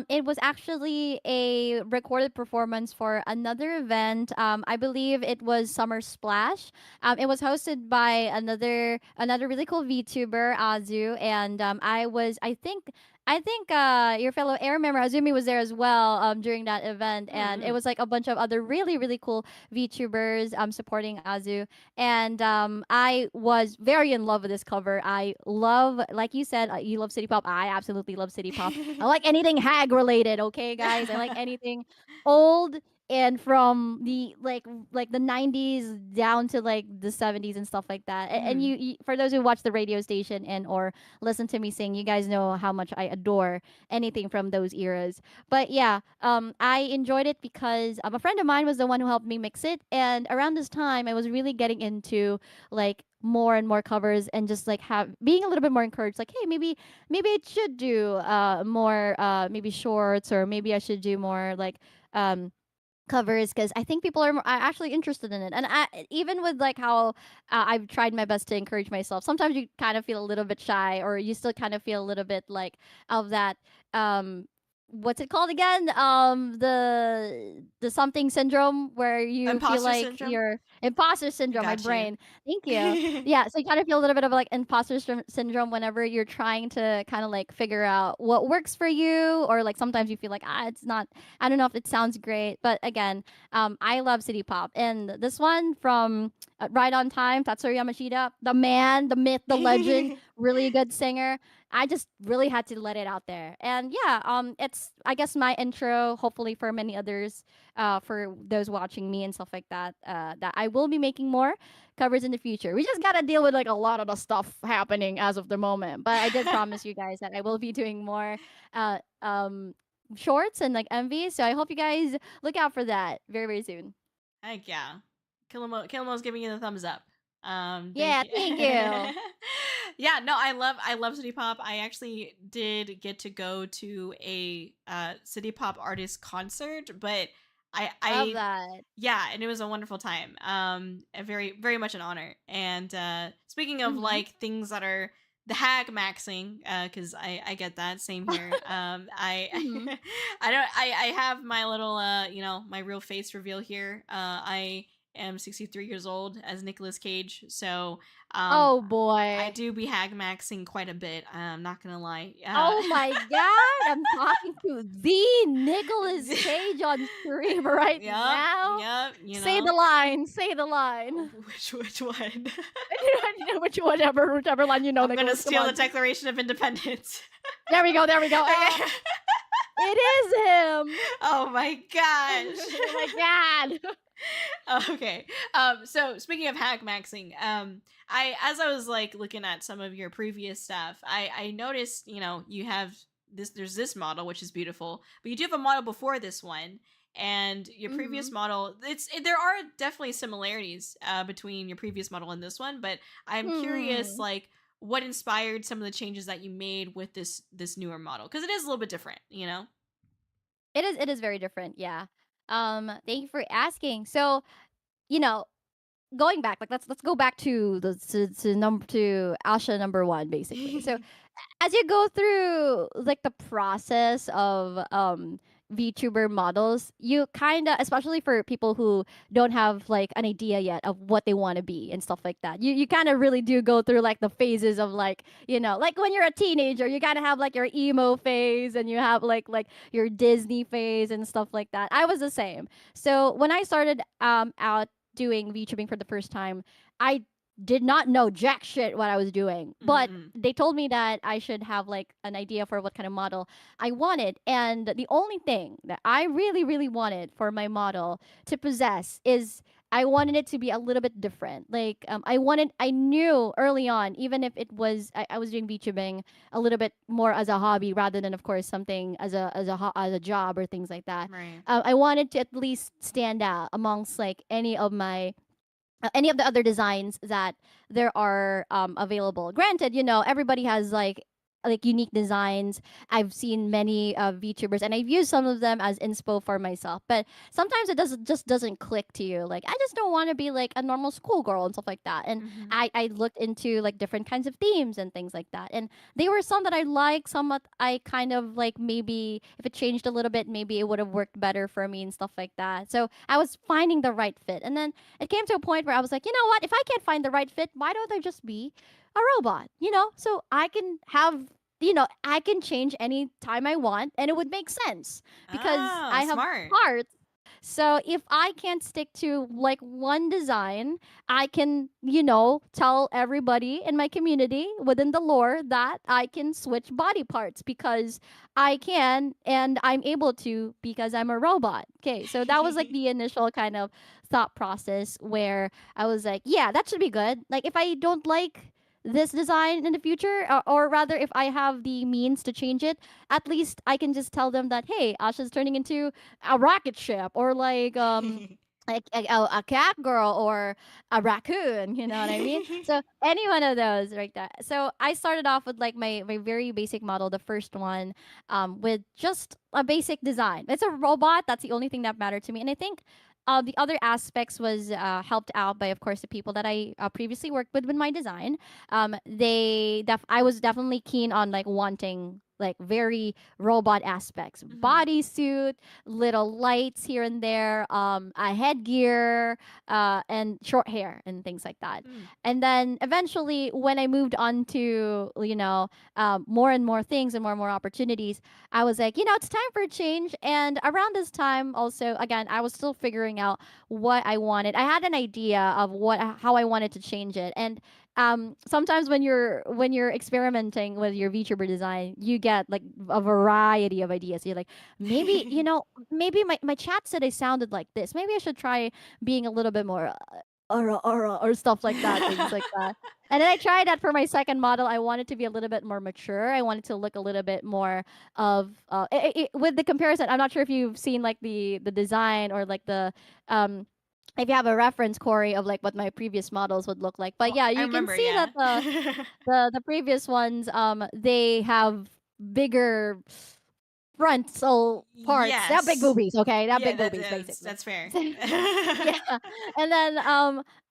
it was actually a recorded performance for another event. I believe it was Summer Splash. It was hosted by another really cool VTuber, Azu, and I think your fellow air member Azumi was there as well during that event, and it Mm-hmm. was like a bunch of other really really cool VTubers supporting Azu, and I was very in love with this cover. I love, like you said, you love City Pop. I absolutely love City Pop. I like anything hag related. Okay, guys, I like anything old and from the like the 90s down to like the 70s and stuff like that. And Mm-hmm. you, for those who watch the radio station and or listen to me sing, you guys know how much I adore anything from those eras. But yeah, I enjoyed it because a friend of mine was the one who helped me mix it, and around this time, I was really getting into like more and more covers and just like have being a little bit more encouraged. Like, hey, maybe I should do more maybe shorts, or maybe I should do more like um covers, because I think people are actually interested in it. And even with like how I've tried my best to encourage myself, sometimes you kind of feel a little bit shy, or you still kind of feel a little bit like of that um what's it called again, the something syndrome, where you feel Imposter like syndrome. you're imposter syndrome, my Got you. brain. Thank you. Yeah, so you kind of feel a little bit of like imposter syndrome whenever you're trying to kind of like figure out what works for you, or like sometimes you feel like it's not, I don't know if it sounds great. But again, I love City Pop. And this one from Right on Time, Tatsuya Yamashita, the man, the myth, the legend, really good singer. I just really had to let it out there. And yeah, it's, I guess, my intro, hopefully for many others, for those watching me and stuff like that, that I will be making more covers in the future. We just gotta deal with like a lot of the stuff happening as of the moment. But I did promise you guys that I will be doing more uh um shorts and like MVs. So I hope you guys look out for that very, very soon. Heck yeah. Killamo's giving you the thumbs up. Thank Yeah, you. thank you. Yeah, no, I love City Pop. I actually did get to go to a City Pop artist concert, but Love I that. yeah, and it was a wonderful time. A very very much an honor. And speaking of Mm-hmm. like things that are the hag maxing, because I get that, same here. I Mm-hmm. I don't I have my little my real face reveal here. I am 63 years old as Nicolas Cage, so um Oh I boy. do be hag maxing quite a bit. I'm not gonna lie. Oh my god, I'm talking to the Nicolas Cage on stream right Yep, now. yep. Say the line. Say the line. Which one? Whichever line you know, I'm gonna Nicholas. Come steal the on. Declaration of Independence. There we go. There we go. Okay. It is him. Oh my gosh. Oh my god. Okay. So speaking of hack maxing, I as I was like looking at some of your previous stuff, I noticed, you have there's this model which is beautiful, but you do have a model before this one, and your previous Mhm. model, there are definitely similarities between your previous model and this one, but I'm curious, Hmm. like, what inspired some of the changes that you made with this newer model, because it is a little bit different, you know. It is very different, yeah. Thank you for asking. So, you know, going back, like let's go back to the to Asha number 1 basically. So, as you go through like the process of VTuber models, you kind of, especially for people who don't have like an idea yet of what they want to be and stuff like that, you kind of really do go through like the phases of like, like when you're a teenager, you kind of have like your emo phase and you have like your Disney phase and stuff like that. I was the same. So when I started out doing VTubing for the first time, I did not know jack shit what I was doing. But Mm-mm. they told me that I should have like an idea for what kind of model I wanted. And the only thing that I really, really wanted for my model to possess is I wanted it to be a little bit different. Like I knew early on, even if it was I was doing VTubing a little bit more as a hobby rather than, of course, something as a job or things like that. Right. I wanted to at least stand out amongst like any of the other designs that there are available. Granted, everybody has like unique designs. I've seen many VTubers and I've used some of them as inspo for myself. But sometimes it doesn't click to you. Like I just don't want to be like a normal schoolgirl and stuff like that. And Mm-hmm. I looked into like different kinds of themes and things like that. And they were some that I like, some that I kind of like maybe if it changed a little bit, maybe it would have worked better for me and stuff like that. So I was finding the right fit. And then it came to a point where I was like, you know what? If I can't find the right fit, why don't I just be a robot? So I can I can change any time I want and it would make sense because Oh, I have smart. parts. So if I can't stick to like one design, I can, tell everybody in my community within the lore that I can switch body parts because I can and I'm able to because I'm a robot. Okay, so that was like the initial kind of thought process where I was like, yeah, that should be good. Like if I don't like this design in the future, or rather if I have the means to change it, at least I can just tell them that, hey, Asha's turning into a rocket ship or like a cat girl or a raccoon, you know what I mean? So any one of those right there. So I started off with like my very basic model, the first one, with just a basic design. It's a robot. That's the only thing that mattered to me. And I think the other aspects was helped out by, of course, the people that I previously worked with my design. I was definitely keen on like wanting like very robot aspects, Hmm. bodysuit, little lights here and there, a headgear, and short hair and things like that. Mm. And then eventually, when I moved on to more and more things and more opportunities, I was like, it's time for a change. And around this time, also, again, I was still figuring out what I wanted. I had an idea of how I wanted to change it, and sometimes when you're experimenting with your VTuber design, you get like a variety of ideas. You're like, maybe maybe my chat said I sounded like this. Maybe I should try being a little bit more or stuff like that, things like that. And then I tried that for my second model. I wanted to be a little bit more mature. I wanted to look a little bit more of with the comparison. I'm not sure if you've seen like the design or like the um if you have a reference, Corey, of like what my previous models would look like. But Oh, yeah, I you can remember, see that yeah. the previous ones they have bigger frontal parts. They have big Yes. boobies, okay? They have Yeah, big that, boobies that's basically. that's fair. Yeah. And then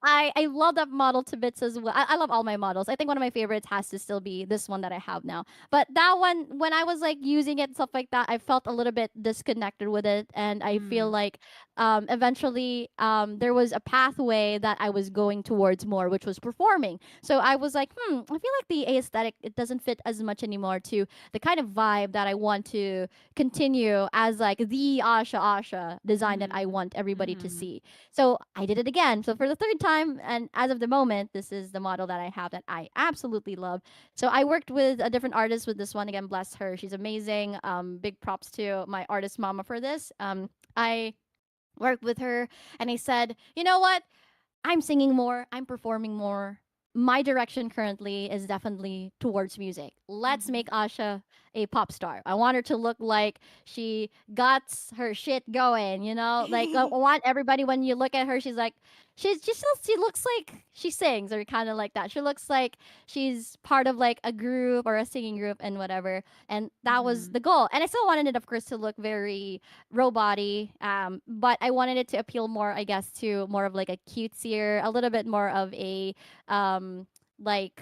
I love that model to bits as well. I love all my models. I think one of my favorites has to still be this one that I have now. But that one, when I was like using it and stuff like that, I felt a little bit disconnected with it, and I feel Mm. like eventually there was a pathway that I was going towards more, which was performing. So I was like, I feel like the aesthetic, it doesn't fit as much anymore to the kind of vibe that I want to continue as like the Asha design that I Mhm. want everybody to Mhm. see. So I did it again. So for the third time and as of the moment, this is the model that I have that I absolutely love. So I worked with a different artist with this one. Again, bless her. She's amazing. Big props to my artist mama for this. I worked with her and I said, you know what? I'm singing more, I'm performing more. My direction currently is definitely towards music. Let's Mhm. make Asha a pop star. I want her to look like she got her shit going, you know? Like I want everybody when you look at her, she's like she looks like she sings or kind of like that. She looks like she's part of like a group or a singing group and whatever. And that was Mhm. the goal. And I still wanted it of course to look very robot-y, but I wanted it to appeal more, I guess, to more of like a cutesier, a little bit more of a um like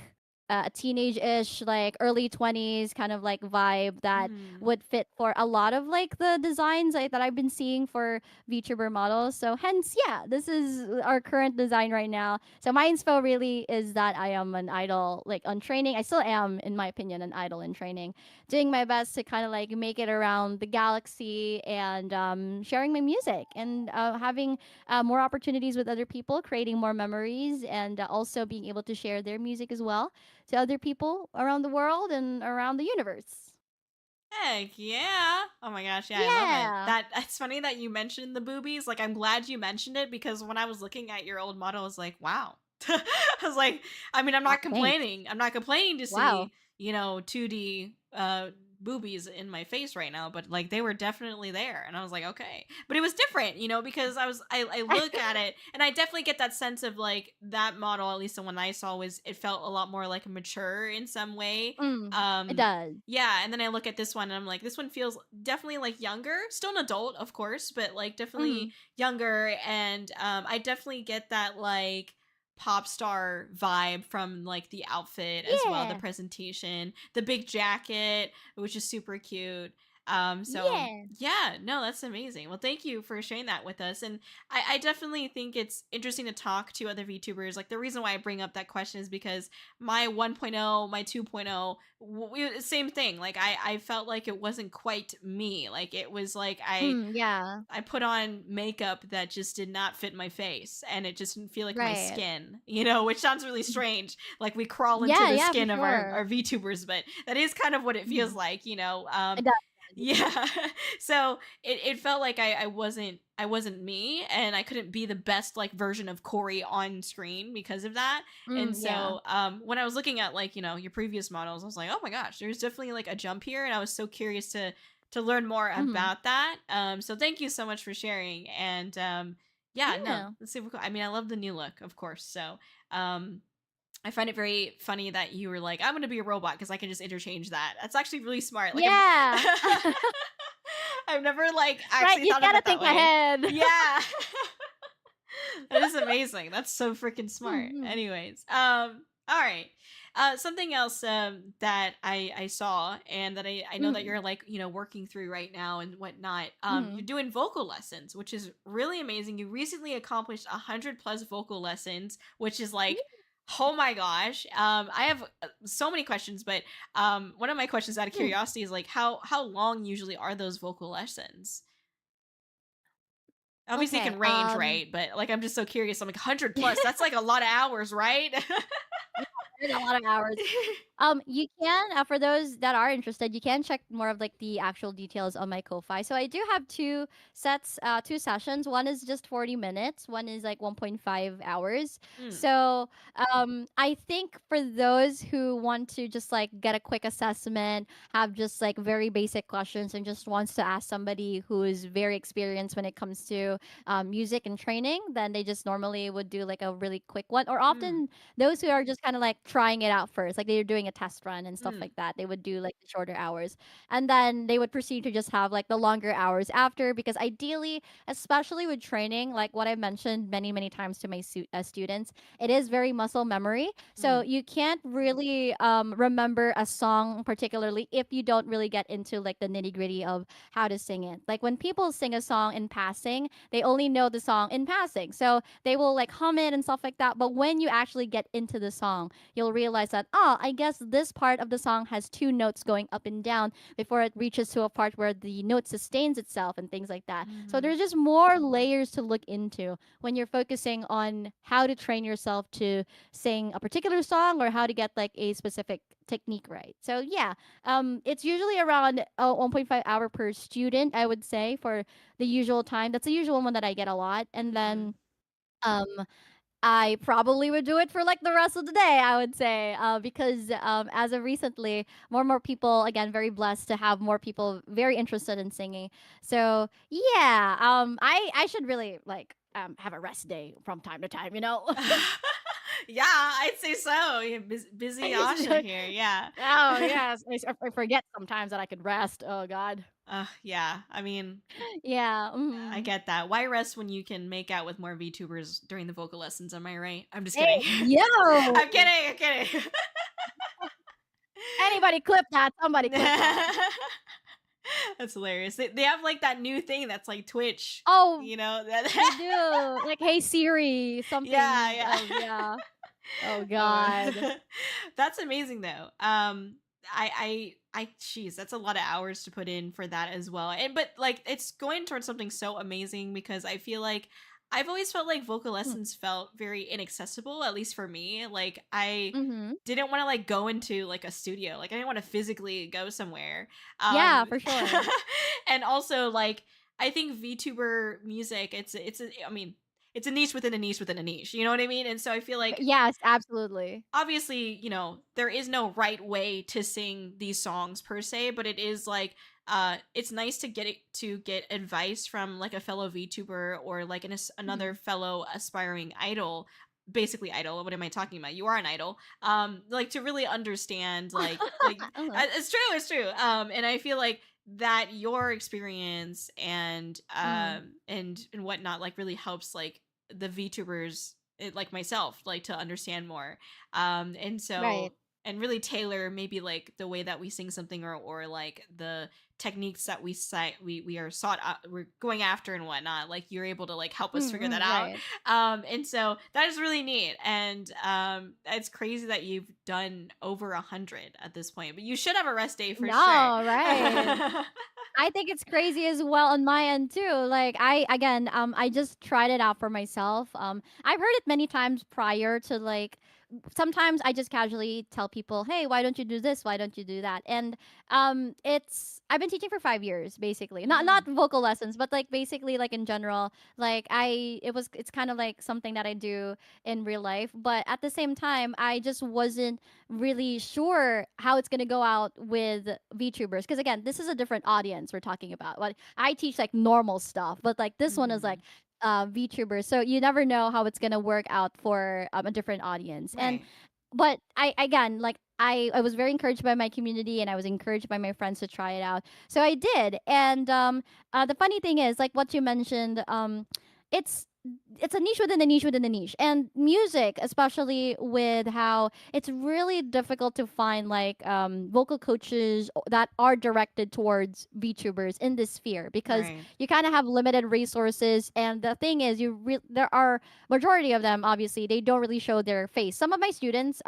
a teenage-ish, like early 20s kind of like vibe that Mhm. would fit for a lot of like the designs that I've been seeing for VTuber models. So hence, yeah, this is our current design right now. So my inspo really is that I am an idol, like on training. I still am, in my opinion, an idol in training, doing my best to kind of like make it around the galaxy and sharing my music and having more opportunities with other people, creating more memories, and also being able to share their music as well to other people around the world and around the universe. Heck yeah. Oh my gosh, yeah, I love it. Yeah. That it's funny that you mentioned the boobies. Like I'm glad you mentioned it because when I was looking at your old model, I was like, wow. I was like, I mean, I'm Wow. not Thanks. complaining. I'm not complaining to Wow. see, 2D boobies in my face right now, but like they were definitely there. And I was like, okay. But it was different, because I look at it and I definitely get that sense of like that model, at least the one I saw was it felt a lot more like mature in some way. It Um does. yeah, and then I look at this one and I'm like, this one feels definitely like younger, still an adult, of course, but like definitely Mm. younger. And I definitely get that like pop star vibe from like the outfit as well, the Yeah. presentation, the big jacket, which is super cute. So Yeah. yeah, no, that's amazing. Well, thank you for sharing that with us. And I definitely think it's interesting to talk to other VTubers. Like the reason why I bring up that question is because my 1.0, my 2.0, same thing. Like I felt like it wasn't quite me. Like it was like Yeah. I put on makeup that just did not fit my face and it just didn't feel like my Right. skin, which sounds really strange. Like we crawl into Yeah. the Yeah. For skin of our sure. VTubers, but that is kind of what it feels Mhm. like. It does. Yeah. So it felt like I wasn't me and I couldn't be the best like version of Corey on screen because of that. And Yeah. so when I was looking at like, your previous models, I was like, oh my gosh, there's definitely like a jump here. And I was so curious to learn more Mhm. about that. So thank you so much for sharing. And yeah, no, Yeah. let's see. I mean, I love the new look, of course. So um, I find it very funny that you were like, I'm going to be a robot because I can just interchange that. That's actually really smart. Like, Yeah. I've never like Right, actually you thought of gotta it that think way. ahead. Yeah. That is amazing. That's so freaking smart. Mhm. Anyways, all right. Something else that I saw and that I know that Mhm. you're like working through right now and whatnot. You're Mhm. doing vocal lessons, which is really amazing. You recently accomplished 100+ vocal lessons, which is Yeah. like, oh my gosh. I have so many questions, but one of my questions out of Mm. curiosity is like, how long usually are those vocal lessons? Obviously, it Okay, can range, right? But, like, I'm just so curious. I'm like, 100 plus, that's, like, a lot of hours, right? yeah, there's a lot of hours. You can, for those that are interested, you can check more of like the actual details on my Ko-fi. So I do have two sessions. One is just 40 minutes. One is like 1.5 hours. Mm, So I think for those who want to just like get a quick assessment, have just like very basic questions, and just wants to ask somebody who is very experienced when it comes to music and training, then they just normally would do like a really quick one. Or mm, often those who are just kind of like trying it out first, like they're doing a test run and stuff mm, like that, they would do like the shorter hours. And then they would proceed to just have like the longer hours after, because ideally, especially with training, like what I mentioned many, many times to my students, it is very muscle memory. So mm, you can't really remember a song particularly if you don't really get into like the nitty gritty of how to sing it. Like when people sing a song in passing, they only know the song in passing. So they will like hum it and stuff like that. But when you actually get into the song, you'll realize that, oh, I guess this part of the song has two notes going up and down before it reaches to a part where the note sustains itself and things like that. So Mhm. there's just more layers to look into when you're focusing on how to train yourself to sing a particular song or how to get like a specific technique right. So yeah, it's usually around 1.5 hour per student, I would say, for the usual time. That's the usual one that I get a lot. And then Mhm. um I probably would do it for like the rest of the day, I would say, because as of recently, more and more people, again, very blessed to have more people very interested in singing. So yeah, I should really like have a rest day from time to time, you know. Yeah, I'd say so. Yeah, busy I should Asha really- here. Yeah. oh yes, I forget sometimes that I could rest. Oh God. Yeah. I mean, Yeah. I Mm. get that. Why rest when you can make out with more VTubers during the vocal lessons? Am I right? I'm just Hey, kidding. yo! I'm kidding. I'm kidding. Anybody clip that? Somebody clip that. That's hilarious. They have like that new thing that's like Twitch, Oh, you know? That they do. Like, hey Siri, Yeah, something. yeah. Oh yeah. Oh Oh, God. that's amazing though. Jeez, that's a lot of hours to put in for that as well. And but like, it's going towards something so amazing because I feel like I've always felt like vocal Mm. lessons felt very inaccessible, at least for me. Like I Mhm. didn't want to like go into like a studio. Like I didn't want to physically go somewhere. Yeah, Um, for sure. and also like I think VTuber music, I mean, it's a niche within a niche within a niche. You know what I mean? And so I feel like Yes, absolutely. obviously, there is no right way to sing these songs per se, but it is like it's nice to get advice from like a fellow VTuber or like another Mhm. fellow aspiring idol. Basically idol, what am I talking about? You are an idol. Like to really understand Uh-huh. it's true. And I feel like that your experience and Mhm. and whatnot like really helps like the VTubers like myself like to understand more and Right. so and really tailor maybe like the way that we sing something or like the techniques that we are we're going after and whatnot, like you're able to like help us figure that Mm-mm, out. right. And so that is really neat, and it's crazy that you've done over 100 at this point, but you should have a rest day for sure. No, right. I think it's crazy as well on my end too. Like I again, I just tried it out for myself. I've heard it many times prior to like sometimes I just casually tell people, "Hey, why don't you do this? Why don't you do that?" And it's I've been teaching for 5 years, basically. Not Mm, vocal lessons, but like basically like in general. Like it's kind of like something that I do in real life, but at the same time, I just wasn't really sure how it's gonna go out with VTubers because again, this is a different audience we're talking about. Like I teach like normal stuff, but like this one is like mhm. VTubers. So you never know how it's gonna work out for a different audience. And Right. but I again like I was very encouraged by my community and I was encouraged by my friends to try it out. So I did. And the funny thing is like what you mentioned, it's it's a niche within a niche within a niche. And music, especially with how it's really difficult to find like vocal coaches that are directed towards VTubers in this sphere because Right. you kind of have limited resources. And the thing is, there are majority of them obviously they don't really show their face. Some of my students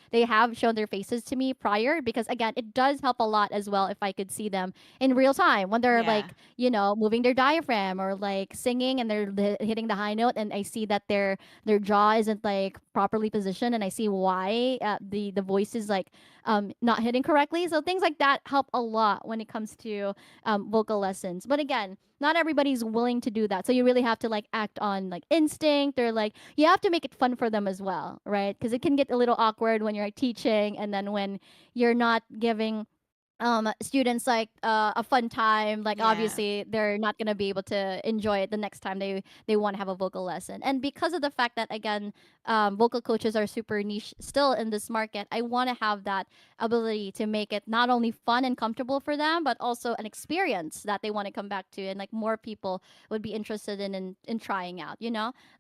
they have shown their faces to me prior because again it does help a lot as well if I could see them in real time when they're Yeah. like moving their diaphragm or like singing and they're hitting the high note and I see that their jaw isn't like properly positioned and I see why the voice is like not hitting correctly. So things like that help a lot when it comes to vocal lessons. But again, not everybody's willing to do that. So you really have to like act on like instinct or like you have to make it fun for them as well, right? Because it can get a little awkward when you're like, teaching and then when you're not giving students like a fun time, like Yeah. obviously they're not going to be able to enjoy it the next time they want to have a vocal lesson. And because of the fact that again vocal coaches are super niche still in this market, I want to have that ability to make it not only fun and comfortable for them but also an experience that they want to come back to and like more people would be interested in trying out,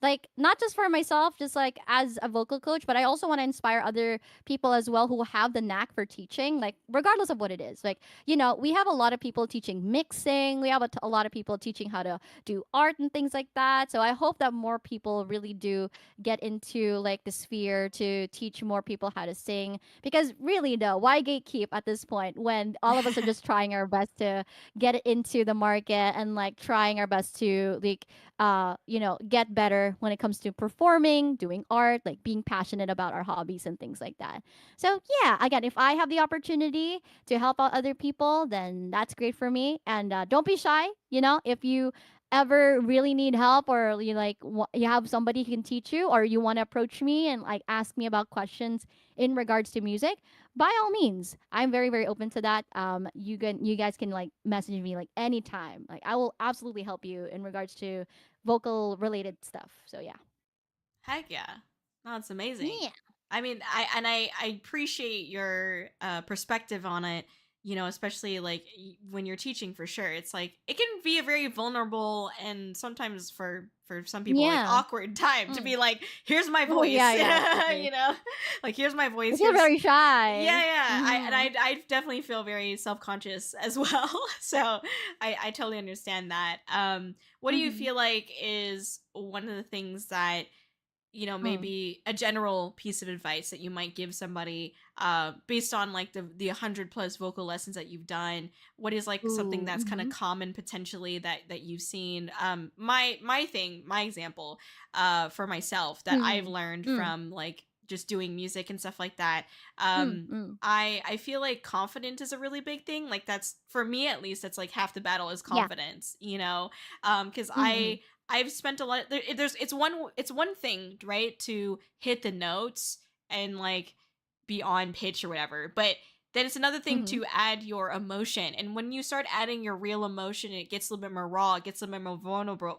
like not just for myself just like as a vocal coach, but I also want to inspire other people as well who have the knack for teaching, like regardless of what it is. Like, we have a lot of people teaching mixing, we have a lot of people teaching how to do art and things like that. So I hope that more people really do get into like the sphere to teach more people how to sing, because really, no, why gatekeep at this point when all of us are just trying our best to get it into the market and like trying our best to like get better when it comes to performing, doing art, like being passionate about our hobbies and things like that. So yeah, again, if I have the opportunity to help out other people, then that's great for me. And don't be shy. If you ever really need help, or you like you have somebody who can teach you, or you want to approach me and like ask me about questions in regards to music, by all means, I'm very very open to that. You guys can like message me like anytime. Like I will absolutely help you in regards to vocal related stuff. So yeah. Heck yeah. No, it's amazing. Yeah. I mean, I appreciate your perspective on it, especially like when you're teaching for sure. It's like it can be a very vulnerable and sometimes for some people like Yeah. awkward time to Mm. be like, here's my Oh voice, yeah, yeah, exactly. you know? Like here's my I voice, feel here's very yeah, shy. yeah. Mm-hmm. I definitely feel very self-conscious as well. So I totally understand that. What do you Mm-hmm. feel like is one of the things that Mm. maybe a general piece of advice that you might give somebody based on like the 100 plus vocal lessons that you've done? What is like something Ooh. that's kind of Mm-hmm. common potentially that you've seen? My example for myself that I've Mm-hmm. learned Mm. from like just doing music and stuff like that. Mm. Mm. I feel like confidence is a really big thing. Like that's for me at least. That's like half the battle is Yeah. confidence. Because Mm-hmm. I've spent a lot. There's it's one thing, right, to hit the notes and like be on pitch or whatever, but then it's another thing Mm-hmm. to add your emotion. And when you start adding your real emotion, it gets a little bit more raw, it gets a little bit more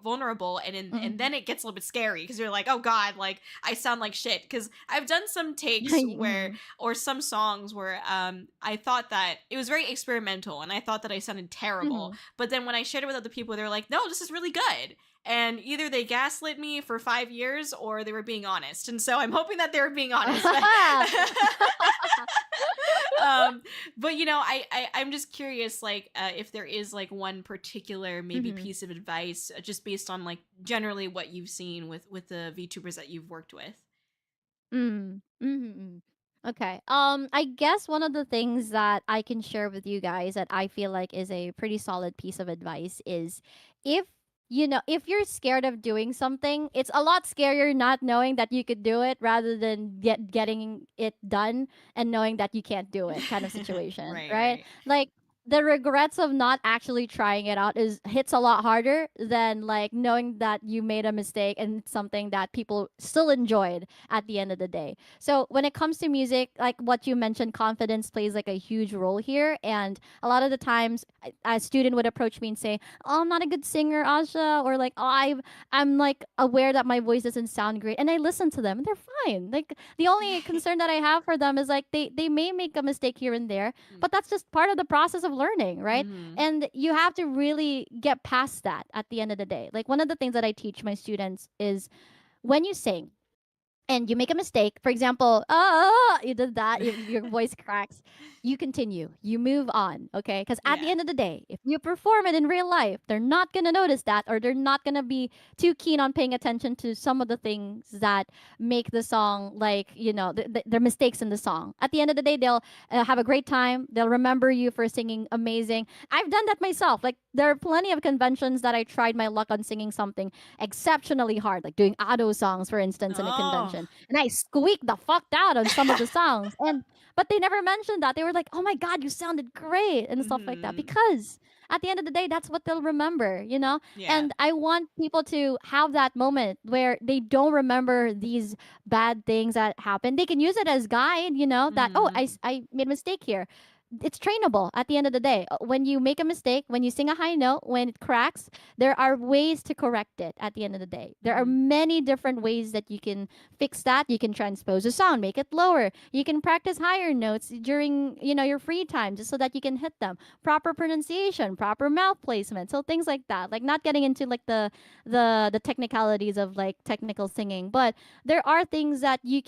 vulnerable, and Mm-hmm. then it gets a little bit scary because you're like, oh god, like I sound like shit. Because I've done some takes where Mm-hmm. or some songs where I thought that it was very experimental and I thought that I sounded terrible, Mm-hmm. but then when I shared it with other people, they're like, no, this is really good. And either they gaslit me for 5 years or they were being honest. And so I'm hoping that they were being honest. But, um, but I'm just curious, like, if there is like one particular maybe Mm-hmm. piece of advice, just based on like generally what you've seen with the VTubers that you've worked with. Mm. Mm-hmm. Okay. I guess one of the things that I can share with you guys that I feel like is a pretty solid piece of advice is, if if you're scared of doing something, it's a lot scarier not knowing that you could do it rather than getting it done and knowing that you can't do it kind of situation, Right, right? right. Like the regrets of not actually trying it out is hits a lot harder than like knowing that you made a mistake and it's something that people still enjoyed at the end of the day. So when it comes to music, like what you mentioned, confidence plays like a huge role here. And a lot of the times, a student would approach me and say, "Oh, I'm not a good singer, Asha," or like, "Oh, I'm like aware that my voice doesn't sound great," and I listen to them, and they're fine. Like the only concern that I have for them is like they may make a mistake here and there, but that's just part of the process of learning, right? Mm-hmm. And you have to really get past that at the end of the day. Like one of the things that I teach my students is, when you sing and you make a mistake, for example, you did that, your voice cracks, you continue, you move on, okay? Because at the Yeah. end of the day, if you perform it in real life, they're not gonna notice that, or they're not gonna be too keen on paying attention to some of the things that make the song, like, their mistakes in the song. At the end of the day, they'll have a great time. They'll remember you for singing amazing. I've done that myself. Like, there are plenty of conventions that I tried my luck on singing something exceptionally hard, like doing auto songs, for instance, in a Oh. convention. And I squeaked the fuck out on some of the songs. But they never mentioned that. They were like, "Oh my god, you sounded great," and stuff like that. Mm-hmm. Because at the end of the day, that's what they'll remember. Yeah. And I want people to have that moment where they don't remember these bad things that happen. They can use it as guide, that, oh, Mm-hmm. I made a mistake here. It's trainable at the end of the day. When you make a mistake, when you sing a high note, when it cracks, there are ways to correct it at the end of the day. There are Mm-hmm. many different ways that you can fix that. You can transpose a sound, make it lower. You can practice higher notes during your free time just so that you can hit them. Proper pronunciation, proper mouth placement. So things like that. Like, not getting into like the technicalities of like technical singing, but there are things that you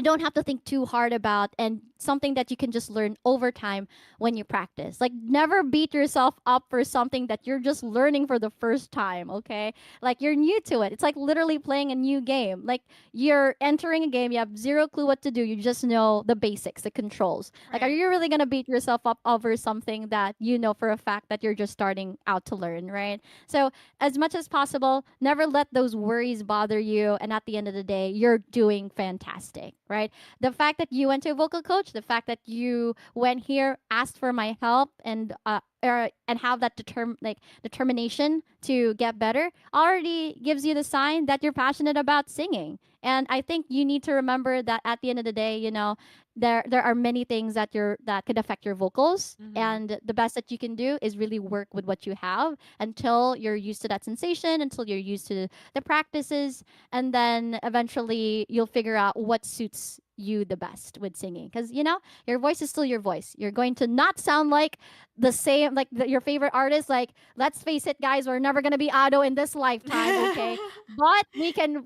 don't have to think too hard about, and something that you can just learn over time when you practice. Like, never beat yourself up for something that you're just learning for the first time, okay? Like, you're new to it. It's like literally playing a new game. Like, you're entering a game, you have zero clue what to do. You just know the basics, the controls. Like, are Right. you really going to beat yourself up over something that you know for a fact that you're just starting out to learn, right? So, as much as possible, never let those worries bother you. And at the end of the day, you're doing fantastic, right? The fact that you went to a vocal coach, the fact that you went here, asked for my help, and have that determination to get better already gives you the sign that you're passionate about singing. And I think you need to remember that at the end of the day, there are many things that could affect your vocals, Mm-hmm. and the best that you can do is really work with what you have until you're used to that sensation, until you're used to the practices, and then eventually you'll figure out what suits you the best with singing, because your voice is still your voice. You're going to not sound like the same, like your favorite artist. Like, let's face it, guys, we're never going to be Ado in this lifetime, okay? But we can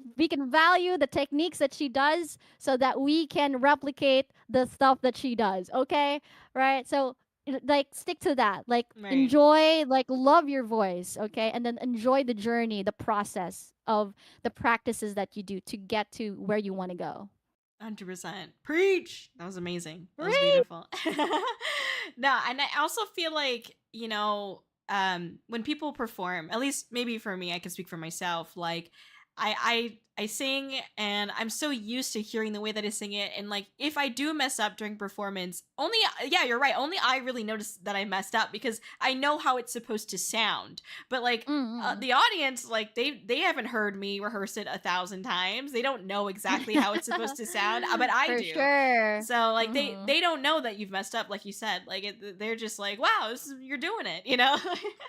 value the techniques that she does so that we can replicate the stuff that she does, okay? Right? So, like, stick to that. Like, Right. enjoy, like, love your voice, okay? And then enjoy the journey, the process of the practices that you do to get to where you want to go. 100%. Preach. That was amazing. That was Right? beautiful. No, and I also feel like, when people perform, at least maybe for me, I can speak for myself, like I sing and I'm so used to hearing the way that I sing it, and like if I do mess up during performance, only yeah, you're right, only I really notice that I messed up because I know how it's supposed to sound. But like Mm-hmm. the audience, like they haven't heard me rehearse it 1,000 times. They don't know exactly how it's supposed to sound, but I For do. sure. So like they Mm-hmm. they don't know that you've messed up, like you said. Like they're just like, wow, you're doing it, you know.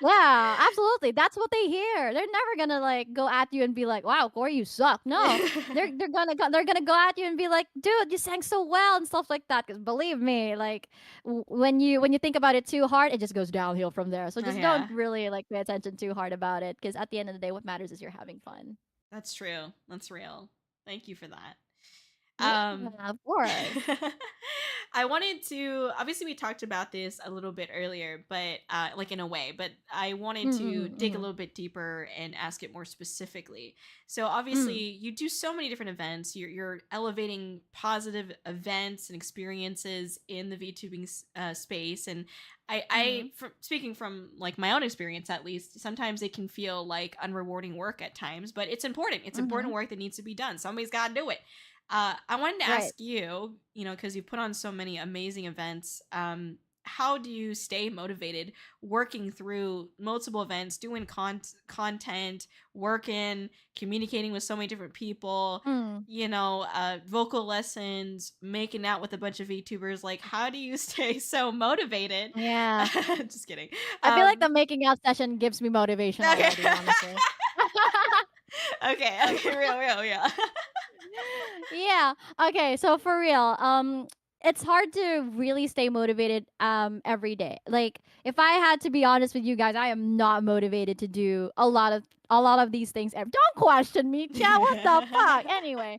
Yeah, absolutely. That's what they hear. They're never gonna like go at you and be like, "Wow, Corey, you suck." No, they're gonna go at you and be like, "Dude, you sang so well," and stuff like that. Because believe me, like when you think about it too hard, it just goes downhill from there. So Oh just don't yeah, really like pay attention too hard about it. Because at the end of the day, what matters is you're having fun. that's true. That's real. Thank you for that. Yeah, Um, of course. I wanted to, obviously we talked about this a little bit earlier, but like in a way, but I wanted to Mm-mm, dig a mm-hmm. little bit deeper and ask it more specifically. So obviously Mm, you do so many different events. You're elevating positive events and experiences in the VTubing space, and mm-hmm. speaking from like my own experience, at least, sometimes it can feel like unrewarding work at times, but it's important. It's Mm-hmm. important work that needs to be done. Somebody's got to do it. I wanted to Right. ask you, because you put on so many amazing events, how do you stay motivated working through multiple events, doing content, working, communicating with so many different people, Mm. vocal lessons, making out with a bunch of VTubers? Like, how do you stay so motivated? Yeah. Just kidding. I feel like the Um, making out session gives me motivation okay. already, honestly. Okay, okay, real, yeah. Yeah. Okay. So for real, it's hard to really stay motivated every day. Like, if I had to be honest with you guys, I am not motivated to do a lot of these things. Don't question me, chat. What the fuck? Anyway,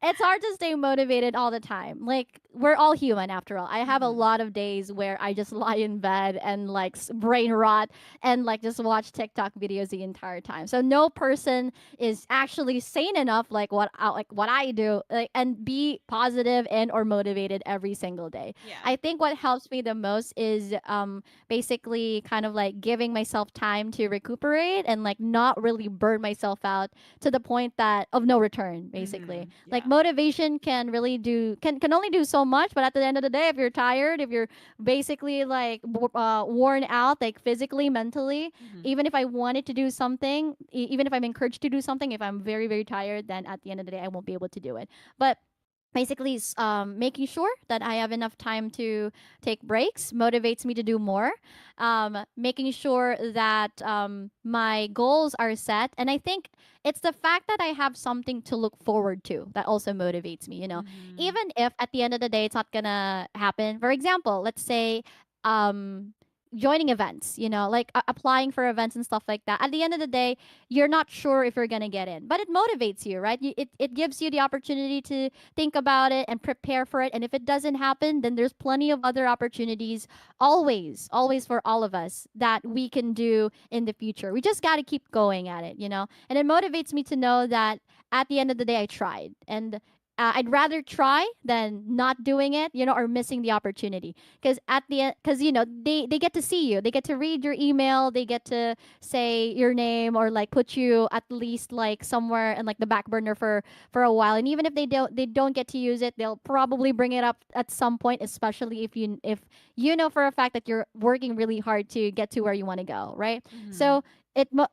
it's hard to stay motivated all the time. Like, we're all human after all. I have a Mhm. lot of days where I just lie in bed and like brain rot and like just watch TikTok videos the entire time. So no person is actually sane enough like what I do, like, and be positive and or motivated every single day. Yeah. I think what helps me the most is basically kind of like giving myself time to recuperate and like not really burn myself out to the point that of no return, basically. Like, Yeah. motivation can really can only do so much, but at the end of the day, if you're tired, if you're basically like worn out, like physically, mentally, Mhm. even if I wanted to do something, even if I'm encouraged to do something, if I'm very very tired, then at the end of the day I won't be able to do it. But basically making sure that I have enough time to take breaks motivates me to do more. Making sure that my goals are set, and I think it's the fact that I have something to look forward to that also motivates me. Mhm. Even if at the end of the day it's not gonna happen. For example, let's say um joining events, like applying for events and stuff like that. At the end of the day, you're not sure if you're going to get in, but it motivates you, right? It gives you the opportunity to think about it and prepare for it. And if it doesn't happen, then there's plenty of other opportunities, always for all of us, that we can do in the future. We just got to keep going at it. And it motivates me to know that at the end of the day, I tried. And I'd rather try than not doing it, or missing the opportunity. Because at the end, because they get to see you, they get to read your email, they get to say your name, or like put you at least like somewhere in like the back burner for a while. And even if they don't get to use it, they'll probably bring it up at some point, especially if you know for a fact that you're working really hard to get to where you want to go, right? Hmm. So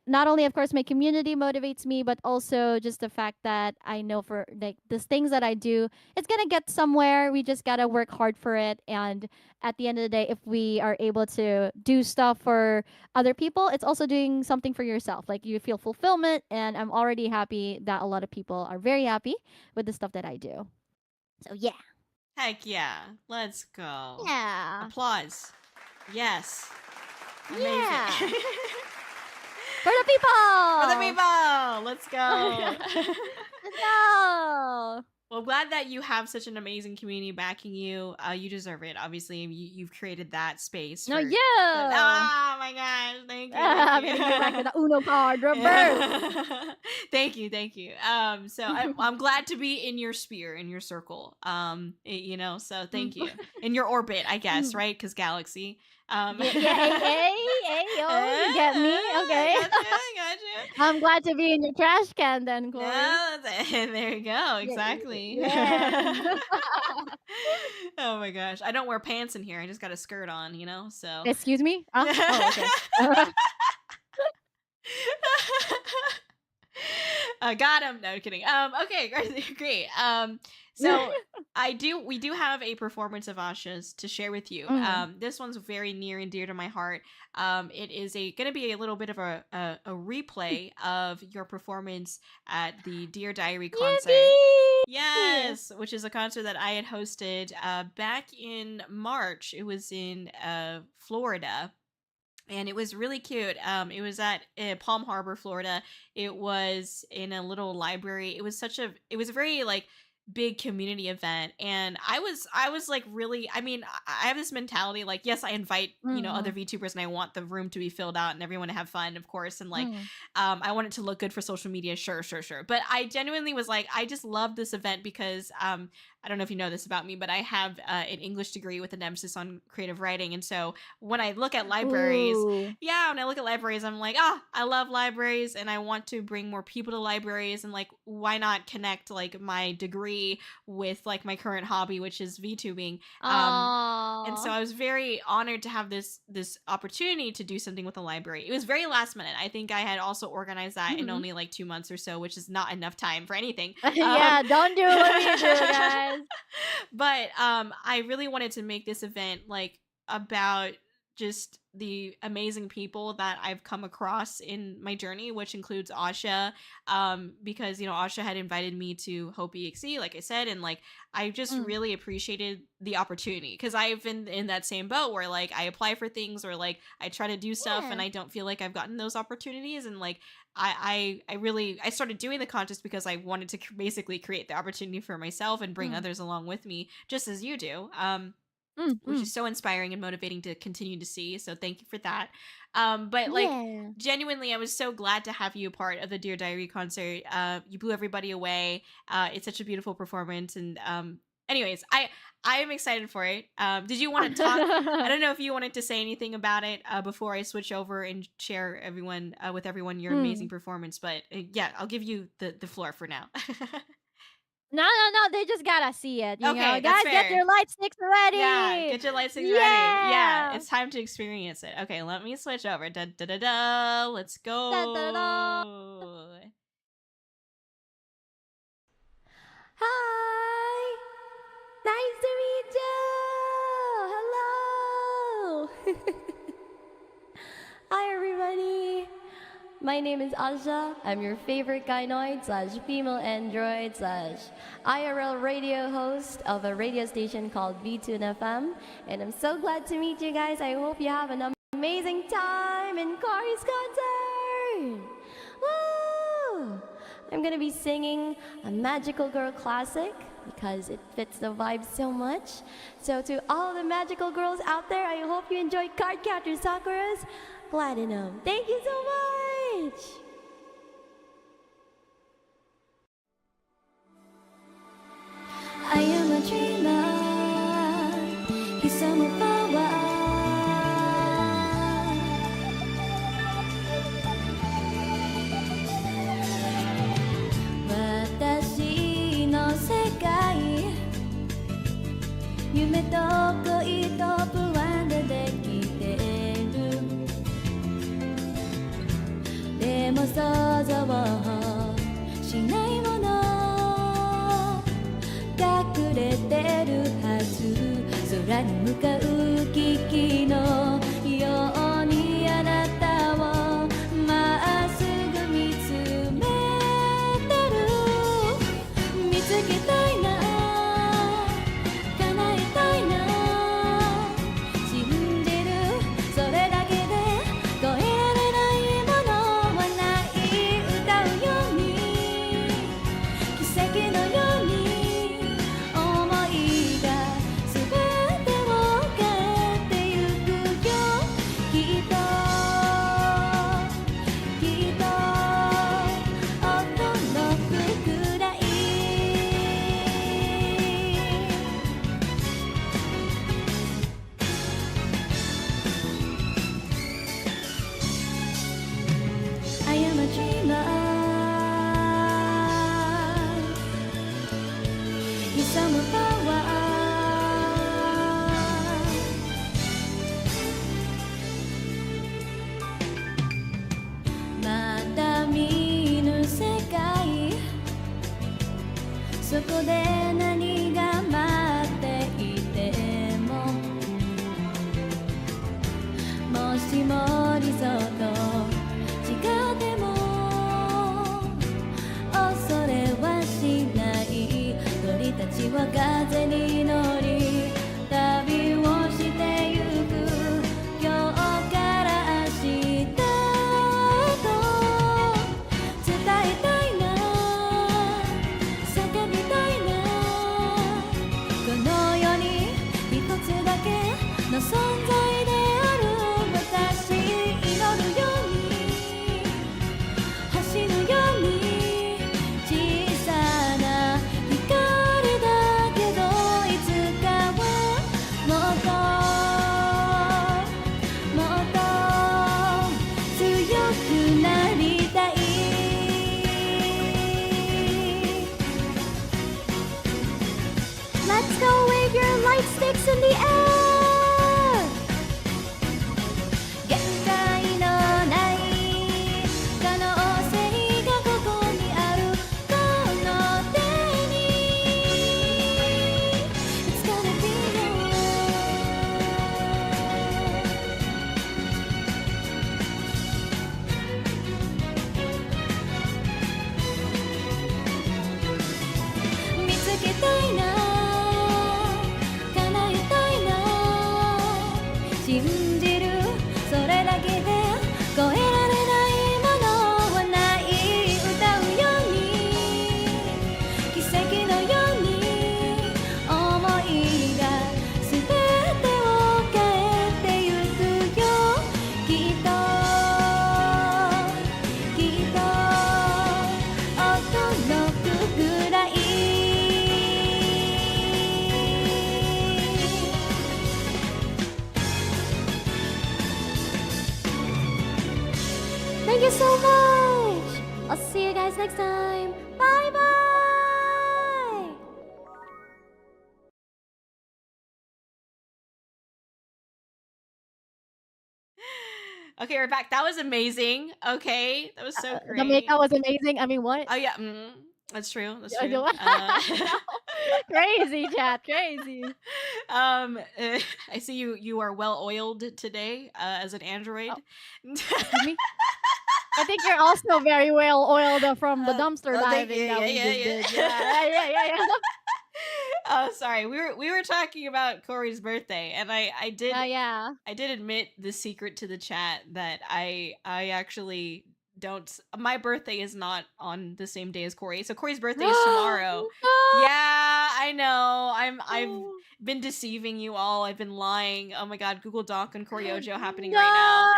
not only of course my community motivates me, but also just the fact that I know for like these things that I do, it's gonna get somewhere. We just gotta work hard for it. And at the end of the day, if we are able to do stuff for other people, it's also doing something for yourself. Like you feel fulfillment, and I'm already happy that a lot of people are very happy with the stuff that I do. So yeah. Heck yeah. Let's go. Yeah. Applause. Yes. Amazing. Yeah. For the For the people. people. Let's go. Let's go. Well, glad that you have such an amazing community backing you. You deserve it. Obviously, you've created that space No, for. yeah. Oh my gosh! Thank you. I'm Thank gonna you. give back to the Uno card reverse. Thank you. Thank you. So I'm glad to be in your sphere, in your circle. So thank you. In your orbit, I guess, right? Because galaxy. Yeah, yeah, hey, yo, you get me? Okay. I got you. I'm glad to be in your trash can then, Kōri. No, there you go. Yeah, Exactly. yeah. Oh my gosh. I don't wear pants in here. I just got a skirt on, so. Excuse me? Oh, okay. Got him. No kidding. Okay, great. Great. So we do have a performance of Asha's to share with you. Mm. This one's very near and dear to my heart. It is gonna be a little bit of a replay of your performance at the Dear Diary concert. Yippee! Yes, which is a concert that I had hosted back in March. It was in Florida, and it was really cute. It was at Palm Harbor, Florida. It was in a little library. It was a very like big community event, and I was like really. I mean, I have this mentality like, yes, I invite other Mm-mm. VTubers, and I want the room to be filled out and everyone to have fun, of course, and like Mm. I want it to look good for social media, sure. But I genuinely was like, I just love this event because I don't know if you know this about me, but I have an English degree with an emphasis on creative writing, and so when I look at libraries, Ooh. yeah, when I look at libraries, I'm like, I love libraries and I want to bring more people to libraries, and like, why not connect like my degree with like my current hobby, which is VTubing. And so Aw. I was very honored to have this opportunity to do something with the library. It was very last minute. I think I had also organized that in Mhm. only like 2 months or so, which is not enough time for anything. Yeah, don't do what we do, guys. But I really wanted to make this event like about just the amazing people that I've come across in my journey, which includes Asha, because Asha had invited me to Hope EXE, like I said, and like I just Mm. really appreciated the opportunity because I've been in that same boat where like I apply for things or like I try to do stuff and Yeah. I don't feel like I've gotten those opportunities, and like I started doing the contest because I wanted to basically create the opportunity for myself and bring Mm. others along with me, just as you do. Mm, Which mm. is so inspiring and motivating to continue to see. So thank you for that. But like Yeah. genuinely, I was so glad to have you a part of the Dear Diary concert. You blew everybody away. It's such a beautiful performance, and anyways, I am excited for it. Did you want to talk? I don't know if you wanted to say anything about it before I switch over and share everyone with everyone your amazing Mm. performance. But yeah, I'll give you the floor for now. No, no, no, they just gotta see it, Okay, that's Guys, get fair. your light sticks Yeah, ready! get your light sticks ready. Yeah, Yeah! it's time to experience it. Okay, let me switch over. Da da da da. Let's Da, da, da. go. Hi! Nice to meet you! Hello! Hi, everybody! My name is Asha. I'm your favorite gynoid slash female android slash IRL radio host of a radio station called V2 FM. And I'm so glad to meet you guys. I hope you have an amazing time in Kōri's concert. Woo! I'm gonna be singing a Magical Girl classic because it fits the vibe so much. So to all the magical girls out there, I hope you enjoyed Card Captor Sakura's Platinum. Thank you so much! I am a dreamer, he's some power. 私の世界夢と恋と不安でできてるでも想像しないもの隠れてるはず空に向かう危機のようにあなたをまっすぐ見つめてる見つけたいな叶えたいな信じるそれだけで超えられないものはない歌うように奇跡のようにそこで何が待っていてももしも理想と違っても恐れはしない鳥たちは風に乗り旅をしてゆく今日から明日と伝えたいな叫びたいなこの世に一つだけの存在である私祈るように走るように小さな光だけどいつかはもっともっと強くなりたいLet's go wave your light sticks in the air 限界のない可能性がここにあるこの手に It's gonna be yours 見つけたいな叶えたいな信じるそれだけで超えられないものはない歌うように奇跡のように思いが全てを変えてゆくよきっときっと驚くぐらいThank you so much! I'll see you guys next time. Bye bye! Okay, we're back. That was amazing. Okay, that was so The great. makeup was amazing. I mean, what? Oh yeah, that's true. That's I true. know. Crazy, chat. Crazy. I see you are well oiled today as an android. Me? I think you're also very well oiled from the dumpster thank diving you. that we Yeah, just yeah, did. yeah. Yeah. Oh, sorry. We were talking about Corey's birthday, and Oh yeah. I did admit the secret to the chat that I actually don't. My birthday is not on the same day as Corey. So Corey's birthday is tomorrow. No! Yeah, I know. I've been deceiving you all. I've been lying. Oh my god, Google Doc and Kōri-Oujo happening right now.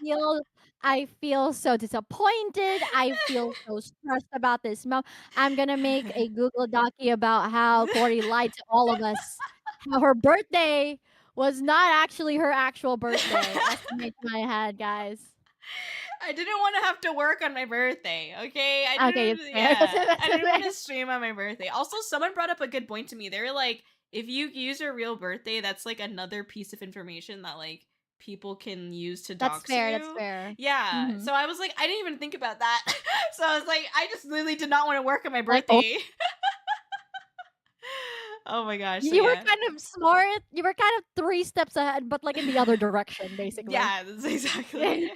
No! I feel so disappointed. I feel so stressed about this I'm gonna make a Google Docie about how Cory lied to all of us. How her birthday was not actually her actual birthday. Estimate in my head, guys. I didn't want to have to work on my birthday, okay? Okay, it's fair. That's I fair. didn't want to stream on my birthday. Also, someone brought up a good point to me. They were like, if you use your real birthday, that's like another piece of information that like people can use to That's dox fair, that's you. fair. Yeah. Mhm. So I was like, I didn't even think about that. So I was like, I just literally did not want to work on my Like, oh, birthday. Oh my gosh. So you were yeah. kind of smart. You were kind of 3 steps ahead, but, like, in the other direction, basically. Yeah, that's exactly.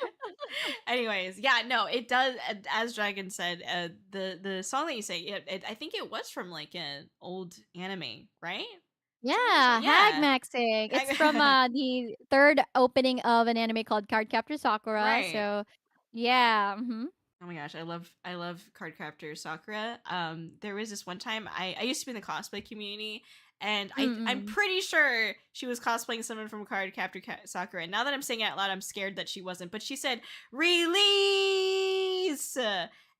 Anyways, yeah, no, it does. As Dragon said, the song that you say, I think it was from like an old anime, right? Something Yeah, hag yeah, maxing. It's from, the 3rd opening of an anime called Cardcaptor Sakura, right. so yeah, mhm. Oh my gosh, I love Cardcaptor Sakura. There was this one time I used to be in the cosplay community, and I'm Mm-mm. pretty sure she was cosplaying someone from Sakura. And now that I'm saying it out loud, I'm scared that she wasn't. But she said release,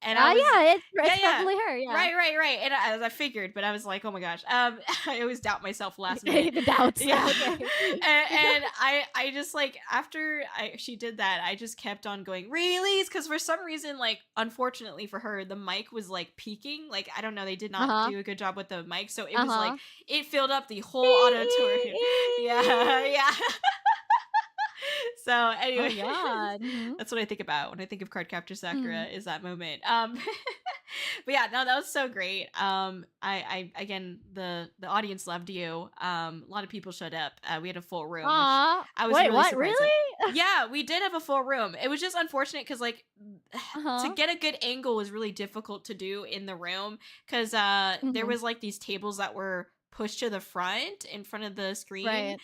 and I Ah, was yeah, yeah, it's yeah. probably her, yeah. Right. And as I figured, but I was like, oh my gosh. I always doubt myself last minute. The doubts, Yeah, okay. and I just like after she did that, I just kept on going release because for some reason, like unfortunately for her, the mic was like peaking. Like I don't know, they did not Uh-huh, do a good job with the mic, so it was like uh-huh. it filled up the whole auditorium. Yeah, yeah. So Oh anyway, my god, mhm. that's what I think about when I think of Cardcaptor Sakura Mhm. is that moment. But yeah, no, that was so great. I again the audience loved you. A lot of people showed up. We had a full room, which Aw. I was Wait, really what, surprised at. really? Yeah, we did have a full room. It was just unfortunate because like to Uh-huh, get a good angle was really difficult to do in the room because there mhm. was like these tables that were pushed to the front in front of the screen. Right.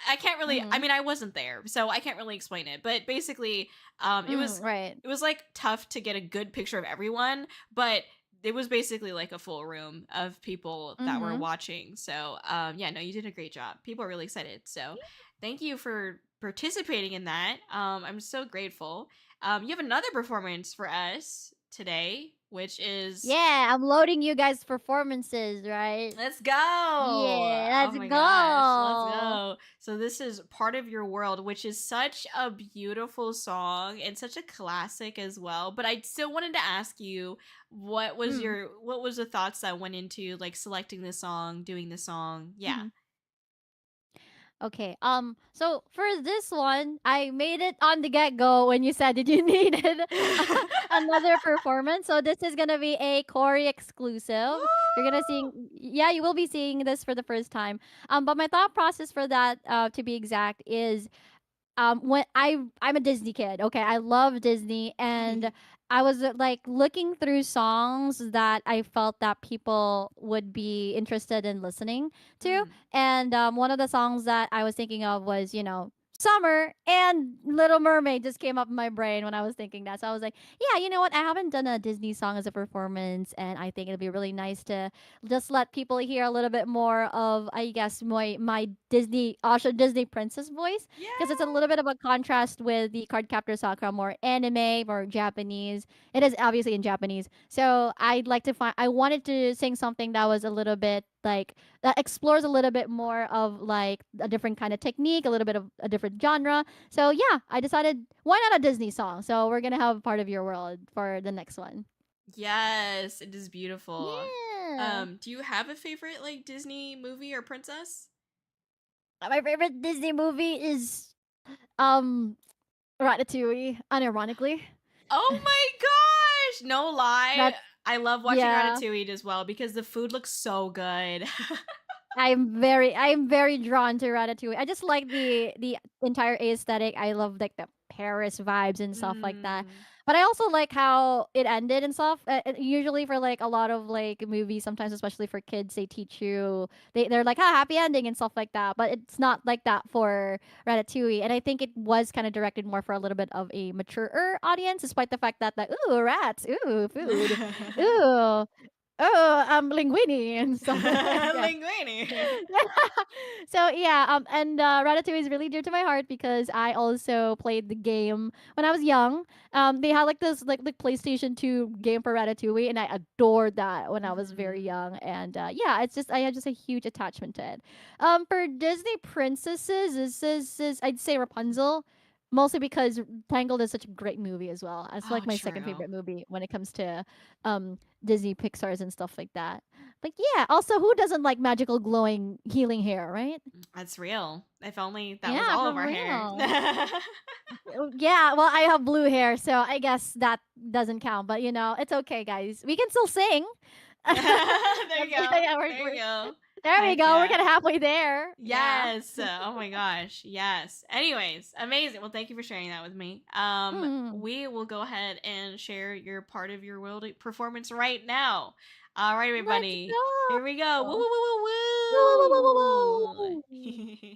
I can't really. I Mhm. mean, I wasn't there, so I can't really explain it. But basically, Right. it was like tough to get a good picture of everyone, but it was basically like a full room of people that were Mhm. watching. So yeah, no, you did a great job. People are really excited. So thank you for participating in that. I'm so grateful. You have another performance for us today, which is Yeah, I'm loading you guys' performances, right? let's go. Yeah, Oh let's my gosh, let's go. go. So this is Part of Your World, which is such a beautiful song and such a classic as well. But I still wanted to ask you Mm. what was the thoughts that went into like selecting this song, doing the song? Yeah. Mhm. Okay. So for this one, I made it on the get go when you said that you needed another performance. So this is gonna be a Corey exclusive. You're gonna Woo! seeing, yeah, you will be seeing this for the first time. But my thought process for that, to be exact, is when I'm a Disney kid. Okay, I love Disney, and I was like looking through songs that I felt that people would be interested in listening to, Mm. and one of the songs that I was thinking of was, Summer, and Little Mermaid just came up in my brain when I was thinking that. So I was like, yeah, you know what? I haven't done a Disney song as a performance, and I think it'd be really nice to just let people hear a little bit more of, I guess, my Disney, also Disney princess voice, because it's a Yeah. little bit of a contrast with the Cardcaptor Sakura, more anime, more Japanese. It is obviously in Japanese. So I wanted to sing something that was a little bit like, that explores a little bit more of like a different kind of technique, a little bit of a different genre. So yeah, I decided, why not a Disney song? So we're gonna have Part of Your World for the next one. Yes, it is beautiful. Yeah. Do you have a favorite like Disney movie or princess? My favorite Disney movie is um Ratatouille, unironically. Oh my gosh! No lie. That's I love watching yeah. Ratatouille as well because the food looks so good. I'm very drawn to Ratatouille. I just like the entire aesthetic. I love like the Paris vibes and stuff like that. Mm. But I also like how it ended and stuff. Usually for like a lot of like movies, sometimes especially for kids, they teach you they're like, ah, happy ending and stuff like that. But it's not like that for Ratatouille, and I think it was kind of directed more for a little bit of a maturer audience, despite the fact that like, ooh, rats, ooh, food, ooh, oh, linguine and stuff like that. Yeah. Linguini. So yeah, and Ratatouille is really dear to my heart because I also played the game when I was young. They had like this like the PlayStation 2 game for Ratatouille, and I adored that when I was very Mhm. young. And yeah, it's just I had just a huge attachment to it. For Disney princesses, this is I'd say Rapunzel. Mostly because Tangled is such a great movie as well. It's Oh, like my second true. favorite movie when it comes to Disney Pixar's and stuff like that. But yeah, also who doesn't like magical glowing healing hair, right? That's real. If only that was Yeah, all of for our hair. real. Yeah, well, I have blue hair, so I guess that doesn't count. But it's okay, guys. We can still sing. There you go. Yeah, There you go. there we Heck go. We're yeah. kind of halfway there. Yeah. Yes. Oh my gosh. Yes. Anyways, amazing. Well, thank you for sharing that with me. Mm. We will go ahead and share your part of your world performance right now. All right, Let's everybody. Here we go. Woo go. Woo, woo, woo, woo, woo woo, woo woo. woo.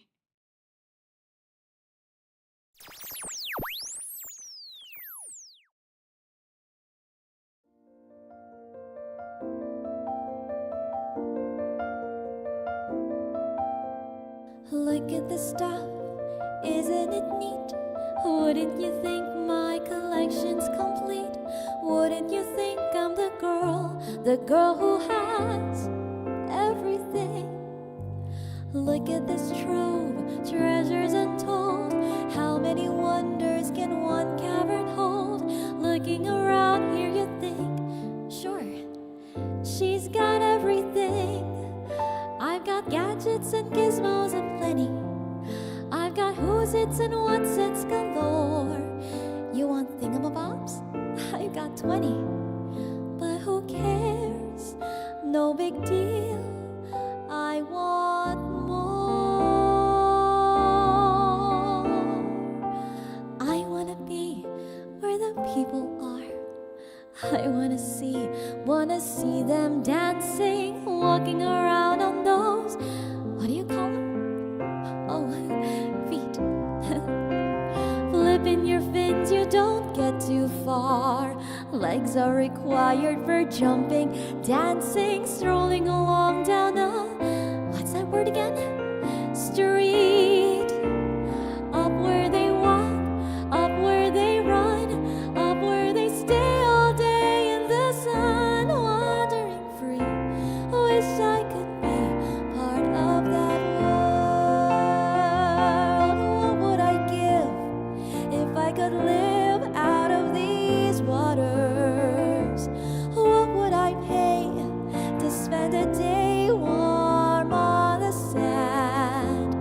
Look at this stuff, isn't it neat? Wouldn't you think my collection's complete? Wouldn't you think I'm the girl who has everything? Look at this trove, treasures untold. How many wonders can one cavern hold? Looking around here you think, sure, she's got everything. I've got gadgets and gizmos aplenty. I've got who's its and what's its galore. You want thingamabobs? I've got 20. But who cares? No big deal. I want more. I wanna be where the people are. I wanna see them dancing, walking around on those, what do you call them? Oh, feet. Flipping your fins, you don't get too far. Legs are required for jumping, dancing, strolling along down a, what's that word again? Street. Up where they walk, up where they run, up where they stay all day in the sun, wandering free. Wish I could be part of that world. What would I give if I could live out of these waters? What would I pay to spend a day warm on the sand?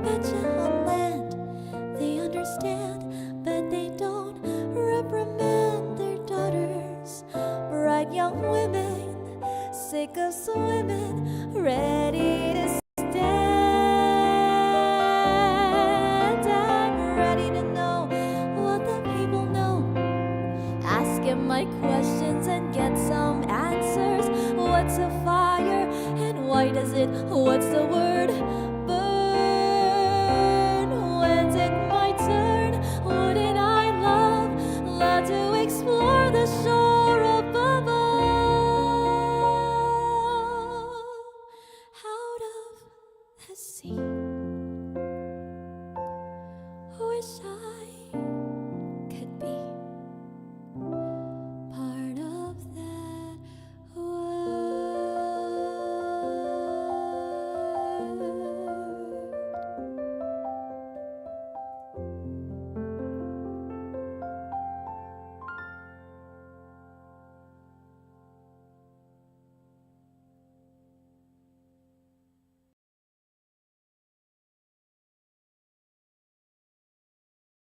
Betcha on land they understand, but they don't reprimand their daughters. Bright young women, sick of swimming, ready to stand. I'm ready to know what the people know. Ask him my questions and get some answers. What's a fire and why does it? What's the word? Burn. When's it my turn? Wouldn't I love to explore the shore above, out of the sea? Wish I could be part of that world.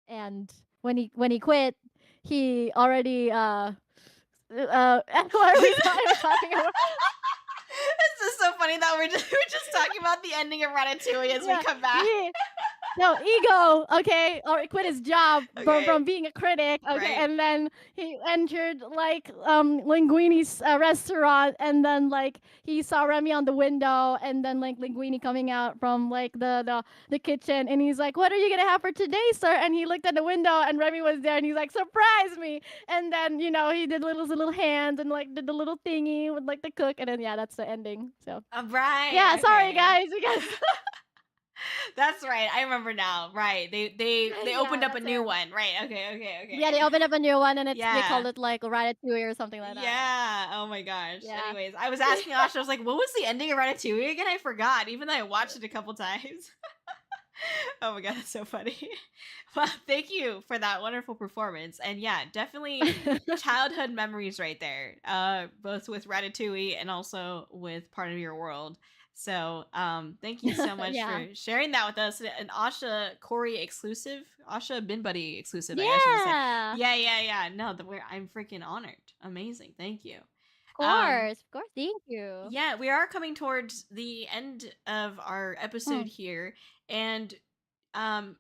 And when he quit, he already what are we talking about? It's just so funny that we're just talking about the ending of Ratatouille as we Yeah, come back. he no, ego, okay, or quit his job Okay. from being a critic, okay, Right. and then he entered like Linguini's restaurant, and then like he saw Remy on the window, and then like Linguini coming out from like the kitchen, and he's like, "What are you gonna have for today, sir?" And he looked at the window, and Remy was there, and he's like, "Surprise me!" And then he did little hands and like did the little thingy with like the cook, and then yeah, that's the ending. So Right. yeah, sorry Okay. guys, because That's right. I remember now. Right. They opened yeah, up a that's new it. one. Right. Okay. Yeah, they opened up a new one, and they Yeah. called it like Ratatouille or something like that. Yeah. Oh my gosh. Yeah. Anyways, I was asking Asha, I was like, what was the ending of Ratatouille again? I forgot, even though I watched it a couple times. Oh my god, that's so funny. Well, thank you for that wonderful performance. And yeah, definitely childhood memories right there. Both with Ratatouille and also with Part of Your World. So thank you so much Yeah. for sharing that with us. An Asha Kōri exclusive. Asha Bin Buddy exclusive, I guess you could say. Yeah. Yeah. No, I'm freaking honored. Amazing. Thank you. Of course. Thank you. Yeah, we are coming towards the end of our episode Mm, here, and um,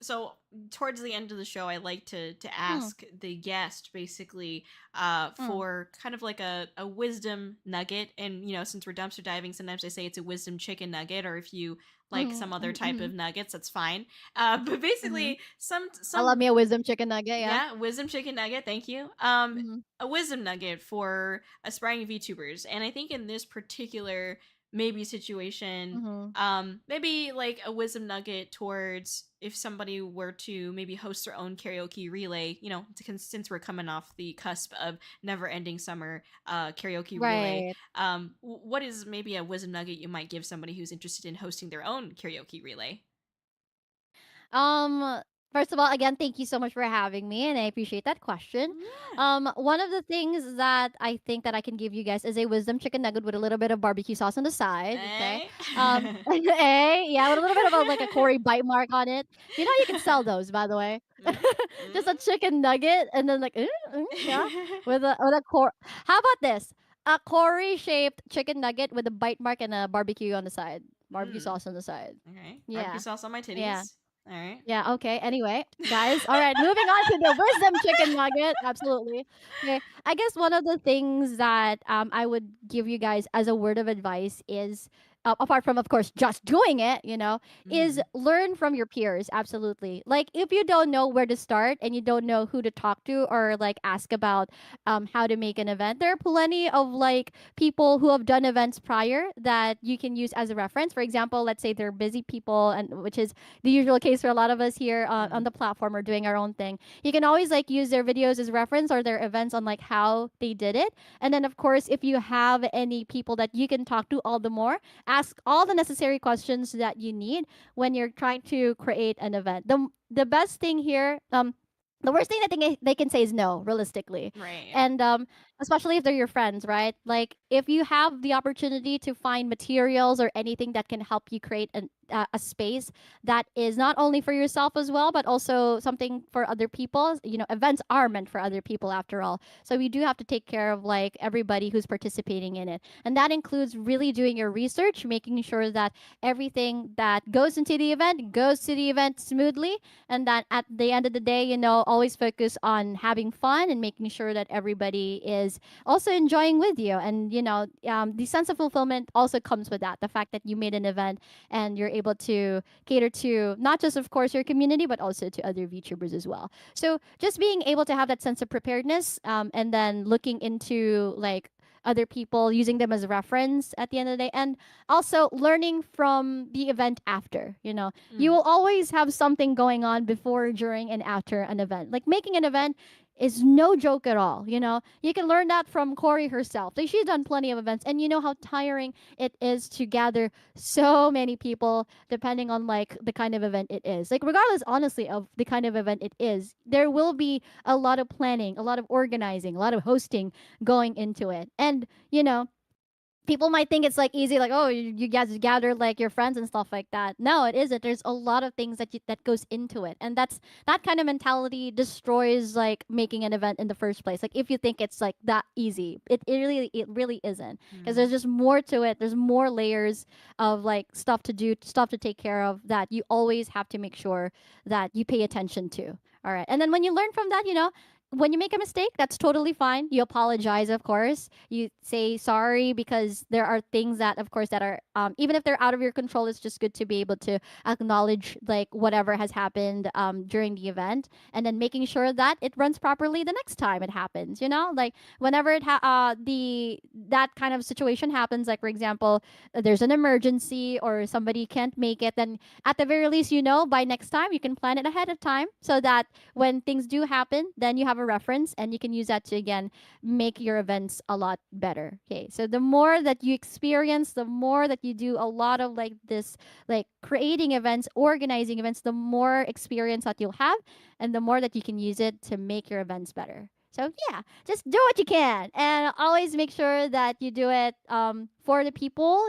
so towards the end of the show, I like to mm, ask the guest basically mm, for kind of like a wisdom nugget, and since we're dumpster diving, sometimes I say it's a wisdom chicken nugget, or if you like some other type mm-hmm, of nuggets, that's fine. But mm-hmm. basically, I love some me a wisdom chicken nugget. Yeah. yeah, wisdom chicken nugget. Thank you. Mm-hmm, A wisdom nugget for aspiring VTubers, and I think in this particular maybe situation, mm-hmm. maybe like a wisdom nugget towards if somebody were to maybe host their own karaoke relay. Since we're coming off the cusp of never-ending summer karaoke relay. Right. What is maybe a wisdom nugget you might give somebody who's interested in hosting their own karaoke relay? Um, First of all, again, thank you so much for having me, and I appreciate that question. Yeah. One of the things that I think that I can give you guys is a wisdom chicken nugget with a little bit of barbecue sauce on the side. Okay. Eh? Yeah, with a little bit of like a Corey bite mark on it. You can sell those, by the way. Mm, mm. Just a chicken nugget, and then like, yeah, with a core. How about this? A Corey shaped chicken nugget with a bite mark and a barbecue on the side, barbecue Mm. sauce on the side. Okay. Barbecue Yeah, sauce on my yeah. titties. All right. Yeah, okay. Anyway, guys, all right, moving on to the wisdom chicken nugget. Absolutely. Okay. I guess one of the things that I would give you guys as a word of advice is apart from of course just doing it, is Mm-hmm. learn from your peers. Absolutely. Like if you don't know where to start and you don't know who to talk to or like ask about how to make an event, there are plenty of like people who have done events prior that you can use as a reference. For example, let's say they're busy people and which is the usual case for a lot of us here on Mm-hmm. the platform or doing our own thing. You can always like use their videos as reference or their events on like how they did it. And then of course, if you have any people that you can talk to, all the more, ask all the necessary questions that you need when you're trying to create an event. The best thing here, the worst thing that they can say is no, realistically. Right. And especially if they're your friends, right? Like if you have the opportunity to find materials or anything that can help you create a space that is not only for yourself as well, but also something for other people. Events are meant for other people after all. So we do have to take care of like everybody who's participating in it. And that includes really doing your research, making sure that everything that goes to the event smoothly, and that at the end of the day, always focus on having fun and making sure that everybody is also enjoying with you. And the sense of fulfillment also comes with that, the fact that you made an event and you're able to cater to not just of course your community but also to other VTubers as well. So just being able to have that sense of preparedness, and then looking into like other people, using them as a reference at the end of the day, and also learning from the event after. You Mm. will always have something going on before, during, and after an event. Like making an event is no joke at all. You can learn that from Kōri herself. Like she's done plenty of events, and you know how tiring it is to gather so many people depending on like the kind of event it is. Like regardless honestly of the kind of event it is, there will be a lot of planning, a lot of organizing, a lot of hosting going into it. And people might think it's like easy, like, oh, you guys gather like your friends and stuff like that. No, it isn't. There's a lot of things that goes into it, and that kind of mentality destroys like making an event in the first place. Like if you think it's like that easy, it really isn't, because Mm. there's just more to it. There's more layers of like stuff to do, stuff to take care of, that you always have to make sure that you pay attention to. All right, and then when you learn from that, when you make a mistake, that's totally fine. You apologize, of course. You say sorry, because there are things that, of course, that are even if they're out of your control, it's just good to be able to acknowledge like whatever has happened during the event, and then making sure that it runs properly the next time it happens. Like whenever the that kind of situation happens, like for example, there's an emergency or somebody can't make it, then at the very least, by next time you can plan it ahead of time, so that when things do happen, then you have a reference and you can use that to again make your events a lot better. Okay, so the more that you experience, the more that you do a lot of like this, like creating events, organizing events, the more experience that you'll have, and the more that you can use it to make your events better. So yeah, just do what you can, and always make sure that you do it for the people,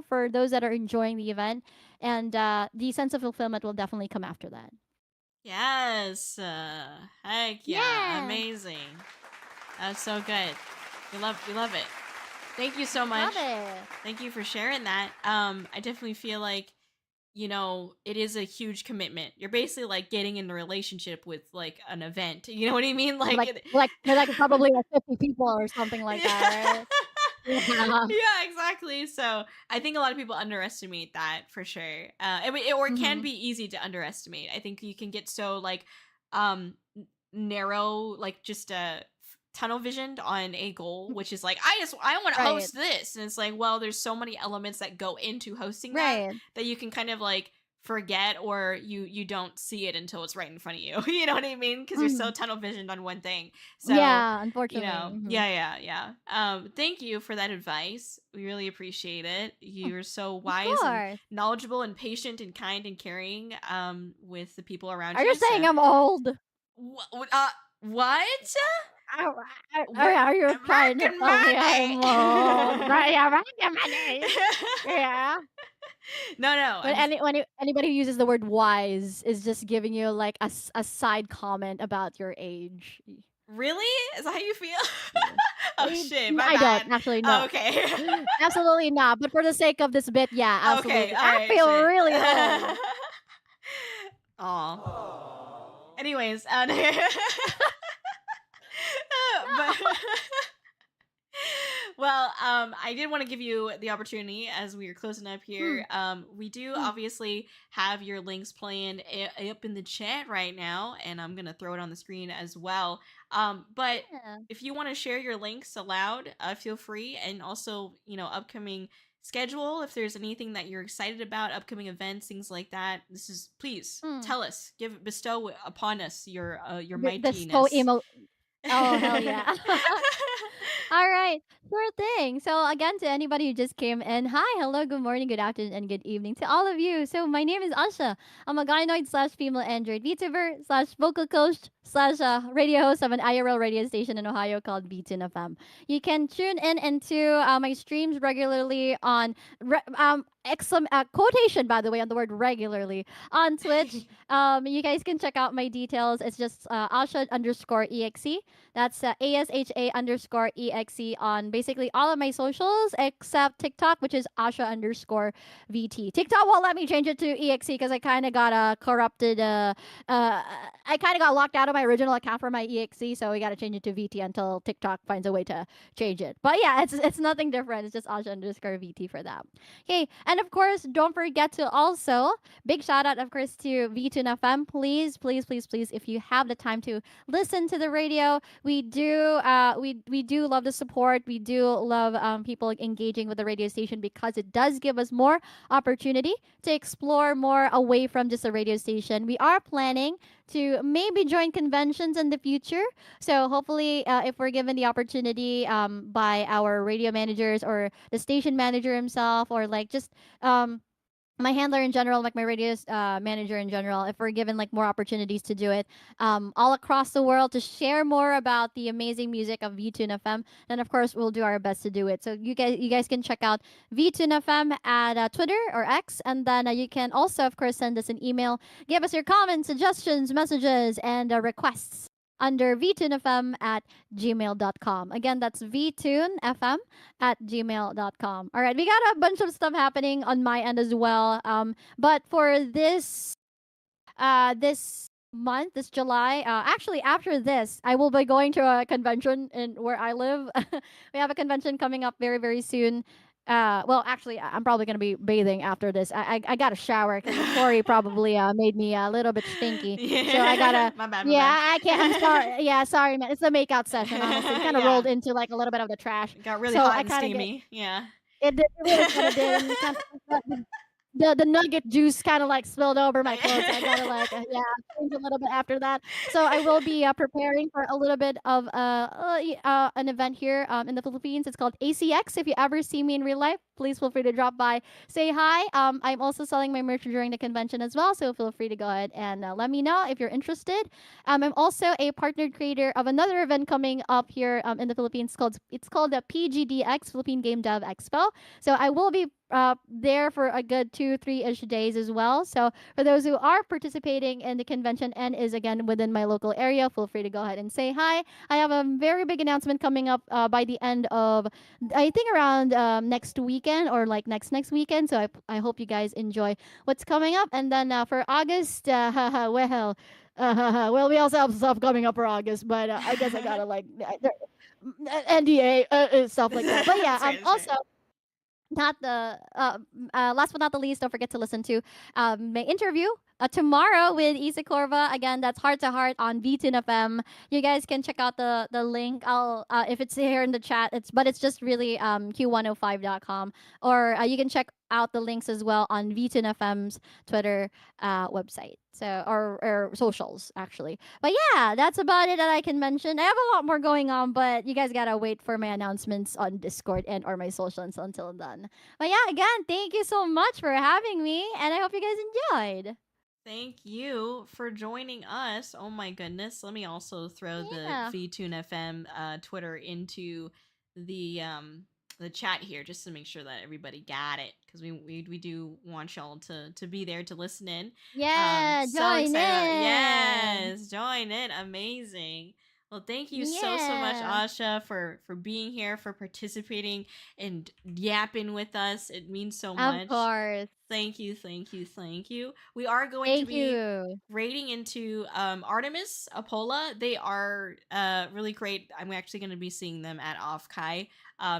for those that are enjoying the event, and the sense of fulfillment will definitely come after that. Yes. Heck yeah. Yeah. Amazing. That's so good. We love it. Thank you so much. Love it. Thank you for sharing that. I definitely feel like, it is a huge commitment. You're basically like getting in a relationship with like an event. You know what I mean? Like Like it, like they're like probably like 50 people or something like that, right? Yeah. yeah, exactly. So I think a lot of people underestimate that for sure. Or it can Mhm. be easy to underestimate. I think you can get so like narrow, like just tunnel visioned on a goal, which is like I want to Right. host this, and it's like, well, there's so many elements that go into hosting Right. that you can kind of like forget, or you don't see it until it's right in front of you. You know what I mean? Because you're so Mhm. tunnel visioned on one thing. So Yeah, unfortunately. Mhm. yeah. Thank you for that advice. We really appreciate it. You're so Of wise and course. knowledgeable and patient and kind and caring with the people around Are you you. saying So I'm old? what? Are, We're are you trying to making tell me I'm old? money. Right, yeah, making money. Yeah. No, When anybody who uses the word wise is just giving you like a side comment about your age. really? Is that how you feel? Yeah. Oh shit, my I don't bad. actually Oh, know. okay. Absolutely not. But for the sake of this bit, yeah, Okay, absolutely. all I right, feel shit. really old. Aw. Anyways, but well, I did want to give you the opportunity as we are closing up Mm, here. We do mm, obviously have your links planned up in the chat right now, and I'm gonna throw it on the screen as well. But yeah. if you want to share your links aloud, feel free, and also upcoming schedule, if there's anything that you're excited about, upcoming events, things like that. This is, please Mm. tell us, bestow upon us your That's so mightiness. emo. Oh, hell yeah. All right, sure thing. So again, to anybody who just came in, hi, hello, good morning, good afternoon, and good evening to all of you. So my name is Asha. I'm a gynoid slash female android VTuber slash vocal coach slash radio host of an IRL radio station in Ohio called BTN FM. You can tune in into my streams regularly on quotation, by the way, on the word regularly on Twitch. You guys can check out my details. It's just Asha underscore EXE. That's ASHA underscore EXE on basically all of my socials except TikTok, which is Asha underscore VT. TikTok won't let me change it to EXE because I kind of got corrupted. I kind of got locked out of my original account for my EXE, so we got to change it to VT until TikTok finds a way to change it. But yeah, it's nothing different. It's just Asha underscore VT for that. Okay, and of course, don't forget to also big shout out, of course, to V2 FM. Please, please, please, please, if you have the time to listen to the radio, we do love the support. We do love people engaging with the radio station because it does give us more opportunity to explore more away from just a radio station. We are planning to maybe join conventions in the future. So hopefully, if we're given the opportunity by our radio managers or the station manager himself, or like just my handler in general, like my radio manager in general, if we're given like more opportunities to do it all across the world to share more about the amazing music of VTune FM, then of course we'll do our best to do it. So you guys can check out VTune FM at Twitter or X, and then you can also of course send us an email, give us your comments, suggestions, messages, and requests under vtunefm at gmail.com. Again, that's vtunefm at gmail.com. All right, we got a bunch of stuff happening on my end as well. But for this month, this July, actually after this, I will be going to a convention in where I live. We have a convention coming up very very soon. Well, actually, I'm probably gonna be bathing after this. I got a shower because Corey probably made me a little bit stinky, so I Yeah. gotta. My bad, my Yeah, bad. I can't. I'm sorry. Yeah, sorry, man. It's the makeout session. Honestly, kind of Yeah. rolled into like a little bit of the trash, It got really so hot I and kind of get steamy. Yeah. it really kind of did, and kind of the nugget juice kind of like spilled over my clothes. I gotta like yeah change a little bit after that. So I will be preparing for a little bit of an event here in the Philippines. It's called ACX. If you ever see me in real life, please feel free to drop by, say hi. I'm also selling my merch during the convention as well, so feel free to go ahead and let me know if you're interested. I'm also a partnered creator of another event coming up here in the Philippines. It's called the PGDX Philippine Game Dev Expo. So I will be there for a good 2 3 ish days as well. So for those who are participating in the convention and is again within my local area, feel free to go ahead and say hi. I have a very big announcement coming up by the end of I think around next weekend or like next weekend. So I hope you guys enjoy what's coming up. And then for August, well. Well, we also have stuff coming up for August, but I guess I gotta like NDA stuff like that. But yeah, That's right. That's right. also not the last but not the least, don't forget to listen to my interview tomorrow with Isa Corva. Again, that's heart to heart on VTune FM. You guys can check out the link. I'll if it's here in the chat. It's just really q105.com, or you can check out the links as well on VTune FM's Twitter website. So or socials actually. But yeah, that's about it that I can mention. I have a lot more going on, but you guys gotta wait for my announcements on Discord and or my socials until then. But yeah, again, thank you so much for having me, and I hope you guys enjoyed. Thank you for joining us. Oh my goodness. Let me also throw the Yeah. VTune FM Twitter into the chat here just to make sure that everybody got it because we do want y'all to be there to listen in. Yeah, So join excited about in. yes, join in. Amazing. Well, thank you so much, Yeah. Asha, for being here, for participating and yapping with us. It means so Of much. course. Thank you, thank you, thank you. We are going to Thank be you. raiding into Artemis, Apola. They are really great. I'm actually going to be seeing them at Off Kai.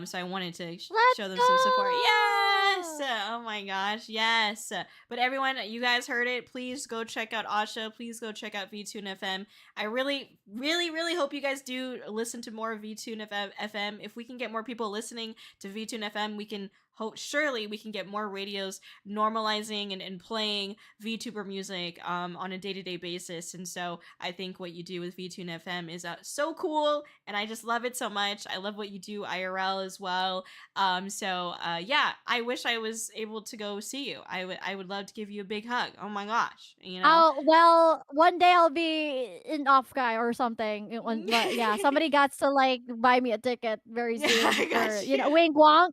So I wanted to Let's show them some support. Yes! go. Oh my gosh, yes. But everyone, you guys heard it. Please go check out Asha. Please go check out VTune FM. I really, really, really hope you guys do listen to more VTune FM. If we can get more people listening to VTune FM, we can hope surely we can get more radios normalizing and playing VTuber music on a day-to-day basis. And so I think what you do with VTune FM is so cool, and I just love it so much. I love what you do IRL as well. Yeah, I wish I was able to go see you. I would love to give you a big hug. Oh my gosh, you know. Oh well, one day I'll be in off guy or something. But yeah, somebody got to like buy me a ticket very Yeah, soon I for got you. wink Wait, wonk.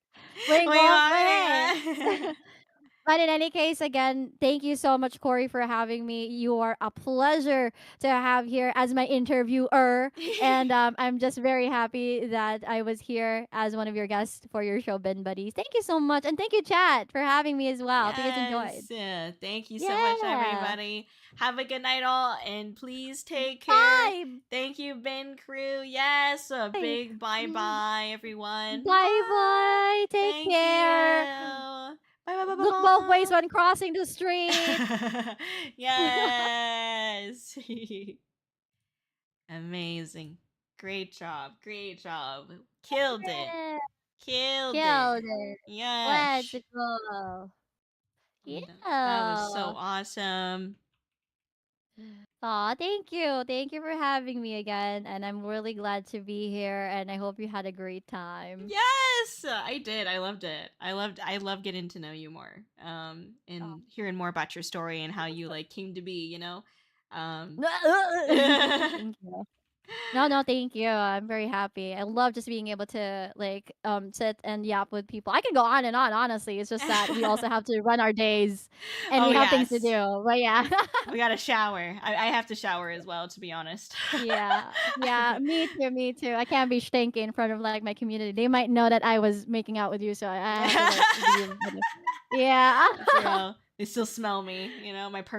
But hey, wait. but in any case, again, thank you so much, Corey, for having me. You are a pleasure to have here as my interviewer. And I'm just very happy that I was here as one of your guests for your show, Ben Buddies. Thank you so much. And thank you, Chat, for having me as well. Hope you guys enjoyed. Yes. Yeah. Thank you so much, Yeah. everybody. Have a good night, all, and please take care. Bye. Thank you, Ben Crew. Yes. A Bye. big bye bye, everyone. Bye bye. Take Thank care. you. Bye bye bye bye Look both ways bye. when crossing the street. Yes. Amazing. Great job. Great job. Killed it. Yeah. Killed Killed it. it. Let's Yes. go. That was Yeah. so awesome. Aw, thank you. Thank you for having me again. And I'm really glad to be here. And I hope you had a great time. Yes, I did. I loved it. I love getting to know you more. Oh. And hearing more about your story and how you like came to be, you know. Um Thank you. No, no, thank you. I'm very happy. I love just being able to like sit and yap with people. I can go on and on, honestly. It's just that we also have to run our days and Oh we have things to yes. do. But yeah. We got to shower. I have to shower as well, to be honest. Yeah. Yeah, me too, me too. I can't be stinky in front of like my community. They might know that I was making out with you, so I have to like be. Yeah. That's real. They still smell me, you know, my